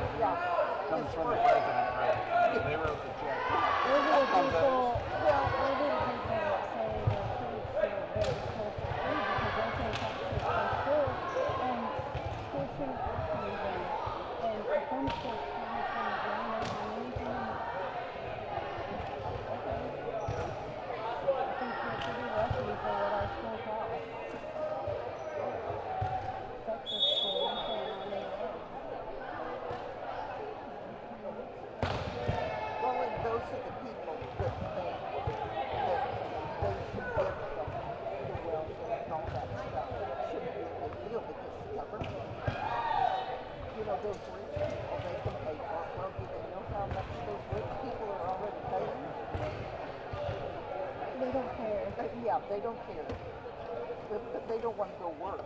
comes from the president, right? They wrote the check. Those are the people, well, those are the people that say their kids are very close to free because they pay taxes for school and school shouldn't cost anything. And if some states have some ground on anything, okay. I think we're pretty lucky for what our school costs. Texas school, well, and those are the people that think that they should get the welfare and all that stuff. It shouldn't be a big deal because the government, you know, those rich people, they can pay for it. Well, do they know how much those rich people are already paying? They don't care. Yeah, they don't care. But they don't want to go work.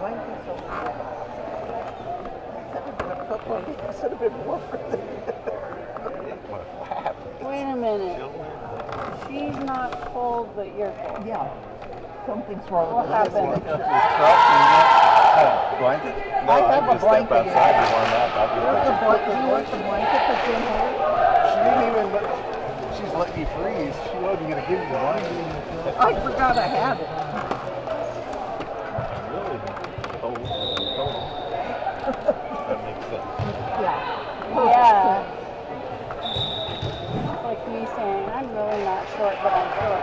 blankets over there. Should have been a football game. Should have been warmer than Wait a minute. She's not cold, but you're cold. Yeah. Something's wrong What with happened? Blanket? I have a blanket. Step outside to warm up. There's a blanket. You want the blanket that's in here? She didn't even let, she's letting you freeze. She wasn't going to give you the blanket. I forgot I had it. Really? Cold. That makes sense. Yeah. Yeah. It's like me saying, I'm really not short, but I'm short.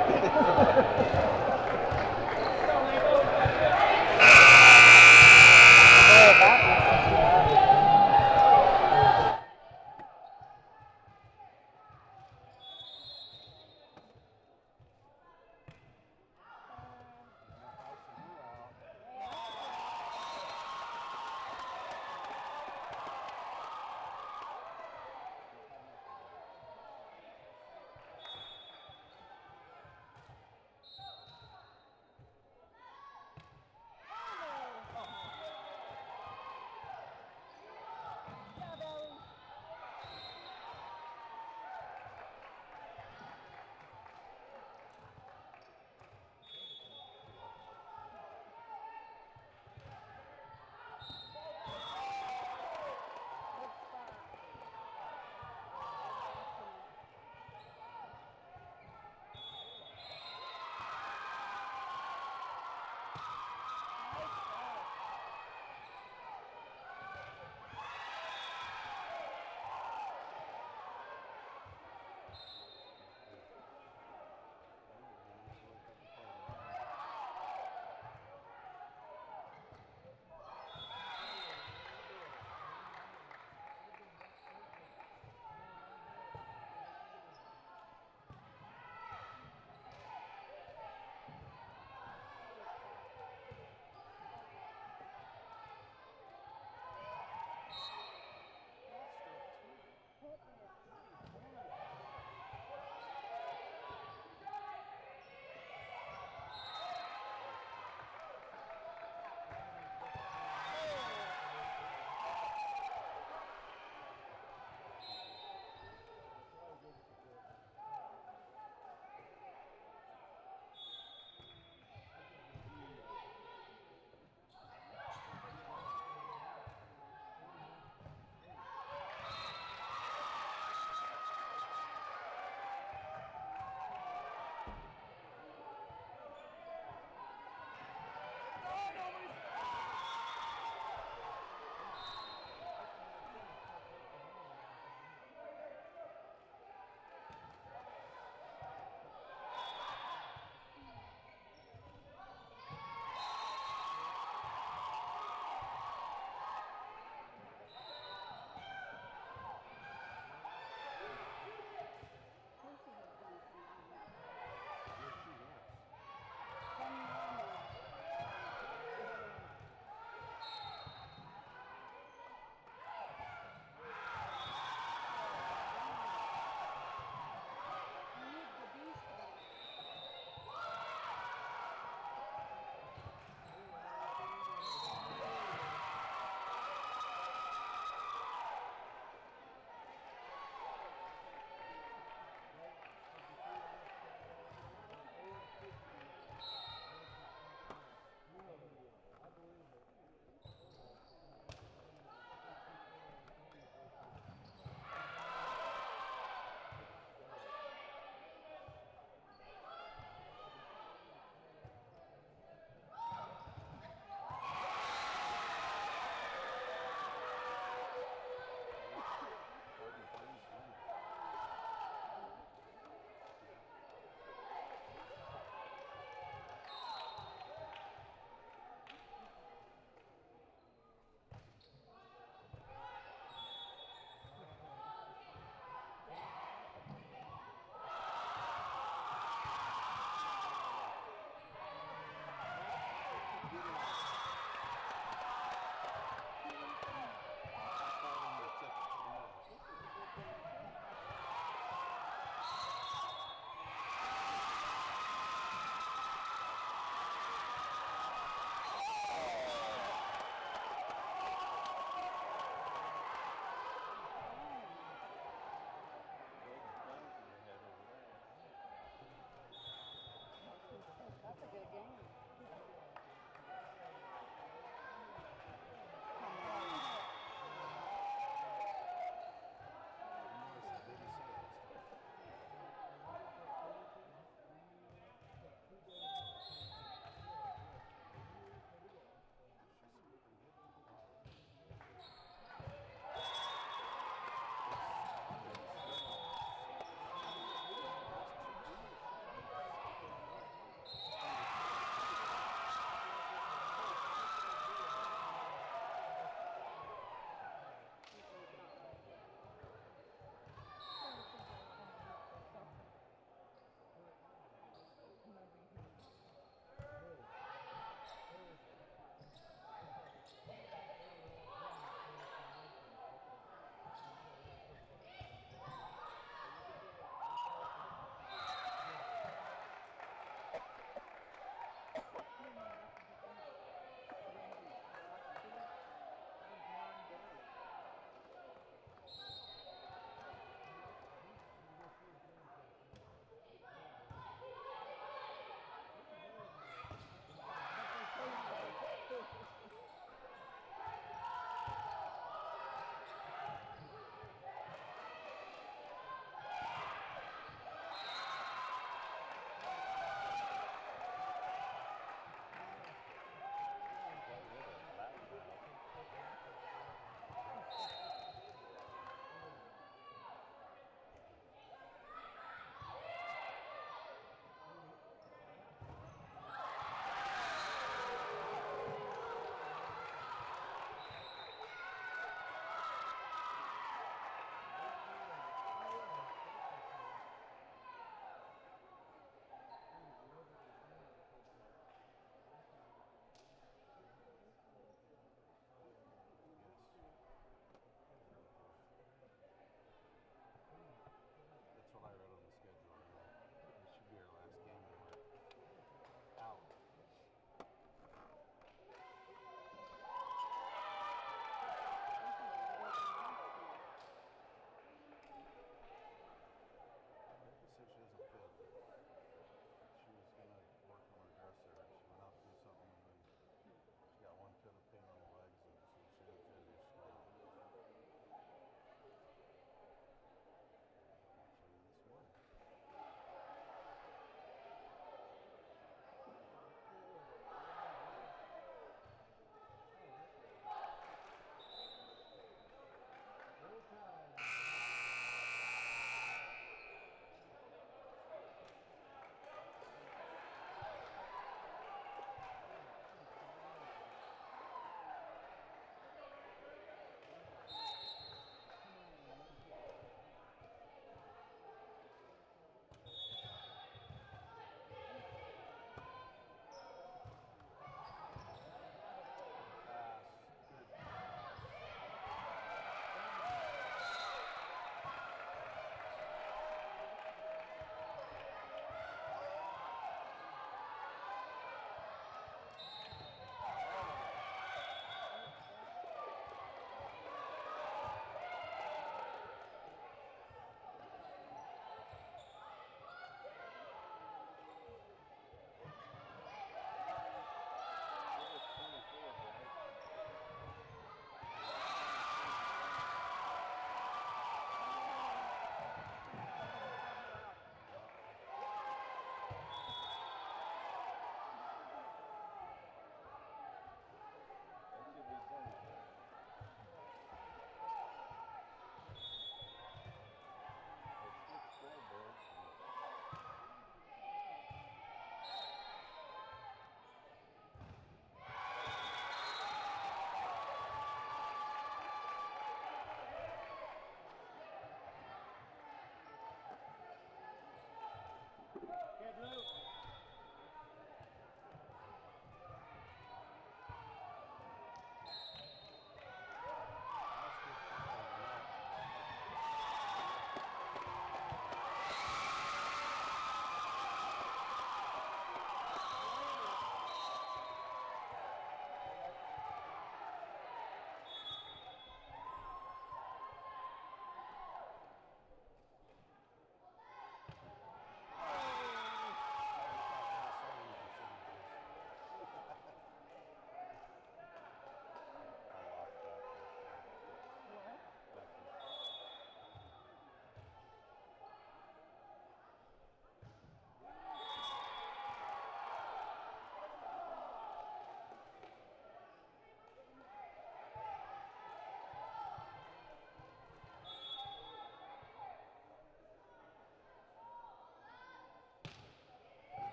Oh, that messes me up.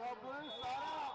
Go Blue, slide out.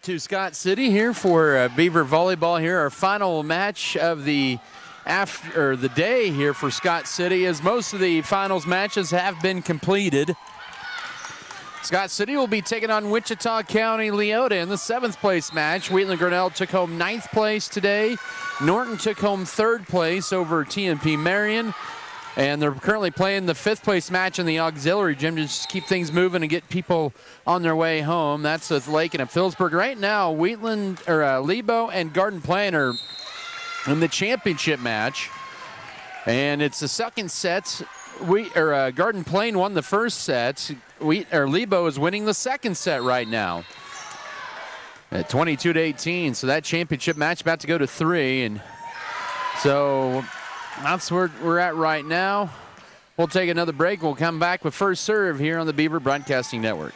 To Scott City here for Beaver Volleyball here, our final match of the day here for Scott City, as most of the finals matches have been completed. Scott City will be taking on Wichita County Leota in the 7th place match. Wheatland Grinnell took home 9th place today. Norton took home 3rd place over TNP Marion. And they're currently playing the 5th place match in the auxiliary gym to just keep things moving and get people on their way home. That's with Laken and Phillipsburg. Right now, Lebo and Garden Plain are in the championship match. And it's the second set. Garden Plain won the first set. Lebo is winning the second set right now at 22-18. So that championship match about to go to 3. And so that's where we're at right now. We'll take another break. We'll come back with First Serve here on the Beaver Broadcasting Network.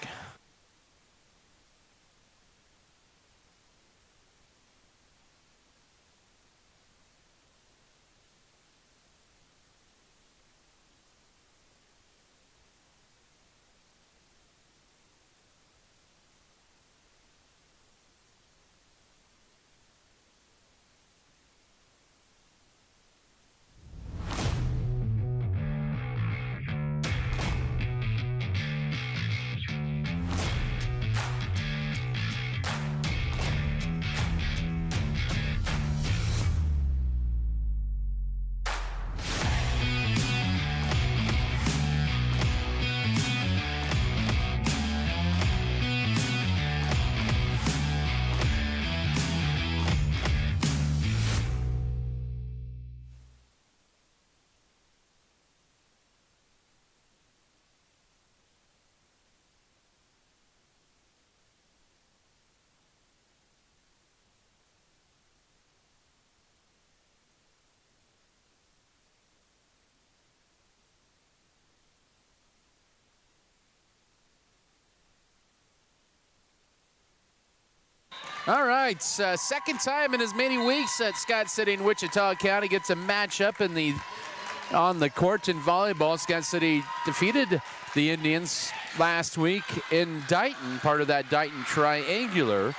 All right, second time in as many weeks that Scott City and Wichita County gets a matchup on the court in volleyball. Scott City defeated the Indians last week in Dighton, part of that Dighton triangular.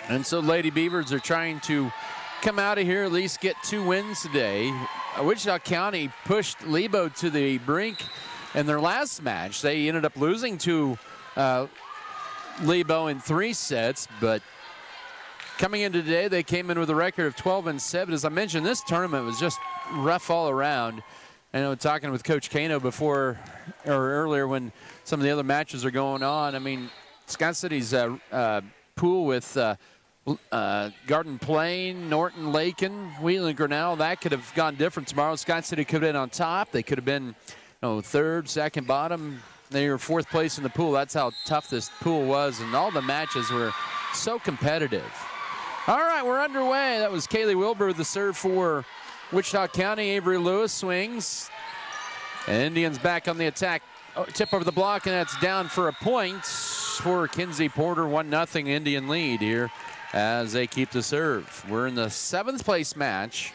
And so Lady Beavers are trying to come out of here, at least get 2 wins today. Wichita County pushed Lebo to the brink in their last match. They ended up losing to Lebo in 3 sets, but coming into today, they came in with a record of 12-7. As I mentioned, this tournament was just rough all around. I know, talking with Coach Kano earlier when some of the other matches are going on. I mean, Scott City's pool with Garden Plain, Norton, Laken, Wheatland, Grinnell, that could have gone different tomorrow. Scott City could have been on top. They could have been 3rd, 2nd, bottom. They were 4th place in the pool. That's how tough this pool was, and all the matches were so competitive. All right, we're underway. That was Kaylee Wilbur with the serve for Wichita County. Avery Lewis swings. And Indians back on the attack. Tip over the block, and that's down for a point for Kinsey Porter. 1-0 Indian lead here as they keep the serve. We're in the 7th place match.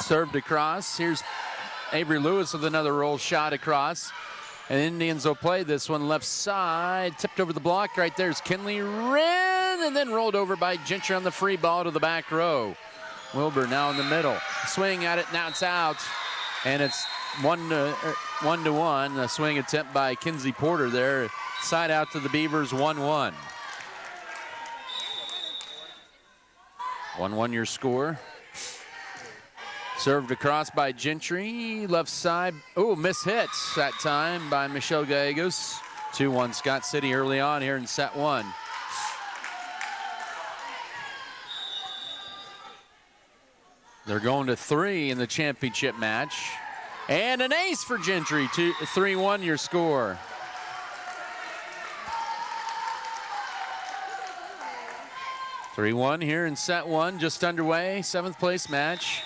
Served across. Here's Avery Lewis with another roll shot across. And Indians will play this one left side. Tipped over the block. Right there's Kinley Wren, and then rolled over by Gentry on the free ball to the back row. Wilbur now in the middle. Swing at it. Now it's out. And it's 1-1. A swing attempt by Kinsey Porter there. Side out to the Beavers, 1-1. 1-1 your score. Served across by Gentry, left side. Oh, miss hits that time by Michelle Gallegos. 2-1 Scott City early on here in set 1. They're going to 3 in the championship match. And an ace for Gentry, 3-1 your score. (3-1) here in set 1, just underway, 7th place match.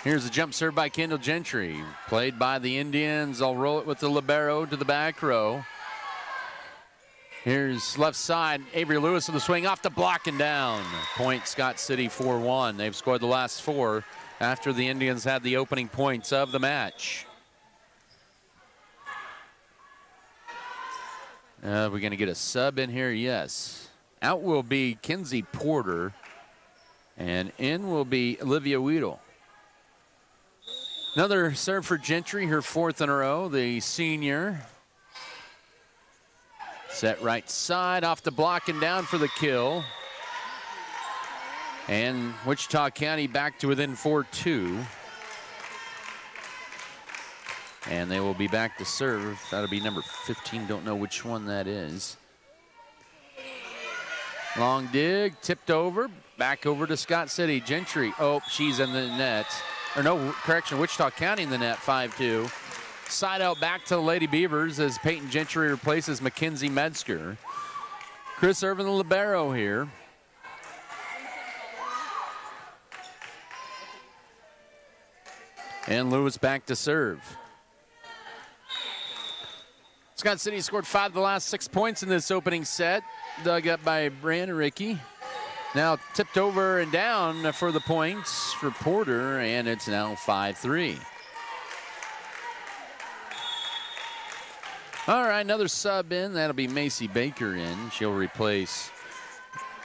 Here's a jump serve by Kendall Gentry. Played by the Indians. They'll roll it with the libero to the back row. Here's left side. Avery Lewis with the swing off the block and down. Point Scott City 4-1. They've scored the last 4 after the Indians had the opening points of the match. We're going to get a sub in here, yes. Out will be Kinsey Porter, and in will be Olivia Weedle. Another serve for Gentry, her 4th in a row, the senior. Set right side, off the block and down for the kill. And Wichita County back to within 4-2. And they will be back to serve. That'll be number 15, don't know which one that is. Long dig, tipped over, back over to Scott City. Gentry, oh, she's in the net. Or no, correction, Wichita County in the net, 5-2. Side out back to the Lady Beavers as Peyton Gentry replaces Mackenzie Metzger. Chris Irvin, the libero here. And Lewis back to serve. Scott City scored 5 of the last 6 points in this opening set. Dug up by Brianna Rickey. Now tipped over and down for the points for Porter, and it's now 5-3. All right, another sub in. That'll be Macy Baker in. She'll replace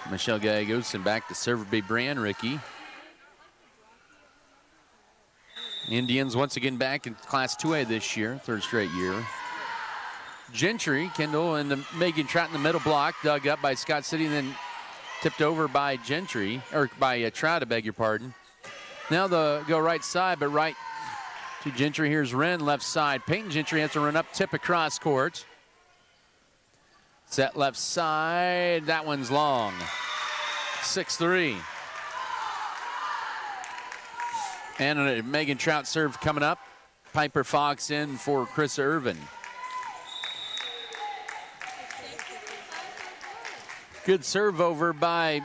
Michelle Gallegos, and back to serve will be Brianna Rickey. Indians once again back in Class 2A this year, 3rd straight year. Gentry, Kendall, and Megan Trout in the middle block, dug up by Scott City, and then tipped over by Gentry, or by Trout, I beg your pardon. Now they'll go right side, but right to Gentry. Here's Wren, left side. Peyton Gentry has to run up, tip across court. Set left side, that one's long. 6-3. And a Megan Trout serve coming up. Piper Fox in for Chris Irvin. Good serve over by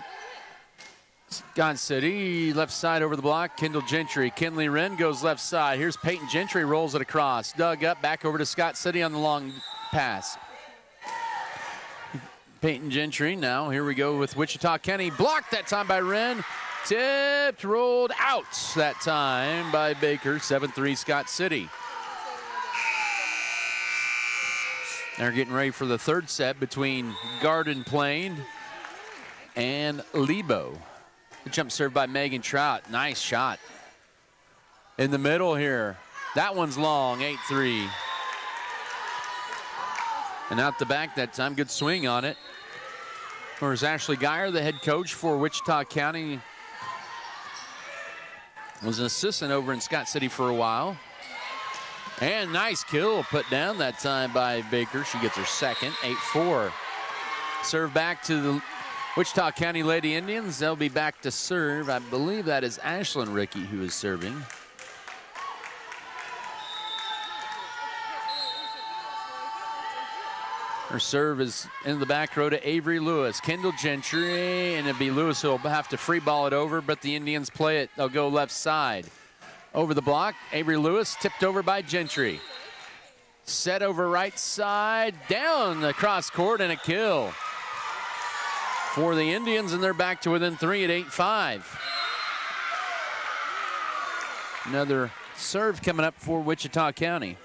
Scott City. Left side over the block. Kendall Gentry. Kinley Wren goes left side. Here's Peyton Gentry, rolls it across. Dug up, back over to Scott City on the long pass. Peyton Gentry now. Here we go with Wichita County. Blocked that time by Wren. Tipped, rolled out that time by Baker. 7-3 Scott City. They're getting ready for the 3rd set between Garden Plain and Lebo. The jump serve by Megan Trout. Nice shot. In the middle here. That one's long, 8-3. And out the back that time, good swing on it. There's Ashley Geyer, the head coach for Wichita County. Was an assistant over in Scott City for a while. And nice kill put down that time by Baker. She gets her 2nd, 8-4. Serve back to the Wichita County Lady Indians. They'll be back to serve. I believe that is Ashlyn Rickey who is serving. Her serve is in the back row to Avery Lewis. Kendall Gentry, and it'll be Lewis who'll have to free ball it over, but the Indians play it. They'll go left side. Over the block, Avery Lewis tipped over by Gentry. Set over right side, down the cross court, and a kill for the Indians, and they're back to within 3 at 8-5. Another serve coming up for Wichita County.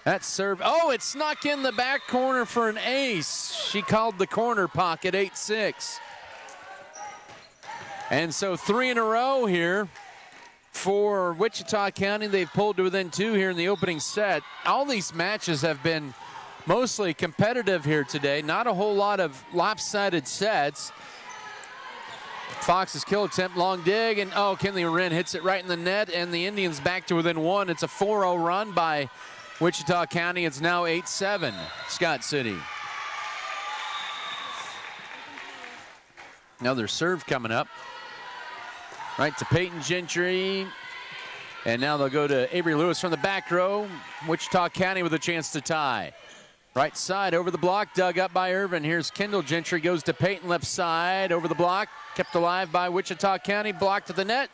That serve, oh, it snuck in the back corner for an ace. She called the corner pocket, 8-6. And so 3 in a row here for Wichita County. They've pulled to within 2 here in the opening set. All these matches have been mostly competitive here today. Not a whole lot of lopsided sets. Fox's kill attempt, long dig, and oh, Kinley Wren hits it right in the net, and the Indians back to within 1. It's a 4-0 run by Wichita County. It's now 8-7, Scott City. Another serve coming up. Right to Peyton Gentry. And now they'll go to Avery Lewis from the back row. Wichita County with a chance to tie. Right side over the block, dug up by Irvin. Here's Kendall Gentry, goes to Peyton left side, over the block, kept alive by Wichita County, blocked to the net.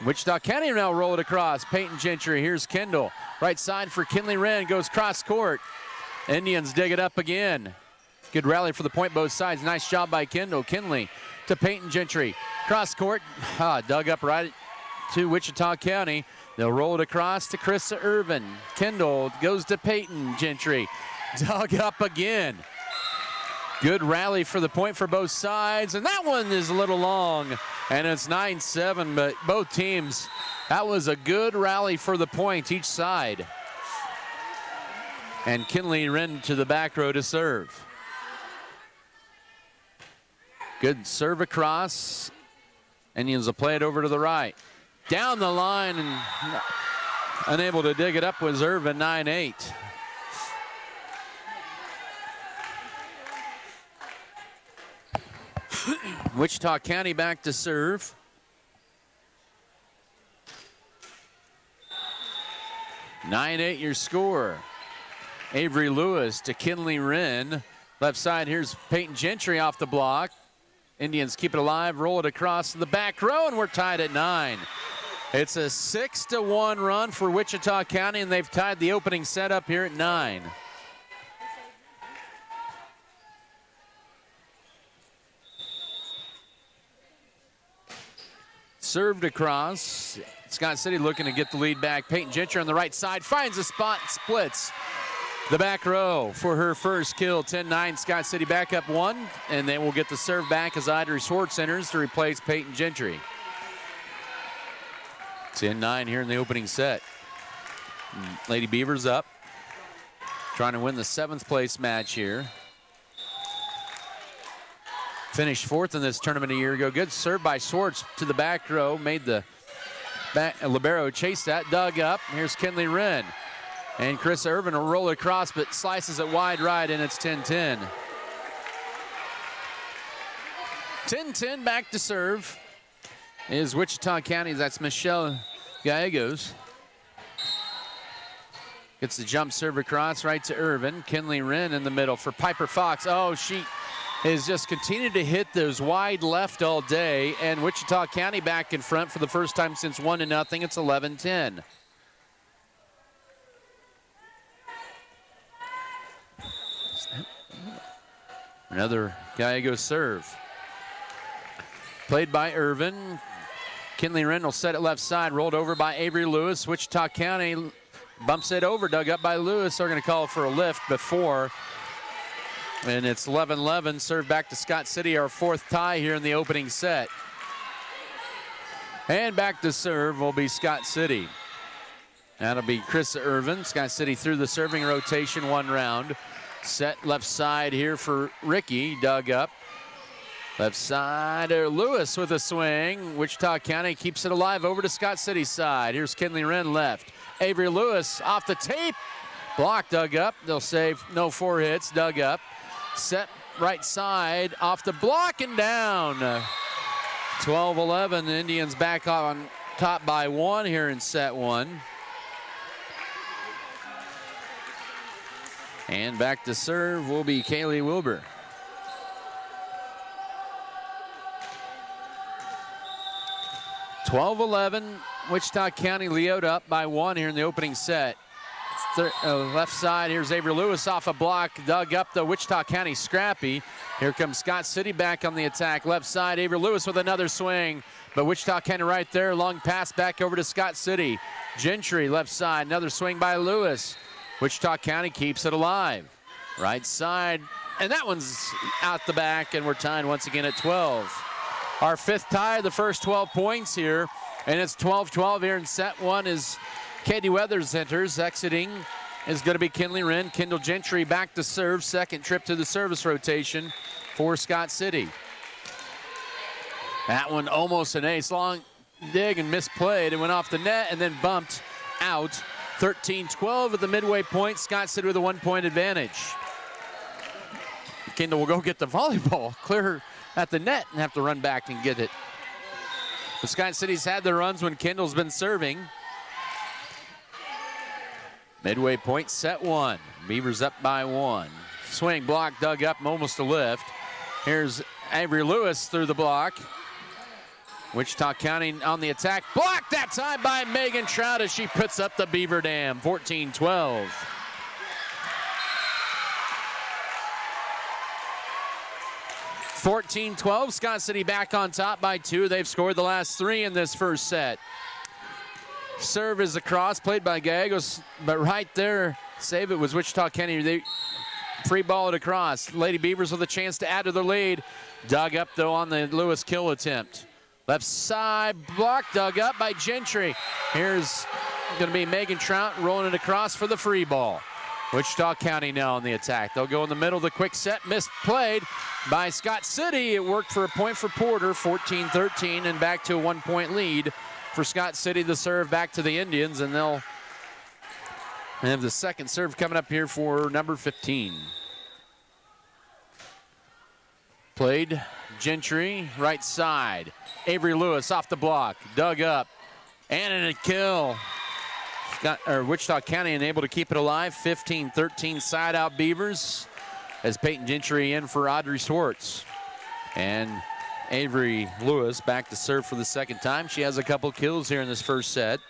Wichita County now roll it across. Peyton Gentry, here's Kendall. Right side for Kinley Wren, goes cross court. Indians dig it up again. Good rally for the point, both sides. Nice job by Kendall. Kinley to Peyton Gentry. Cross court, dug up right to Wichita County. They'll roll it across to Krista Irvin. Kendall goes to Peyton Gentry. Dug up again. Good rally for the point for both sides, and that one is a little long, and it's 9-7, but both teams, that was a good rally for the point each side. And Kinley Wren to the back row to serve. Good serve across. Indians will play it over to the right. Down the line and unable to dig it up was Irvin, 9-8. Wichita County back to serve. (9-8) your score. Avery Lewis to Kinley Wren. Left side, here's Peyton Gentry off the block. Indians keep it alive, roll it across the back row, and we're tied at 9. It's a 6-1 run for Wichita County, and they've tied the opening set up here at 9. Served across. Scott City looking to get the lead back. Peyton Gentry on the right side finds a spot, splits the back row for her first kill. 10-9, Scott City back up 1, and they will get the serve back as Audrey Schwartz enters to replace Peyton Gentry. 10-9 here in the opening set. Lady Beavers up, trying to win the 7th place match here. Finished 4th in this tournament a year ago. Good serve by Schwartz to the back row. Made the libero chase that, dug up. Here's Kinley Wren. And Chris Irvin will roll it across, but slices it wide right, and it's 10-10. 10-10 back to serve is Wichita County. That's Michelle Gallegos. Gets the jump serve across right to Irvin. Kinley Wren in the middle for Piper Fox. Oh, she has just continued to hit those wide left all day, and Wichita County back in front for the first time since 1-0. It's 11-10. Another Gallego serve. Played by Irvin. Kinley Wren will set it left side, rolled over by Avery Lewis. Wichita County bumps it over, dug up by Lewis. They're going to call for a lift before. And it's 11-11, served back to Scott City, our 4th tie here in the opening set. And back to serve will be Scott City. That'll be Chris Irvin. Scott City through the serving rotation 1 round. Set left side here for Ricky, dug up. Left side, Lewis with a swing. Wichita County keeps it alive over to Scott City's side. Here's Kinley Wren left. Avery Lewis off the tape. Block, dug up. They'll say no 4 hits, dug up. Set right side off the block and down. 12-11, the Indians back on top by 1 here in set 1. And back to serve will be Kaylee Wilbur. (12-11), Wichita County Leota up by 1 here in the opening set. Left side, here's Avery Lewis off a block, dug up the Wichita County scrappy. Here comes Scott City back on the attack. Left side, Avery Lewis with another swing, but Wichita County right there. Long pass back over to Scott City. Gentry left side, another swing by Lewis. Wichita County keeps it alive. Right side, and that one's out the back, and we're tied once again at 12. Our 5th tie, the first 12 points here, and it's 12-12 here in set 1 as Katie Weathers enters. Exiting is going to be Kinley Wren. Kendall Gentry back to serve. 2nd trip to the service rotation for Scott City. That one almost an ace. Long dig and misplayed. It went off the net and then bumped out. 13-12 at the midway point. Scott City with a 1-point advantage. Kendall will go get the volleyball, clear her at the net, and have to run back and get it. But Scott City's had their runs when Kendall's been serving. Midway point, set 1. Beavers up by 1. Swing, block, dug up, almost a lift. Here's Avery Lewis through the block. Wichita County on the attack. Blocked that time by Megan Trout as she puts up the Beaver Dam, 14-12. 14-12, Scott City back on top by 2. They've scored the last 3 in this first set. Serve is across, played by Gallegos, but right there, save it was Wichita County. They free ball it across. Lady Beavers with a chance to add to their lead. Dug up, though, on the Lewis kill attempt. Left side block, dug up by Gentry. Here's going to be Megan Trout rolling it across for the free ball. Wichita County now on the attack. They'll go in the middle of the quick set, misplayed by Scott City. It worked for a point for Porter, 14-13, and back to a 1-point lead for Scott City. The serve back to the Indians, and they'll have the second serve coming up here for number 15. Played Gentry, right side. Avery Lewis off the block, dug up, and in a kill. Wichita County unable to keep it alive. 15-13 side out Beavers as Peyton Gentry in for Audrey Swartz. And Avery Lewis back to serve for the second time. She has a couple kills here in this first set.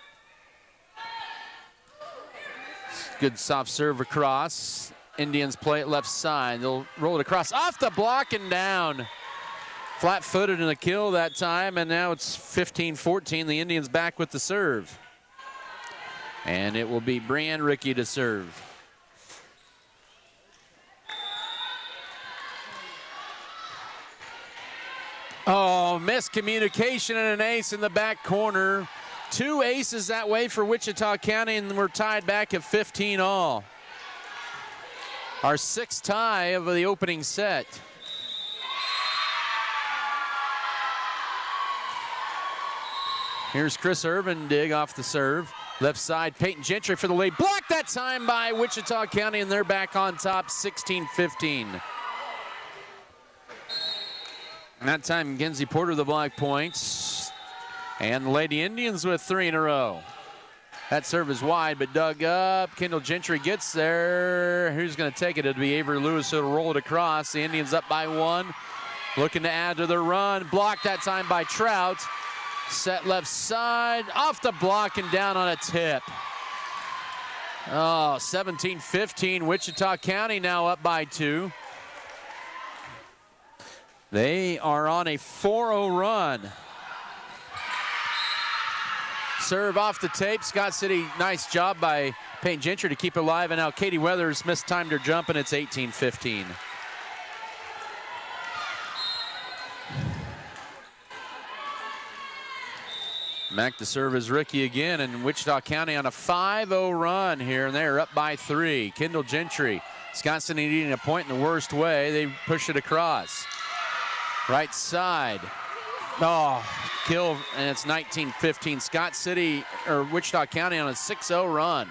Good soft serve across. Indians play it left side. They'll roll it across off the block and down. Flat-footed in the kill that time, and now it's 15-14. The Indians back with the serve. And it will be Brianne Rickey to serve. Oh, miscommunication and an ace in the back corner. 2 aces that way for Wichita County, and we're tied back at 15 all. Our 6th tie of the opening set. Here's Chris Irvin dig off the serve. Left side, Peyton Gentry for the lead. Blocked that time by Wichita County, and they're back on top, 16-15. And that time, Mackenzie Porter the block points. And the Lady Indians with 3 in a row. That serve is wide, but dug up. Kendall Gentry gets there. Who's going to take it? It'll be Avery Lewis who'll roll it across. The Indians up by 1. Looking to add to their run. Blocked that time by Trout. Set left side, off the block and down on a tip. Oh, 17-15, Wichita County now up by 2. They are on a 4-0 run. Serve off the tape. Scott City, nice job by Peyton Gentry to keep it alive, and now Katie Weathers mistimed her jump, and it's 18-15. Back to serve is Ricky again, and Wichita County on a 5-0 run here, and they're up by 3. Kendall Gentry, Scott City needing a point in the worst way. They push it across. Right side. Oh, kill, and it's 19-15. Scott City, or Wichita County on a 6-0 run.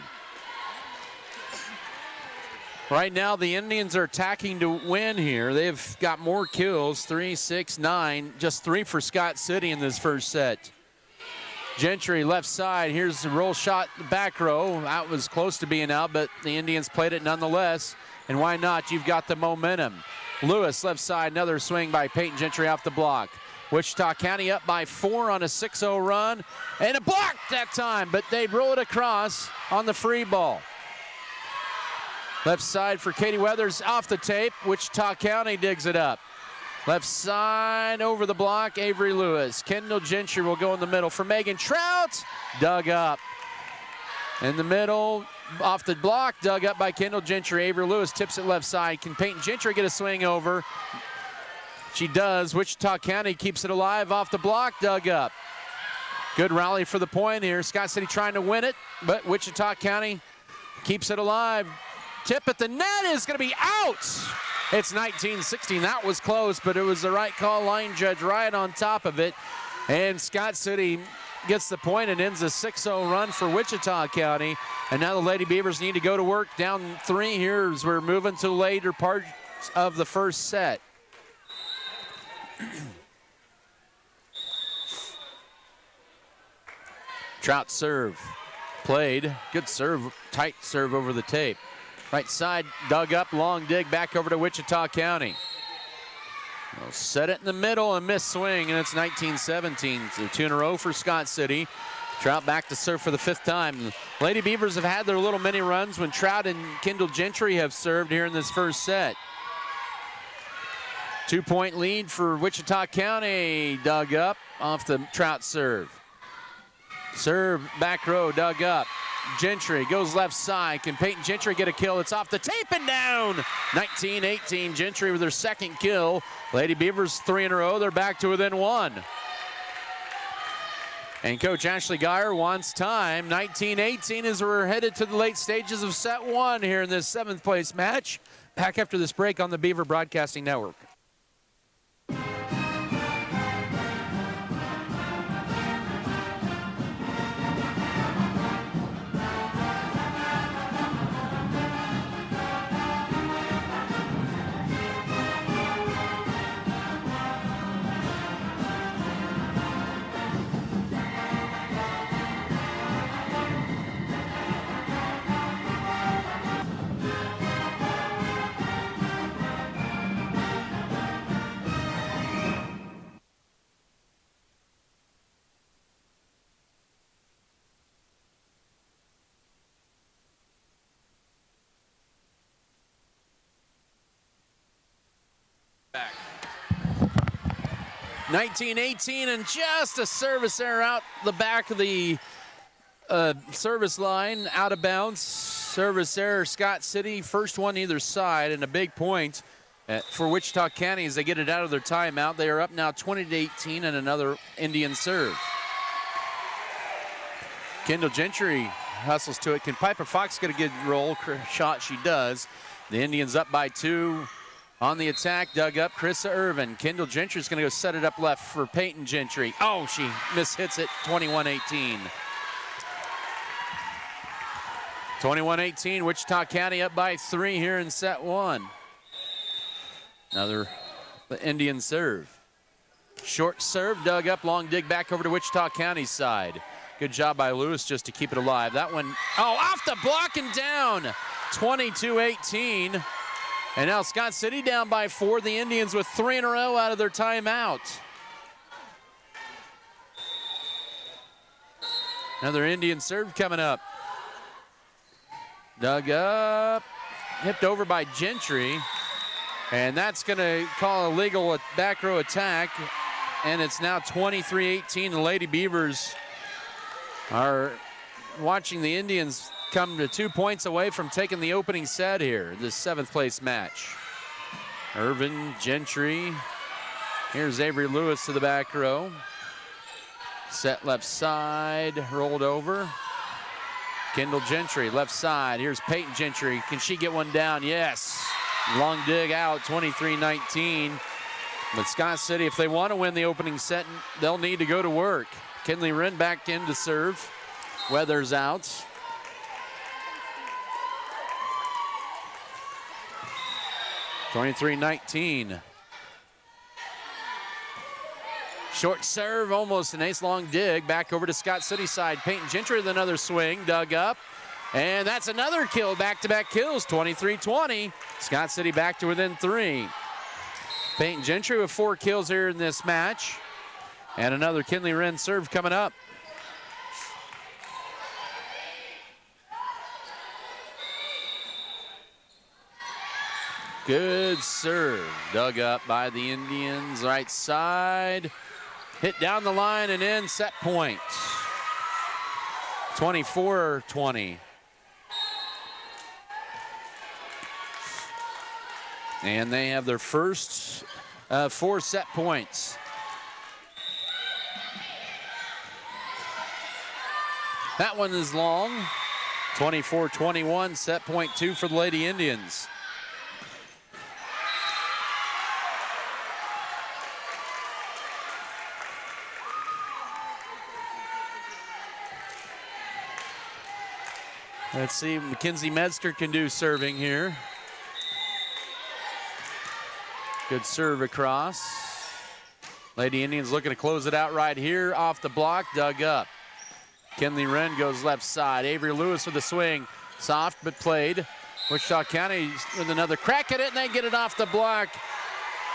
Right now, the Indians are attacking to win here. They've got more kills, 3, 6, 9, just 3 for Scott City in this first set. Gentry left side, here's the roll shot back row. That was close to being out, but the Indians played it nonetheless. And why not? You've got the momentum. Lewis left side, another swing by Peyton Gentry off the block. Wichita County up by 4 on a 6-0 run. And a block that time, but they roll it across on the free ball. Left side for Katie Weathers off the tape. Wichita County digs it up. Left side over the block, Avery Lewis. Kendall Gentry will go in the middle for Megan Trout. Dug up. In the middle, off the block, dug up by Kendall Gentry. Avery Lewis tips it left side. Can Peyton Gentry get a swing over? She does. Wichita County keeps it alive off the block, dug up. Good rally for the point here. Scott City trying to win it, but Wichita County keeps it alive. Tip at the net is going to be out. It's 19-16. That was close, but it was the right call. Line judge right on top of it. And Scott City gets the point and ends a 6-0 run for Wichita County. And now the Lady Beavers need to go to work down 3 here as we're moving to the later parts of the first set. Trout serve. Played. Good serve. Tight serve over the tape. Right side, dug up, long dig back over to Wichita County. They'll set it in the middle and miss swing, and it's 19-17. So 2 in a row for Scott City. Trout back to serve for the 5th time. Lady Beavers have had their little mini runs when Trout and Kendall Gentry have served here in this first set. 2-point lead for Wichita County. Dug up off the Trout serve. Serve back row, dug up. Gentry goes left side. Can Peyton Gentry get a kill? It's off the tape and down. 19-18. Gentry with her second kill. Lady Beavers 3 in a row. They're back to within 1. And Coach Ashley Geyer wants time. 19-18 as we're headed to the late stages of set 1 here in this 7th place match. Back after this break on the Beaver Broadcasting Network. Back. 19-18 and just a service error out the back of the service line, out of bounds. Service error, Scott City, first one either side, and a big point for Wichita County as they get it out of their timeout. They are up now 20-18 and another Indian serve. Kendall Gentry hustles to it. Can Piper Fox get a good roll shot? She does. The Indians up by 2. On the attack, dug up, Carissa Irvin. Kendall Gentry's going to go set it up left for Peyton Gentry. Oh, she mishits it, 21-18. 21-18, Wichita County up by 3 here in set 1. Another Indian serve. Short serve, dug up, long dig back over to Wichita County's side. Good job by Lewis just to keep it alive. That one, oh, off the block and down, 22-18. And now Scott City down by 4. The Indians with 3 in a row out of their timeout. Another Indian serve coming up. Dug up, hipped over by Gentry. And that's going to call a legal back row attack. And it's now 23-18. The Lady Beavers are watching the Indians come to 2 points away from taking the opening set here, this 7th place match. Irvin, Gentry. Here's Avery Lewis to the back row. Set left side, rolled over. Kendall Gentry, left side. Here's Peyton Gentry. Can she get one down? Yes. Long dig out, 23-19. But Scott City, if they want to win the opening set, they'll need to go to work. Kinley Wren back in to serve. Weathers out. (23-19). Short serve, almost an ace, long dig. Back over to Scott City side. Peyton Gentry with another swing, dug up. And that's another kill, back-to-back kills, 23-20. Scott City back to within 3. Peyton Gentry with 4 kills here in this match. And another Kinley Wren serve coming up. Good serve, dug up by the Indians, right side. Hit down the line and in, set point. 24-20. And they have their first 4 set points. That one is long. 24-21, set point 2 for the Lady Indians. Let's see, Mackenzie Metzger can do serving here. Good serve across. Lady Indians looking to close it out right here. Off the block, dug up. Kinley Wren goes left side. Avery Lewis with the swing. Soft but played. Wichita County with another crack at it, and they get it off the block.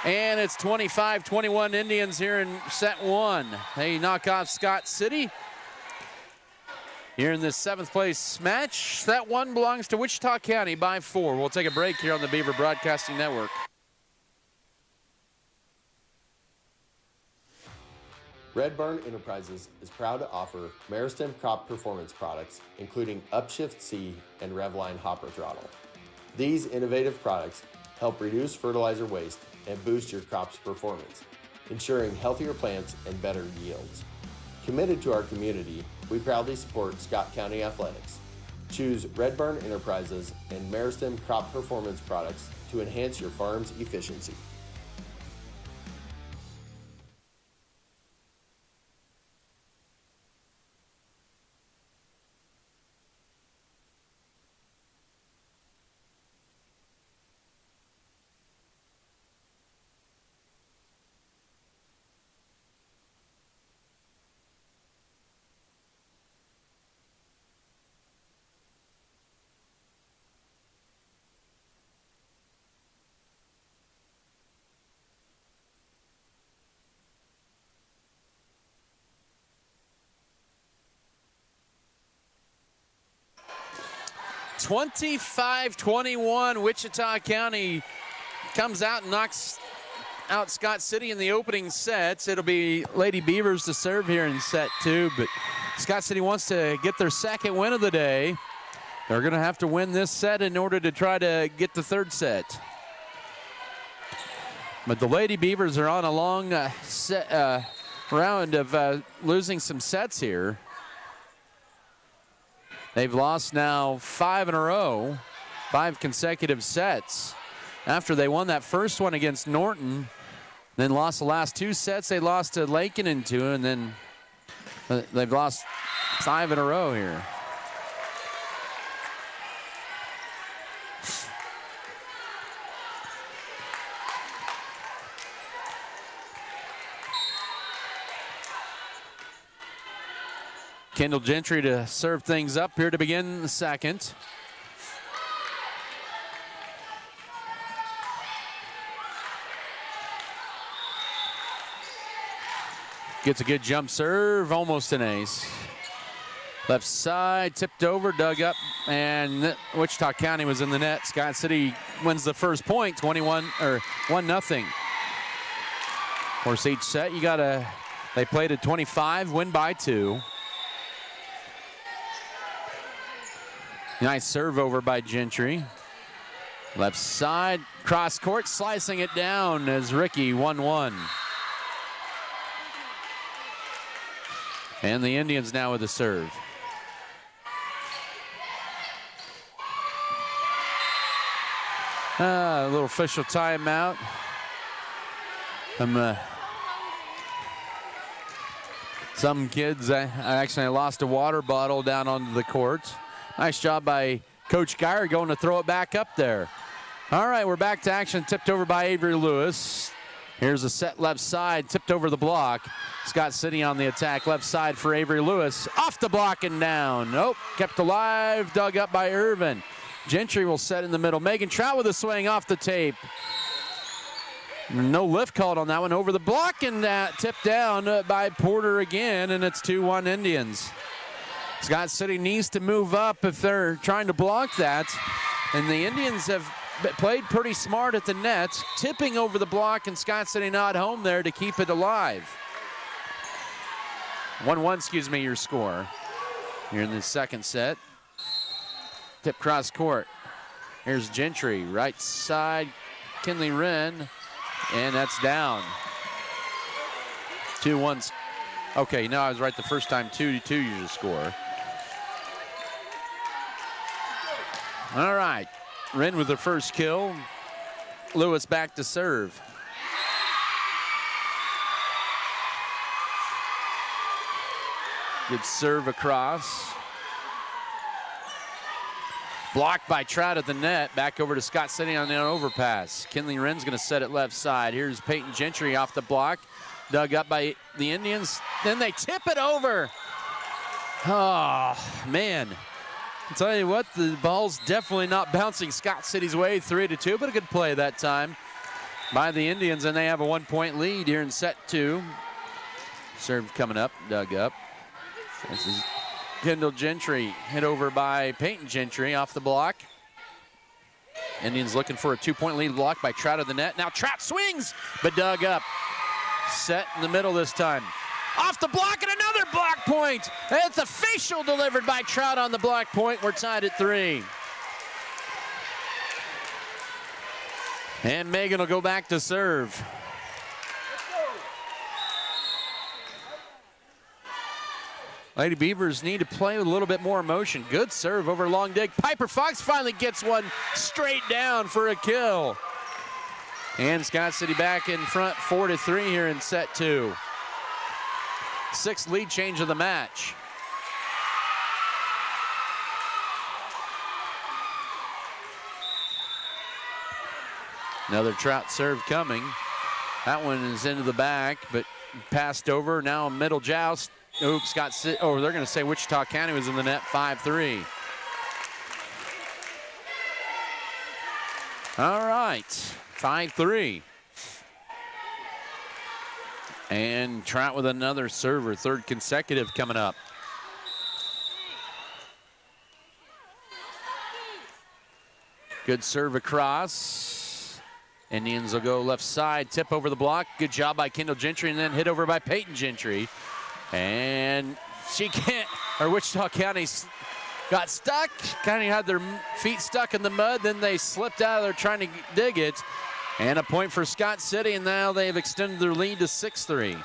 And it's 25-21 Indians here in set 1. They knock off Scott City. Here in this 7th place match, that one belongs to Wichita County by 4. We'll take a break here on the Beaver Broadcasting Network. Red Barn Enterprises is proud to offer Meristem crop performance products, including Upshift C and Revline hopper throttle. These innovative products help reduce fertilizer waste and boost your crop's performance, ensuring healthier plants and better yields. Committed to our community, we proudly support Scott County Athletics. Choose Red Barn Enterprises and Meristem crop performance products to enhance your farm's efficiency. (25-21), Wichita County comes out and knocks out Scott City in the opening sets. It'll be Lady Beavers to serve here in set 2, but Scott City wants to get their second win of the day. They're going to have to win this set in order to try to get the third set. But the Lady Beavers are on a long round of losing some sets here. They've lost now 5 in a row, 5 consecutive sets. After they won that first one against Norton, then lost the last 2 sets. They lost to Laken in 2, and then they've lost 5 in a row here. Kendall Gentry to serve things up here to begin the second. Gets a good jump serve, almost an ace. Left side, tipped over, dug up, and Wichita County was in the net. Scott City wins the first point, 1-0. Of course, each set they played at 25, win by 2. Nice serve over by Gentry. Left side, cross court, slicing it down as Ricky 1-1. And the Indians now with the serve. A little official timeout. Some kids, I lost a water bottle down onto the court. Nice job by Coach Geyer going to throw it back up there. All right, we're back to action. Tipped over by Avery Lewis. Here's a set left side, tipped over the block. Scott City on the attack, left side for Avery Lewis. Off the block and down. Nope, kept alive, dug up by Irvin. Gentry will set in the middle. Megan Trout with a swing off the tape. No lift called on that one. Over the block and tipped down by Porter again, and it's 2-1 Indians. Scott City needs to move up if they're trying to block that. And the Indians have played pretty smart at the net, tipping over the block, and Scott City not home there to keep it alive. 1-1, your score. Here in the second set. Tip cross court. Here's Gentry, right side, Kinley Wren, and that's down. 2-1. Okay, now I was right the first time, 2-2 your score. All right, Wren with the first kill. Lewis back to serve. Good serve across. Blocked by Trout at the net. Back over to Scott City on the overpass. Kinley Wren's going to set it left side. Here's Peyton Gentry off the block. Dug up by the Indians. Then they tip it over. Oh, man. I'll tell you what, the ball's definitely not bouncing Scott City's way, 3-2, but a good play that time by the Indians, and they have a 1-point lead here in set 2. Serve coming up, dug up. This is Kendall Gentry, hit over by Peyton Gentry off the block. Indians looking for a 2-point lead, blocked by Trout of the net. Now Trout swings, but dug up. Set in the middle this time. Off the block and another block point. It's a facial delivered by Trout on the block point. We're tied at 3. And Megan will go back to serve. Lady Beavers need to play with a little bit more emotion. Good serve over long dig. Piper Fox finally gets one straight down for a kill. And Scott City back in front 4-3 here in set 2. 6th lead change of the match. Another Trout serve coming. That one is into the back, but passed over. Now a middle joust. Oops, they're going to say Wichita County was in the net, 5-3. All right, 5-3. And Trout with another server, 3rd consecutive coming up. Good serve across. Indians will go left side, tip over the block. Good job by Kendall Gentry, and then hit over by Peyton Gentry. And she can't, or Wichita County got stuck. County had their feet stuck in the mud, then they slipped out of there trying to dig it. And a point for Scott City, and now they've extended their lead to 6-3.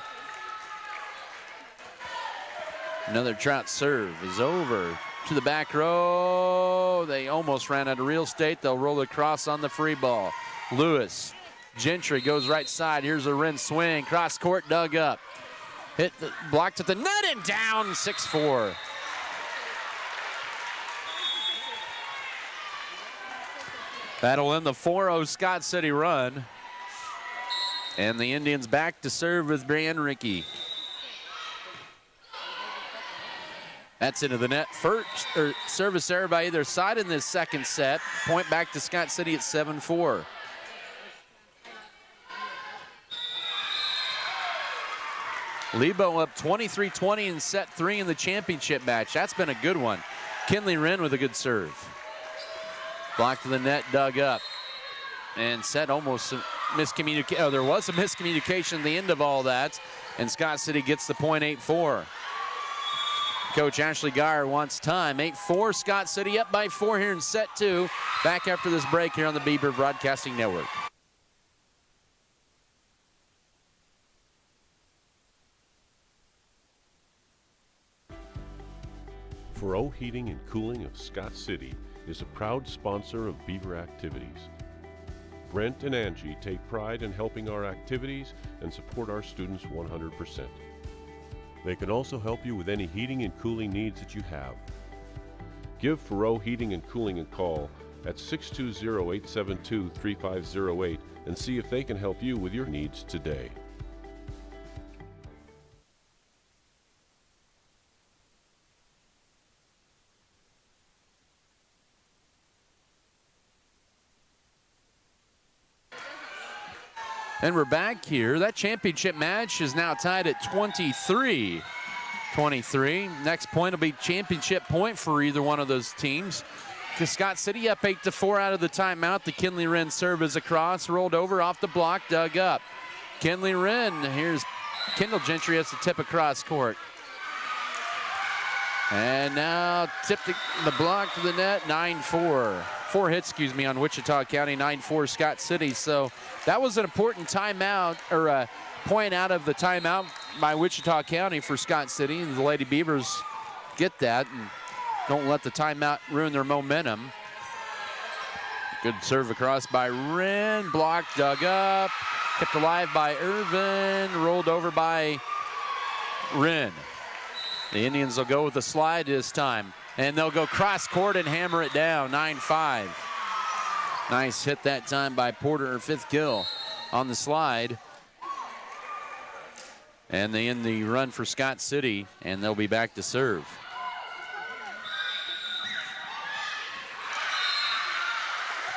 Another Trout serve is over to the back row. They almost ran out of real estate. They'll roll across on the free ball. Lewis, Gentry goes right side. Here's a Wren swing, cross court, dug up. Hit the, blocked at the net and down, 6-4. That'll end the 4-0 Scott City run. And the Indians back to serve with Brianne Rickey. That's into the net. First service error by either side in this second set. Point back to Scott City at 7-4. Lebo up 23-20 in set 3 in the championship match. That's been a good one. Kinley Wren with a good serve. Blocked to the net, dug up. And set almost miscommunication. Oh, there was some miscommunication at the end of all that. And Scott City gets the point, 8-4. Coach Ashley Geyer wants time. 8-4, Scott City up by 4 here in set 2. Back after this break here on the Beaver Broadcasting Network. Faro Heating and Cooling of Scott City is a proud sponsor of Beaver activities. Brent and Angie take pride in helping our activities and support our students 100%. They can also help you with any heating and cooling needs that you have. Give Faro Heating and Cooling a call at 620-872-3508 and see if they can help you with your needs today. And we're back here. That championship match is now tied at 23-23. Next point will be championship point for either one of those teams. Scott City up 8-4 out of the timeout. The Kinley Wren serve is across, rolled over off the block, dug up. Kinley Wren, here's Kendall Gentry has to tip across court. And now tipped the block to the net, 9-4. 4 hits, on Wichita County, 9-4 Scott City. So that was an important timeout, or a point out of the timeout by Wichita County for Scott City. The Lady Beavers get that and don't let the timeout ruin their momentum. Good serve across by Wren, blocked, dug up, kept alive by Irvin, rolled over by Wren. The Indians will go with the slide this time. And they'll go cross court and hammer it down, 9-5. Nice hit that time by Porter, her 5th kill on the slide. And they end the run for Scott City, and they'll be back to serve.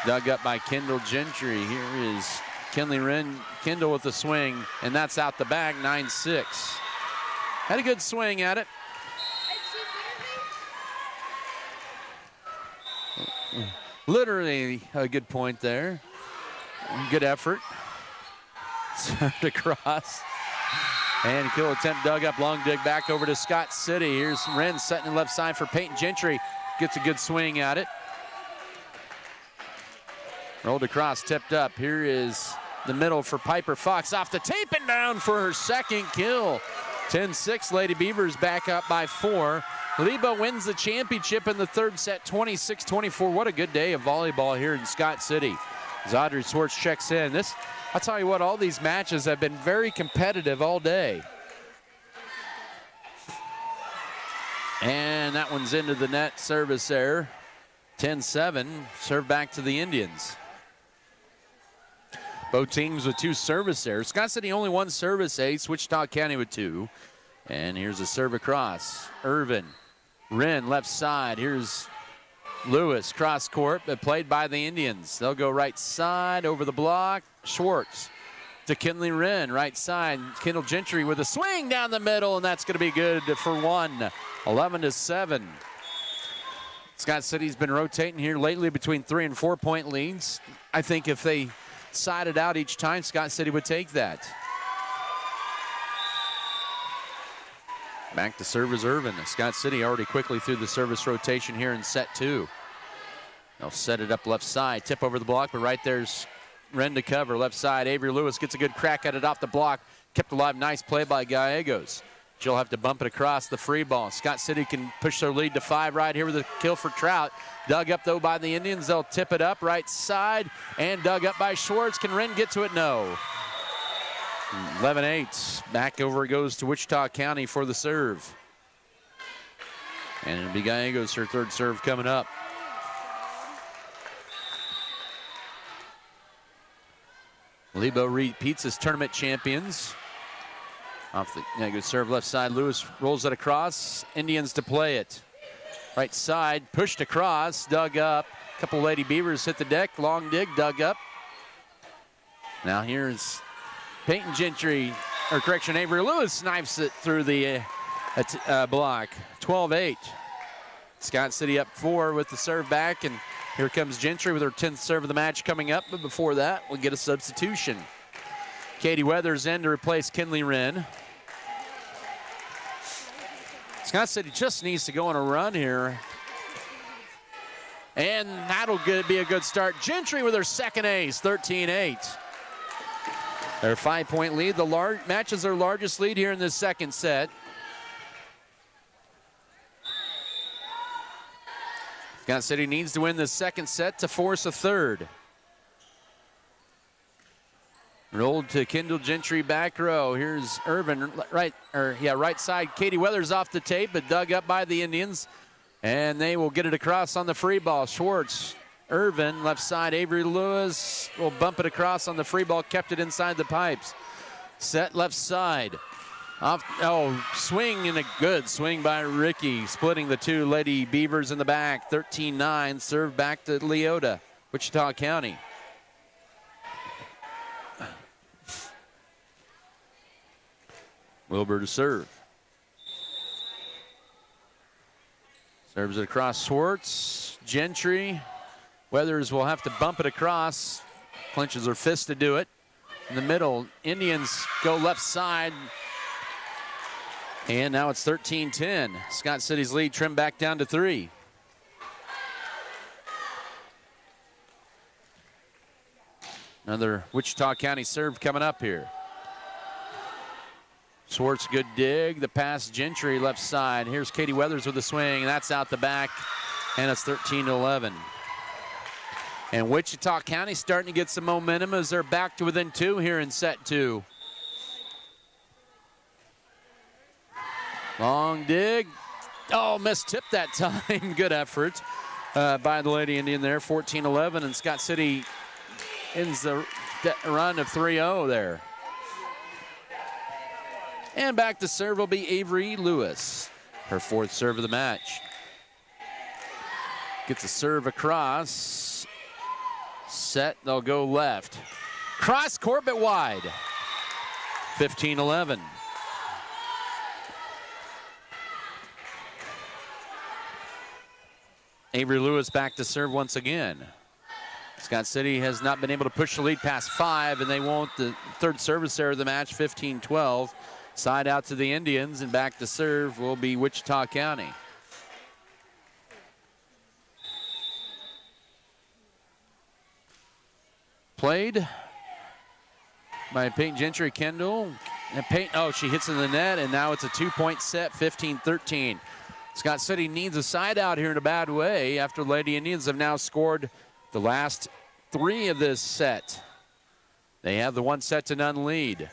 Dug up by Kendall Gentry. Here is Kinley Wren, Kendall with the swing, and that's out the back, 9-6. Had a good swing at it. Literally a good point there. Good effort. Served across. And kill attempt dug up, long dig back over to Scott City. Here's Wren setting the left side for Peyton Gentry. Gets a good swing at it. Rolled across, tipped up. Here is the middle for Piper Fox. Off the tape and down for her second kill. 10-6, Lady Beavers back up by 4. Lebo wins the championship in the third set, 26-24. What a good day of volleyball here in Scott City. As Audrey Swartz checks in. I'll tell you what, all these matches have been very competitive all day. And that one's into the net, service error. 10-7, serve back to the Indians. Both teams with 2 service errors. Scott City only 1 service ace, Wichita County with 2. And here's a serve across. Irvin, Wren left side. Here's Lewis, cross court, but played by the Indians. They'll go right side over the block. Schwartz to Kinley Wren, right side. Kendall Gentry with a swing down the middle, and that's going to be good for 1. 11-7. Scott City's been rotating here lately between 3 and 4 point leads. I think if they side it out each time, Scott City would take that. Back to serve is Irvin. Scott City already quickly through the service rotation here in set 2. They'll set it up left side, tip over the block, but right there's Wren to cover. Left side, Avery Lewis gets a good crack at it off the block. Kept alive, nice play by Gallegos. She'll have to bump it across the free ball. Scott City can push their lead to 5 right here with a kill for Trout. Dug up, though, by the Indians. They'll tip it up right side and dug up by Schwartz. Can Wren get to it? No. 11-8. Back over it goes to Wichita County for the serve. And it'll be Gallegos, her third serve coming up. Lebo repeats as tournament champions. Off the good serve left side. Lewis rolls it across. Indians to play it. Right side, pushed across, dug up. A couple Lady Beavers hit the deck. Long dig, dug up. Now here's Peyton Gentry, or correction, Avery Lewis snipes it through the block. 12-8. Scott City up 4 with the serve back, and here comes Gentry with her 10th serve of the match coming up. But before that, we'll get a substitution. Katie Weathers in to replace Kinley Wren. Scott City just needs to go on a run here. And that'll be a good start. Gentry with her second ace, 13-8. Their 5-point lead. The matches their largest lead here in this second set. Scott City needs to win the second set to force a third. Rolled to Kendall Gentry back row. Here's Irvin right side. Katie Weathers off the tape, but dug up by the Indians. And they will get it across on the free ball. Schwartz, Irvin, left side. Avery Lewis will bump it across on the free ball, kept it inside the pipes. Set left side. Swing, and a good swing by Ricky, splitting the 2 Lady Beavers in the back. 13-9, serve back to Leota, Wichita County. Wilbur to serve. Serves it across Schwartz. Gentry. Weathers will have to bump it across. Clenches her fist to do it. In the middle, Indians go left side. And now it's 13-10. Scott City's lead trimmed back down to 3. Another Wichita County serve coming up here. Schwartz, good dig. The pass, Gentry left side. Here's Katie Weathers with the swing, and that's out the back, and it's 13-11. And Wichita County starting to get some momentum as they're back to within 2 here in set 2. Long dig. Oh, missed tip that time. Good effort by the Lady Indian there. 14-11, and Scott City ends the run of 3-0 there. And back to serve will be Avery Lewis, her 4th serve of the match. Gets a serve across. Set, they'll go left. Cross court but wide. 15-11. Avery Lewis back to serve once again. Scott City has not been able to push the lead past 5, and they won't. The 3rd service error of the match, 15-12. Side out to the Indians, and back to serve will be Wichita County. Played by Peyton Gentry Kendall. And Peyton, she hits in the net, and now it's a 2-point set, 15-13. Scott City needs a side out here in a bad way after Lady Indians have now scored the last 3 of this set. They have the 1-0 lead.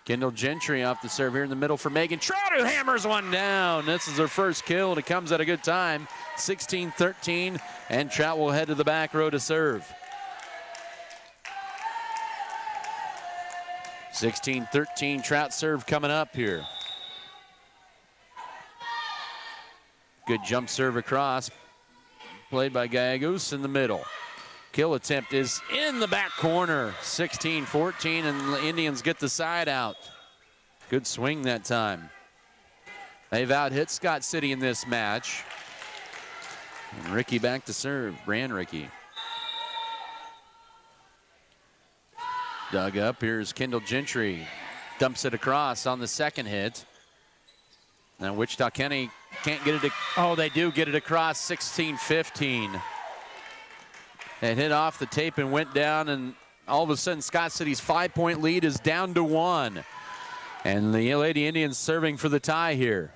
Kendall Gentry off the serve here in the middle for Megan Trout, who hammers one down. This is her first kill, and it comes at a good time. 16-13, and Trout will head to the back row to serve. 16-13, Trout serve coming up here. Good jump serve across. Played by Gallegos in the middle. Kill attempt is in the back corner. 16-14, and the Indians get the side out. Good swing that time. They've out-hit Scott City in this match. And Ricky back to serve. Brand Ricky. Dug up. Here's Kendall Gentry. Dumps it across on the second hit. Now Wichita County can't get it. They do get it across. 16-15. It hit off the tape and went down, and all of a sudden Scott City's 5-point lead is down to 1. And the Lady Indians serving for the tie here.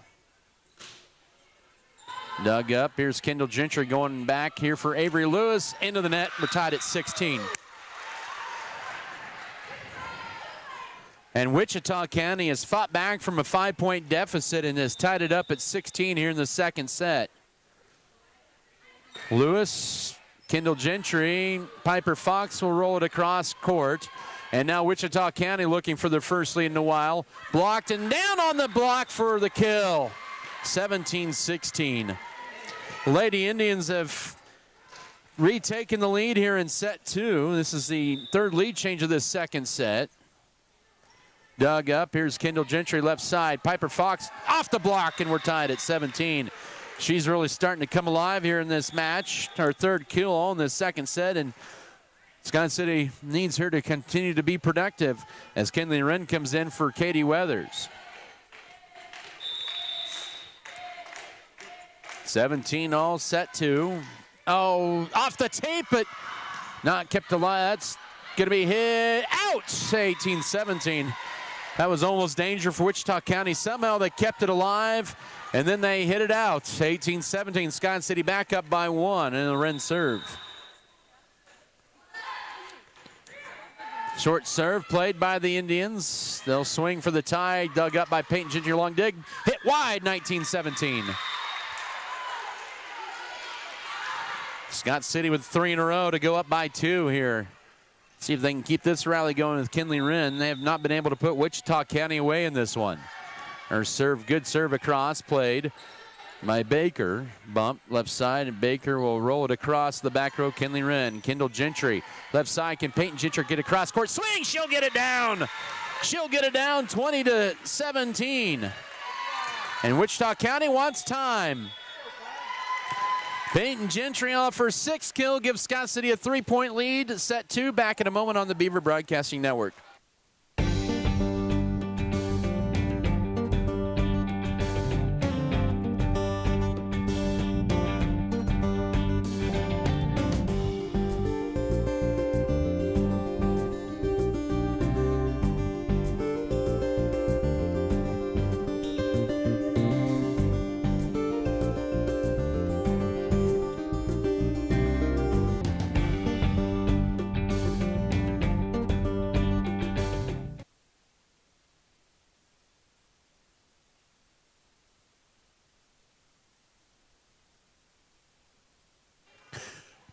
Dug up. Here's Kendall Gentry going back here for Avery Lewis. Into the net. We're tied at 16. And Wichita County has fought back from a 5-point deficit and has tied it up at 16 here in the second set. Lewis, Kendall Gentry, Piper Fox will roll it across court. And now Wichita County looking for their first lead in a while. Blocked and down on the block for the kill. 17-16. Lady Indians have retaken the lead here in set 2. This is the third lead change of this second set. Dug up. Here's Kendall Gentry left side. Piper Fox off the block, and we're tied at 17. She's really starting to come alive here in this match. Her third kill all in this second set, and Scott City needs her to continue to be productive as Kinley Wren comes in for Katie Weathers. 17 all, set 2. Off the tape, but not kept alive. That's going to be hit out. 18-17. That was almost danger for Wichita County. Somehow they kept it alive, and then they hit it out. 18-17, Scott City back up by 1, and a Wren serve. Short serve played by the Indians. They'll swing for the tie. Dug up by Peyton Gentry. Long dig. Hit wide, 19-17. Scott City with 3 in a row to go up by 2 here. See if they can keep this rally going with Kinley Wren. They have not been able to put Wichita County away in this one. Her serve, good serve across, played by Baker. Bump left side, and Baker will roll it across the back row. Kinley Wren, Kendall Gentry. Left side, can Peyton Gentry get across court? Swing, she'll get it down. She'll get it down, 20-17. And Wichita County wants time. Peyton Gentry off her 6th kill gives Scott City a 3-point lead. Set 2, back in a moment on the Beaver Broadcasting Network.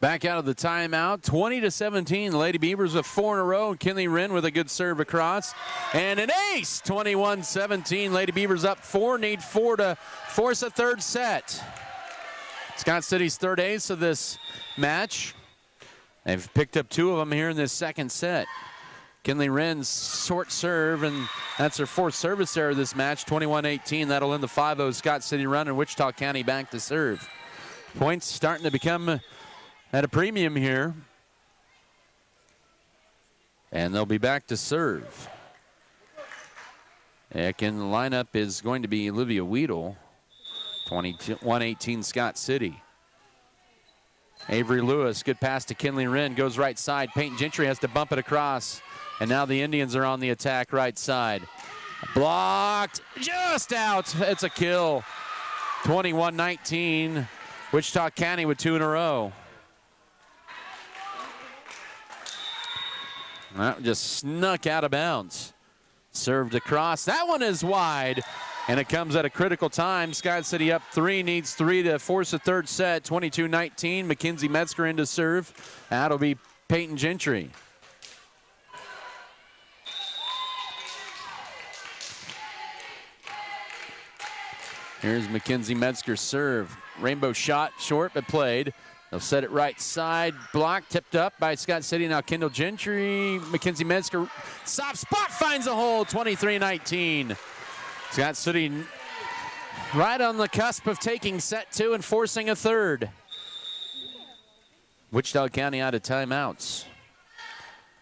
Back out of the timeout, 20-17. The Lady Beavers with 4 in a row. Kinley Wren with a good serve across. And an ace, 21-17. Lady Beavers up 4, need 4 to force a third set. Scott City's third ace of this match. They've picked up 2 of them here in this second set. Kinley Wren's short serve, and that's her 4th service error this match, 21-18. That'll end the 5-0 Scott City run, and Wichita County back to serve. Points starting to become at a premium here. And they'll be back to serve. Laken, the lineup is going to be Olivia Weedle, 21-18 Scott City. Avery Lewis, good pass to Kinley Wren, goes right side. Peyton Gentry has to bump it across. And now the Indians are on the attack right side. Blocked, just out. It's a kill. 21-19, Wichita County with 2 in a row. That just snuck out of bounds. Served across. That one is wide. And it comes at a critical time. Scott City up 3, needs 3 to force a third set. 22-19, Mackenzie Metzger into serve. That'll be Peyton Gentry. Here's Mackenzie Metzger's serve. Rainbow shot, short but played. They'll set it right side. Block tipped up by Scott City. Now Kendall Gentry. Mackenzie Metzger. Soft spot finds a hole. 23-19. Scott City right on the cusp of taking set 2 and forcing a third. Wichita County out of timeouts.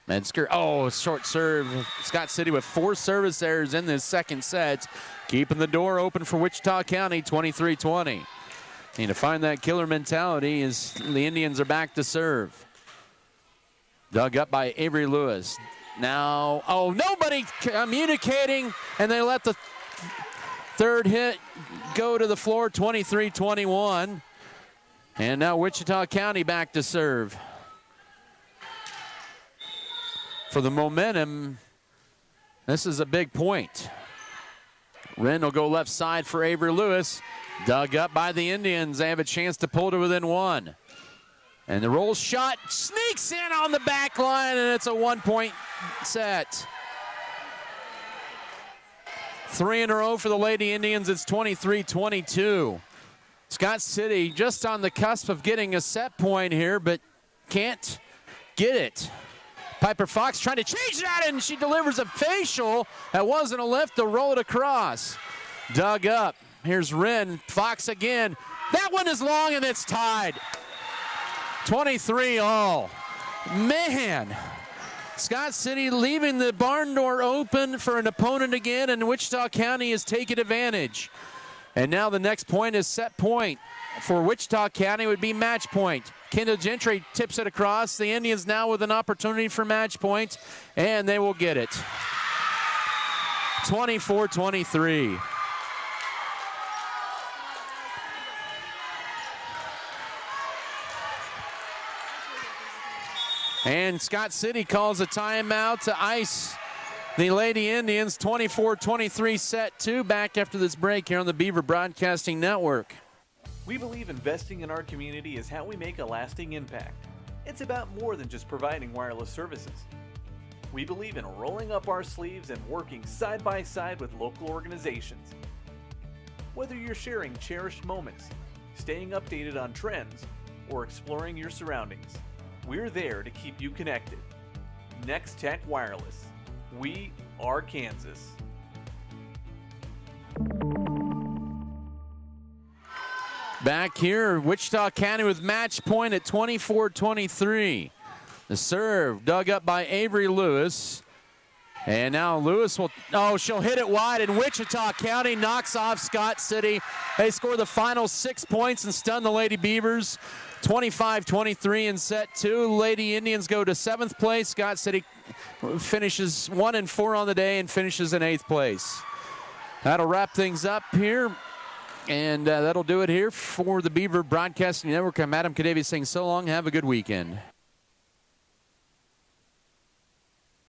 Metzger, short serve. Scott City with 4 service errors in this second set. Keeping the door open for Wichita County, 23-20. Need to find that killer mentality as the Indians are back to serve. Dug up by Avery Lewis. Now, nobody communicating, and they let the third hit go to the floor, 23-21. And now Wichita County back to serve. For the momentum, this is a big point. Wren will go left side for Avery Lewis. Dug up by the Indians. They have a chance to pull to within 1. And the roll shot sneaks in on the back line, and it's a 1-point set. 3 in a row for the Lady Indians. It's 23-22. Scott City just on the cusp of getting a set point here, but can't get it. Piper Fox trying to change that, and she delivers a facial. That wasn't a lift to roll it across. Dug up. Here's Wren. Fox again. That one is long, and it's tied. 23-all. Man. Scott City leaving the barn door open for an opponent again, and Wichita County is taking advantage. And now the next point is set point. For Wichita County would be match point. Kendall Gentry tips it across. The Indians now with an opportunity for match point, and they will get it. 24-23. And Scott City calls a timeout to ice the Lady Indians. 24-23 set 2. Back after this break here on the Beaver Broadcasting Network. We believe investing in our community is how we make a lasting impact. It's about more than just providing wireless services. We believe in rolling up our sleeves and working side by side with local organizations. Whether you're sharing cherished moments, staying updated on trends, or exploring your surroundings, we're there to keep you connected. Next Tech Wireless. We are Kansas. Back here, Wichita County with match point at 24-23. The serve dug up by Avery Lewis. And now Lewis will, she'll hit it wide, and Wichita County knocks off Scott City. They score the final 6 points and stun the Lady Beavers. 25-23 in set 2. Lady Indians go to 7th place. Scott City finishes 1-4 on the day and finishes in 8th place. That'll wrap things up here. And that'll do it here for the Beaver Broadcasting Network. I'm Adam Kadavy saying so long. Have a good weekend.